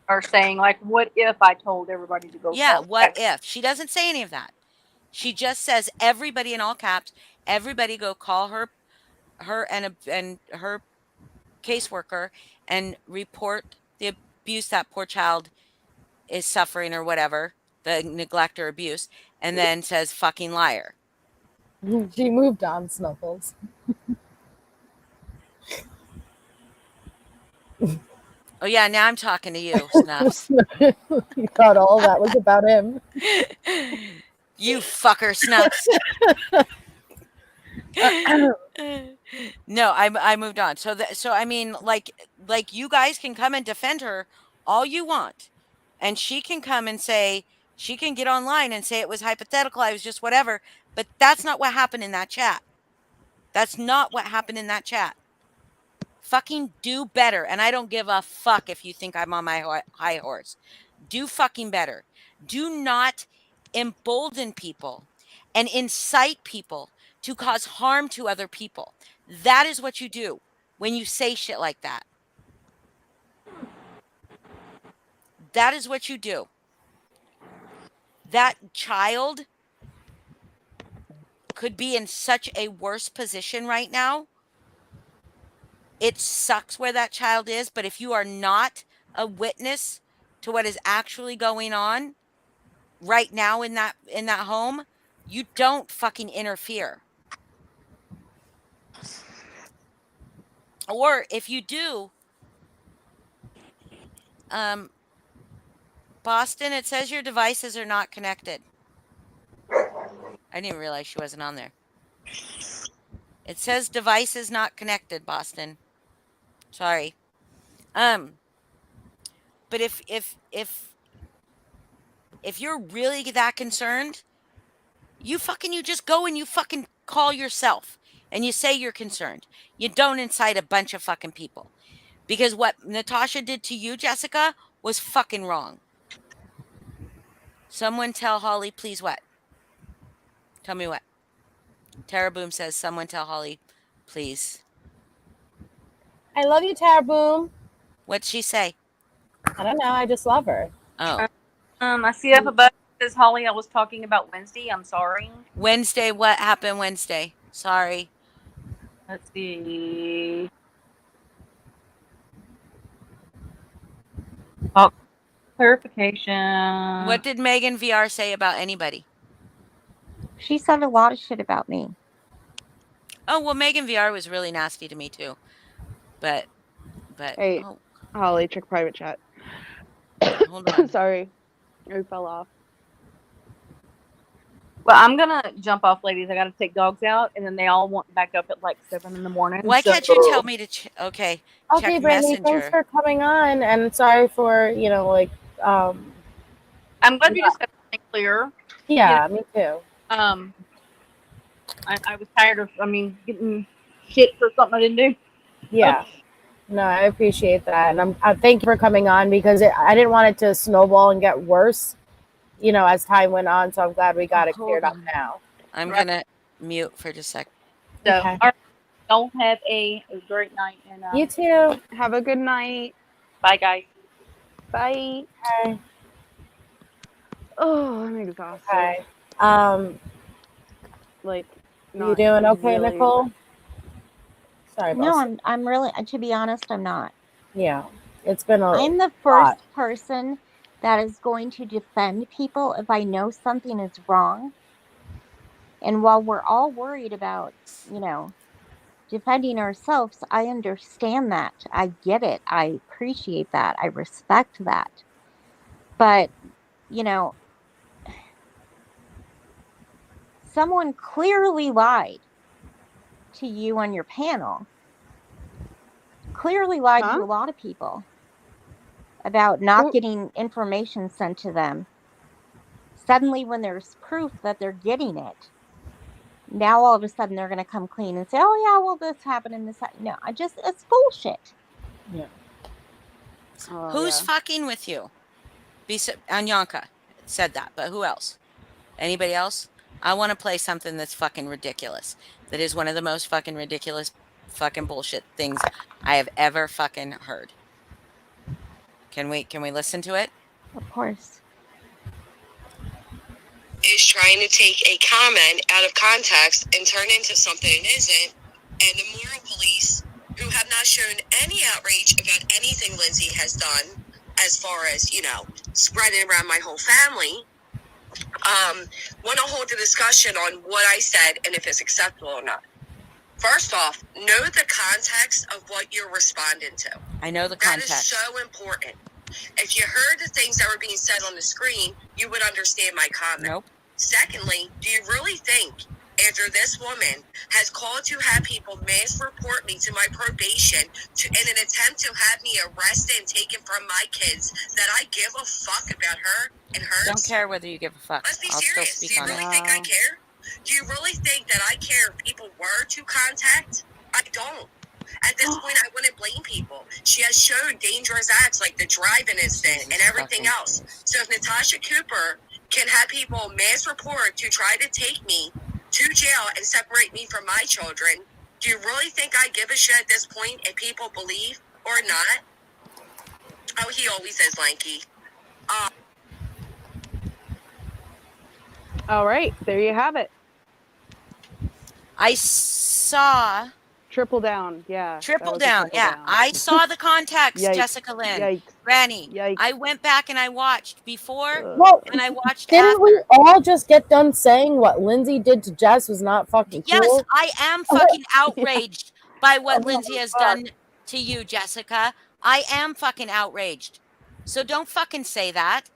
S9: Or saying like, what if I told everybody to go
S1: Yeah,
S9: call
S1: what if? She doesn't say any of that. She just says everybody in all caps, everybody go call her and her caseworker and report the abuse that poor child is suffering or whatever, the neglect or abuse, and then says fucking liar.
S3: She moved on, Snuffles.
S1: Oh yeah, now I'm talking to you, Snuffs.
S3: You thought all that was about him.
S1: You fucker, Snuffs. No, I moved on. So I mean, like you guys can come and defend her all you want, and she can come and say she can get online and say it was hypothetical. I was just whatever, but that's not what happened in that chat. That's not what happened in that chat. Fucking do better, and I don't give a fuck if you think I'm on my high horse. Do fucking better. Do not embolden people and incite people to cause harm to other people. That is what you do when you say shit like that. That is what you do. That child could be in such a worse position right now. It sucks where that child is, but if you are not a witness to what is actually going on right now in that home, you don't fucking interfere. Or if you do, Boston, it says your devices are not connected. I didn't even realize she wasn't on there. It says devices not connected, Boston. Sorry. But if you're really that concerned, you just go and you fucking call yourself and you say you're concerned. You don't incite a bunch of fucking people. Because what Natasha did to you, Jessica, was fucking wrong. Someone tell Holly, please what? Tell me what? Tara Boom says, someone tell Holly, please.
S3: I love you, Tara Boom.
S1: What'd she say?
S3: I don't know. I just love her.
S1: Oh.
S9: I see up above says Holly. I was talking about Wednesday. I'm sorry.
S1: Wednesday. What happened Wednesday? Sorry.
S9: Let's see. Oh, clarification.
S1: What did Megan VR say about anybody?
S8: She said a lot of shit about me.
S1: Oh, well, Megan VR was really nasty to me too. But
S2: Hey,
S1: oh,
S2: Holly, check private chat.
S1: hold on.
S2: Sorry, I fell off.
S9: Well, I'm gonna jump off, ladies. I gotta take dogs out, and then they all want back up at like 7 in the morning.
S1: Why can't you tell me to
S3: Okay,
S1: check
S3: Brandy,
S1: Messenger?
S3: thanks for coming on, and sorry for
S9: I'm glad we just got something clear.
S3: Yeah, me too.
S9: I was tired of getting shit for something I didn't do.
S3: Yeah. No, I appreciate that, and I thank you for coming on because I didn't want it to snowball and get worse, as time went on. So I'm glad we got it cleared up now.
S1: I'm gonna mute for just a sec.
S9: So,
S3: Okay.
S9: all right, y'all have a great night, and
S3: You too.
S2: Have a good night.
S9: Bye, guys.
S2: Bye.
S3: Bye.
S2: Oh, I'm exhausted.
S3: Okay.
S2: You
S3: doing okay,
S2: really
S3: Nicole? Sorry,
S8: No,
S3: boss.
S8: I'm really, to be honest, I'm not.
S3: Yeah, it's been a
S8: I'm the
S3: lot.
S8: first person that is going to defend people if I know something is wrong. And while we're all worried about, defending ourselves, I understand that. I get it. I appreciate that. I respect that. But, someone clearly lied to you on your panel. Clearly lied to a lot of people about not getting information sent to them. Suddenly, when there's proof that they're getting it, now all of a sudden they're going to come clean and say, oh yeah, well, this happened and this happened. No, it's bullshit.
S3: Yeah.
S1: Who's fucking with you? Anyanka said that, but who else? Anybody else? I want to play something that's fucking ridiculous. That is one of the most fucking ridiculous fucking bullshit things I have ever fucking heard. Can we listen to it?
S8: Of course.
S10: Is trying to take a comment out of context and turn into something it isn't, and the moral police, who have not shown any outrage about anything Lindsay has done, as far as, spreading around my whole family, want to hold a discussion on what I said and if it's acceptable or not. First off, know the context of what you're responding to.
S1: I know the context.
S10: That is so important. If you heard the things that were being said on the screen, you would understand my comment.
S1: Nope.
S10: Secondly, do you really think after this woman has called to have people mass report me to my probation in an attempt to have me arrested and taken from my kids, that I give a fuck about her and hers?
S1: Don't care whether you give a fuck.
S10: Let's be
S1: I'll
S10: serious.
S1: still
S10: Do
S1: speak
S10: you
S1: on
S10: really
S1: it.
S10: think I care? Do you really think that I care if people were to contact? I don't. At this point, I wouldn't blame people. She has shown dangerous acts like the driving incident and everything else. So if Natasha Cooper can have people mass report to try to take me to jail and separate me from my children, do you really think I give a shit at this point if people believe or not? Oh, he always says lanky.
S2: All right, there you have it.
S1: I saw
S2: Triple down, yeah.
S1: Triple down, yeah. I saw the context,
S2: Yikes.
S1: Jessica Lynn.
S2: Yikes.
S1: Granny,
S2: Yikes.
S1: I went back and I watched before
S3: Well,
S1: and I watched
S3: didn't
S1: after.
S3: we all just get done saying what Lindsay did to Jess was not fucking cool?
S1: Yes, I am fucking outraged by what
S3: Oh,
S1: Lindsay has
S3: fuck.
S1: done to you, Jessica. I am fucking outraged. So don't fucking say that.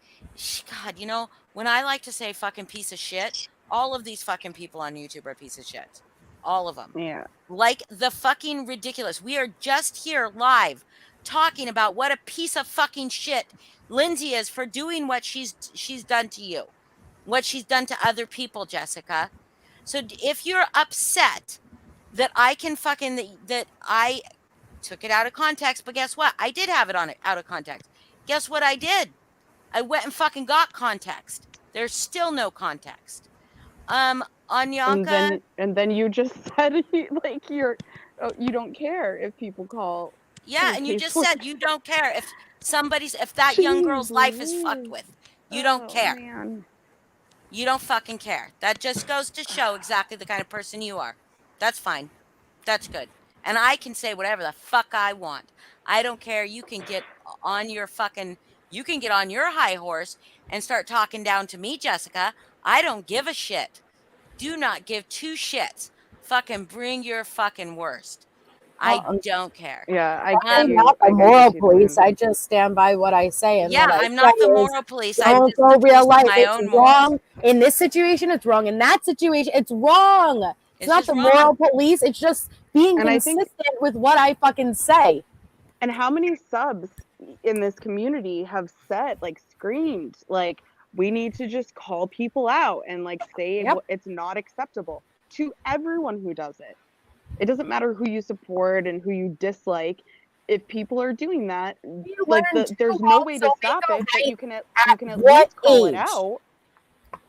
S1: God, you know, when I like to say fucking piece of shit, all of these fucking people on YouTube are piece of shit. All of them.
S2: Yeah.
S1: Like the fucking ridiculous. We are just here live talking about what a piece of fucking shit Lindsay is for doing what she's done to you. What she's done to other people, Jessica. So if you're upset that I can fucking that I took it out of context, but guess what? I did have it on it out of context. Guess what I did? I went and fucking got context. There's still no context. Anyanka.
S2: And then you just said like you don't care if people call.
S1: Yeah, and you just said you don't care if that young girl's life is fucked with. You don't care.
S2: Man.
S1: You don't fucking care. That just goes to show exactly the kind of person you are. That's fine. That's good. And I can say whatever the fuck I want. I don't care. You can get on your high horse and start talking down to me, Jessica. I don't give a shit. Do not give two shits. Fucking bring your fucking worst. I don't care.
S2: Yeah,
S3: I'm not the moral police. I just stand by what I say. And
S1: yeah, I'm not the moral police.
S3: Don't go real life. It's wrong in this situation. It's wrong in that situation. It's wrong. It's not the moral police. It's just being consistent with what I fucking say.
S2: And how many subs in this community have said, like, screamed, like, we need to just call people out and like say it's not acceptable to everyone who does it. It doesn't matter who you support and who you dislike. If people are doing that, like there's no way to stop it, but you can at least call it out.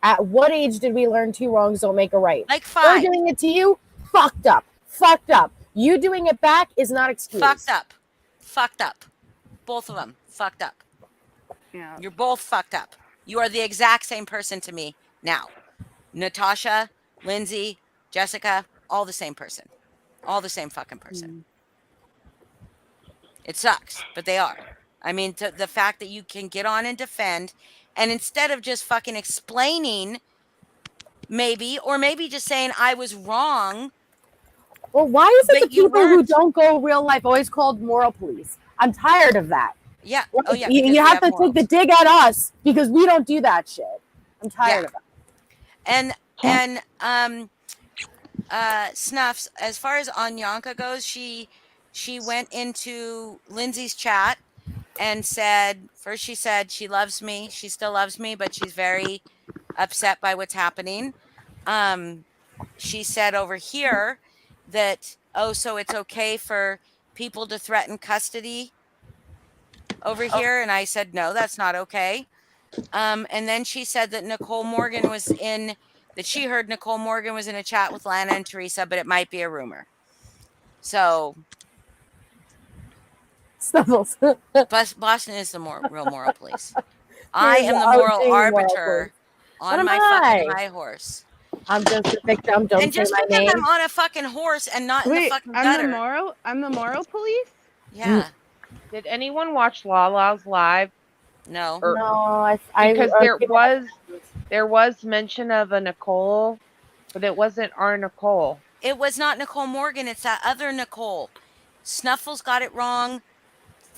S3: At what age did we learn two wrongs don't make a right?
S1: Like 5.
S3: We're doing it to you, fucked up. Fucked up. You doing it back is not excused.
S1: Fucked up. Fucked up. Both of them. Fucked up.
S2: Yeah.
S1: You're both fucked up. You are the exact same person to me now. Natasha, Lindsay, Jessica, all the same person. All the same fucking person. It sucks, but they are. I mean, the fact that you can get on and defend, and instead of just fucking explaining, maybe just saying I was wrong.
S3: Well, why is it the people who don't go real life always called moral police? I'm tired of that.
S1: Yeah.
S3: Like,
S1: oh, yeah.
S3: You have to take the dig at us because we don't do that shit. I'm tired of it.
S1: And Snuffs, as far as Anyanka goes, she went into Lindsay's chat and said, first she said she loves me. She still loves me, but she's very upset by what's happening. She said over here that, so it's okay for people to threaten custody over here. And I said, no, that's not okay. And then she said that she heard Nicole Morgan was in a chat with Lana and Teresa, but it might be a rumor. So
S3: Snuffles.
S1: Boston is the real moral police. I am the moral arbiter on my fucking high horse.
S3: I'm just a victim. Don't
S1: and just
S3: say my
S1: because
S3: name.
S1: I'm on a fucking horse and not in the fucking gutter.
S2: I'm the moral police?
S1: Yeah.
S4: Did anyone watch Lala's live?
S1: No.
S3: No,
S4: because there was There was mention of a Nicole, but it wasn't our Nicole.
S1: It was not Nicole Morgan. It's that other Nicole. Snuffles got it wrong.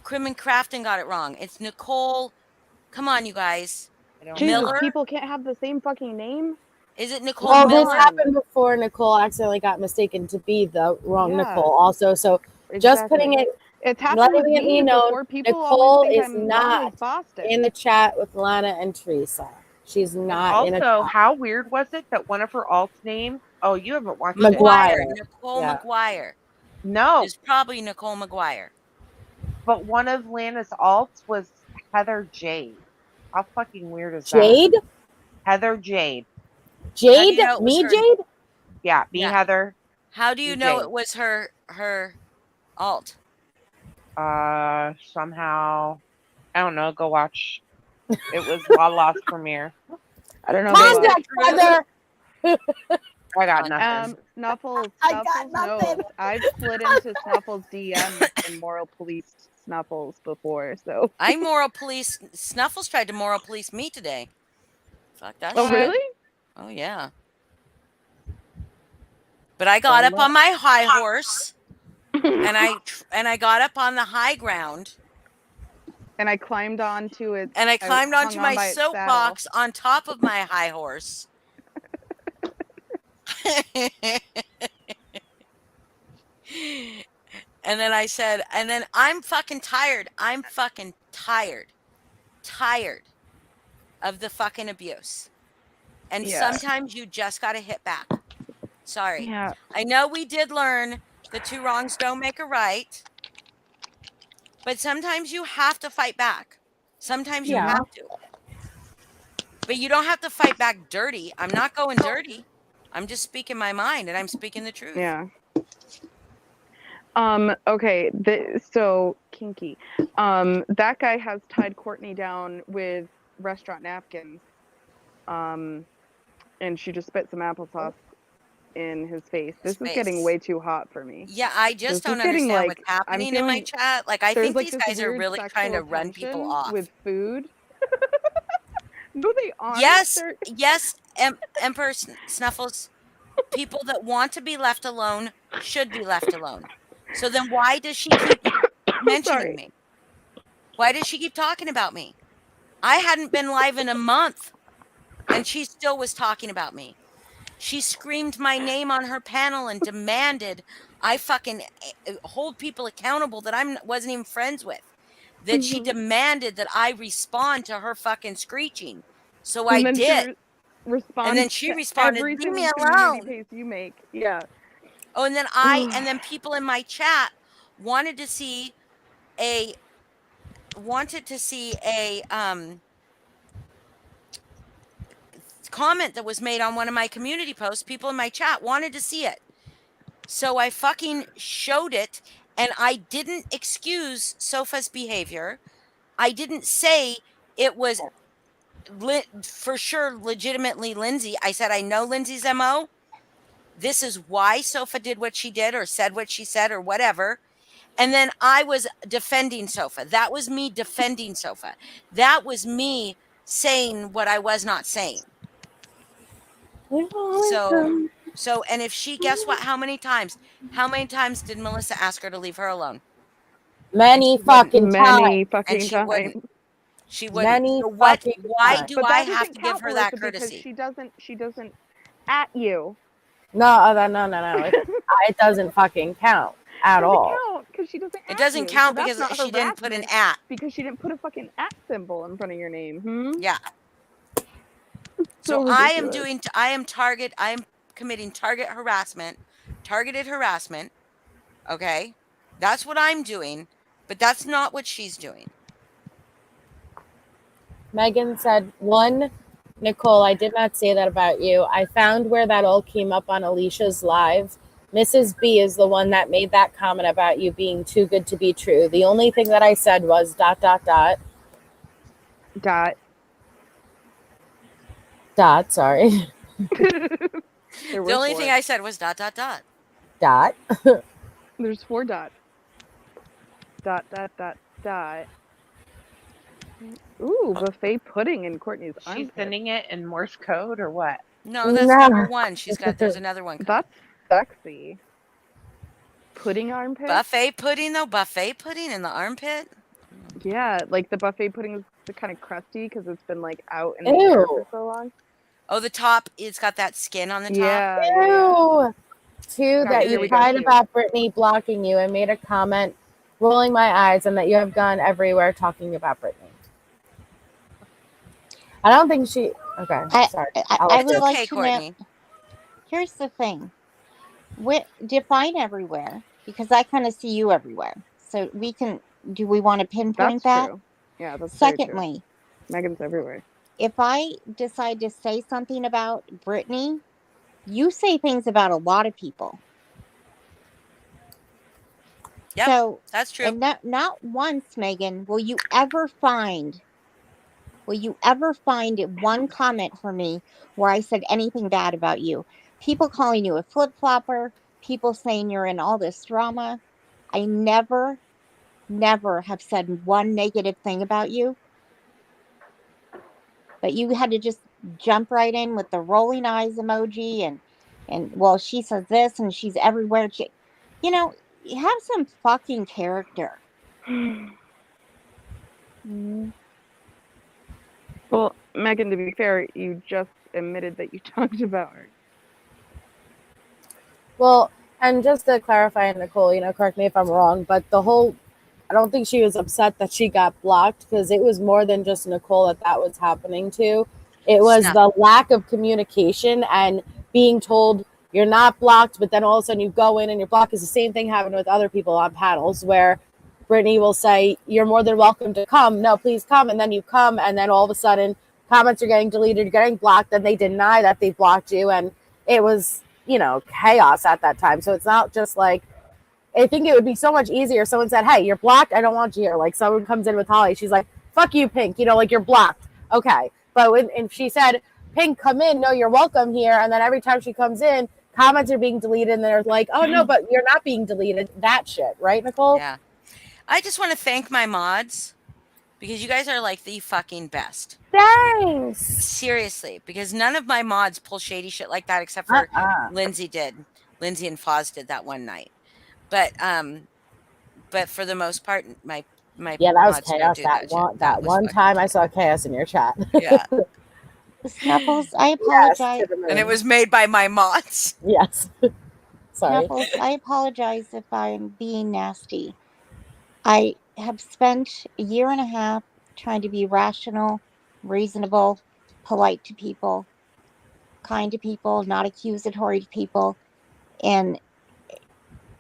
S1: Crim and Crafton got it wrong. It's Nicole. Come on, you guys.
S2: Jesus,
S1: Miller?
S2: people can't have the same fucking name.
S1: Is it Nicole
S3: Well, this
S1: Miller?
S3: happened before Nicole accidentally got mistaken to be the wrong
S2: Yeah.
S3: Nicole also. So just putting it,
S2: It's happened with
S3: letting it be
S2: me
S3: known,
S2: before. People
S3: Nicole
S2: always think
S3: is
S2: I'm
S3: not
S2: Ronald Boston.
S3: in the chat with Lana and Teresa. She's not in a
S4: Also,
S3: chat.
S4: how weird was it that one of her alt names? Oh, you haven't watched
S1: McGuire.
S4: it.
S1: Nicole
S3: Yeah.
S1: McGuire.
S4: No,
S1: It's probably Nicole McGuire.
S4: but one of Lana's alts was Heather Jade. How fucking weird is
S3: Jade?
S4: that? Heather Jade.
S3: Jade?
S1: know it was
S3: Me,
S1: her-
S3: Jade?
S4: Yeah, me,
S1: Yeah.
S4: Heather.
S1: How do you know
S4: Jade.
S1: it was her alt?
S4: Somehow, I don't know. Go watch. It was Lala's premiere.
S2: I don't know.
S3: Contact Heather!
S4: I got nothing.
S2: Snuffles.
S3: I got
S2: Snuffles
S3: nothing.
S2: knows. I've slid into Snuffles' DMs and moral police Snuffles before, so.
S1: I moral police. Snuffles tried to moral police me today. Fuck that
S2: Oh,
S1: shit.
S2: really?
S1: Oh, yeah. But I got up on my high horse, and I got up on the high ground,
S2: And I climbed onto it.
S1: and I climbed onto
S2: hung on
S1: my
S2: by its
S1: soapbox on top of my high horse. And then I said, and then I'm fucking tired. I'm fucking tired. Tired of the fucking abuse. And
S2: Yeah.
S1: sometimes you just got to hit back. Sorry.
S2: Yeah.
S1: I know we did learn the two wrongs don't make a right. But sometimes you have to fight back. Sometimes you
S3: Yeah.
S1: have to. But you don't have to fight back dirty. I'm not going dirty. I'm just speaking my mind, and I'm speaking the truth.
S2: Yeah. Okay, so kinky. That guy has tied Courtney down with restaurant napkins. And she just spit some applesauce in his face. This is getting way too hot for me.
S1: Yeah, I just
S2: This
S1: don't
S2: is getting,
S1: understand
S2: like,
S1: what's happening
S2: I'm
S1: in my
S2: feeling
S1: chat. Like, I
S2: there's,
S1: think
S2: like,
S1: these
S2: this
S1: guys are
S2: weird
S1: really trying to
S2: sexual
S1: run people
S2: tension
S1: off.
S2: with food. No, they aren't.
S1: Yes, Emperor Snuffles. People that want to be left alone should be left alone. So then why does she keep mentioning me? Why does she keep talking about me? I hadn't been live in a month, and she still was talking about me. She screamed my name on her panel and demanded I fucking hold people accountable that I wasn't even friends with. That she demanded that I respond to her fucking screeching. So I did. And then she responded,
S2: every
S1: leave me
S2: single community
S1: alone.
S2: paste you make. Yeah.
S1: Oh, and then people in my chat wanted to see a comment that was made on one of my community posts. People in my chat wanted to see it. So I fucking showed it, and I didn't excuse Sofa's behavior. I didn't say it was for sure legitimately Lindsay. I said, I know Lindsay's MO. This is why Sofa did what she did or said what she said or whatever. And then I was defending Sofa. That was me defending Sofa. That was me saying what I was not saying. So, and if she, guess what? How many times did Melissa ask her to leave her alone?
S3: Many fucking times.
S1: And she wouldn't. She wouldn't.
S3: Many
S1: So why
S3: times.
S1: do
S2: But
S1: I
S2: that
S1: have
S2: doesn't
S1: to give
S2: count,
S1: her that
S2: Melissa,
S1: courtesy?
S2: because she doesn't at you.
S3: No. It doesn't fucking count at all.
S2: It doesn't count because she doesn't.
S1: It doesn't count because she didn't put an at.
S2: Because she didn't put a fucking at symbol in front of your name.
S1: Yeah.
S2: So
S1: I am committing targeted harassment. Okay. That's what I'm doing, but that's not what she's doing.
S3: Megan said, Nicole, I did not say that about you. I found where that all came up on Alicia's live. Mrs. B is the one that made that comment about you being too good to be true. The only thing that I said was ... sorry.
S1: The only thing I said was ...
S2: There's 4 dots. ... Ooh, buffet pudding in Courtney's
S4: She's
S2: armpit.
S4: sending it in Morse code or what?
S1: No, that's
S3: No.
S1: number one. There's another one coming.
S2: That's sexy. Pudding armpit?
S1: Buffet pudding, though? Buffet pudding in the armpit?
S2: Yeah, like the buffet pudding is kind of crusty because it's been like out in the air for so long.
S1: Oh, the top, it's got that skin on the top?
S2: Yeah.
S3: Ew. Two,
S2: Okay,
S3: that
S2: here
S3: you
S2: we go,
S3: cried
S2: two.
S3: about Brittany blocking you and made a comment rolling my eyes, and that you have gone everywhere talking about Brittany. I don't think she. Okay, sorry.
S8: I would
S1: It's
S8: like
S1: okay,
S8: to
S1: Courtney.
S8: know. Here's the thing. Define everywhere, because I kind of see you everywhere. So we can. Do we want to pinpoint
S2: That's
S8: that?
S2: true. Yeah, that's
S8: Secondly,
S2: very true. Megan's everywhere.
S8: if I decide to say something about Brittany, you say things about a lot of people.
S1: Yep,
S8: so
S1: that's true.
S8: And not once, Megan, will you ever find one comment from me where I said anything bad about you? People calling you a flip-flopper, people saying you're in all this drama. I never have said one negative thing about you. But you had to just jump right in with the rolling eyes emoji and well, she says this and she's everywhere. You know, you have some fucking character.
S2: Well, Megan, to be fair, you just admitted that you talked about her.
S3: Well, and just to clarify, Nicole, correct me if I'm wrong, but I don't think she was upset that she got blocked, because it was more than just Nicole that was happening to. It was the lack of communication and being told you're not blocked, but then all of a sudden you go in and you're blocked. Is the same thing happened with other people on panels where Brittany will say, you're more than welcome to come. No, please come. And then you come, and then all of a sudden comments are getting deleted, you're getting blocked, and they deny that they blocked you. And it was, chaos at that time. So it's not just like, I think it would be so much easier if someone said, hey, you're blocked, I don't want you here. Like someone comes in with Holly, she's like, fuck you, Pink, like you're blocked. Okay. But if she said, Pink, come in, no, you're welcome here, and then every time she comes in, comments are being deleted, and they're like, oh no, but you're not being deleted. That shit, right, Nicole?
S1: Yeah. I just want to thank my mods, because you guys are like the fucking best.
S3: Thanks.
S1: Seriously, because none of my mods pull shady shit like that except for Lindsay did. Lindsay and Foz did that one night. But for the most part, my
S3: yeah, that was
S1: mods
S3: chaos.
S1: don't do
S3: That one time I saw chaos in your chat.
S1: Yeah.
S8: Snuffles, I apologize.
S1: Yes, and it was made by my mods.
S3: Yes. Sorry.
S8: Snuffles, I apologize if I'm being nasty. I have spent a year and a half trying to be rational, reasonable, polite to people, kind to people, not accusatory to people. And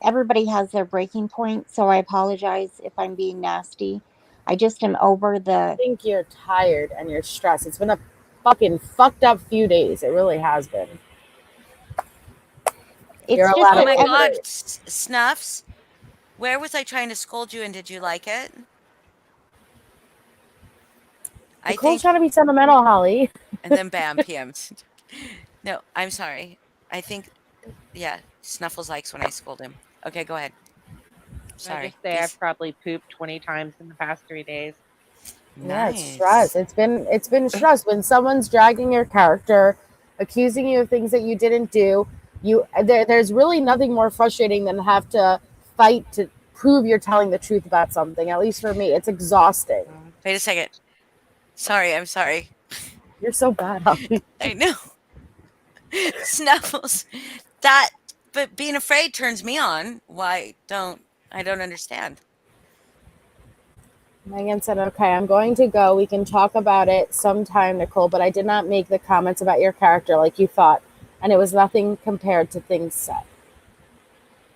S8: everybody has their breaking point, so I apologize if I'm being nasty. I just am over
S3: I think you're tired and you're stressed. It's been a fucking fucked up few days. It really has been.
S1: You're just, oh my God, Snuffs. Where was I trying to scold you, and did you like it?
S3: Nicole's trying to be sentimental, Holly.
S1: And then bam, PMs. No, I'm sorry. I think, yeah, Snuffles likes when I scold him. Okay, go ahead.
S4: Sorry. I just say I've probably pooped 20 times in the past 3 days.
S3: Yeah, it's stress. It's been stress when someone's dragging your character, accusing you of things that you didn't do. There's really nothing more frustrating than have to fight to prove you're telling the truth about something. At least for me, it's exhausting.
S1: Wait a second. Sorry, I'm sorry.
S3: You're so bad, Holly.
S1: I know. Snuffles. But being afraid turns me on. I don't understand.
S3: Megan said, okay, I'm going to go. We can talk about it sometime, Nicole, but I did not make the comments about your character like you thought, and it was nothing compared to things said.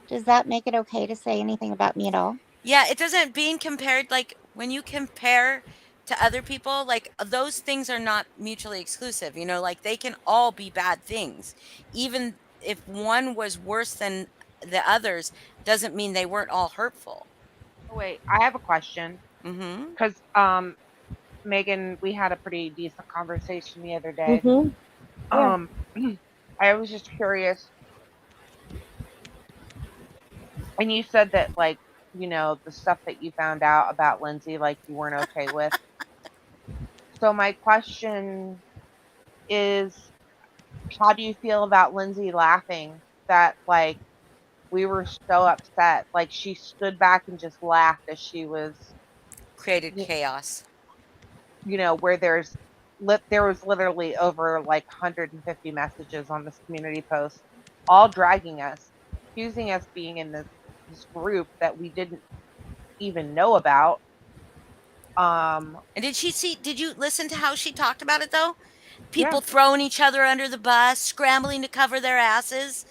S8: Does that make it okay to say anything about me at all?
S1: Yeah, it doesn't. Being compared, like when you compare to other people, like those things are not mutually exclusive. Like they can all be bad things. Even if one was worse than the others, doesn't mean they weren't all hurtful.
S4: Oh, wait, I have a question.
S1: Mm-hmm.
S4: Because Megan, we had a pretty decent conversation the other day.
S3: Mm-hmm. Yeah.
S4: I was just curious. And you said that, like, the stuff that you found out about Lindsay, like, you weren't okay with. So my question is, how do you feel about Lindsay laughing that like we were so upset? Like she stood back and just laughed as she was
S1: Created chaos.
S4: Where there was literally over like 150 messages on this community post, all dragging us, accusing us being in this group that we didn't even know about.
S1: And did you listen to how she talked about it though? People
S4: Yeah.
S1: throwing each other under the bus, scrambling to cover their asses.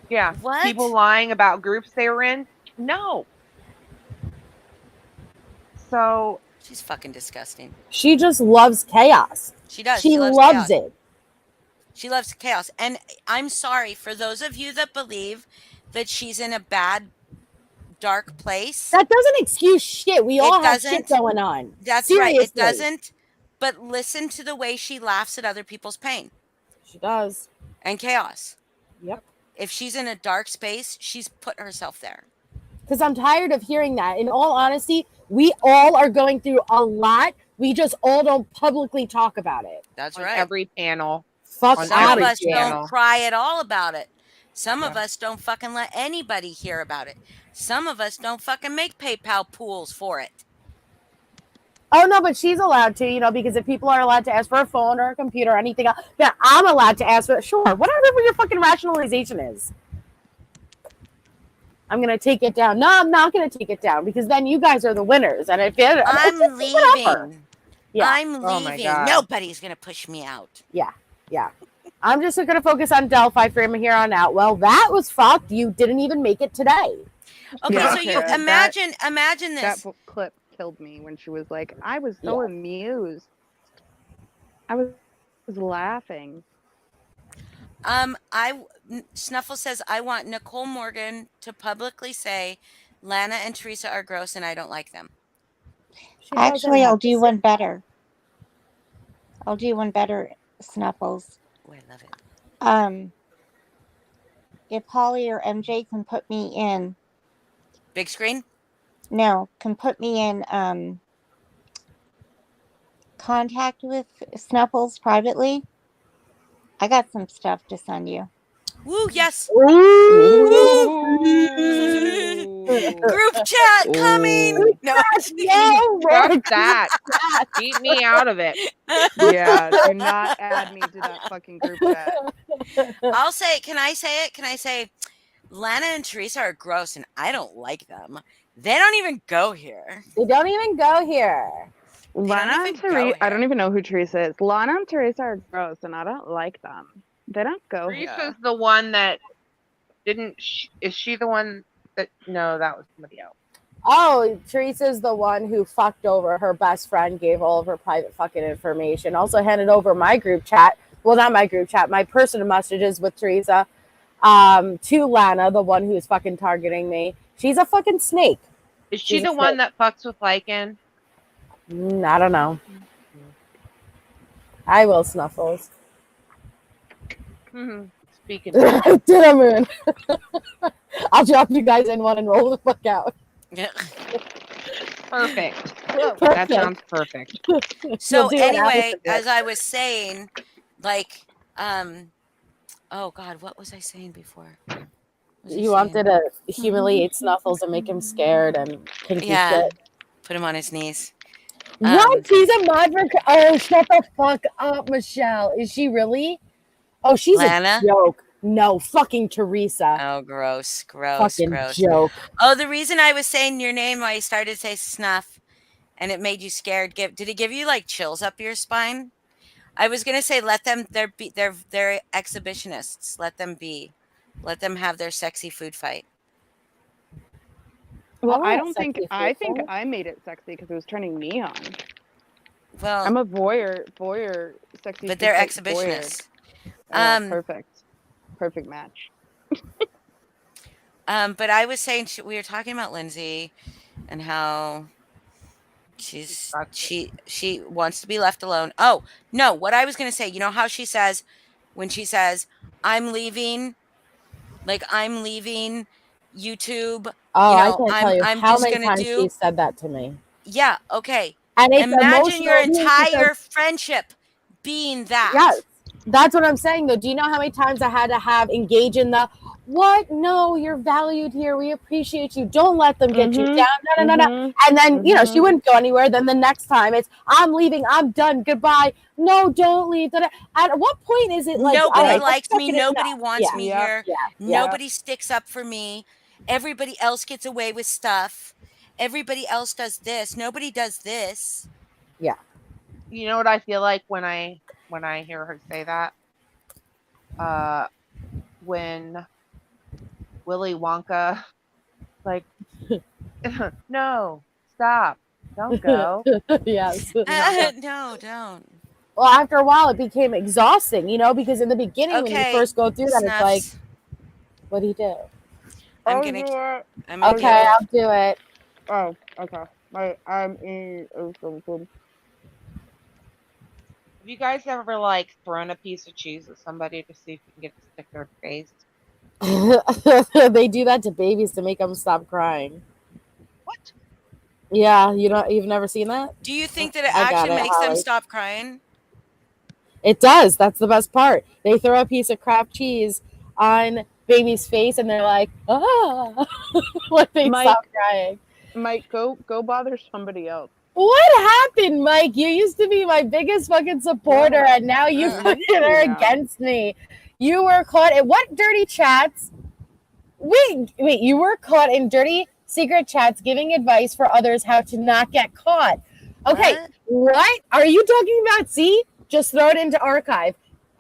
S4: Yeah.
S1: What?
S4: People lying about groups they were in. No. So
S1: she's fucking disgusting.
S3: She just loves chaos.
S1: She does.
S3: She
S1: loves
S3: loves
S1: chaos.
S3: it.
S1: She loves chaos. And I'm sorry for those of you that believe that she's in a bad, dark place.
S3: That doesn't excuse shit. We all have shit
S1: doesn't.
S3: going on.
S1: That's
S3: Seriously.
S1: right. It doesn't. But listen to the way she laughs at other people's pain.
S3: She does.
S1: And chaos.
S3: Yep.
S1: If she's in a dark space, she's put herself there.
S3: Because I'm tired of hearing that. In all honesty, we all are going through a lot. We just all don't publicly talk about it.
S1: That's
S4: on
S1: right.
S4: every panel.
S3: Fuck
S1: Some
S3: out
S1: of
S3: of
S1: us
S3: here.
S1: don't cry at all about it. Some of
S4: Yeah.
S1: us don't fucking let anybody hear about it. Some of us don't fucking make PayPal pools for it.
S3: Oh, no, but she's allowed to, because if people are allowed to ask for a phone or a computer or anything else, then I'm allowed to ask for it. Sure, whatever your fucking rationalization is. I'm going to take it down. No, I'm not going to take it down because then you guys are the winners. And if it,
S1: I'm
S3: it's
S1: leaving.
S3: Whatever. Yeah.
S1: I'm
S4: Oh my
S1: leaving.
S4: God.
S1: Nobody's going to push me out.
S3: Yeah. I'm just going to focus on Delphi from here on out. Well, that was fucked. You didn't even make it today.
S1: Okay,
S2: Yeah,
S1: so you
S2: Tara,
S1: imagine this.
S2: That clip killed me when she was like, I was so amused. I was laughing.
S1: Snuffle says, I want Nicole Morgan to publicly say Lana and Teresa are gross and I don't like them.
S8: Actually, I'll do one better. Snuffles.
S1: Oh, I love it.
S8: If Holly or MJ can put me in.
S1: Big screen?
S8: No, can put me in contact with Snuffles privately. I got some stuff to send you.
S1: Woo, yes.
S2: Ooh.
S1: Group chat coming. No,
S4: Fuck that. Keep me out of it.
S2: Yeah, do not add me to that fucking group chat.
S1: I'll say, can I say it? Can I say Lana and Teresa are gross and I don't like them? They don't even go here.
S3: Lana
S2: and Teresa, I don't even know who Teresa is. Lana and Teresa are gross and I don't like them. They don't go here.
S4: Teresa's the one that didn't. Is she the one that? No, that was somebody else.
S3: Oh, Teresa's the one who fucked over her best friend, gave all of her private fucking information, also handed over my group chat. Well, not my group chat, my personal messages with Teresa to Lana, the one who's fucking targeting me. She's a fucking snake.
S4: Is she the one that fucks with Lycan?
S3: I don't know. I will, Snuffles.
S4: Speaking
S3: of Dinner Moon. I'll drop you guys in one and roll the fuck out.
S4: Perfect. That sounds perfect.
S1: So anyway, as I was saying, like, oh God, what was I saying before?
S3: You wanted to humiliate Snuffles and make him scared and kinky shit.
S1: Put him on his knees.
S3: What? She's a mod for... Oh, shut the fuck up, Michelle. Is she really? Oh, she's
S1: Lana?
S3: a joke. No, fucking Teresa.
S1: Oh, gross.
S3: Fucking joke.
S1: Oh, the reason I was saying your name, I started to say Snuff, and it made you scared. Did it give you like chills up your spine? I was gonna say let them. They're exhibitionists. Let them be. Let them have their sexy food fight.
S2: Well, I think I made it sexy because it was turning me on.
S1: Well,
S2: I'm a voyeur, sexy.
S1: But they're exhibitionists.
S2: Perfect match.
S1: But I was saying we were talking about Lindsay and how she wants to be left alone. Oh no, what I was gonna say, you know how she says when she says I'm leaving YouTube.
S3: Oh, I can't tell you how many times she said that to me.
S1: Yeah, okay.
S3: And it's
S1: Imagine your
S3: emotional abuse because-
S1: entire friendship being that.
S3: Yes, that's what I'm saying though. Do you know how many times I had to engage in the what? No, you're valued here. We appreciate you. Don't let them get you down. No. And then, you know, she wouldn't go anywhere. Then the next time it's, I'm leaving. I'm done. Goodbye. No, don't leave. At what point is it like,
S1: Nobody
S3: all right,
S1: likes
S3: let's
S1: me.
S3: fuck it
S1: Nobody
S3: enough?
S1: wants me here.
S3: Yeah.
S1: Nobody sticks up for me. Everybody else gets away with stuff. Everybody else does this. Nobody does this.
S3: Yeah.
S4: You know what I feel like when I hear her say that? When Willy Wonka, like, no, stop, don't go.
S3: Yes.
S1: No, don't.
S3: Well, after a while, it became exhausting, you know, because in the beginning, when you
S1: Okay,
S3: first go through that, it's like,
S1: Snuffs.
S3: what do you do?
S1: I'm
S2: I'll
S1: gonna
S2: do it.
S3: Okay, I'll do it.
S2: Oh, okay. I'm in something.
S4: Have you guys ever like thrown a piece of cheese at somebody to see if you can get it to stick to their face?
S3: They do that to babies to make them stop crying.
S4: What?
S3: Yeah, you've never seen that?
S1: Do you think that it
S3: I got
S1: actually
S3: it,
S1: makes them
S3: Holly.
S1: stop crying?
S3: It does. That's the best part. They throw a piece of Kraft cheese on baby's face, and they're like, ah, when they stop crying.
S2: Mike, go bother somebody else.
S3: What happened, Mike? You used to be my biggest fucking supporter, and now you fucking are against me. You were caught in what dirty chats? Wait, you were caught in dirty secret chats giving advice for others how to not get caught. Okay, what are you talking about? See? Just throw it into archive.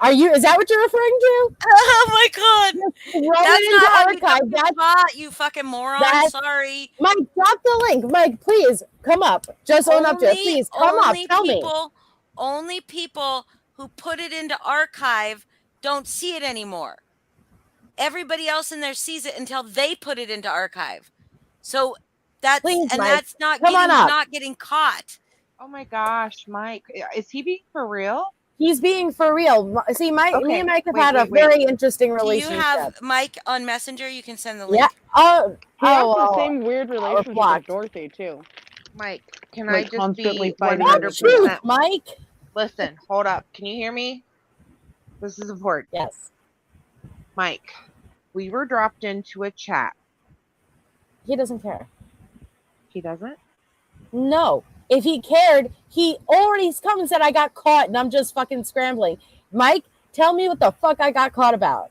S3: Is that what you're referring to?
S1: Oh my god.
S3: Throw
S1: That's
S3: it into
S1: not
S3: archive.
S1: That's not, you fucking moron. Sorry.
S3: Mike, drop the link. Mike, please come up. Just own up to it. Please come up. Tell me.
S1: Only people who put it into archive don't see it anymore. Everybody else in there sees it until they put it into archive. So that's
S3: Please,
S1: and
S3: Mike,
S1: that's not
S3: come
S1: getting
S3: on up.
S1: not getting caught.
S4: Oh my gosh, Mike, is he being for real?
S3: He's being for real. See, me and Mike have had a
S4: wait.
S3: very interesting
S1: Do
S3: relationship.
S1: you have Mike on Messenger? You can send the link.
S3: Yeah.
S2: He has the same weird relationship
S3: blocked.
S2: with Dorothy too.
S4: Mike, can
S2: Like,
S4: I just
S2: constantly
S4: be
S2: fighting
S4: 100%?
S3: Mike.
S4: Listen, hold up. Can you hear me? This is important.
S3: Yes.
S4: Mike, we were dropped into a chat.
S3: He doesn't care.
S4: He doesn't?
S3: No. If he cared, he already's come and said I got caught and I'm just fucking scrambling. Mike, tell me what the fuck I got caught about.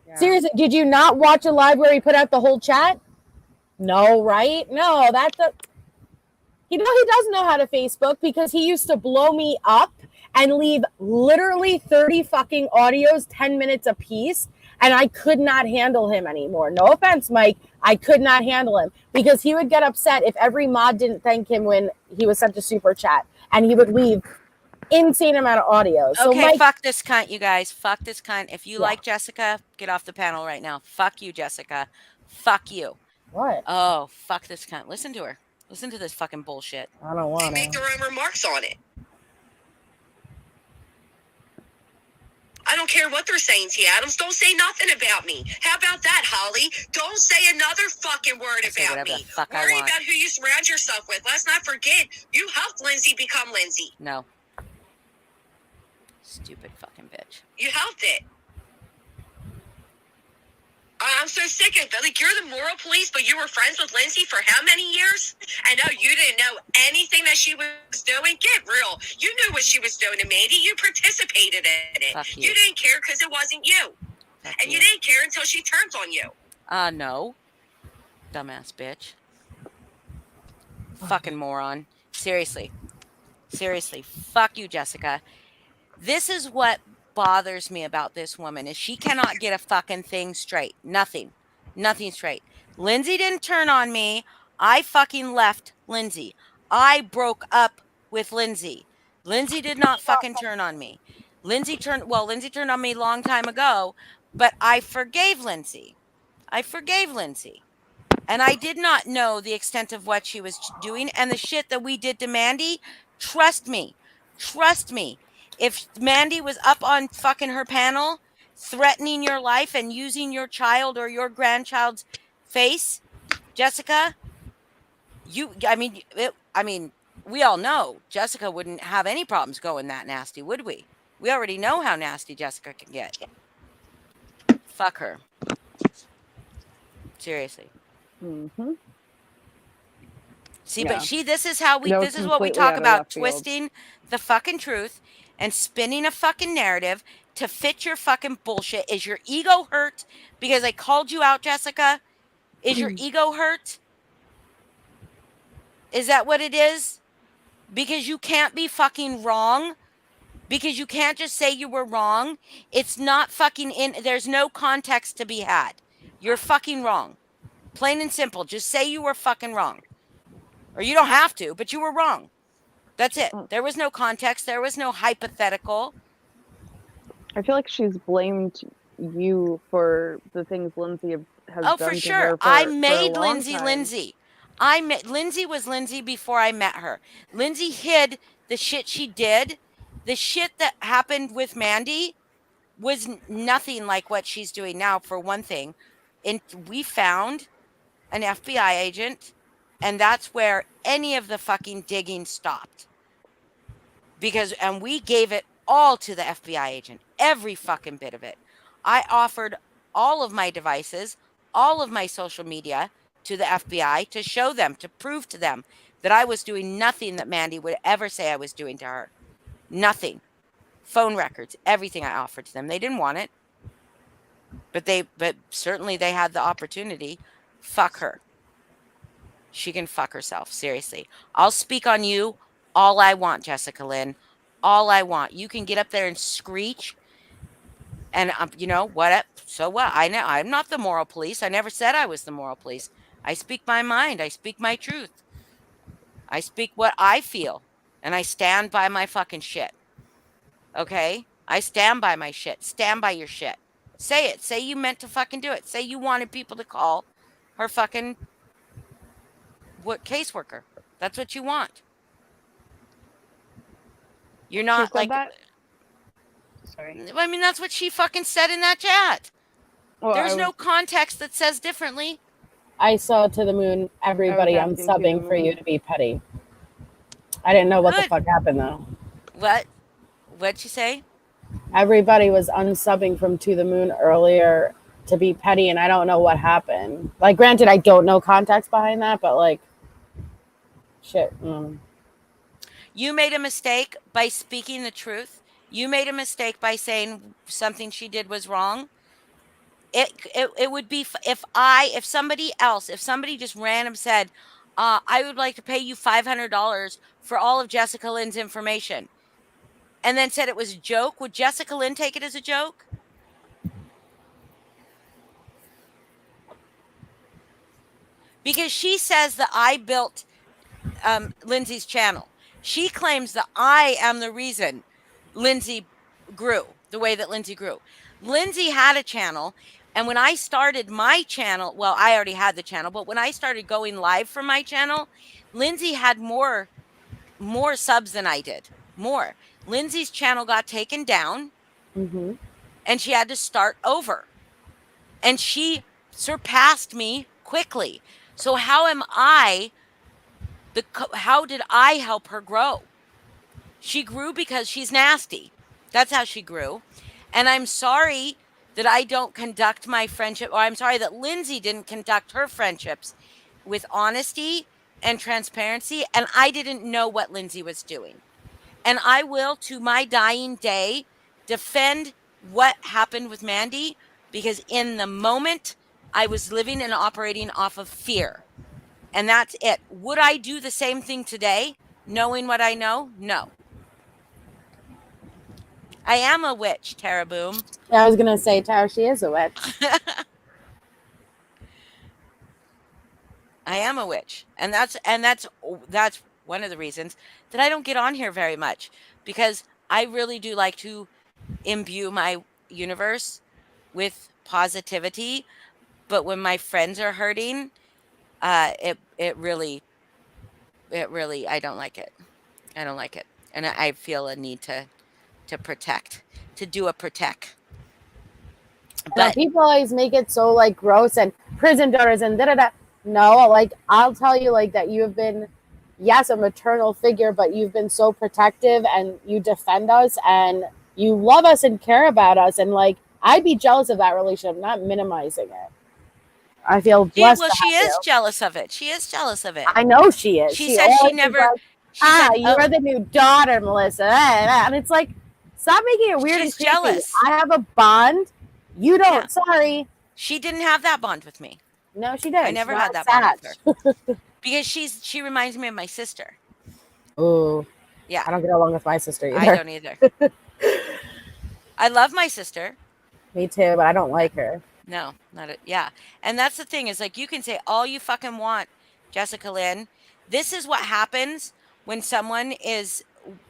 S3: Yeah. Seriously, did you not watch a live where he put out the whole chat? No, right? No, he doesn't know how to Facebook because he used to blow me up and leave literally 30 fucking audios, 10 minutes a piece. And I could not handle him anymore. No offense, Mike. I could not handle him because he would get upset if every mod didn't thank him when he was sent a super chat. And he would leave insane amount of audios.
S1: Okay,
S3: so Mike,
S1: fuck this cunt, you guys. Fuck this cunt. If you like Jessica, get off the panel right now. Fuck you, Jessica. Fuck you.
S3: What?
S1: Oh, fuck this cunt. Listen to her. Listen to this fucking bullshit.
S3: I don't want to.
S10: They make their own remarks on it. I don't care what they're saying, T. Adams. Don't say nothing about me. How about that, Holly? Don't say another fucking word about me. Worry about who you surround yourself with. Let's not forget, you helped Lindsay become Lindsay.
S1: No. Stupid fucking bitch.
S10: You helped it. I'm so sick of it. Like, you're the moral police, but you were friends with Lindsay for how many years? I know you didn't know anything that she was doing. Get real. You knew what she was doing to Mandy. You participated in it.
S1: Fuck
S10: you didn't care because it wasn't you.
S1: Fuck
S10: and you didn't care until she turned on you.
S1: No. Dumbass bitch. Fucking moron. Seriously. Fuck you, Jessica. This is what bothers me about this woman is she cannot get a fucking thing straight. Nothing straight. Lindsay didn't turn on me. I fucking left Lindsay. I broke up with Lindsay. Lindsay did not fucking turn on me. Lindsay turned on me a long time ago, but I forgave Lindsay. And I did not know the extent of what she was doing and the shit that we did to Mandy. Trust me. If Mandy was up on fucking her panel threatening your life and using your child or your grandchild's face, Jessica, we all know Jessica wouldn't have any problems going that nasty, would we? We already know how nasty Jessica can get. Fuck her. Seriously.
S2: Mhm.
S1: See,
S2: Yeah.
S1: but this is how
S2: That was
S1: this is what we
S2: completely
S1: talk
S2: out of
S1: about,
S2: left field.
S1: twisting the fucking truth and spinning a fucking narrative to fit your fucking bullshit. Is your ego hurt because I called you out, Jessica? Is your ego hurt? Is that what it is? Because you can't be fucking wrong? Because you can't just say you were wrong? It's not fucking there's no context to be had. You're fucking wrong. Plain and simple. Just say you were fucking wrong. Or you don't have to, but you were wrong. That's it. There was no context. There was no hypothetical.
S2: I feel like she's blamed you for the things Lindsay has
S1: Oh,
S2: done
S1: for
S2: to
S1: sure.
S2: her
S1: I
S2: for a
S1: made
S2: long
S1: Lindsay
S2: time.
S1: Lindsay. Lindsay was Lindsay before I met her. Lindsay hid the shit she did. The shit that happened with Mandy was nothing like what she's doing now, for one thing. And we found an FBI agent, and that's where any of the fucking digging stopped. And we gave it all to the FBI agent, every fucking bit of it. I offered all of my devices, all of my social media to the FBI to show them, to prove to them that I was doing nothing that Mandy would ever say I was doing to her. Nothing. Phone records, everything I offered to them. They didn't want it. But certainly they had the opportunity. Fuck her. She can fuck herself, seriously. I'll speak on you all I want, Jessica Lynn. All I want. You can get up there and screech. And you know what? So what? I know I'm not the moral police. I never said I was the moral police. I speak my mind. I speak my truth. I speak what I feel, and I stand by my fucking shit. Okay? I stand by my shit. Stand by your shit. Say it. Say you meant to fucking do it. Say you wanted people to call her fucking caseworker. That's what you want. You're not
S2: She said
S1: like
S2: that? Sorry.
S1: I mean, that's what she fucking said in that chat.
S2: Well,
S1: There's no context that says differently.
S3: I saw To the Moon, everybody, I'm
S2: asking To the
S3: subbing for
S2: Moon.
S3: you to be petty. I didn't know what the
S1: Good.
S3: fuck happened, though.
S1: What? What'd you say?
S3: Everybody was unsubbing from To the Moon earlier to be petty, and I don't know what happened. Like, granted, I don't know context behind that, but, like, shit.
S1: You made a mistake by speaking the truth. You made a mistake by saying something she did was wrong. It would be if somebody just random said, I would like to pay you $500 for all of Jessica Lynn's information, and then said it was a joke, would Jessica Lynn take it as a joke? Because she says that I built Lindsay's channel. She claims that I am the reason Lindsay grew the way that Lindsay grew. Lindsay had a channel, and when I started my channel, well, I already had the channel, but when I started going live for my channel, Lindsay had more subs than I did. More. Lindsay's channel got taken down, and she had to start over. And she surpassed me quickly. So how did I help her grow? She grew because she's nasty. That's how she grew. And I'm sorry that I don't conduct my friendship, or I'm sorry that Lindsay didn't conduct her friendships with honesty and transparency, and I didn't know what Lindsay was doing. And I will, to my dying day, defend what happened with Mandy, because in the moment, I was living and operating off of fear. And that's it. Would I do the same thing today, knowing what I know? No. I am a witch, Tara Boom.
S3: Yeah, I was gonna say, Tara, she is a witch.
S1: I am a witch. And that's one of the reasons that I don't get on here very much, because I really do like to imbue my universe with positivity, but when my friends are hurting, it really I don't like it. I don't like it. And I feel a need to protect, to do a protect.
S3: But people always make it so like gross and prison doors and da da da. No, like I'll tell you like that you've been yes, a maternal figure, but you've been so protective and you defend us and you love us and care about us. And like, I'd be jealous of that relationship, not minimizing it. I feel blessed.
S1: Well, she is jealous of it. She is jealous of it.
S3: I know she is.
S1: She said she
S3: always is
S1: never.
S3: like,
S1: She said,
S3: you're the new daughter, Melissa. And it's like, stop making it weird and
S1: she's
S3: creepy.
S1: jealous.
S3: I have a bond. You don't.
S1: Yeah.
S3: Sorry.
S1: She didn't have that bond with me.
S3: No, she didn't.
S1: I never had that bond with her. Because she reminds me of my sister.
S3: Oh.
S1: Yeah.
S3: I don't get along with my sister either.
S1: I don't either. I love my sister.
S3: Me too, but I don't like her.
S1: No, not it. Yeah. And that's the thing is like, you can say all you fucking want, Jessica Lynn. This is what happens when someone is,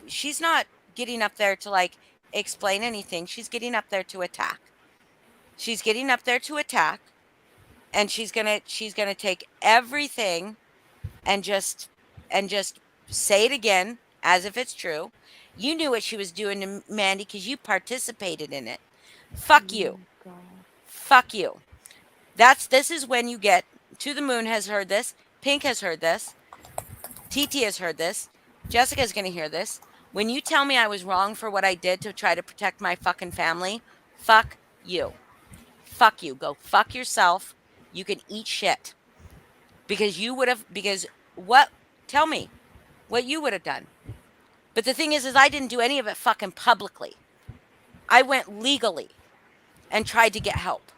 S1: she's not getting up there to like explain anything. She's getting up there to attack. She's getting up there to attack. And she's gonna take everything and just say it again as if it's true. You knew what she was doing to Mandy because you participated in it. Fuck you. Fuck you. This is when you get To the Moon has heard this. Pink has heard this. TT has heard this. Jessica's gonna hear this. When you tell me I was wrong for what I did to try to protect my fucking family, fuck you. Fuck you. Go fuck yourself. You can eat shit. Because you would have, tell me what you would have done. But the thing is I didn't do any of it fucking publicly. I went legally and tried to get help.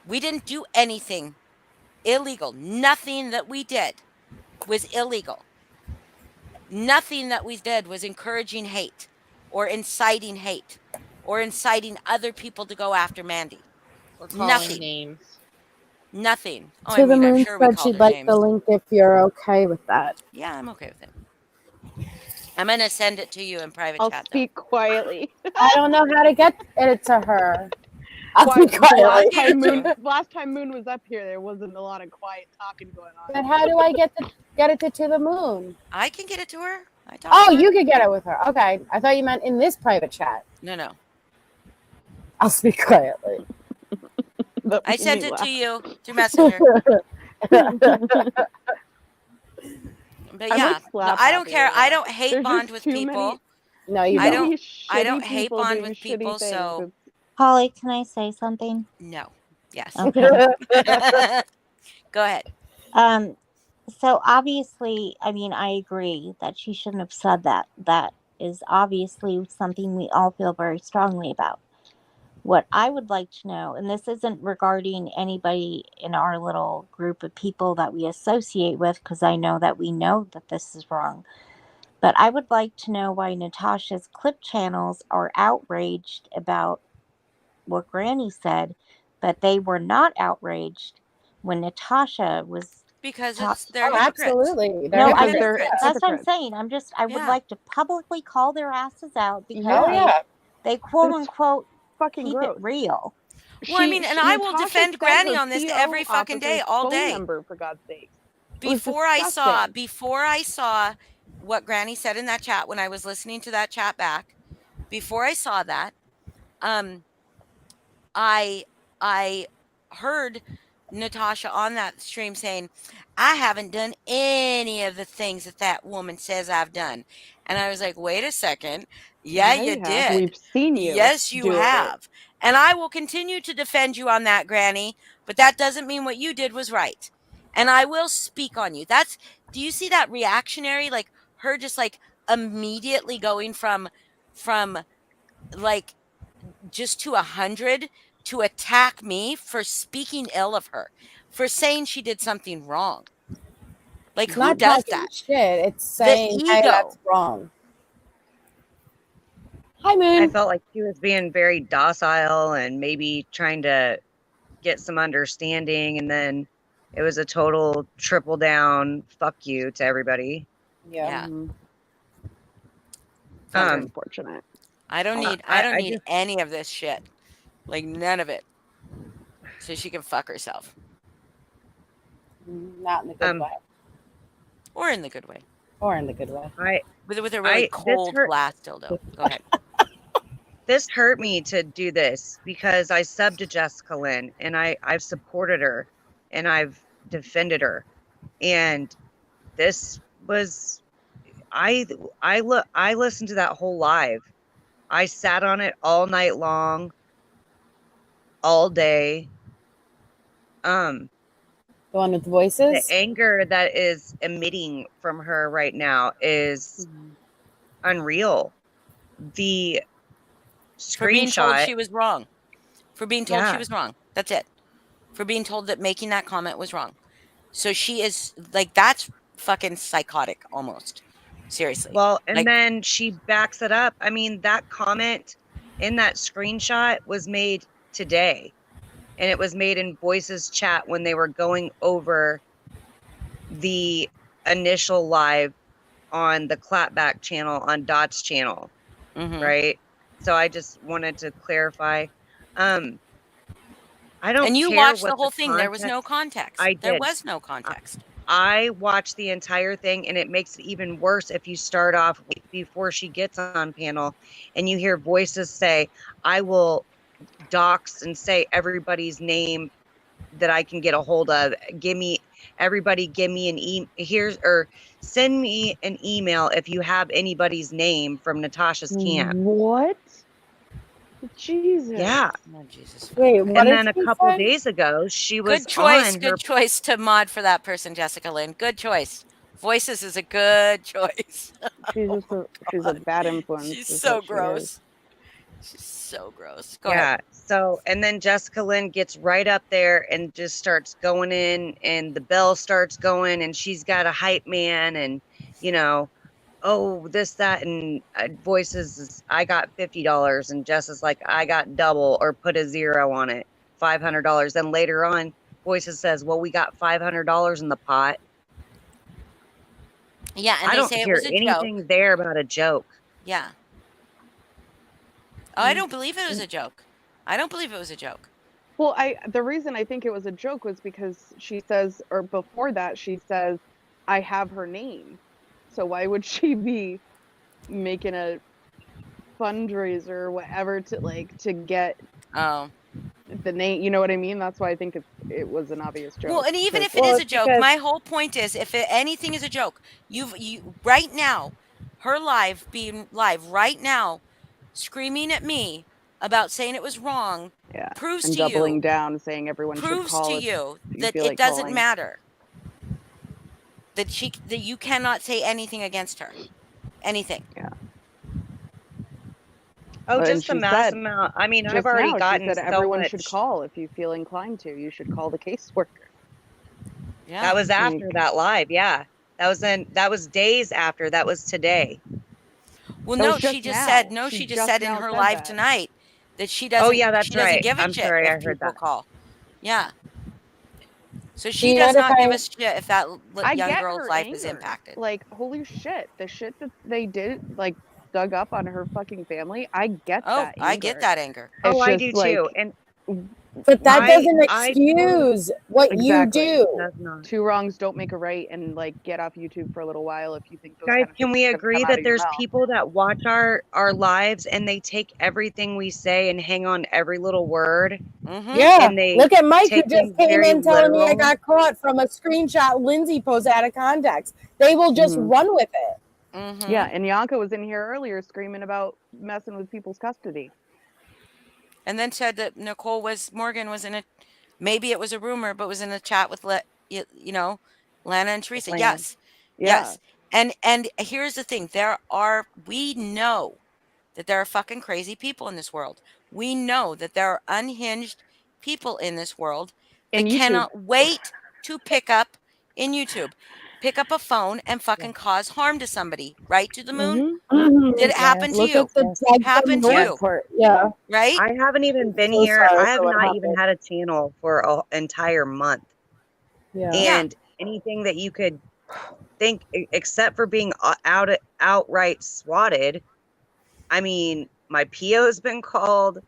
S1: We didn't do anything illegal. Nothing that we did was illegal. Nothing that we did was encouraging hate or inciting hate or inciting other people to go after Mandy.
S4: Or calling
S1: Nothing.
S4: names.
S1: Nothing. Oh,
S3: To the Moon
S1: I'm sure we
S3: said
S1: called
S3: she'd
S1: her
S3: like
S1: names.
S3: the link if you're okay with that.
S1: Yeah, I'm okay with it. I'm gonna send it to you in private
S2: I'll
S1: chat.
S2: speak quietly.
S3: I don't know how to get it to her. I'll
S2: Quiet.
S3: speak quietly.
S2: Last time Moon was up here, there wasn't a lot of quiet talking going on.
S3: But how do I get it to the Moon?
S1: I can get it to her.
S3: Oh, you could get it with her. Okay. I thought you meant in this private chat.
S1: No.
S3: I'll speak quietly.
S1: I sent it to you through Messenger. But yeah, no, I don't care. I don't hate bond with people.
S3: No, you don't.
S1: I don't hate bond with people. So,
S8: Holly, can I say something?
S1: No. Yes.
S8: Okay.
S1: Go ahead.
S8: So obviously, I mean, I agree that she shouldn't have said that. That is obviously something we all feel very strongly about. What I would like to know, and this isn't regarding anybody in our little group of people that we associate with, because I know that we know that this is wrong, but I would like to know why Natasha's clip channels are outraged about what Granny said, but they were not outraged when Natasha was.
S1: Because they're hypocrites.
S3: Absolutely.
S8: That's what I'm saying. I would like to publicly call their asses out because they quote unquote
S2: fucking
S8: keep it real.
S1: Well, I mean, and I will defend Granny on this every fucking day, all day.
S2: Number, for God's sake.
S1: Before I saw what Granny said in that chat, when I was listening to that chat back, before I saw that, I heard Natasha on that stream saying, I haven't done any of the things that woman says I've done. And I was like, wait a second. Yeah, you did.
S2: We've seen you.
S1: Yes, you have. And I will continue to defend you on that, Granny. But that doesn't mean what you did was right. And I will speak on you. Do you see that reactionary? Like her just like immediately going from like just to 100 to attack me for speaking ill of her, for saying she did something wrong. Like,
S3: it's
S1: who
S3: not
S1: does that?
S3: Shit, it's saying,
S1: the
S3: hey,
S1: ego.
S3: that's wrong. Hi, Moon.
S11: I felt like she was being very docile and maybe trying to get some understanding, and then it was a total triple down fuck you to everybody.
S1: Yeah.
S2: Unfortunate.
S1: I don't need any of this shit. Like, none of it. So she can fuck herself.
S3: Not in the good way.
S1: Or in the good way.
S3: Or in the good way.
S1: With a really cold glass dildo. Go ahead.
S11: This hurt me to do this because I subbed to Jessica Lynn and I've supported her and I've defended her. And this was I listened to that whole live. I sat on it all night long, all day.
S3: The one with
S11: The
S3: voices?
S11: anger that is emitting from her right now is unreal. The
S1: For being told
S11: screenshot,
S1: she was wrong. For being told she
S11: yeah.
S1: was wrong. That's it. For being told that making that comment was wrong. So she is like, that's fucking psychotic almost. Seriously.
S11: Well, and
S1: Like,
S11: then she backs it up. I mean, that comment in that screenshot was made today, and it was made in Voices chat when they were going over the initial live on the clapback channel on Dot's channel, right? So I just wanted to clarify. I don't
S1: and you
S11: care
S1: watched the
S11: what the
S1: whole thing. There was no context.
S11: I
S1: There
S11: did.
S1: was no context.
S11: I watched the entire thing, and it makes it even worse if you start off before she gets on panel and you hear Voices say, I will dox and say everybody's name that I can get a hold of. Give me an or send me an email if you have anybody's name from Natasha's camp.
S2: What? Jesus.
S11: Yeah.
S1: Oh, Jesus.
S3: Wait, what
S11: And
S3: did
S11: then a
S3: she
S11: couple
S3: say?
S11: days ago, she was
S1: Good choice.
S11: on her.
S1: Good choice to mod for that person, Jessica Lynn. Good choice. Voices is a good choice.
S2: She's a bad influence.
S1: She's
S2: is
S1: so
S2: what she is.
S1: gross. She's so gross. Go
S11: Yeah.
S1: ahead.
S11: So, and then Jessica Lynn gets right up there and just starts going in, and the bell starts going, and she's got a hype man, and, you know, oh, this, that, and Voices is, I got $50, and Jess is like, I got double, or put a 0 on it, $500. Then later on, Voices says, well, we got $500 in the pot.
S1: Yeah, and
S11: I
S1: they
S11: don't
S1: say it
S11: hear
S1: was a joke.
S11: anything there about a joke.
S1: Yeah. Oh, I don't believe it was a joke. I don't believe it was a joke.
S2: Well, the reason I think it was a joke was because she says, or before that, she says, I have her name. So why would she be making a fundraiser or whatever to get the name? You know what I mean? That's why I think it was an obvious joke.
S1: Well, and even if it
S11: Well,
S1: is a
S11: it's
S1: joke,
S11: because-
S1: my whole point is, if anything is a joke, you right now, her being live right now, screaming at me about saying it was wrong, proves
S2: and
S1: to
S2: doubling
S1: you,
S2: down, saying everyone should
S1: proves
S2: call
S1: to
S2: if
S1: you
S2: you
S1: that
S2: feel
S1: it
S2: like
S1: doesn't
S2: calling.
S1: matter. That you cannot say anything against her. Anything.
S2: Yeah.
S11: Oh,
S2: And
S11: just the
S2: she
S11: mass
S2: said,
S11: amount. I mean, I've
S2: just
S11: already
S2: now,
S11: gotten
S2: she said
S11: so
S2: everyone
S11: much.
S2: should call if you feel inclined to. You should call the caseworker.
S1: Yeah.
S11: That was after that live. Yeah. That was days after. That was today.
S1: Well,
S2: That
S1: no,
S2: was
S1: she
S2: just
S1: just
S2: now.
S1: said, no,
S2: She
S1: she just
S2: just
S1: said in
S2: now
S1: her
S2: said
S1: live
S2: that.
S1: tonight that she
S11: Oh,
S1: doesn't,
S11: yeah, that's
S1: she doesn't
S11: right.
S1: give a
S11: I'm
S1: shit
S11: sorry,
S1: if
S11: I heard
S1: people
S11: that.
S1: call. Yeah. So
S3: Do
S1: she
S3: you
S1: does
S3: mind if
S1: not give
S3: I-
S1: a shit if that
S2: I
S1: young
S2: get
S1: girl's
S2: her
S1: life
S2: anger.
S1: is impacted.
S2: Like, holy shit, the shit that they did, like, dug up on her fucking family. I get
S1: Oh,
S2: that anger.
S1: I get that anger.
S2: It's
S11: Oh, I
S2: just
S11: do
S2: like,
S11: too. And
S3: But that doesn't
S11: I
S3: excuse what
S2: exactly.
S3: you do.
S11: does not.
S2: Two wrongs don't make a right, and like get off YouTube for a little while if you think those
S11: Guys,
S2: kind of
S11: can
S2: things
S11: we
S2: are gonna
S11: agree
S2: come out
S11: that
S2: of your
S11: there's
S2: mouth.
S11: people that watch our lives and they take everything we say and hang on every little word?
S3: Yeah.
S11: And they
S3: Look at Mike, who
S11: take
S3: just
S11: things
S3: came
S11: very
S3: in telling me I
S11: literal.
S3: got caught from a screenshot Lindsay posted out of context. They will just run with it.
S2: Yeah, and Yanka was in here earlier screaming about messing with people's custody.
S1: And then said that Morgan was in a, maybe it was a rumor, but was in a chat with, Lana and Teresa.
S2: Lana.
S1: Yes.
S2: Yeah.
S1: Yes. And here's the thing. We know that there are fucking crazy people in this world. We know that there are unhinged people in this world that
S2: In YouTube.
S1: cannot wait to pick up in YouTube, pick up a phone and fucking cause harm to somebody. Right, to the moon? Did it happen to
S3: Look
S1: you?
S3: at the Doug
S1: Happened to
S3: North
S1: you?
S3: part. Yeah.
S1: Right?
S11: I haven't even been
S3: So
S11: here.
S3: sorry
S11: I have
S3: for what
S11: not even
S3: happened.
S11: had a channel for an entire month.
S3: Yeah.
S11: And anything that you could think, except for being outright swatted. I mean, my PO has been called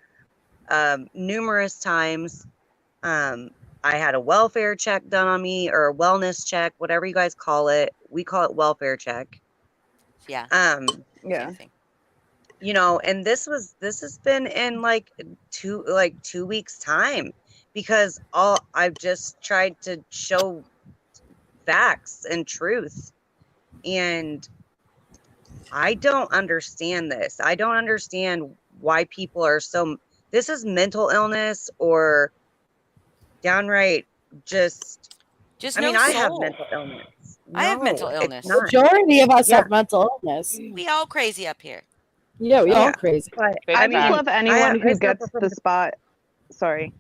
S11: numerous times. I had a welfare check done on me, or a wellness check, whatever you guys call it. We call it welfare check.
S1: Yeah.
S2: Yeah.
S11: You know, and this has been in like 2 weeks time, because I've just tried to show facts and truth, and I don't understand this. I don't understand why people are so. This is mental illness or downright just.
S1: Just
S11: I mean,
S1: no
S11: I have
S1: soul.
S11: mental illness.
S1: I have mental
S11: No, it's
S1: illness.
S11: not.
S3: Majority of us
S11: Yeah.
S3: have mental illness.
S1: We all crazy up here.
S3: Yeah, we all
S11: Yeah.
S3: crazy.
S11: But
S4: Big
S2: I
S11: I
S2: just
S11: mean,
S2: love anyone who
S11: I
S2: gets
S11: suffer from
S2: the spot. Sorry.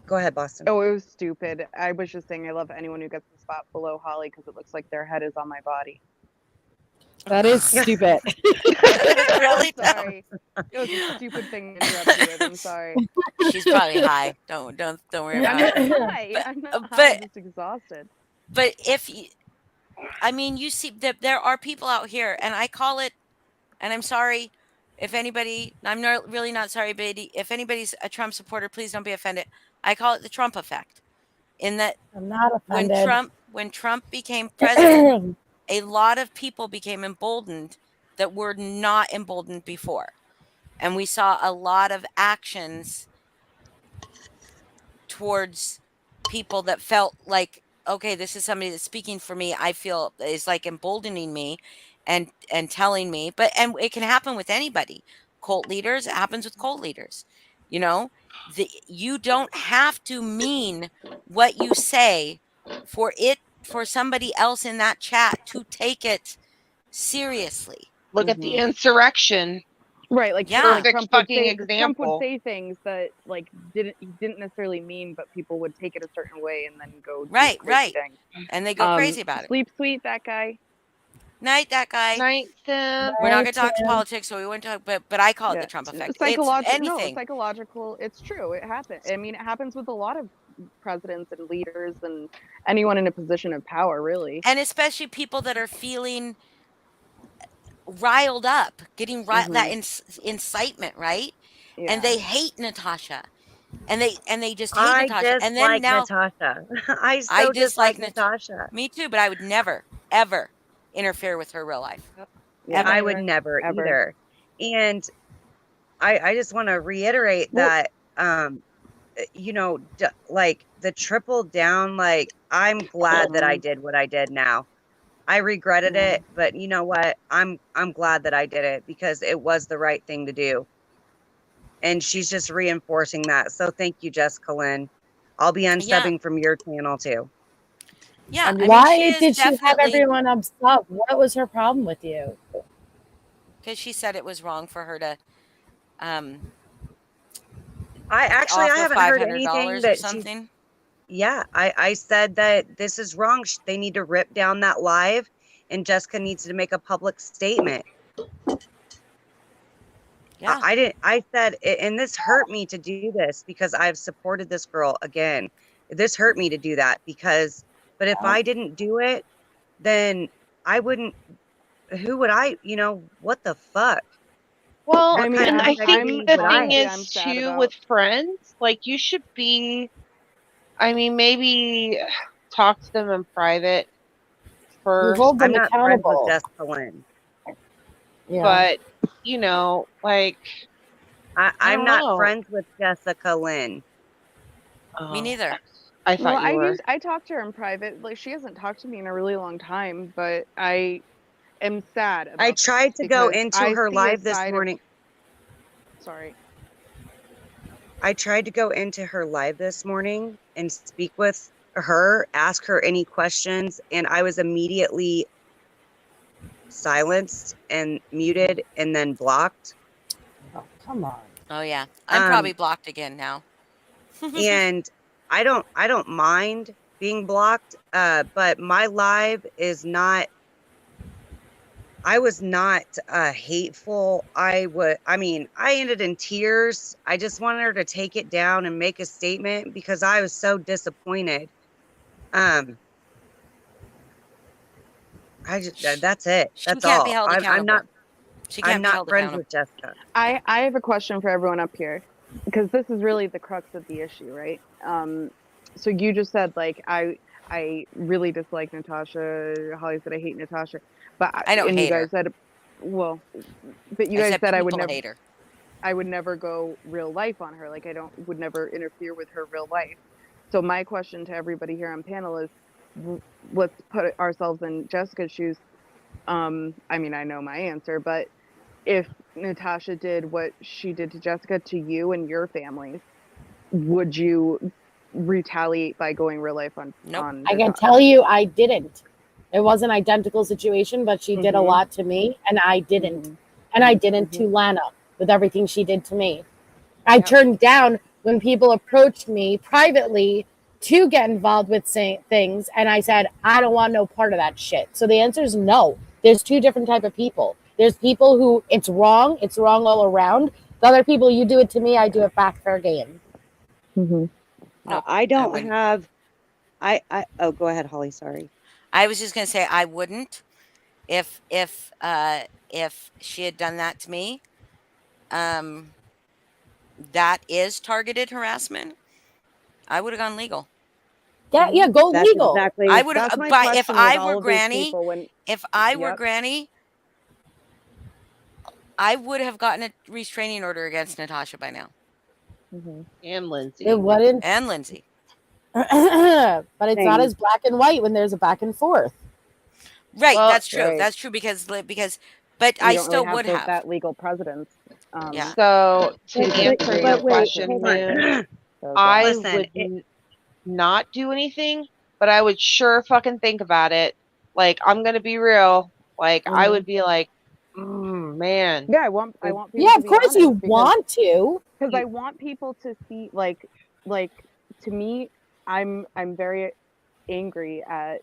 S11: Go ahead, Boston.
S2: Oh, it was stupid. I was just saying I love anyone who gets the spot below Holly because it looks like their head is on my body.
S3: That is stupid.
S1: Really though.
S2: Sorry. It was a stupid thing to interrupt you with. I'm sorry.
S1: She's probably high. Don't worry
S2: I'm
S1: about
S2: not
S1: it.
S2: high. I'm not high.
S1: But
S2: I'm just exhausted.
S1: but if you, I mean, you see that there are people out here, and I call it, and I'm sorry if anybody, I'm not really not sorry, but if anybody's a Trump supporter, please don't be offended. I call it the Trump effect. In that
S3: I'm not
S1: when
S3: offended.
S1: Trump became president, a lot of people became emboldened that were not emboldened before. And we saw a lot of actions towards people that felt like, okay, this is somebody that's speaking for me. I feel is like emboldening me and telling me, and it can happen with anybody. Cult leaders, it happens with cult leaders. You know, you don't have to mean what you say for somebody else in that chat to take it seriously.
S4: Look at the insurrection.
S2: Right, like
S1: Yeah.
S2: like
S4: Perfect fucking example.
S2: say things that like he didn't necessarily mean, but people would take it a certain way and then go do
S1: Right,
S2: crazy
S1: right.
S2: things.
S1: And they go crazy about it.
S2: Sleep sweet, that guy.
S1: Night, that guy.
S4: Night, Sim.
S1: We're not going to talk politics, so we won't talk. But I call it the Trump effect.
S2: Psychological.
S1: It's anything.
S2: No, psychological. It's true. It happens. I mean, it happens with a lot of presidents and leaders and anyone in a position of power, really.
S1: And especially people that are feeling riled up, getting that incitement, right?
S2: Yeah.
S1: And they hate Natasha, and they just hate Natasha. And then
S11: dislike
S1: now
S11: Natasha. I dislike Natasha.
S1: Me too, but I would never ever interfere with her real life.
S2: Yeah,
S11: I would never either. And I just want to reiterate that you know, like the triple down, like I'm glad that I did what I did now. I regretted it, but you know what? I'm glad that I did it because it was the right thing to do. And she's just reinforcing that. So thank you, Jessica Lynn. I'll be unsubbing from your channel too.
S1: Yeah.
S3: And why did she have everyone unsub? What was her problem with you?
S1: Because she said it was wrong for her to
S11: I haven't heard anything that
S1: something.
S11: Yeah, I said that this is wrong. They need to rip down that live, and Jessica needs to make a public statement.
S1: Yeah.
S11: I said, and this hurt me to do this because I've supported this girl again. This hurt me to do that because, but if I didn't do it, then I wouldn't, who would I, you know, what the fuck?
S4: Well,
S2: I mean,
S4: and I think the thing
S2: I'm
S4: is
S2: sad
S4: too
S2: about-
S4: with friends, like you should be, I mean, maybe talk to them in private first.
S3: Hold them
S11: I'm not friends
S3: accountable.
S11: with Jessica Lynn.
S3: Yeah.
S4: But, you know, like,
S11: I'm not
S4: know.
S11: friends with Jessica Lynn.
S1: Me neither.
S4: I thought you were.
S2: I talked to her in private. Like, she hasn't talked to me in a really long time, but I am sad about
S11: I tried to go
S2: because
S11: into
S2: I
S11: her
S2: see a
S11: live this
S2: side of-
S11: morning.
S2: Sorry.
S11: I tried to go into her live this morning and speak with her, ask her any questions, and I was immediately silenced and muted and then blocked.
S3: Oh, come on.
S1: Oh yeah, I'm probably blocked again now.
S11: And I don't mind being blocked, but my live is not. I was not hateful. I ended in tears. I just wanted her to take it down and make a statement because I was so disappointed. That's it. That's all. I'm not friends with Jessica.
S2: I have a question for everyone up here because this is really the crux of the issue, right? So you just said like I really dislike Natasha. Holly said I hate Natasha, but
S1: I don't hate
S2: you guys
S1: her.
S2: said, well, but you guys said I would never
S1: hate her.
S2: I would never go real life on her. Like would never interfere with her real life. So my question to everybody here on panel is, let's put ourselves in Jessica's shoes. I mean, I know my answer, but if Natasha did what she did to Jessica to you and your families, would you retaliate by going real life on
S1: Nope.
S2: on
S3: I can
S2: Natasha?
S3: tell you I didn't. It was an identical situation, but she did a lot to me, and I didn't. And I didn't to Lana with everything she did to me. I turned down when people approached me privately to get involved with things, and I said, I don't want no part of that shit. So the answer is no. There's two different type of people. There's people who it's wrong all around. The other people, you do it to me, I do it back, fair game.
S1: Nope,
S11: I don't
S1: wouldn't.
S11: have. Oh, go ahead, Holly. Sorry.
S1: I was just gonna say I wouldn't if she had done that to me. That is targeted harassment. I would have gone legal.
S3: Yeah, go
S11: That's
S3: legal.
S11: exactly.
S1: I would
S2: That's
S1: have,
S2: my
S1: but if
S2: question with
S1: I
S2: all
S1: were
S2: of these
S1: Granny,
S2: people when
S1: if I were
S2: Yep.
S1: Granny, I would have gotten a restraining order against Natasha by now.
S4: And Lindsay.
S3: It wouldn't.
S1: And Lindsay.
S3: But it's not
S11: Same.
S3: as black and white when there's a back and forth.
S1: Right,
S4: Well,
S1: that's true.
S2: Right.
S1: That's true because but
S2: You
S1: I
S2: don't
S1: still
S2: really
S1: would
S2: have
S1: have.
S2: that legal precedence.
S1: Yeah.
S4: So to
S11: But
S4: answer your
S11: wait,
S4: question,
S11: hold on.
S4: Moon,
S2: So
S4: I
S11: Listen,
S4: would not do anything, but I would sure fucking think about it. Like, I'm gonna be real. Like, I would be like, man.
S2: yeah, I want people
S3: Yeah,
S2: to
S3: of
S2: be
S3: course
S2: honest
S3: you
S2: because
S3: want to.
S2: I want people to see like to me I'm very angry at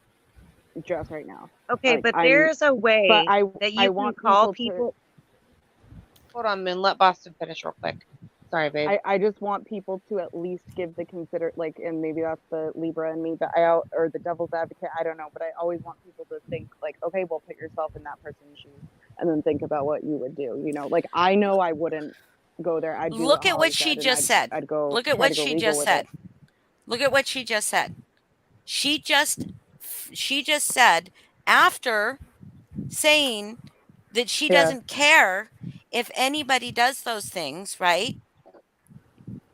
S2: Jess right now.
S11: okay,
S2: Like
S11: but
S2: I'm
S11: there's a
S2: but
S11: way
S2: I
S11: that you can
S2: want
S11: call
S2: people
S11: people.
S4: Hold on, Moon. Let Boston finish real quick. Sorry, babe.
S2: I just want people to at least give the and maybe that's the Libra in me, but or the devil's advocate, I don't know, but I always want people to think like, okay, well, put yourself in that person's shoes and then think about what you would do. You know, like I know I wouldn't go there. I'd do
S1: Look
S2: what
S1: at
S2: Holly
S1: what she
S2: said, and
S1: just said.
S2: I'd go
S1: Look at
S2: try to
S1: what
S2: go
S1: she
S2: legal
S1: just
S2: with
S1: said.
S2: it.
S1: Look at what she just said. She just said after saying that she
S2: Yeah.
S1: doesn't care if anybody does those things, right?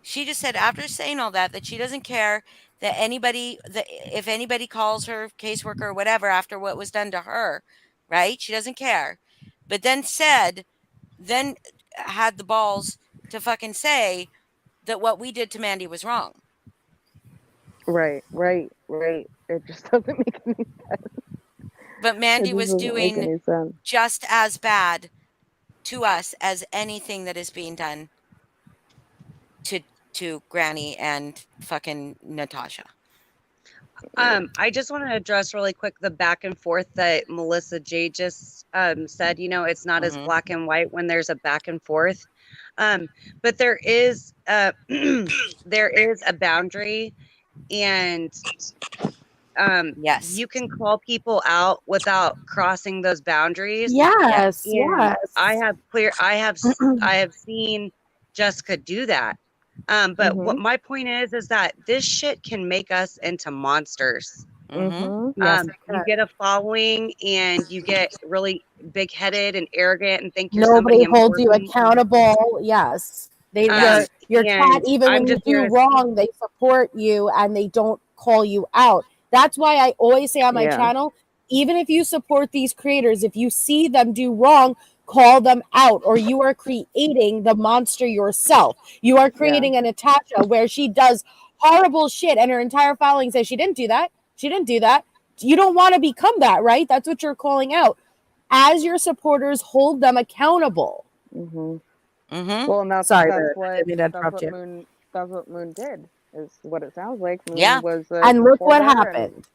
S1: She just said after saying all that she doesn't care that if anybody calls her caseworker or whatever after what was done to her, right? She doesn't care. But then had the balls to fucking say that what we did to Mandy was wrong.
S2: Right. It just doesn't make any sense.
S1: But Mandy was
S2: doesn't make
S1: doing
S2: any sense.
S1: just as bad to us as anything that is being done to Granny and fucking Natasha.
S11: I just want to address really quick the back and forth that Melissa J just said. You know, it's not as black and white when there's a back and forth, but there is there is a boundary, and
S1: yes,
S11: you can call people out without crossing those boundaries.
S3: Yes,
S11: And
S3: yes.
S11: I have seen Jessica do that. But what my point is that this shit can make us into monsters.
S3: Yes,
S11: You get a following and you get really big headed and arrogant and think you're
S3: nobody
S11: somebody
S3: holds you
S11: important.
S3: accountable. Yes, your chat,
S11: and
S3: even
S11: I'm
S3: when you
S11: just here
S3: do
S11: to
S3: wrong, they support you and they don't call you out. That's why I always say on my channel, even if you support these creators, if you see them do wrong, call them out, or you are creating the monster yourself. You are creating a Natasha where she does horrible shit and her entire following says she didn't do that. She didn't do that. You don't want to become that, right? That's what you're calling out. As your supporters, hold them accountable.
S2: Well, and that's what Moon did. Is what it sounds like. Moon was
S3: and look what happened.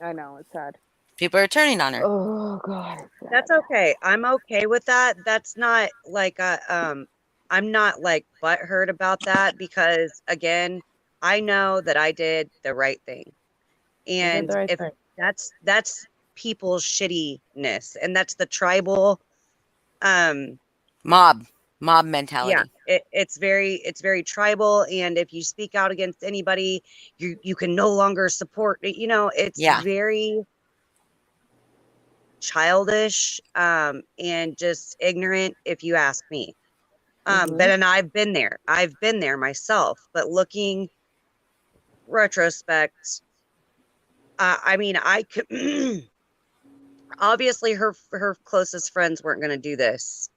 S2: I know, it's sad.
S1: People are turning on her.
S2: Oh God.
S11: That's okay. I'm okay with that. That's not like I'm not like butthurt about that because again, I know that I did the right thing. And if that's people's shittiness and that's the tribal
S1: mob mentality.
S11: It's very tribal, and if you speak out against anybody, you can no longer support, you know, it's very childish and just ignorant if you ask me. But and I've been there myself, but looking retrospect, I mean, I could obviously her closest friends weren't going to do this.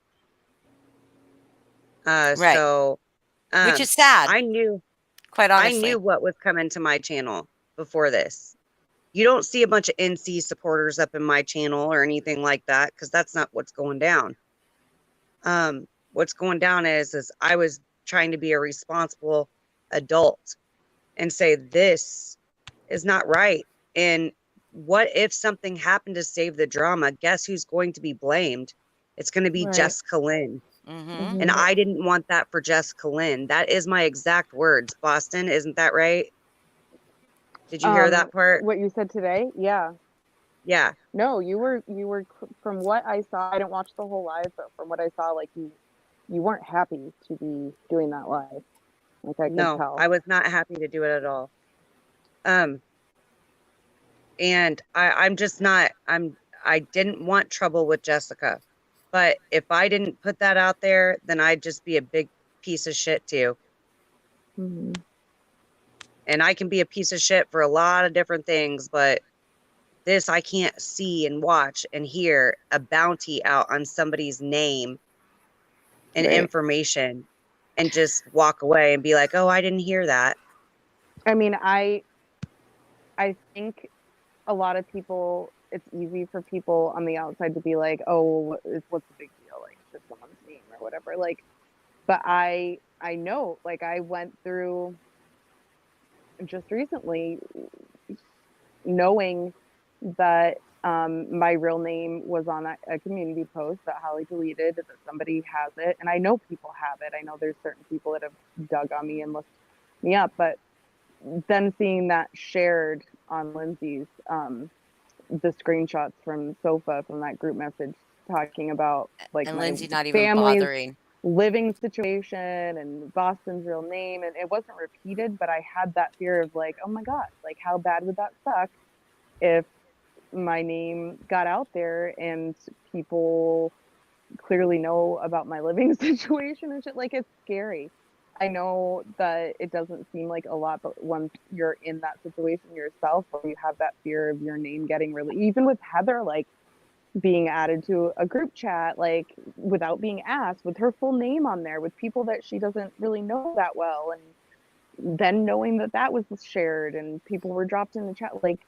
S1: Right.
S11: So
S1: Which is sad,
S11: I knew
S1: quite
S11: I
S1: honestly.
S11: knew what was coming to my channel before this. You don't see a bunch of NC supporters up in my channel or anything like that, because that's not what's going down. What's going down is I was trying to be a responsible adult and say this is not right. And what if something happened to save the drama? Guess who's going to be blamed? It's going to be
S2: Right.
S11: Jessica Lynn.
S1: Mm-hmm.
S11: And I didn't want that for Jessica Lynn. That is my exact words. Boston, isn't that right? Did you hear that part?
S2: What you said today? Yeah.
S11: Yeah.
S2: No, you were from what I saw. I didn't watch the whole live, but from what I saw, like you weren't happy to be doing that live. Like I could
S11: No,
S2: tell.
S11: I was not happy to do it at all. And I'm just not. I didn't want trouble with Jessica, but if I didn't put that out there, then I'd just be a big piece of shit too.
S2: Mhm.
S11: And I can be a piece of shit for a lot of different things, but this I can't see and watch and hear a bounty out on somebody's name and
S2: Right.
S11: information and just walk away and be like, oh, I didn't hear that.
S2: I mean, I think a lot of people, it's easy for people on the outside to be like, oh, what's the big deal? Like, it's just someone's name or whatever. Like, but I know, like, I went through just recently knowing that my real name was on a community post that Holly deleted, that somebody has it. And I know people have it. I know there's certain people that have dug on me and looked me up, but then seeing that shared on Lindsay's, the screenshots from Sofa from that group message talking about like
S1: And
S2: my
S1: Lindsay not even
S2: family's
S1: bothering.
S2: living situation and Boston's real name, and it wasn't repeated, but I had that fear of like, oh my god, like how bad would that suck if my name got out there and people clearly know about my living situation and shit. Like, it's scary. I know that it doesn't seem like a lot, but once you're in that situation yourself, where you have that fear of your name getting released, even with Heather, like being added to a group chat, like without being asked, with her full name on there, with people that she doesn't really know that well, and then knowing that that was shared and people were dropped in the chat, like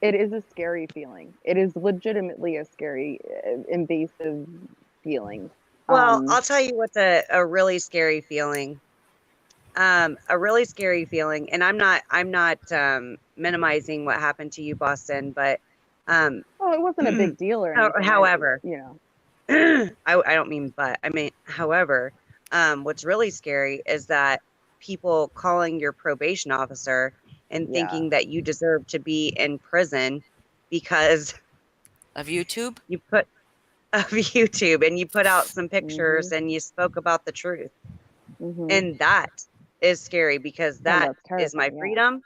S2: it is a scary feeling. It is legitimately a scary, invasive feeling.
S11: Well, I'll tell you what's a really scary feeling. A really scary feeling, and I'm not minimizing what happened to you, Boston, but
S2: well, it wasn't a big deal or anything.
S11: However,
S2: you know,
S11: I don't mean but. I mean, however, what's really scary is that people calling your probation officer and thinking that you deserve to be in prison because
S1: of YouTube.
S11: You put of YouTube and you put out some pictures and you spoke about the truth, and that is scary because that is my freedom,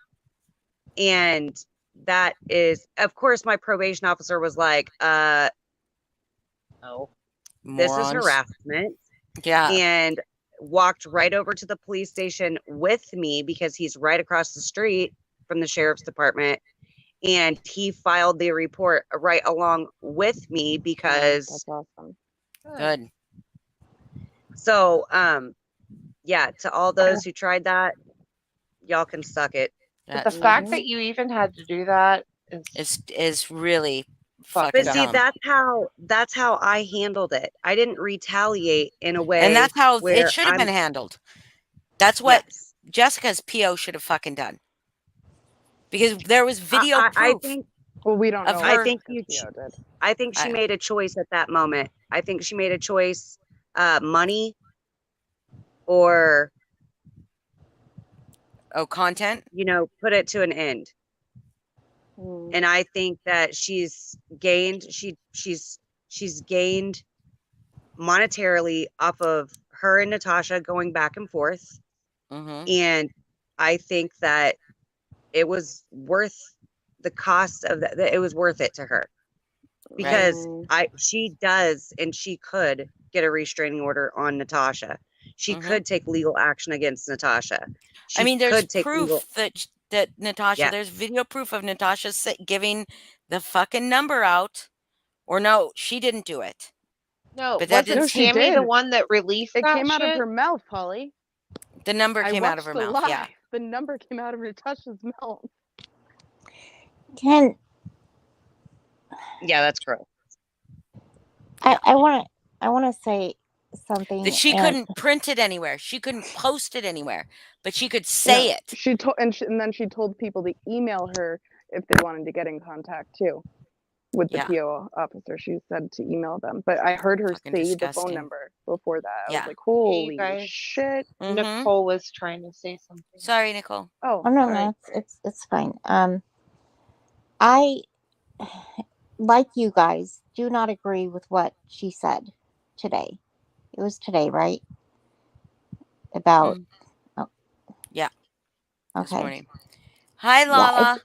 S11: and that is, of course, my probation officer was like, "Oh, this is harassment."
S1: Yeah.
S11: And walked right over to the police station with me because he's right across the street from the sheriff's department. And he filed the report right along with me because
S2: that's awesome.
S1: Good.
S11: So, yeah, to all those who tried that, y'all can suck it.
S4: But the fact that you even had to do that
S1: is really
S11: But
S1: fucking
S11: see,
S1: dumb.
S11: that's how I handled it. I didn't retaliate in a way,
S1: And that's how
S11: where
S1: it should have been handled. That's what
S11: Yes.
S1: Jessica's PO should have fucking done. Because there was video
S11: I
S1: proof.
S11: think.
S2: Well, we don't know.
S11: I think I think she made a choice at that moment. I think she made a choice, money or
S1: content.
S11: You know, put it to an end. And I think that she's gained monetarily off of her and Natasha going back and forth. And I think that it was worth the cost of that. It was worth it to her because she does, and she could get a restraining order on Natasha. She could take legal action against Natasha.
S1: I mean, there's
S11: could take
S1: proof that Natasha,
S11: Yeah.
S1: there's video proof of Natasha giving the fucking number out Or no, she didn't do it.
S4: No,
S1: But that
S4: wasn't
S1: didn't.
S2: she
S4: Tammy the
S2: did.
S4: one that released
S2: It
S4: that
S2: came out of
S4: shit?
S2: her mouth, Polly.
S1: The number
S2: I
S1: came out of
S2: watched
S1: her
S2: the
S1: mouth.
S2: live.
S1: Yeah.
S2: The number came out of Natasha's mouth.
S8: Can
S11: Yeah, that's gross.
S8: I want to say something
S1: That she
S8: and
S1: couldn't print it anywhere. She couldn't post it anywhere. But she could say it.
S2: She told, and then she told people to email her if they wanted to get in contact too with the
S1: Yeah.
S2: PO officer. She said to email them, but I heard her
S1: Fucking
S2: say the
S1: disgusting.
S2: phone number before that. I
S1: Yeah.
S2: was like,
S4: Hey, you
S2: holy
S4: guys.
S2: shit.
S4: Nicole was trying to say something.
S1: Sorry, Nicole.
S2: Oh,
S8: oh no,
S2: sorry.
S8: no, it's fine. I, like you guys, do not agree with what she said today. It was today, right? About
S1: Yeah. This
S8: okay.
S1: morning. Hi,
S8: Yeah,
S1: Lala.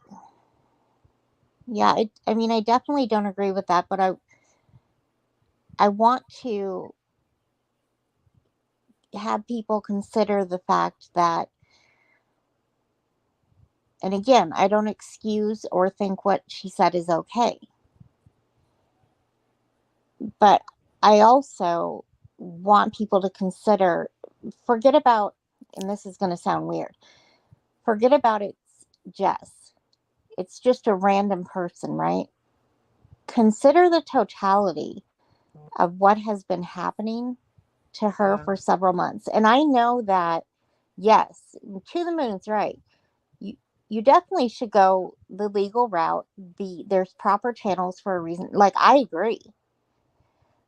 S8: I mean, I definitely don't agree with that, but I want to have people consider the fact that, and again, I don't excuse or think what she said is okay, but I also want people to consider, forget about, and this is going to sound weird, forget about it's Jess. It's just a random person, right? Consider the totality of what has been happening to her for several months. And I know that, yes, To the Moon's right. You definitely should go the legal route. There's proper channels for a reason. Like, I agree.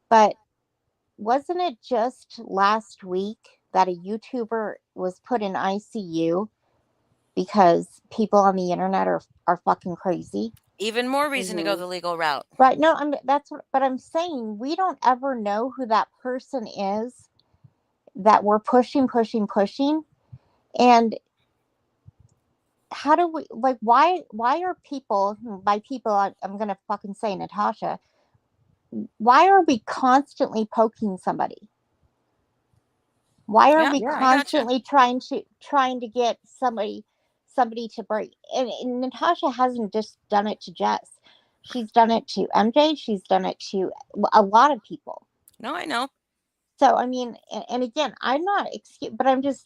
S8: But wasn't it just last week that a YouTuber was put in ICU because people on the internet are fucking crazy?
S1: Even more reason to go the legal route.
S8: Right. No, but I'm saying we don't ever know who that person is that we're pushing. And how do we, like, why are people, by people, I'm going to fucking say Natasha, why are we constantly poking somebody? Why are we constantly trying to get somebody to break? And Natasha hasn't just done it to Jess. She's done it to MJ. She's done it to a lot of people.
S1: No, I know.
S8: So, I mean, and again, I'm not but I'm just.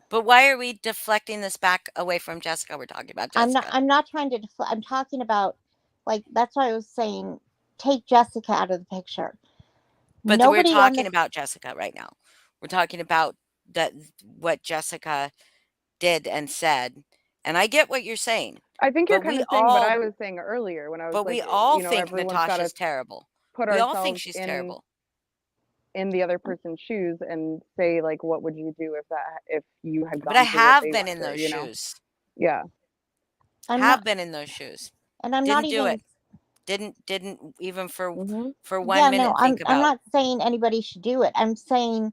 S1: But why are we deflecting this back away from Jessica? We're talking about Jessica.
S8: I'm not trying to deflect. I'm talking about, like, that's why I was saying, take Jessica out of the picture.
S1: But we're talking about Jessica right now. We're talking about what Jessica did and said. And I get what you're saying.
S2: I think you're kind of saying what I was saying earlier when I was
S1: But
S2: like,
S1: we all think
S2: everyone's got
S1: Natasha's
S2: to
S1: terrible.
S2: put
S1: We all think
S2: ourselves
S1: she's terrible.
S2: in the other person's shoes and say, like, what would you do if you had gone
S1: But I
S2: through what
S1: have
S2: they
S1: been
S2: went
S1: in
S2: through,
S1: those shoes.
S2: Yeah.
S1: Been in those shoes.
S8: And I'm
S1: didn't
S8: not
S1: do
S8: even
S1: it. Didn't even for 1
S8: yeah,
S1: minute
S8: no,
S1: think about.
S8: I'm not saying anybody should do it. I'm saying,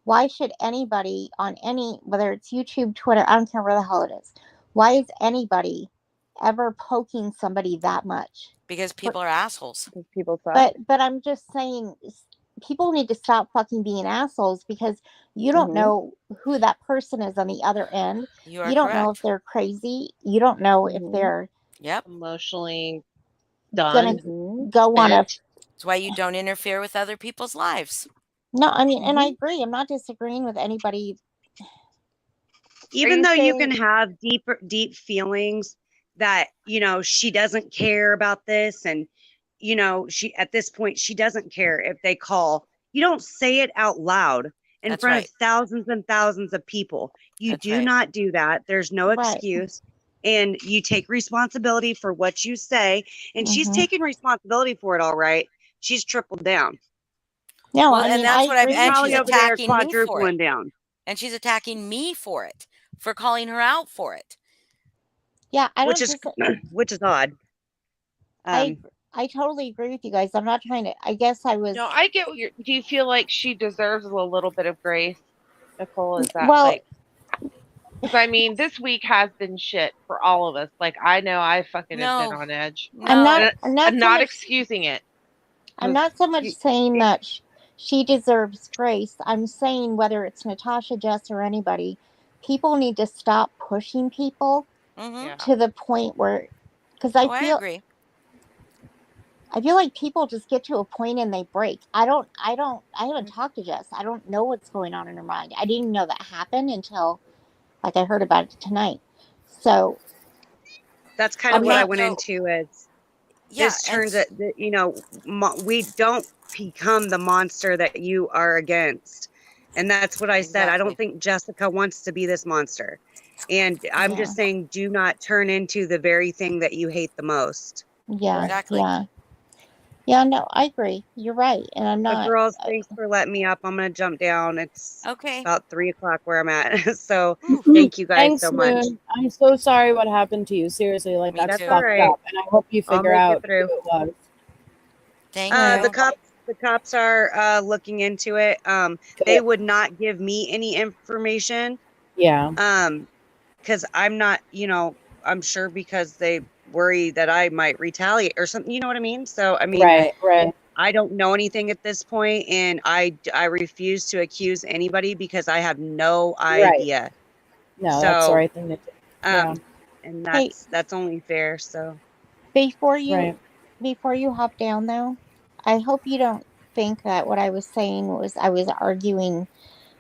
S8: why should anybody on any, whether it's YouTube, Twitter, I don't care where the hell it is, why is anybody ever poking somebody that much?
S1: Because people are assholes.
S2: Because people suck.
S8: But I'm just saying, people need to stop fucking being assholes, because you don't know who that person is on the other end.
S1: You are
S8: don't know if
S1: correct.
S8: they're crazy. You don't know if they're
S4: emotionally
S8: gonna
S4: done.
S8: go on a.
S1: That's why you don't interfere with other people's lives.
S8: No, I mean, and I agree. I'm not disagreeing with anybody.
S11: Even though you can have deep feelings that, she doesn't care about this, and, she, at this point, she doesn't care if they call. You don't say it out loud in front of thousands and thousands of people. You do not do that. There's no excuse. And you take responsibility for what you say. And she's taking responsibility for it, all right. She's tripled down.
S8: No,
S1: well, and that's what and she's attacking me for it.
S11: Down.
S1: And she's attacking me for it, for calling her out for it.
S8: Yeah,
S11: which is odd.
S8: I totally agree with you guys. I'm not trying to. I guess I was.
S4: No, I get what you're. Do you feel like she deserves a little bit of grace, Nicole? Is that like? Because I mean, this week has been shit for all of us. Like, I know I fucking have been on edge.
S8: I'm not
S4: excusing it.
S8: I'm not so much saying that she deserves grace. I'm saying, whether it's Natasha, Jess, or anybody, people need to stop pushing people to the point where, because I I feel like people just get to a point and they break. I haven't talked to Jess. I don't know what's going on in her mind. I didn't even know that happened until like I heard about it tonight. So
S11: That's kind of what
S1: Okay,
S11: I went
S1: so
S11: into as
S1: yeah,
S11: this
S1: and
S11: turns it, you know, we don't become the monster that you are against. And that's what I said. I don't
S1: exactly.
S11: think Jessica wants to be this monster. And I'm
S8: yeah,
S11: just saying, do not turn into the very thing that you hate the most.
S8: yeah,
S1: Exactly.
S8: yeah, yeah. No, I agree. You're right, and I'm
S11: But
S8: not.
S11: girls, thanks for letting me up. I'm going to jump down. It's
S1: Okay.
S11: about 3:00 where I'm at. So
S1: Ooh,
S11: thank you guys
S3: Thanks,
S11: so much.
S3: Moon. I'm so sorry what happened to you. Seriously, like
S1: me
S3: that's
S11: That's all
S1: too.
S3: fucked
S11: right.
S3: up. And I hope you
S11: I'll
S3: figure
S11: make it
S3: out
S11: through.
S3: who it was.
S1: Thank
S3: All right.
S11: The
S1: you.
S11: cops are looking into it. They
S3: Good.
S11: would not give me any information.
S3: Yeah.
S11: Because I'm not, you know, I'm sure because they worry that I might retaliate or something, you know what I mean? So I mean,
S3: Right. Right.
S11: I don't know anything at this point, and I refuse to accuse anybody because I have no
S3: Right.
S11: idea.
S3: No, that's the
S11: So
S3: right thing to do. Yeah.
S11: and
S8: Hey,
S11: that's only fair. So
S8: before you
S3: Right.
S8: before you hop down though, I hope you don't think that what I was saying was I was arguing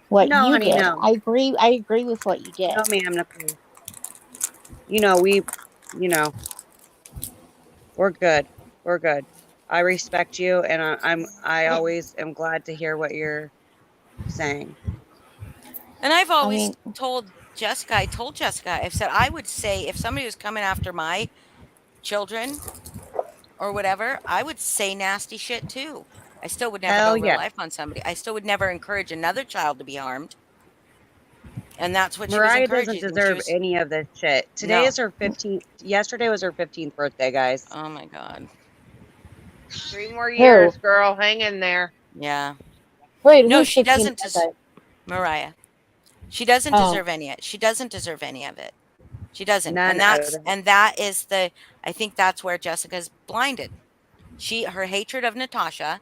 S8: what
S11: no,
S8: you
S11: honey,
S8: did.
S11: no,
S8: I agree. I agree with what you did.
S11: no, ma'am, Nicole. You know you know, we're good. We're good. I respect you, and I always am glad to hear what you're saying.
S1: And I've
S8: I
S1: always
S8: mean,
S1: told Jessica, I've said I would say if somebody was coming after my children or whatever, I would say nasty shit too. I still would never go
S11: Hell
S1: real
S11: yeah.
S1: life on somebody. I still would never encourage another child to be harmed. And that's what she was
S11: Mariah doesn't
S1: encouraging. She
S11: deserve
S1: was
S11: any of this shit. Today
S1: no.
S11: is her 15th. Yesterday was her 15th birthday, guys.
S1: Oh my god.
S4: 3 more
S3: Who?
S4: years, girl. Hang in there.
S1: Yeah.
S3: Wait,
S1: No,
S3: who's
S1: she
S3: 15th
S1: doesn't
S3: birthday?
S1: Mariah. She doesn't
S3: Oh.
S1: deserve any of it. She doesn't deserve any of it. She doesn't.
S11: None of it.
S1: And that is the I think that's where Jessica's blinded. Her hatred of Natasha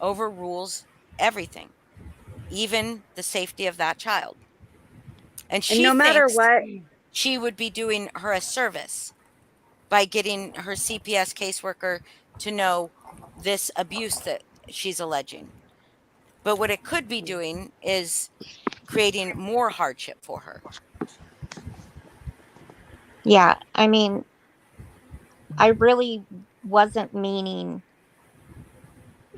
S1: overrules everything, even the safety of that child. And
S11: And
S1: she
S11: no matter
S1: thinks
S11: what,
S1: she would be doing her a service by getting her CPS caseworker to know this abuse that she's alleging. But what it could be doing is creating more hardship for her.
S8: yeah. I mean, I really wasn't meaning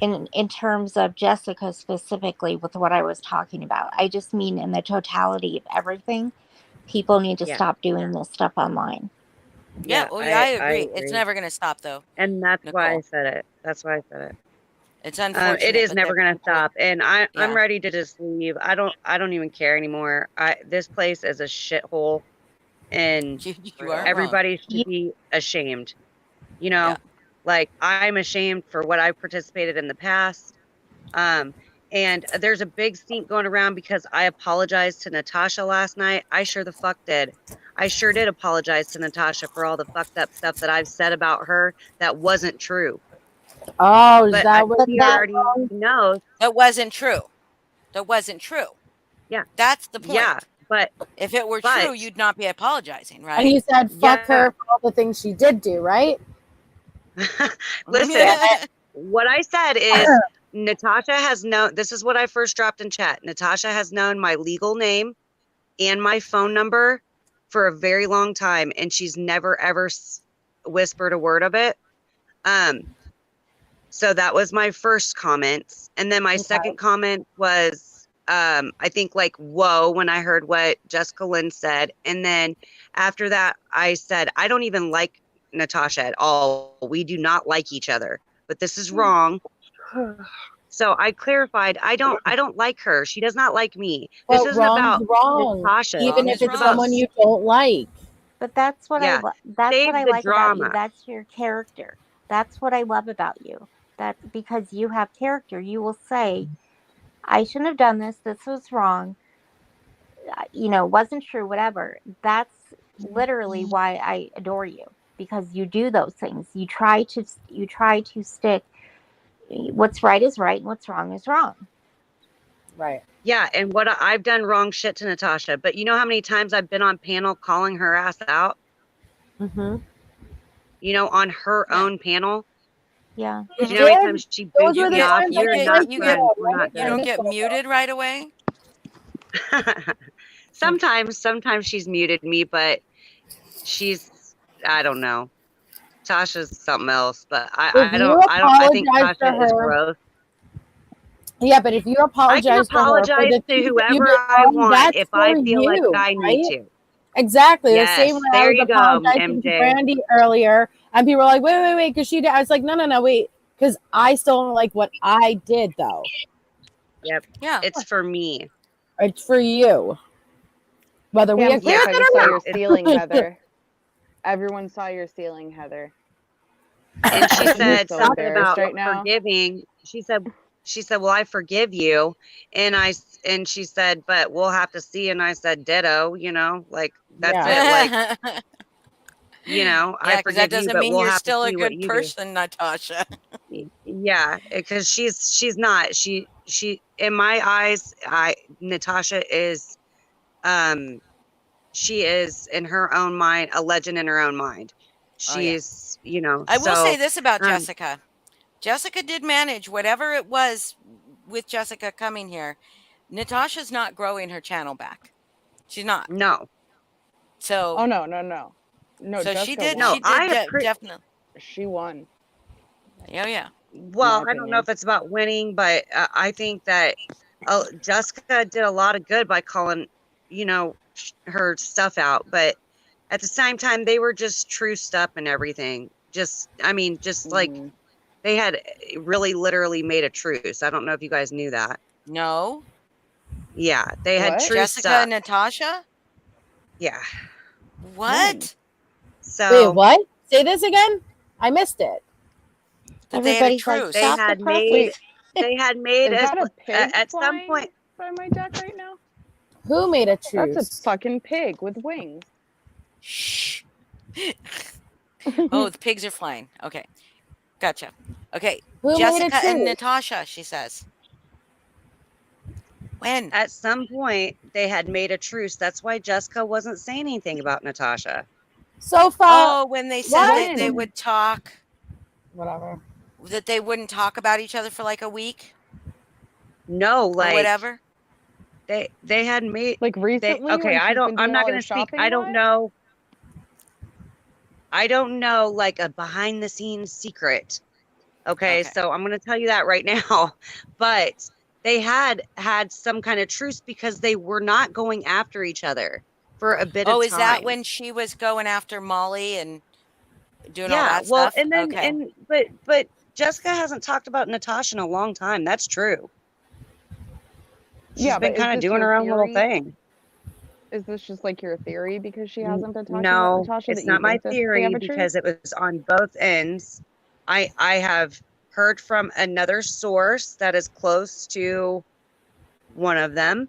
S8: in terms of Jessica specifically with what I was talking about. I just mean in the totality of everything. People need to
S11: yeah,
S8: stop doing this stuff online.
S1: Yeah,
S11: yeah,
S1: well, yeah, I
S11: I
S1: agree. It's
S11: agree.
S1: never going to stop, though,
S11: And that's why I
S1: Nicole.
S11: said it. That's why I said it.
S1: It's
S11: It
S1: unfortunate,
S11: is
S1: but
S11: never
S1: that
S11: gonna
S1: people,
S11: stop, and I'm
S1: yeah,
S11: ready to just leave. I don't even care anymore. This place is a shithole, and
S1: you aren't wrong.
S11: everybody should
S8: You,
S11: be ashamed. You
S1: Yeah,
S11: know, like I'm ashamed for what I've participated in the past. Um, and there's a big stink going around because I apologized to Natasha last night. I sure the fuck did. I sure did apologize to Natasha for all the fucked up stuff that I've said about her that wasn't true.
S3: Oh, is
S11: But I
S3: that what
S8: but
S11: she
S3: you
S8: that
S3: did
S11: already
S3: wrong?
S11: knows.
S1: that wasn't true. That wasn't true.
S11: Yeah,
S1: That's the
S11: yeah.
S1: point.
S11: But
S1: If it were
S11: but
S1: true, you'd not be apologizing,
S3: And
S1: right?
S3: you said fuck
S11: yeah.
S3: her for all the things she did do, right?
S11: Listen,
S3: Damn it.
S11: what I said is Natasha has known, this is what I first dropped in chat. Natasha has known my legal name and my phone number for a very long time, and she's never ever whispered a word of it. Um, so that was my first comment. And then my
S3: Okay.
S11: second comment was, I think like, whoa, when I heard what Jessica Lynn said. And then after that, I said, I don't even like Natasha at all. We do not like each other, but this is wrong. So I clarified, I don't like her. She does not like me. This
S3: But
S11: isn't
S3: wrong's
S11: about
S3: wrong,
S11: Natasha.
S3: even
S1: Wrong
S3: if
S1: is
S11: This is
S3: it's
S11: about,
S1: wrong.
S3: someone you don't like.
S8: but that's what
S11: yeah,
S8: that's what
S11: save
S8: I
S11: the
S8: like about you.
S11: drama.
S8: That's your character. That's what I love about you. That because you have character, you will say, "I shouldn't have done this. This was wrong. Wasn't true. Whatever." That's literally why I adore you because you do those things. You try to stick. What's right is right, and what's wrong is wrong.
S3: Right.
S11: Yeah, and what I've done wrong shit to Natasha, but you know how many times I've been on panel calling her ass out,
S3: Mm-hmm.
S11: on her
S1: Yeah.
S11: own panel?
S8: Yeah.
S11: You know, anytime she
S3: Those
S11: boots
S3: were
S11: me
S3: the
S11: off,
S3: times
S11: you're
S3: I was
S11: not
S3: like,
S11: friends. We're
S3: let
S11: not
S3: it
S1: You don't
S11: good.
S1: get
S3: go.
S1: muted right away?
S11: Sometimes she's muted me, but she's, I don't know. Tasha's something else, but
S3: If you
S11: I think
S3: apologize to
S11: Tasha is
S3: her,
S11: gross.
S3: yeah, but if you
S11: I can
S3: apologize to her for
S11: apologize
S3: the
S11: to
S3: things that you
S11: whoever
S3: did
S11: I
S3: wrong,
S11: want
S3: that's
S11: if
S3: for
S11: I feel like
S3: you,
S11: I need
S3: right?
S11: to.
S3: Exactly. The same way
S11: Yes,
S3: I
S11: there
S3: was
S11: you go,
S3: apologizing to
S11: MJ.
S3: Brandy earlier, and people were like, wait, because she did. I was like, no, wait, because I still don't like what I did, though.
S11: Yep.
S1: Yeah.
S11: It's for me.
S3: It's for you. Whether we
S2: Damn,
S3: agree
S2: Steph,
S3: with
S2: I just saw
S3: it or
S2: your
S3: not.
S2: ceiling, Heather. Everyone saw your ceiling, Heather.
S11: And she
S2: You're
S11: said
S2: so
S11: something
S2: embarrassed
S11: about
S2: right now.
S11: forgiving. She said, well, I forgive you. And she said, but we'll have to see. And I said, ditto, you know, like, that's it. Like, you know, I
S1: Yeah, because that
S11: forgive you,
S1: doesn't
S11: but
S1: mean
S11: we'll
S1: you're
S11: have to
S1: still a
S11: see what
S1: good
S11: you do.
S1: person, Natasha.
S11: Yeah, because she's not. She in my eyes, Natasha is she is in her own mind a legend in her own mind.
S1: Oh, yeah.
S11: She's, you know,
S1: I will say
S11: so
S1: this about Jessica. Jessica did manage whatever it was with Jessica coming here. Natasha's not growing her channel back. She's not.
S11: no.
S1: So
S2: Oh no, no, no. No,
S1: so she
S2: Jessica
S1: did
S11: No,
S2: won.
S1: definitely.
S2: She won.
S1: Oh yeah.
S11: well, I don't know
S2: opinion.
S11: if it's about winning, but I think that Jessica did a lot of good by calling, you know, her stuff out. But at the same time, they were just truced up and everything. Just, I mean, just like they had really literally made a truce. I don't know if you guys knew that.
S1: No.
S11: Yeah, they had
S2: What?
S11: truced
S1: Jessica
S11: up.
S1: and Natasha?
S11: Yeah.
S1: What?
S11: So
S3: Wait, what? Say this again? I missed it.
S1: That they had a
S8: Everybody's like,
S1: truce.
S11: they
S8: stop the
S11: had
S8: presses.
S11: made they had made
S2: Is
S11: us
S2: that a pig
S11: at some
S2: flying
S11: point.
S2: by my deck right now?
S3: Who made a
S2: That's a
S3: truce?
S2: fucking pig with wings.
S1: Shh. Oh, the pigs are flying. Okay. Gotcha. Okay.
S3: Who made a
S1: Jessica and
S3: truce?
S1: Natasha, she says. When?
S11: At some point, they had made a truce. That's why Jessica wasn't saying anything about Natasha.
S3: So far,
S1: Oh, when they said that they
S2: When?
S1: would talk,
S3: whatever.
S1: that they wouldn't talk about each other for like a week
S11: No,
S1: or
S11: like
S1: whatever.
S11: they had made
S2: Like
S11: they
S2: recently
S11: okay.
S2: when she's been
S11: I'm
S2: doing
S11: not
S2: all
S11: going
S2: her
S11: to speak.
S2: shopping
S11: I
S2: and
S11: don't
S2: what?
S11: know. I don't know like a behind the scenes secret. Okay, so I'm going to tell you that right now. But they had some kind of truce because they were not going after each other for a bit of
S1: Oh,
S11: time.
S1: is that when she was going after Molly and doing all
S11: Yeah,
S1: that
S11: well,
S1: stuff?
S11: and then
S1: Okay.
S11: but Jessica hasn't talked about Natasha in a long time. That's true. She's
S2: Yeah,
S11: been
S2: but is
S11: kind of
S2: this
S11: doing
S2: your
S11: her own little
S2: theory?
S11: thing.
S2: Is this just like your theory because she hasn't been talking about
S11: No,
S2: Natasha
S11: it's
S2: that you
S11: not my
S2: think that they have
S11: theory
S2: a truce?
S11: because it was on both ends. I have heard from another source that is close to one of them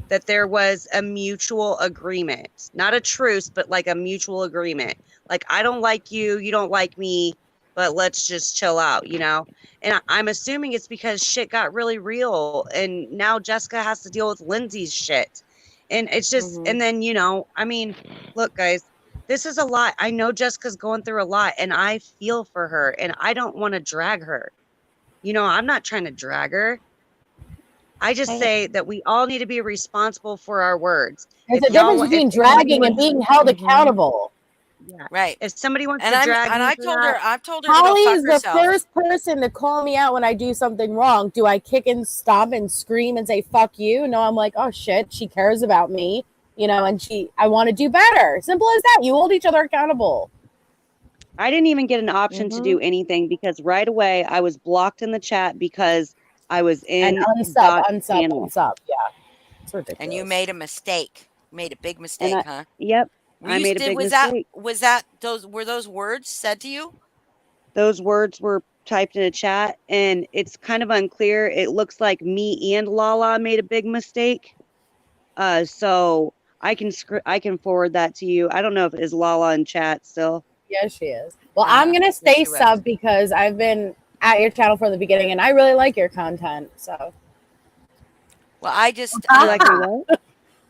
S11: that there was a mutual agreement, not a truce, but like a mutual agreement. Like, I don't like you, you don't like me, but let's just chill out, you know? And I'm assuming it's because shit got really real and now Jessica has to deal with Lindsay's shit. And it's just, and then, you know, I mean, look, guys, this is a lot. I know Jessica's going through a lot and I feel for her and I don't want to drag her. You know, I'm not trying to drag her. I just say that we all need to be responsible for our words.
S3: There's
S11: If
S3: a difference
S11: y'all,
S3: between dragging and being held accountable.
S11: yeah,
S1: Right.
S11: if somebody wants
S1: And
S11: to drag me
S1: I've
S11: for
S1: told
S11: that,
S1: her to go
S3: Holly
S1: fuck
S3: is the
S1: herself.
S3: first person to call me out when I do something wrong. Do I kick and stomp and scream and say fuck you? No, I'm like, oh shit, she cares about me, you know, and I want to do better. Simple as that. You hold each other accountable.
S11: I didn't even get an option to do anything because right away I was blocked in the chat because I was
S3: And
S11: in
S3: unsub. Yeah, it's ridiculous.
S1: And you made a mistake. You made a big
S11: And
S1: mistake, huh?
S11: yep, I made a big mistake.
S1: Were those words said to you?
S11: Those words were typed in a chat and it's kind of unclear. It looks like me and Lala made a big mistake. So I can forward that to you. I don't know if it is Lala in chat still.
S3: Yes, she is. Well, I'm gonna stay sub because I've been at your channel from the beginning and I really like your content. So
S1: Well, I just
S11: You like my what?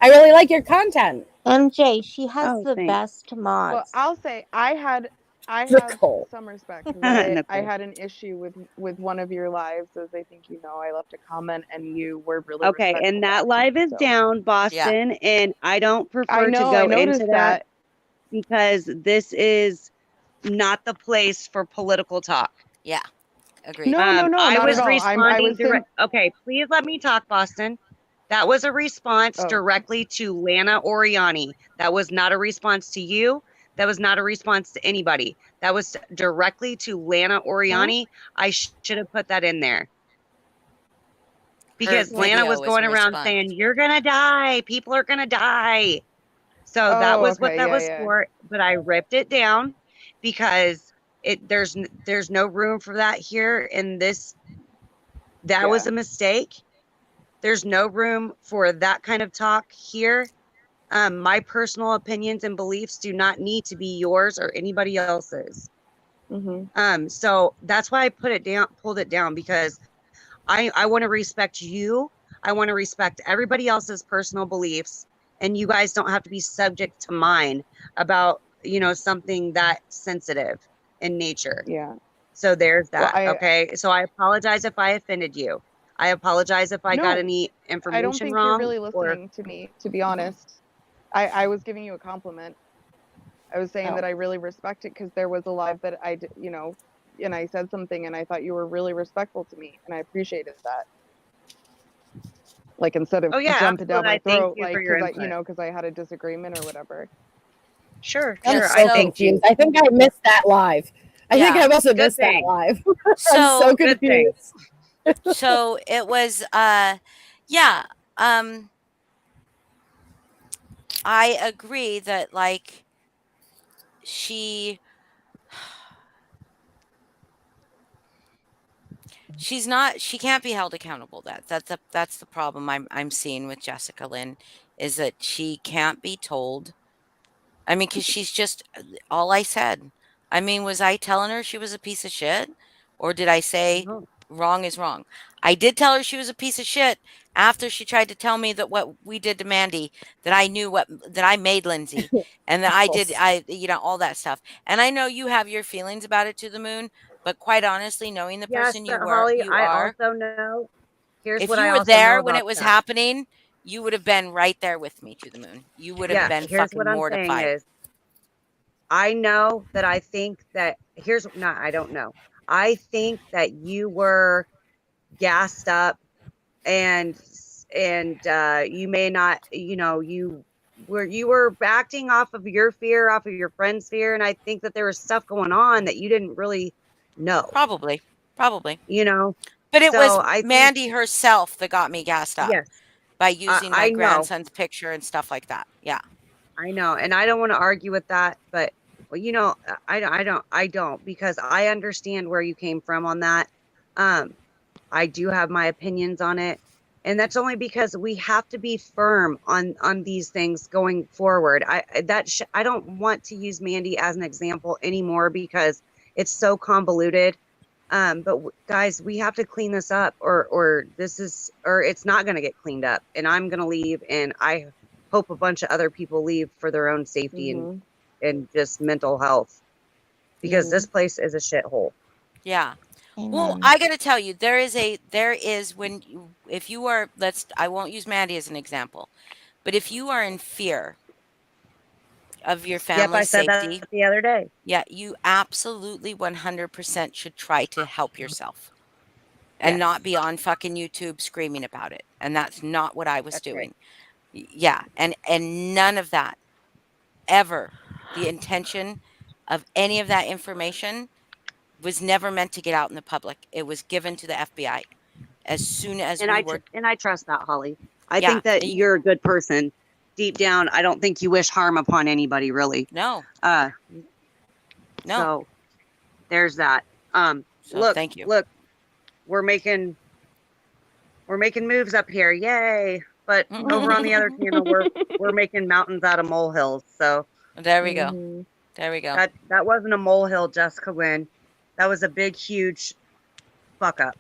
S3: I really like your content.
S8: MJ, she has
S11: Oh,
S8: the
S11: thanks.
S8: best mods.
S2: Well, I'll say I had I have
S3: Nicole.
S2: some respect because I
S11: Nicole.
S2: had an issue with one of your lives, as I think you know. I left a comment and you were really
S11: Okay,
S2: respectful
S11: and that
S2: back to
S11: live
S2: me.
S11: is
S2: So
S11: down, Boston, and I don't
S2: I
S11: prefer to
S2: know, I
S11: go into
S2: noticed
S11: that
S2: that.
S11: because this is not the place for political talk.
S1: Yeah. Agreed.
S2: No, no, no,
S11: I
S2: not at
S11: was
S2: all. I
S11: responding
S2: was saying,
S11: direct. Okay, please let me talk, Boston. That was a response
S2: oh,
S11: directly to Lana Oriani. That was not a response to you. That was not a response to anybody. That was directly to Lana
S2: huh?
S11: Oriani. I should have put that in there
S1: Her
S11: because
S2: What?
S11: Lana was
S1: video is a
S11: going around
S1: response.
S11: saying, "You're gonna die. People are gonna die." So that
S2: Oh,
S11: was what
S2: okay,
S11: that
S2: yeah,
S11: was
S2: yeah,
S11: for. But I ripped it down because there's no room for that here in this. That was
S2: yeah.
S11: a mistake. There's no room for that kind of talk here. My personal opinions and beliefs do not need to be yours or anybody else's.
S2: Mhm.
S11: So that's why I put it down, pulled it down because I want to respect you. I want to respect everybody else's personal beliefs, and you guys don't have to be subject to mine about something that sensitive in nature.
S2: Yeah.
S11: So there's
S2: Well,
S11: that. Okay. So I apologize if I offended you. I apologize if I got
S2: no,
S11: any
S2: I don't
S11: information
S2: think you're
S11: wrong
S2: really
S11: or
S2: listening to me, to be honest. I was giving you a compliment. I was saying
S3: Oh.
S2: that I really respect it because there was a live that and I said something and I thought you were really respectful to me and I appreciated that. Like instead of
S11: oh yeah,
S2: jumping down
S11: absolutely.
S2: my
S11: I thank
S2: throat,
S11: you for
S2: like
S11: your
S2: because
S11: input.
S2: because I had a disagreement or whatever.
S11: Sure,
S3: I'm
S1: And
S11: sure. I
S3: so
S1: so,
S11: thanked you.
S3: confused. I think I missed that live. I think
S1: yeah.
S3: I must have
S11: Good
S3: missed that
S11: thing.
S3: live. I'm so
S1: So,
S11: Good thing.
S3: confused.
S1: so it was, yeah. Um, I agree that like she she can't be held accountable. That's the problem I'm seeing with Jessica Lynn is that she can't be told. I mean, because she's just all I said. I mean, was I telling her she was a piece of shit? Or did I say
S11: No.
S1: wrong is wrong? I did tell her she was a piece of shit after she tried to tell me that what we did to Mandy, that I knew that I made Lindsay and that all that stuff. And I know you have your feelings about it to the moon, but quite honestly, knowing the
S11: Yes,
S1: person
S11: but Holly,
S1: you
S11: I
S1: are,
S11: also know. Here's
S1: if
S11: what
S1: you
S11: I
S1: were
S11: also know
S1: there when
S11: about
S1: it was
S11: that.
S1: happening, you would have been right there with me to the moon. You would have
S11: Yes,
S1: been
S11: here's what
S1: fucking
S11: I'm saying
S1: mortified.
S11: is I know that I think that here's not I don't know. I think that you were gassed up and you may not, you were acting off of your fear, off of your friend's fear, and I think that there was stuff going on that you didn't really know,
S1: Probably. Probably.
S11: you know.
S1: But it
S11: So
S1: was
S11: I think
S1: Mandy herself that got me gassed up
S11: yes,
S1: by using my
S11: I know.
S1: grandson's picture and stuff like that. Yeah.
S11: I know, and I don't want to argue with that, but well, I don't because I understand where you came from on that. Um, I do have my opinions on it, and that's only because we have to be firm on these things going forward. I don't want to use Mandy as an example anymore because it's so convoluted. But guys, we have to clean this up, or it's not going to get cleaned up, and I'm going to leave, and I hope a bunch of other people leave for their own safety
S2: Mhm.
S11: and just mental health because this
S2: Mhm.
S11: place is a shithole.
S1: Yeah. Well,
S8: Amen.
S1: I got to tell you, there is when if you are, I won't use Mandy as an example, but if you are in fear of your
S11: Yep, I
S1: family's
S11: said that
S1: safety,
S11: the other day.
S1: yeah, you absolutely 100% should try to help yourself and not
S11: Yes,
S1: be on fucking YouTube screaming about it. And that's not what I was
S11: that's right.
S1: doing. Yeah. And none of that ever, the intention of any of that information was never meant to get out in the public. It was given to the FBI as soon as
S11: And
S1: we were,
S11: I trust that, Holly. I
S1: yeah.
S11: think that you're a good person. Deep down, I don't think you wish harm upon anybody, really.
S1: No,
S11: Uh,
S1: no.
S11: so there's that.
S1: So
S11: Look,
S1: thank you.
S11: look, we're making moves up here, yay! But over on the other channel, we're making mountains out of molehills. So
S1: There we go.
S2: Mhm.
S1: There we go.
S11: that wasn't a molehill, Jessica Lynn. That was a big, huge fuck up.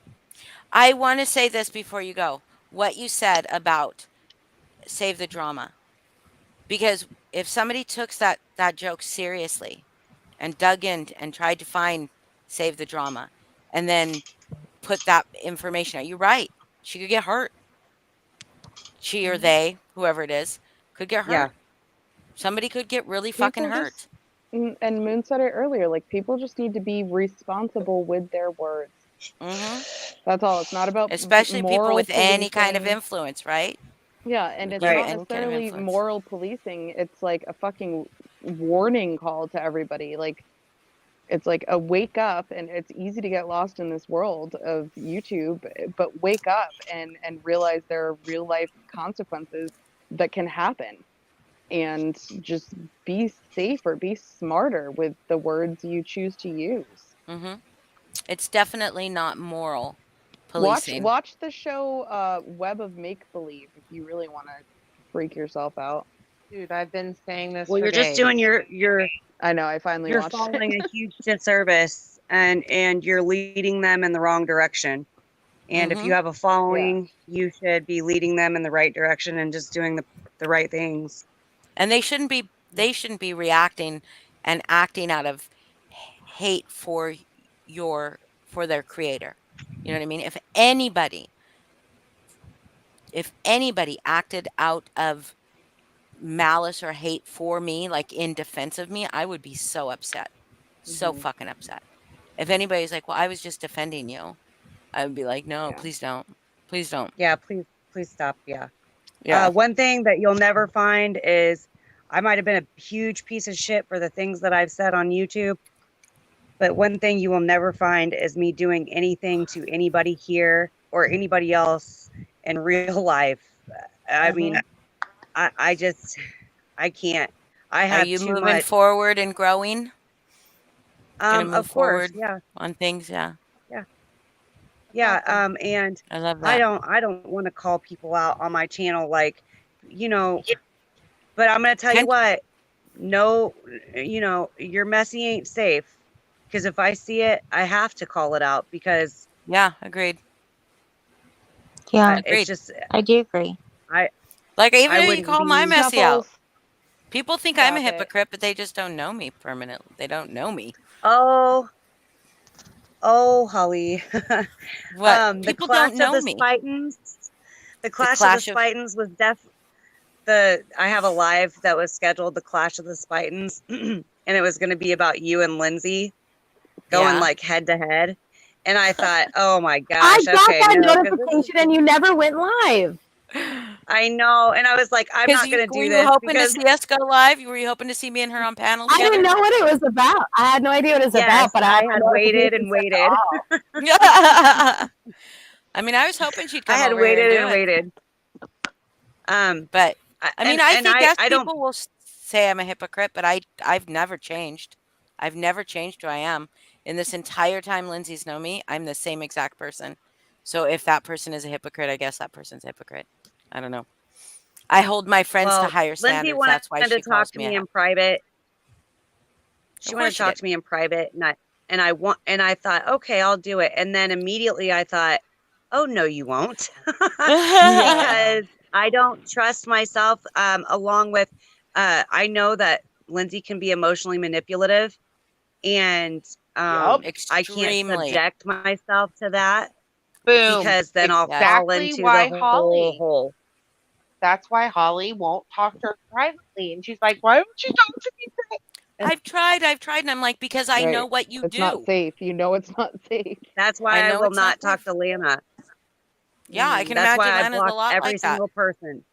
S1: I want to say this before you go. What you said about save the drama. Because if somebody took that joke seriously and dug in and tried to find Save the Drama and then put that information out. You're right. She could get hurt. She or they, whoever it is, could get
S11: Yeah.
S1: hurt. Somebody could get really fucking
S2: People
S1: hurt.
S2: just and Moon said it earlier, like, people just need to be responsible with their words.
S1: Mhm.
S2: That's all. It's not about
S1: Especially people
S2: moral
S1: with any kind of
S2: policing.
S1: influence, right?
S2: Yeah, and it's
S1: With
S2: not
S1: any kind of
S2: necessarily
S1: influence.
S2: moral policing. It's like a fucking warning call to everybody. Like, it's like a wake up, and it's easy to get lost in this world of YouTube, but wake up and realize there are real life consequences that can happen, and just be safer, be smarter with the words you choose to use.
S1: Mhm. It's definitely not moral policing.
S2: Watch the show Web of Make Believe if you really want to freak yourself out.
S4: Dude, I've been saying this
S11: Well,
S4: for
S11: you're just
S4: days.
S11: doing your
S2: I know, I finally
S11: you're
S2: watched
S11: following
S2: it.
S11: a huge disservice, and you're leading them in the wrong direction. And if you
S1: Mhm.
S11: have a following, you should be leading them in the right direction and just doing the right things.
S1: And they shouldn't be reacting and acting out of hate for their creator. You know what I mean? If anybody acted out of malice or hate for me, like in defense of me, I would be so upset. So
S2: Mhm.
S1: fucking upset. If anybody's like, "Well, I was just defending you." I would be like, "No,
S2: Yeah.
S1: please don't. Please don't."
S11: Yeah, please stop. Yeah.
S1: Yeah.
S11: One thing that you'll never find is I might have been a huge piece of shit for the things that I've said on YouTube, but one thing you will never find is me doing anything to anybody here or anybody else in real life. I mean,
S2: Mhm.
S11: I just I can't. I
S1: Are
S11: have
S1: you
S11: too
S1: moving
S11: much.
S1: forward and growing? Gonna move
S11: Of course,
S1: forward
S11: yeah,
S1: on things, yeah.
S11: yeah,
S4: That's
S11: yeah.
S4: awesome.
S11: And
S1: I love
S11: I
S1: that.
S11: don't want to call people out on my channel, like, you know, but I'm gonna tell you
S1: Can
S11: what, no, your messy ain't safe. Because if I see it, I have to call it out because
S1: Yeah, agreed.
S8: Yeah,
S11: it's
S1: Agreed.
S11: just
S8: I do agree.
S11: I
S1: Like, even
S11: I
S1: if you
S11: wouldn't
S1: call my
S11: be.
S1: messy out.
S2: Snuffles,
S1: People think I'm a
S2: stop it.
S1: hypocrite, but they just don't know me permanently. They don't know me.
S11: Oh, Holly.
S1: What?
S11: The
S1: People don't
S11: Clash of
S1: know
S11: the
S1: me.
S11: Spitans. The
S1: The
S11: Clash of the
S1: clash of
S11: Spitans was I have a live that was scheduled, the Clash of the Spitans, and it was going to be about you and Lindsay going
S1: Yeah.
S11: like head to head. And I thought, oh my
S3: I
S11: gosh,
S3: got
S11: okay,
S3: that
S11: no, because this is
S3: notification and you never went live.
S11: I know. And I was like, I'm
S1: Because
S11: not going to
S1: were
S11: do
S1: you
S11: this
S1: hoping to
S11: because,
S1: see us go live? Were you hoping to see me and her on panel
S3: I didn't
S1: together?
S3: know what it was about. I had no idea what it was
S11: yes,
S3: about, but I
S11: I
S3: had my
S11: had waited
S3: notification
S11: and
S3: set to
S11: waited.
S3: off.
S1: I mean, I was hoping she'd
S11: I
S1: come
S11: had
S1: over here and
S11: waited
S1: do
S11: and
S1: it.
S11: waited.
S1: But I mean, I
S11: And
S1: think as
S11: I don't,
S1: people will say I'm a hypocrite, but I've never changed. I've never changed who I am. In this entire time Lindsay's known me, I'm the same exact person. So if that person is a hypocrite, I guess that person's a hypocrite. I don't know. I hold my friends to
S11: well,
S1: higher
S11: Lindsay
S1: standards.
S11: wanted
S1: That's why
S11: to
S1: she
S11: talk
S1: calls
S11: to
S1: me a
S11: me in private.
S1: Of
S11: She wanted
S1: course
S11: to
S1: she
S11: talk
S1: did.
S11: to me in private, and I thought, okay, I'll do it. And then immediately I thought, oh no, you won't,
S2: Yeah.
S11: because I don't trust myself. Along with, I know that Lindsay can be emotionally manipulative, and
S2: Yup.
S11: I can't
S1: Extremely.
S11: subject myself to that
S4: Boom.
S11: because then I'll
S1: Yes.
S11: fall
S4: Exactly
S11: into the
S4: why
S11: whole
S4: Holly.
S11: hole.
S4: That's why Holly won't talk to her privately. And she's like, why don't you talk to me?
S1: I've tried, and I'm like, because I know
S2: Right.
S1: what you
S2: It's not
S1: do.
S2: safe. You know it's not safe.
S11: That's
S1: I
S11: why I
S1: know
S11: will
S1: it's not
S11: not talk
S1: safe.
S11: to Lana.
S1: Yeah, I can
S11: That's why
S1: imagine
S11: I
S1: Lana's a
S11: blocked
S1: lot
S11: every
S1: like that.
S11: single person.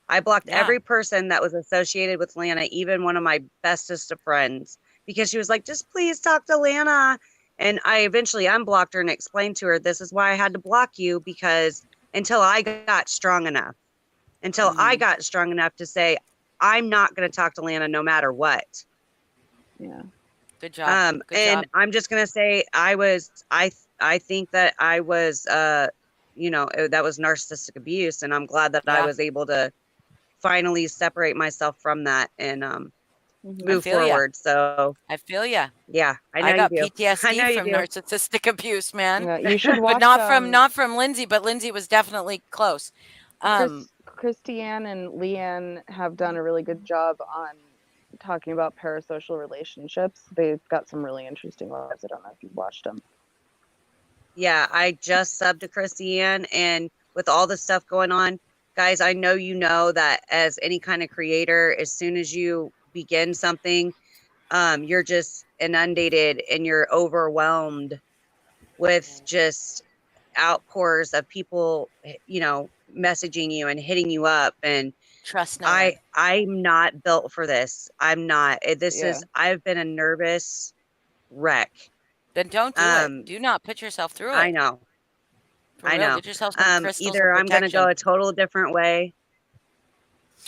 S11: I blocked
S1: Yeah.
S11: every person that was associated with Lana, even one of my bestest of friends, because she was like, just please talk to Lana. And I eventually unblocked her and explained to her, this is why I had to block you, because until I got strong enough, to say, I'm not going to talk to Lana no matter what.
S2: Yeah.
S1: Good job. Good
S11: And
S1: job.
S11: I'm just going to say I think that I was, that was narcissistic abuse. And I'm glad that I
S1: Yeah.
S11: was able to finally separate myself from that and
S1: I
S11: move
S1: feel ya.
S11: forward. So
S1: I feel ya.
S11: yeah, I know
S1: I
S11: you
S1: got
S11: do. I know
S1: PTSD
S11: you
S1: from
S11: do.
S1: narcissistic abuse, man.
S2: Yeah. You should
S1: But
S2: watch
S1: not from Lindsay, but Lindsay was definitely close.
S2: Christiane and Leanne have done a really good job on talking about parasocial relationships. They've got some really interesting lives. I don't know if you've watched them.
S11: Yeah, I just subbed to Christiane, and with all the stuff going on, guys, I know you know that as any kind of creator, as soon as you begin something, you're just inundated and you're overwhelmed with just outpours of people, you know, messaging you and hitting you up. And
S1: Trust no one.
S11: I'm not built for this. I'm not. I've been a nervous wreck.
S1: Then don't do it. Do not put yourself through it.
S11: I know.
S1: For real, get yourself some crystals
S11: Either
S1: of
S11: I'm going to go
S1: protection.
S11: a total different way,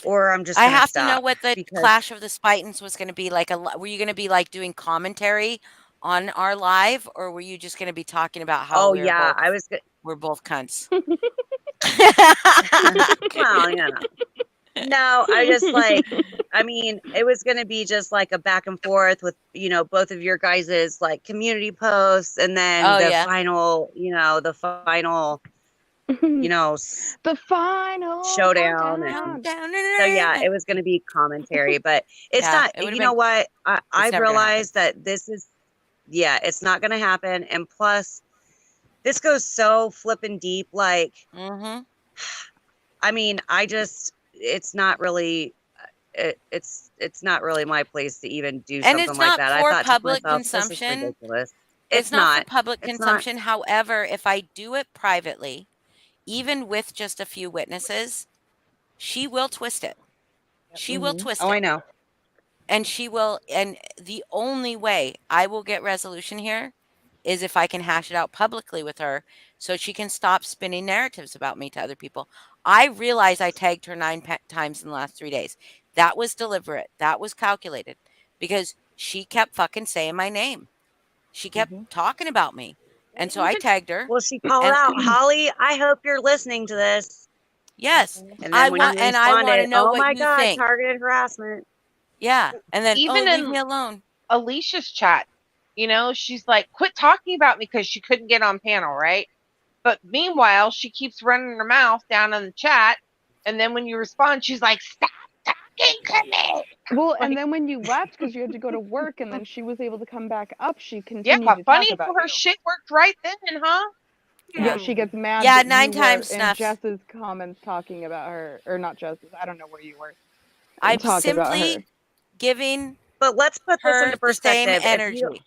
S11: or I'm just
S1: I
S11: going to
S1: have
S11: stop.
S1: to know what the Clash of the Spitans was going to be like. Were you going to be like doing commentary on our live, or were you just going to be talking about how we're both cunts?
S11: Well, you know. No, I just I mean, it was going to be just like a back and forth with, you know, both of your guys's like community posts, and then final, you know, the final, you know,
S2: the final
S11: showdown. So yeah, it was going to be commentary, but it's not, you know what? I realized that this is, it's not going to happen. And plus this goes so flippin' deep. Like, I mean, it's not really, it's not really my place to even do something like that.
S1: And it's not for public
S11: consumption. This is ridiculous.
S1: It's not for public consumption. However, if I do it privately, even with just a few witnesses, she will twist it. She will twist it.
S11: Oh, I know.
S1: And she will, and the only way I will get resolution here is if I can hash it out publicly with her so she can stop spinning narratives about me to other people. I realize I tagged her 9 times in the last 3 days. That was deliberate. That was calculated because she kept fucking saying my name. She kept talking about me. And so I tagged her.
S11: Well, she called out, Holly, I hope you're listening to this.
S1: Yes.
S11: And then when you responded,
S1: I want to know
S11: oh
S1: what
S11: my
S1: you
S11: God,
S1: think.
S11: targeted harassment.
S1: Yeah. And then,
S4: even
S1: leave me alone.
S4: Alicia's chat, you know, she's like, quit talking about me because she couldn't get on panel, right? But meanwhile, she keeps running her mouth down in the chat. And then when you respond, she's like, stop talking to me.
S2: Well, and then when you left because you had to go to work and then she was able to come back up, she continued to
S4: funny
S2: talk about
S4: for her shit worked right then, huh?
S2: Yeah, she gets mad.
S1: Yeah,
S2: that
S1: 9
S2: you
S1: times
S2: were in
S1: snuffs.
S2: Jess's comments talking about her, or not Jess's. I don't know where you were.
S1: I'm
S2: talking about her.
S1: simply giving
S11: But let's put this
S1: her
S11: into
S1: the same
S11: perspective.
S1: energy.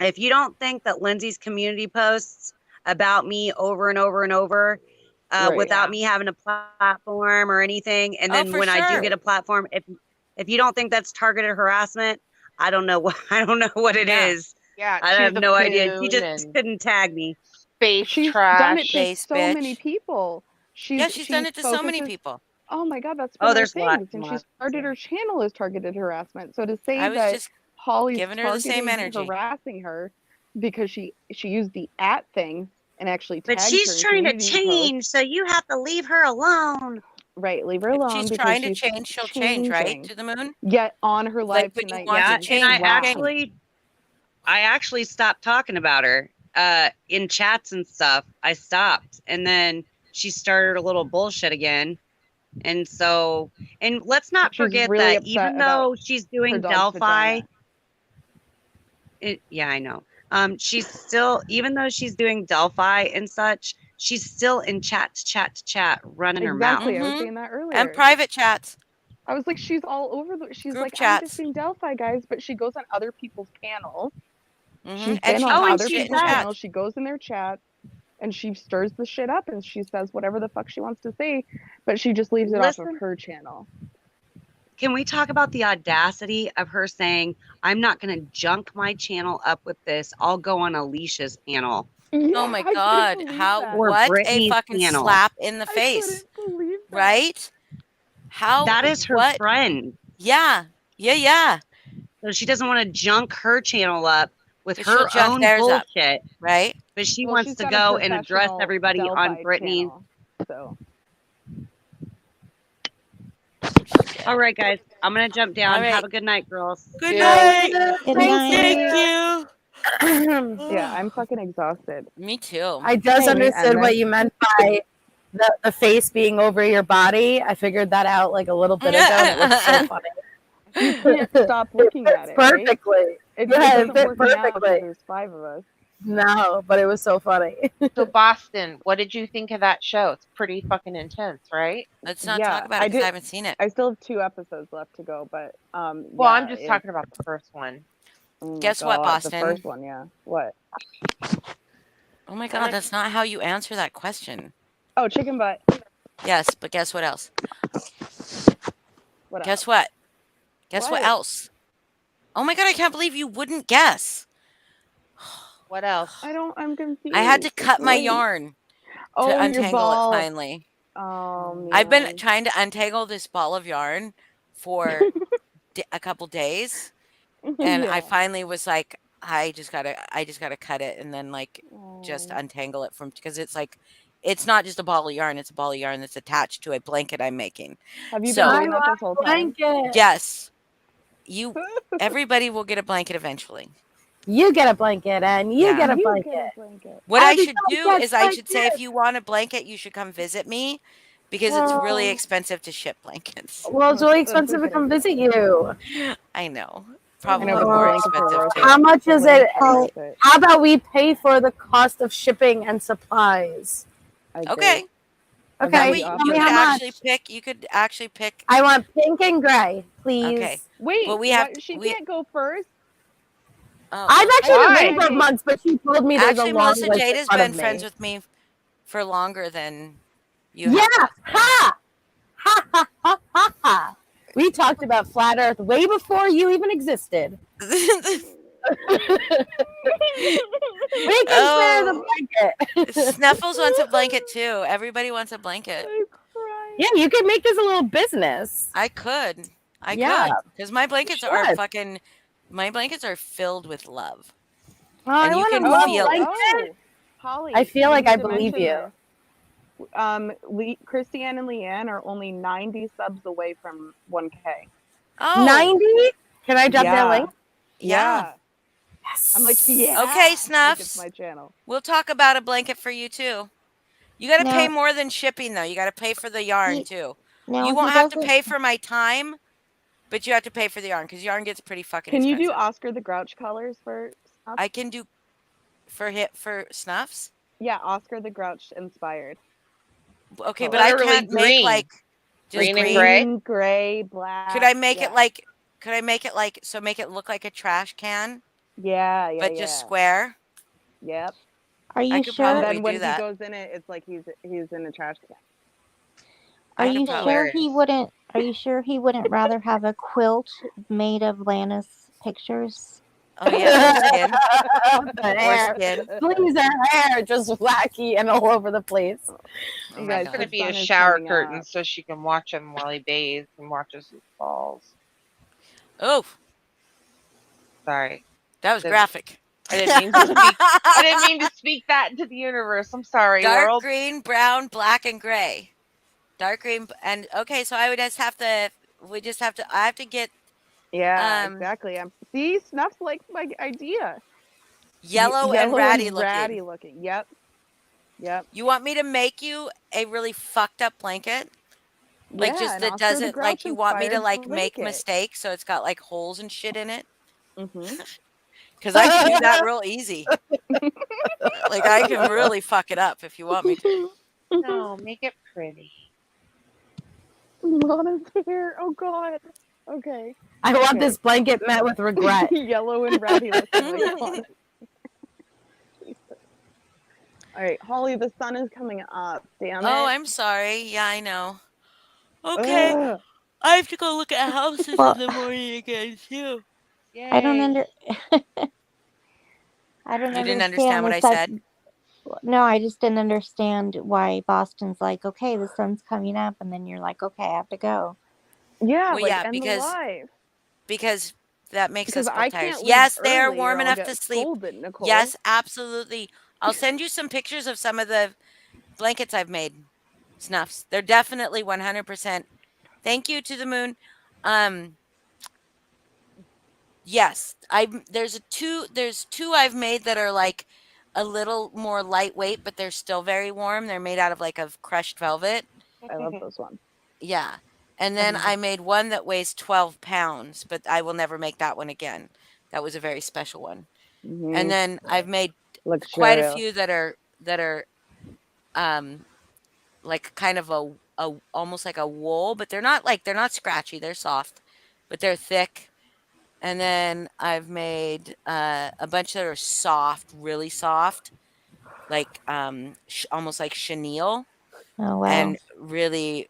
S11: If you don't think that Lindsay's community posts about me over and over and over without me having a platform or anything, and then when I do get a platform, if you don't think that's targeted harassment, I don't know what it is.
S4: Yeah,
S11: I have no idea. She just couldn't tag me.
S2: She's done it to so many people.
S1: She's done it to so many people.
S2: Oh my God, that's one of
S11: there's
S2: the things. And she started her channel as targeted harassment. So to say
S1: I was
S2: that
S1: just
S2: Holly's
S1: giving her the same energy.
S2: harassing her because she used the @ thing and actually tagged
S11: But she's
S2: her in
S11: trying to
S2: community
S11: change,
S2: posts.
S11: so you have to leave her alone.
S2: Right, leave her alone.
S1: If she's
S2: because
S1: trying to change, she'll change, right? To the moon?
S2: Yet on her live
S1: when you
S2: tonight.
S1: want to change,
S11: And I actually stopped talking about her in chats and stuff. I stopped, and then she started a little bullshit again. And so, and let's not forget
S2: really
S11: that even though she's doing Delphi, yeah, I know. She's still, even though she's doing Delphi and such, she's still in chat, running her mouth.
S2: Exactly, I was saying that earlier.
S1: And private chats.
S2: I was like, she's all over she's
S1: Group
S2: like,
S1: chats.
S2: I'm just doing Delphi, guys, but she goes on other people's panels. She's
S1: And
S2: been
S1: she
S2: on
S1: talks
S2: other
S1: shit in
S2: people's
S1: chat.
S2: panels. She goes in their chat and she stirs the shit up and she says whatever the fuck she wants to say, but she just leaves it off of her channel.
S11: Can we talk about the audacity of her saying, I'm not going to junk my channel up with this. I'll go on Alicia's channel.
S2: Yeah,
S1: oh my God.
S11: Or
S1: What a
S11: Brittany's
S1: fucking
S11: channel.
S1: slap in the face. Right?
S11: That is her friend.
S1: Yeah. Yeah.
S11: So she doesn't want to junk her channel up with
S1: But
S11: her
S1: she'll junk
S11: own
S1: theirs up,
S11: bullshit.
S1: right?
S11: But she
S2: Well,
S11: wants
S2: she's
S11: to
S2: got a
S11: go and address
S2: professional
S11: everybody
S2: Delphi
S11: on Brittany.
S2: channel, so.
S11: All right, guys. I'm going to jump down.
S1: All right.
S11: Have a good night, girls.
S1: Good night.
S8: Good night.
S1: Thank you.
S2: Yeah, I'm fucking exhausted.
S1: Me too.
S3: I just
S2: Can we
S3: understood
S2: end
S3: what
S2: this?
S3: you meant by the face being over your body. I figured that out like a little bit ago, and it was so funny.
S2: You can't stop looking at it, right?
S3: Perfectly.
S2: It
S3: Yeah, it
S2: doesn't
S3: fit
S2: work now because
S3: perfectly.
S2: there's 5 of us.
S3: No, but it was so funny.
S4: So Boston, what did you think of that show? It's pretty fucking intense, right?
S1: Let's not
S2: Yeah,
S1: talk about it because I haven't seen it.
S2: I still have 2 episodes left to go, but
S4: Well,
S2: yeah,
S4: I'm just talking about the first one.
S2: oh my
S1: Guess what,
S2: god, the
S1: Boston?
S2: first one, yeah. What?
S1: Oh my god, that's not how you answer that question.
S2: Oh, chicken butt.
S1: Yes, but guess what else?
S2: What
S1: Guess
S2: else?
S1: what? Guess what
S2: What?
S1: else? Oh my god, I can't believe you wouldn't guess.
S4: What else?
S2: I'm confused.
S1: I had to cut my
S2: Wait.
S1: yarn
S2: Oh,
S1: to
S2: your
S1: untangle it
S2: ball.
S1: finally.
S2: Oh man.
S1: I've been trying to untangle this ball of yarn for a couple days, and I
S2: Yeah.
S1: finally was like, I just gotta cut it and then like just
S2: Oh.
S1: untangle it from because it's like it's not just a ball of yarn; it's a ball of yarn that's attached to a blanket I'm making.
S2: Have you been
S1: So
S2: doing that this whole time?
S3: Blanket.
S1: yes, everybody will get a blanket eventually.
S3: You get a blanket, and you
S1: Yeah.
S3: get a
S2: You
S3: blanket.
S2: get a blanket.
S1: What I should
S3: Everybody
S1: do
S3: gets
S1: is I should say if
S3: blankets.
S1: you want a blanket, you should come visit me because it's really expensive to ship blankets.
S3: Well, it's really
S2: That's a
S3: expensive to
S2: good
S3: come
S2: idea.
S3: visit you.
S1: I know.
S2: I
S1: Probably
S2: know, but the
S1: more
S2: blankets are
S1: expensive
S2: worth
S1: too.
S2: it.
S3: How much
S2: The
S3: is it?
S2: blankets are worth it.
S3: How about we pay for the cost of shipping and supplies?
S2: I
S1: Okay.
S2: That'd
S3: Okay,
S2: be
S1: You
S3: tell
S2: awesome.
S3: me
S1: could
S3: how much.
S1: actually pick. You could actually pick.
S3: I want pink and gray, please.
S1: Okay.
S2: Wait,
S1: But we have.
S2: what? She
S1: We.
S2: can't go first?
S1: Oh,
S3: I've actually been
S4: Why?
S3: waiting for months, but she told me there's a
S1: actually,
S3: long
S1: Melissa
S3: list
S1: Jade
S3: in
S1: has
S3: front
S1: been
S3: of
S1: friends
S3: me.
S1: with me for longer than you
S3: Yeah,
S1: have.
S3: ha, ha, ha, ha, ha, ha. We talked about flat Earth way before you even existed. We can share the blanket.
S1: Snuffles wants a blanket too. Everybody wants a blanket.
S2: I'm crying.
S3: Yeah, you can make this a little business.
S1: I could. I
S3: Yeah,
S1: could. Because my blankets
S3: you
S1: are
S3: should.
S1: fucking. My blankets are filled with love.
S3: Oh, I
S1: And you
S3: want a
S1: can
S3: love
S1: feel it.
S3: blanket.
S2: Oh, Holly.
S3: I feel
S2: we
S3: like
S2: need
S3: I
S2: to
S3: believe
S2: mention
S3: you.
S2: this. Christiane and Leanne are only 90 subs away from 1K.
S1: Oh.
S3: 90? Can I drop their link?
S1: Yeah.
S3: Yes.
S2: I'm like, yeah.
S1: Okay,
S2: Like
S1: Snuffs.
S2: it's my channel.
S1: We'll talk about a blanket for you too. You got to
S8: Now-
S1: pay more than shipping though. You got to pay for the yarn
S8: He-
S1: too.
S8: Now
S1: You
S8: he
S1: won't have to
S8: doesn't-
S1: pay for my time, but you have to pay for the yarn because yarn gets pretty fucking
S2: Can you
S1: expensive.
S2: do Oscar the Grouch colors for Snuffs?
S1: I can do for Snuffs.
S2: Yeah, Oscar the Grouch inspired.
S1: Okay, but
S4: Colors.
S1: I
S4: Literally
S1: can't make
S4: green.
S1: like just
S4: Green and gray?
S2: Green, gray, black.
S1: Could I make
S2: yeah.
S1: it like? Could I make it like so? Make it look like a trash can,
S2: Yeah,
S1: but just square.
S2: Yep.
S8: Are you
S1: I could
S8: sure?
S2: And
S1: probably
S2: then when
S1: do
S2: he
S1: that.
S2: goes in it, it's like he's in a trash can.
S8: Are
S1: I could
S8: you
S1: probably-
S8: sure he wouldn't? Are you sure he wouldn't rather have a quilt made of Lana's pictures?
S1: Oh yeah, or skin.
S3: The
S1: Or
S3: hair.
S1: skin.
S3: Please, her hair just wacky and all over the place.
S1: Oh
S2: You
S1: my
S2: guys,
S4: It's
S1: God.
S4: gonna
S2: the
S4: be a
S2: sun is
S4: shower
S2: coming
S4: curtain
S2: up.
S4: so she can watch him while he bathes and watches his balls.
S1: Oh,
S4: Sorry.
S1: that was
S4: Did-
S1: graphic.
S4: I didn't mean to speak I didn't mean to speak that into the universe. I'm sorry,
S1: Dark
S4: world.
S1: green, brown, black, and gray. Dark green and okay, so I would just have to. I have to get
S2: Yeah,
S1: Um,
S2: exactly. See, Snuffs likes my idea.
S1: yellow and ratty looking.
S2: ratty looking. Yep.
S1: You want me to make you a really fucked up blanket? Like
S2: Yeah,
S1: just
S2: an
S1: that
S2: Oscar the
S1: doesn't like
S2: Grouch
S1: you want me to
S2: inspired
S1: like make
S2: blanket.
S1: mistakes so it's got like holes and shit in it?
S2: Mm-hmm.
S1: Because I can do that real easy. Like I can really fuck it up if you want me to.
S4: No, make it pretty.
S2: Lana's hair. Oh God. Okay.
S3: I want
S2: Okay.
S3: this blanket met with regret.
S2: Yellow and ratty looking like Lana. All right, Holly, the sun is coming up. Damn it.
S1: Oh, I'm sorry. Yeah, I know. Okay.
S2: Ugh.
S1: I have to go look at houses
S8: Well-
S1: in the morning again too.
S8: I don't
S4: Yay.
S8: under. I don't
S1: You didn't understand what I
S8: if that's-
S1: said?
S8: No, I just didn't understand why Boston's like, okay, the sun's coming up, and then you're like, okay, I have to go.
S2: Yeah,
S1: Well,
S2: like
S1: yeah,
S2: end
S1: because-
S2: the live.
S1: Because that makes
S2: Because
S1: us both
S2: I
S1: tired.
S2: can't leave
S1: Yes, they are
S2: early or
S1: warm
S2: I'll
S1: enough
S2: get
S1: to sleep.
S2: scolded, Nicole.
S1: Yes, absolutely. I'll send you some pictures of some of the blankets I've made. Snuffs. They're definitely 100%. Thank you to the moon. Yes, there's two I've made that are like a little more lightweight, but they're still very warm. They're made out of like crushed velvet.
S2: I love those ones.
S1: Yeah. And then I made one that weighs 12 pounds, but I will never make that one again. That was a very special one. And then I've made quite a
S2: Luxurious.
S1: few that are um like kind of a almost like a wool, but they're not scratchy, they're soft, but they're thick. And then I've made a bunch that are soft, really soft, like almost like chenille,
S8: Oh wow.
S1: and really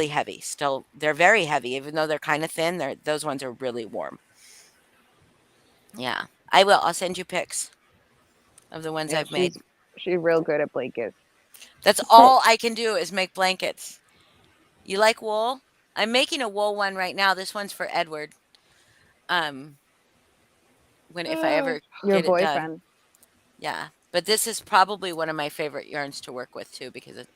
S1: heavy. Still, they're very heavy, even though they're kind of thin. Those ones are really warm. Yeah, I will. I'll send you pics of the ones
S2: Yeah,
S1: I've made.
S2: she's real good at blankets.
S1: That's all I can do is make blankets. You like wool? I'm making a wool one right now. This one's for Edward. Um, if I ever
S2: Your
S1: get it done.
S2: boyfriend.
S1: Yeah, but this is probably one of my favorite yarns to work with too because it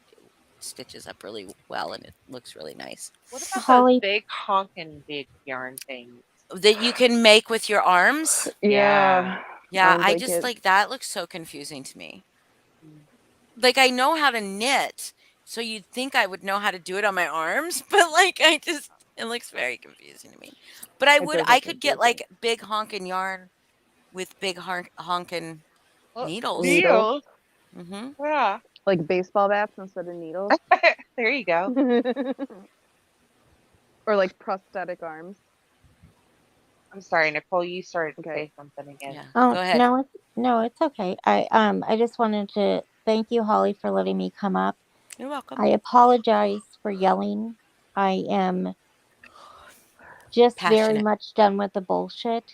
S1: stitches up really well and it looks really nice.
S4: What about
S8: Holly-
S4: those big honkin' big yarn things?
S1: That you can make with your arms?
S2: Yeah.
S1: Yeah,
S2: Arm
S1: I just
S2: blanket.
S1: like that looks so confusing to me. Like I know how to knit, so you'd think I would know how to do it on my arms, but like it looks very confusing to me. But I could get like big honkin' yarn with big honkin' needles.
S2: Needles.
S1: Mhm.
S4: Yeah.
S2: Like baseball bats instead of needles.
S4: There you go.
S2: Or like prosthetic arms.
S4: I'm sorry, Nicole. You started to say something again.
S1: Yeah.
S8: Oh
S1: Go ahead.
S8: no, it's okay. I just wanted to thank you, Holly, for letting me come up.
S1: You're welcome.
S8: I apologize for yelling. I am just very
S1: Passionate.
S8: much done with the bullshit.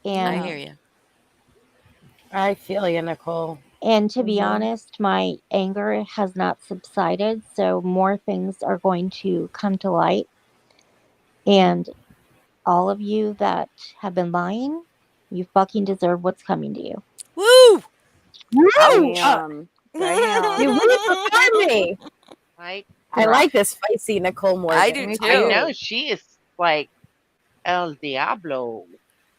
S8: And
S1: I hear you.
S3: I feel you, Nicole.
S8: And to be honest, my anger has not subsided, so more things are going to come to light. And all of you that have been lying, you fucking deserve what's coming to you.
S1: Woo!
S2: Damn. Damn.
S3: You really prepared me.
S4: I
S3: like this feisty Nicole Morgan.
S1: I do too.
S4: I know she is like El Diablo.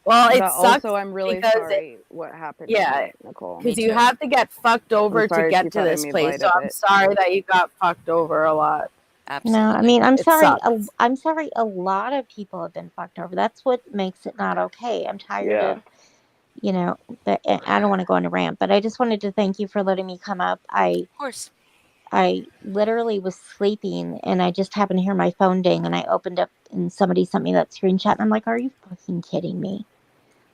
S3: Well, it
S2: But
S3: sucks.
S2: also, I'm really
S3: because
S2: sorry what happened.
S3: Yeah,
S2: tonight, Nicole.
S3: because you have to get fucked over to
S2: sorry
S3: get
S2: if
S3: to
S2: you thought I
S3: this
S2: made
S3: place.
S2: light
S3: So
S2: of
S3: I'm
S2: it.
S3: sorry that you got fucked over a lot.
S1: Absolutely.
S8: No, I mean, I'm
S3: It
S8: sorry.
S3: sucks.
S8: I'm sorry. A lot of people have been fucked over. That's what makes it not okay. I'm tired of, I don't want to go on a rant, but I just wanted to thank you for letting me come up.
S1: Of course.
S8: I literally was sleeping and I just happened to hear my phone ding and I opened up and somebody sent me that screenshot and I'm like, are you fucking kidding me?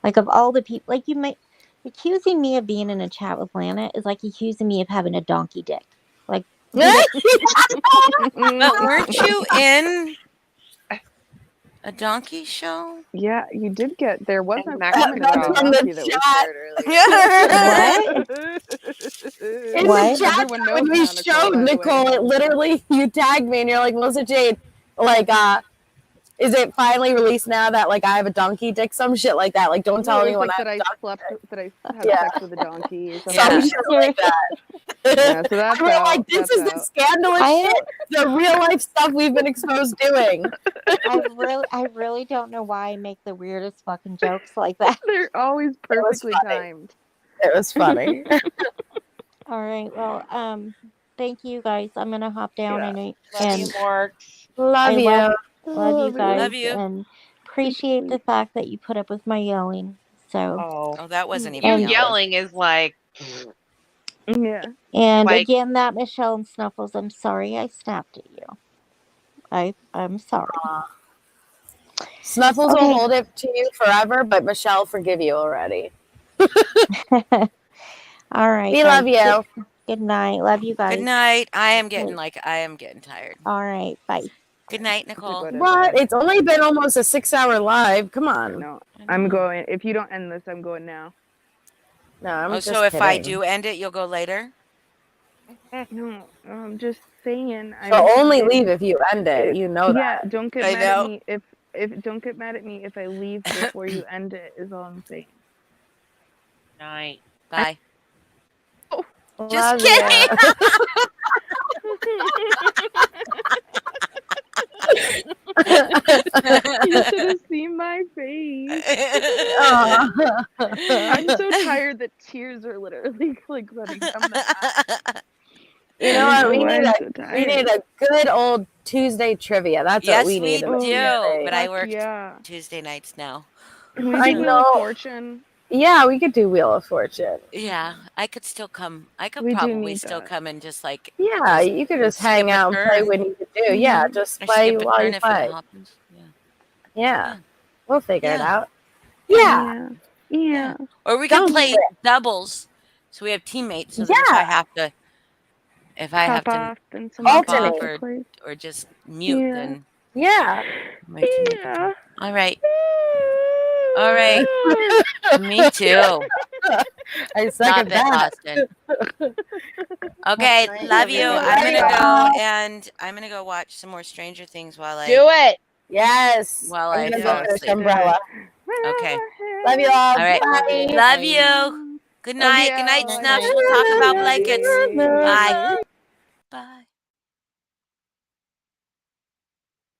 S8: Like, of all the people, like, accusing me of being in a chat with Lana is like accusing me of having a donkey dick. Like,
S1: But weren't you in a donkey show?
S2: Yeah, you did get. There wasn't
S4: That's
S2: comment about a
S3: from the
S2: donkey that was shared earlier.
S8: What?
S3: In the chat
S2: Everyone knows
S3: when we
S2: now,
S3: showed
S2: by the way.
S3: Nicole, it literally you tagged me and you're like, Melissa Jade, like, is it finally released now that like I have a donkey dick? Some shit like that. Like, don't tell
S2: No, it
S3: anyone
S2: was like
S3: I
S2: that
S3: have
S2: I slept, that I had
S3: Yeah.
S2: sex with a donkey. Or something.
S3: some shit like that.
S2: Yeah, so that's
S3: I mean,
S2: out.
S3: like, this
S2: That's
S3: is the
S2: out.
S3: scandalous shit, the real life stuff we've been exposed doing.
S8: I really don't know why I make the weirdest fucking jokes like that.
S2: They're always perfectly timed.
S3: It was funny.
S8: All right. Well, thank you guys. I'm gonna hop down
S2: Yeah.
S8: and
S4: Love you, Morks.
S8: I
S3: Love you.
S8: love you guys,
S1: Love you.
S8: and appreciate the fact that you put up with my yelling. So,
S1: Oh, that wasn't even
S4: You
S8: And-
S4: yelling is like,
S2: Yeah.
S8: and
S4: Like-
S8: again, that Michelle and Snuffles, I'm sorry I snapped at you. I'm sorry.
S3: Snuffles
S8: Okay.
S3: will hold it to you forever, but Michelle forgive you already.
S8: All right.
S3: We
S8: guys.
S3: love you.
S8: Good night. Love you guys.
S1: Good night. I am getting tired.
S8: All right. Bye.
S1: Good night, Nicole.
S3: What? It's only been almost a 6-hour live. Come on.
S2: No, I'm going. If you don't end this, I'm going now.
S3: No, I'm
S1: Oh,
S3: just
S1: so if I
S3: kidding.
S1: do end it, you'll go later?
S2: No, I'm just saying.
S3: So only leave if you end it. You know
S2: Yeah,
S3: that.
S2: don't get
S1: I
S2: mad
S1: know.
S2: at me if don't get mad at me if I leave before you end it. Is all I'm saying.
S4: night.
S1: Bye.
S3: Love
S1: Just
S3: ya.
S1: kidding.
S2: You should have seen my face. I'm so tired that tears are literally like running down my eyes.
S3: You know what? We
S2: I'm
S3: need
S2: so
S3: a good old Tuesday trivia. That's
S1: Yes,
S3: what we need.
S1: we
S3: to make
S1: do.
S3: a thing.
S1: But I
S2: Heck
S1: work
S2: yeah.
S1: Tuesday nights now.
S2: Can we
S3: I
S2: do Wheel of
S3: know.
S2: Fortune?
S3: Yeah, we could do Wheel of Fortune.
S1: Yeah, I could still come. I could
S2: We do
S1: probably
S2: need
S1: still
S2: that.
S1: come and just like
S3: Yeah, you could just
S1: skip
S3: hang
S1: a
S3: out and play
S1: turn.
S3: when you could do. Yeah, just
S1: Or
S3: play
S1: skip a
S3: while
S1: turn
S3: you
S1: if it
S3: play.
S1: happens. Yeah.
S3: Yeah.
S1: Yeah.
S3: We'll figure it
S1: Yeah.
S3: out. Yeah.
S2: Yeah.
S1: Or we can
S3: Don't
S1: play
S3: trip.
S1: doubles. So we have teammates. So then
S3: Yeah.
S1: if I have
S2: Pop
S1: to
S2: off, then someone
S1: hop
S2: can
S1: off
S2: take your
S3: Alternate.
S2: place.
S1: or just mute,
S2: Yeah.
S1: then
S3: Yeah.
S1: my teammate can
S2: Yeah.
S1: talk. All right. All right. Me too.
S3: I
S1: Stop
S3: second
S1: it,
S3: that.
S1: Austin. Okay,
S3: Alright,
S1: love you.
S3: everybody.
S1: I'm gonna
S3: Love
S1: go
S3: y'all.
S1: and I'm gonna go watch some more Stranger Things while I
S4: Do it.
S3: Yes.
S1: while
S3: I'm
S1: I
S3: gonna
S1: fall
S3: go finish
S1: asleep.
S3: Umbrella.
S1: Okay.
S3: Love you all.
S1: All right.
S3: Bye.
S1: Love you. Good
S2: Love
S1: night. Good night,
S2: y'all.
S1: Snuffs. We'll talk about blankets. Bye.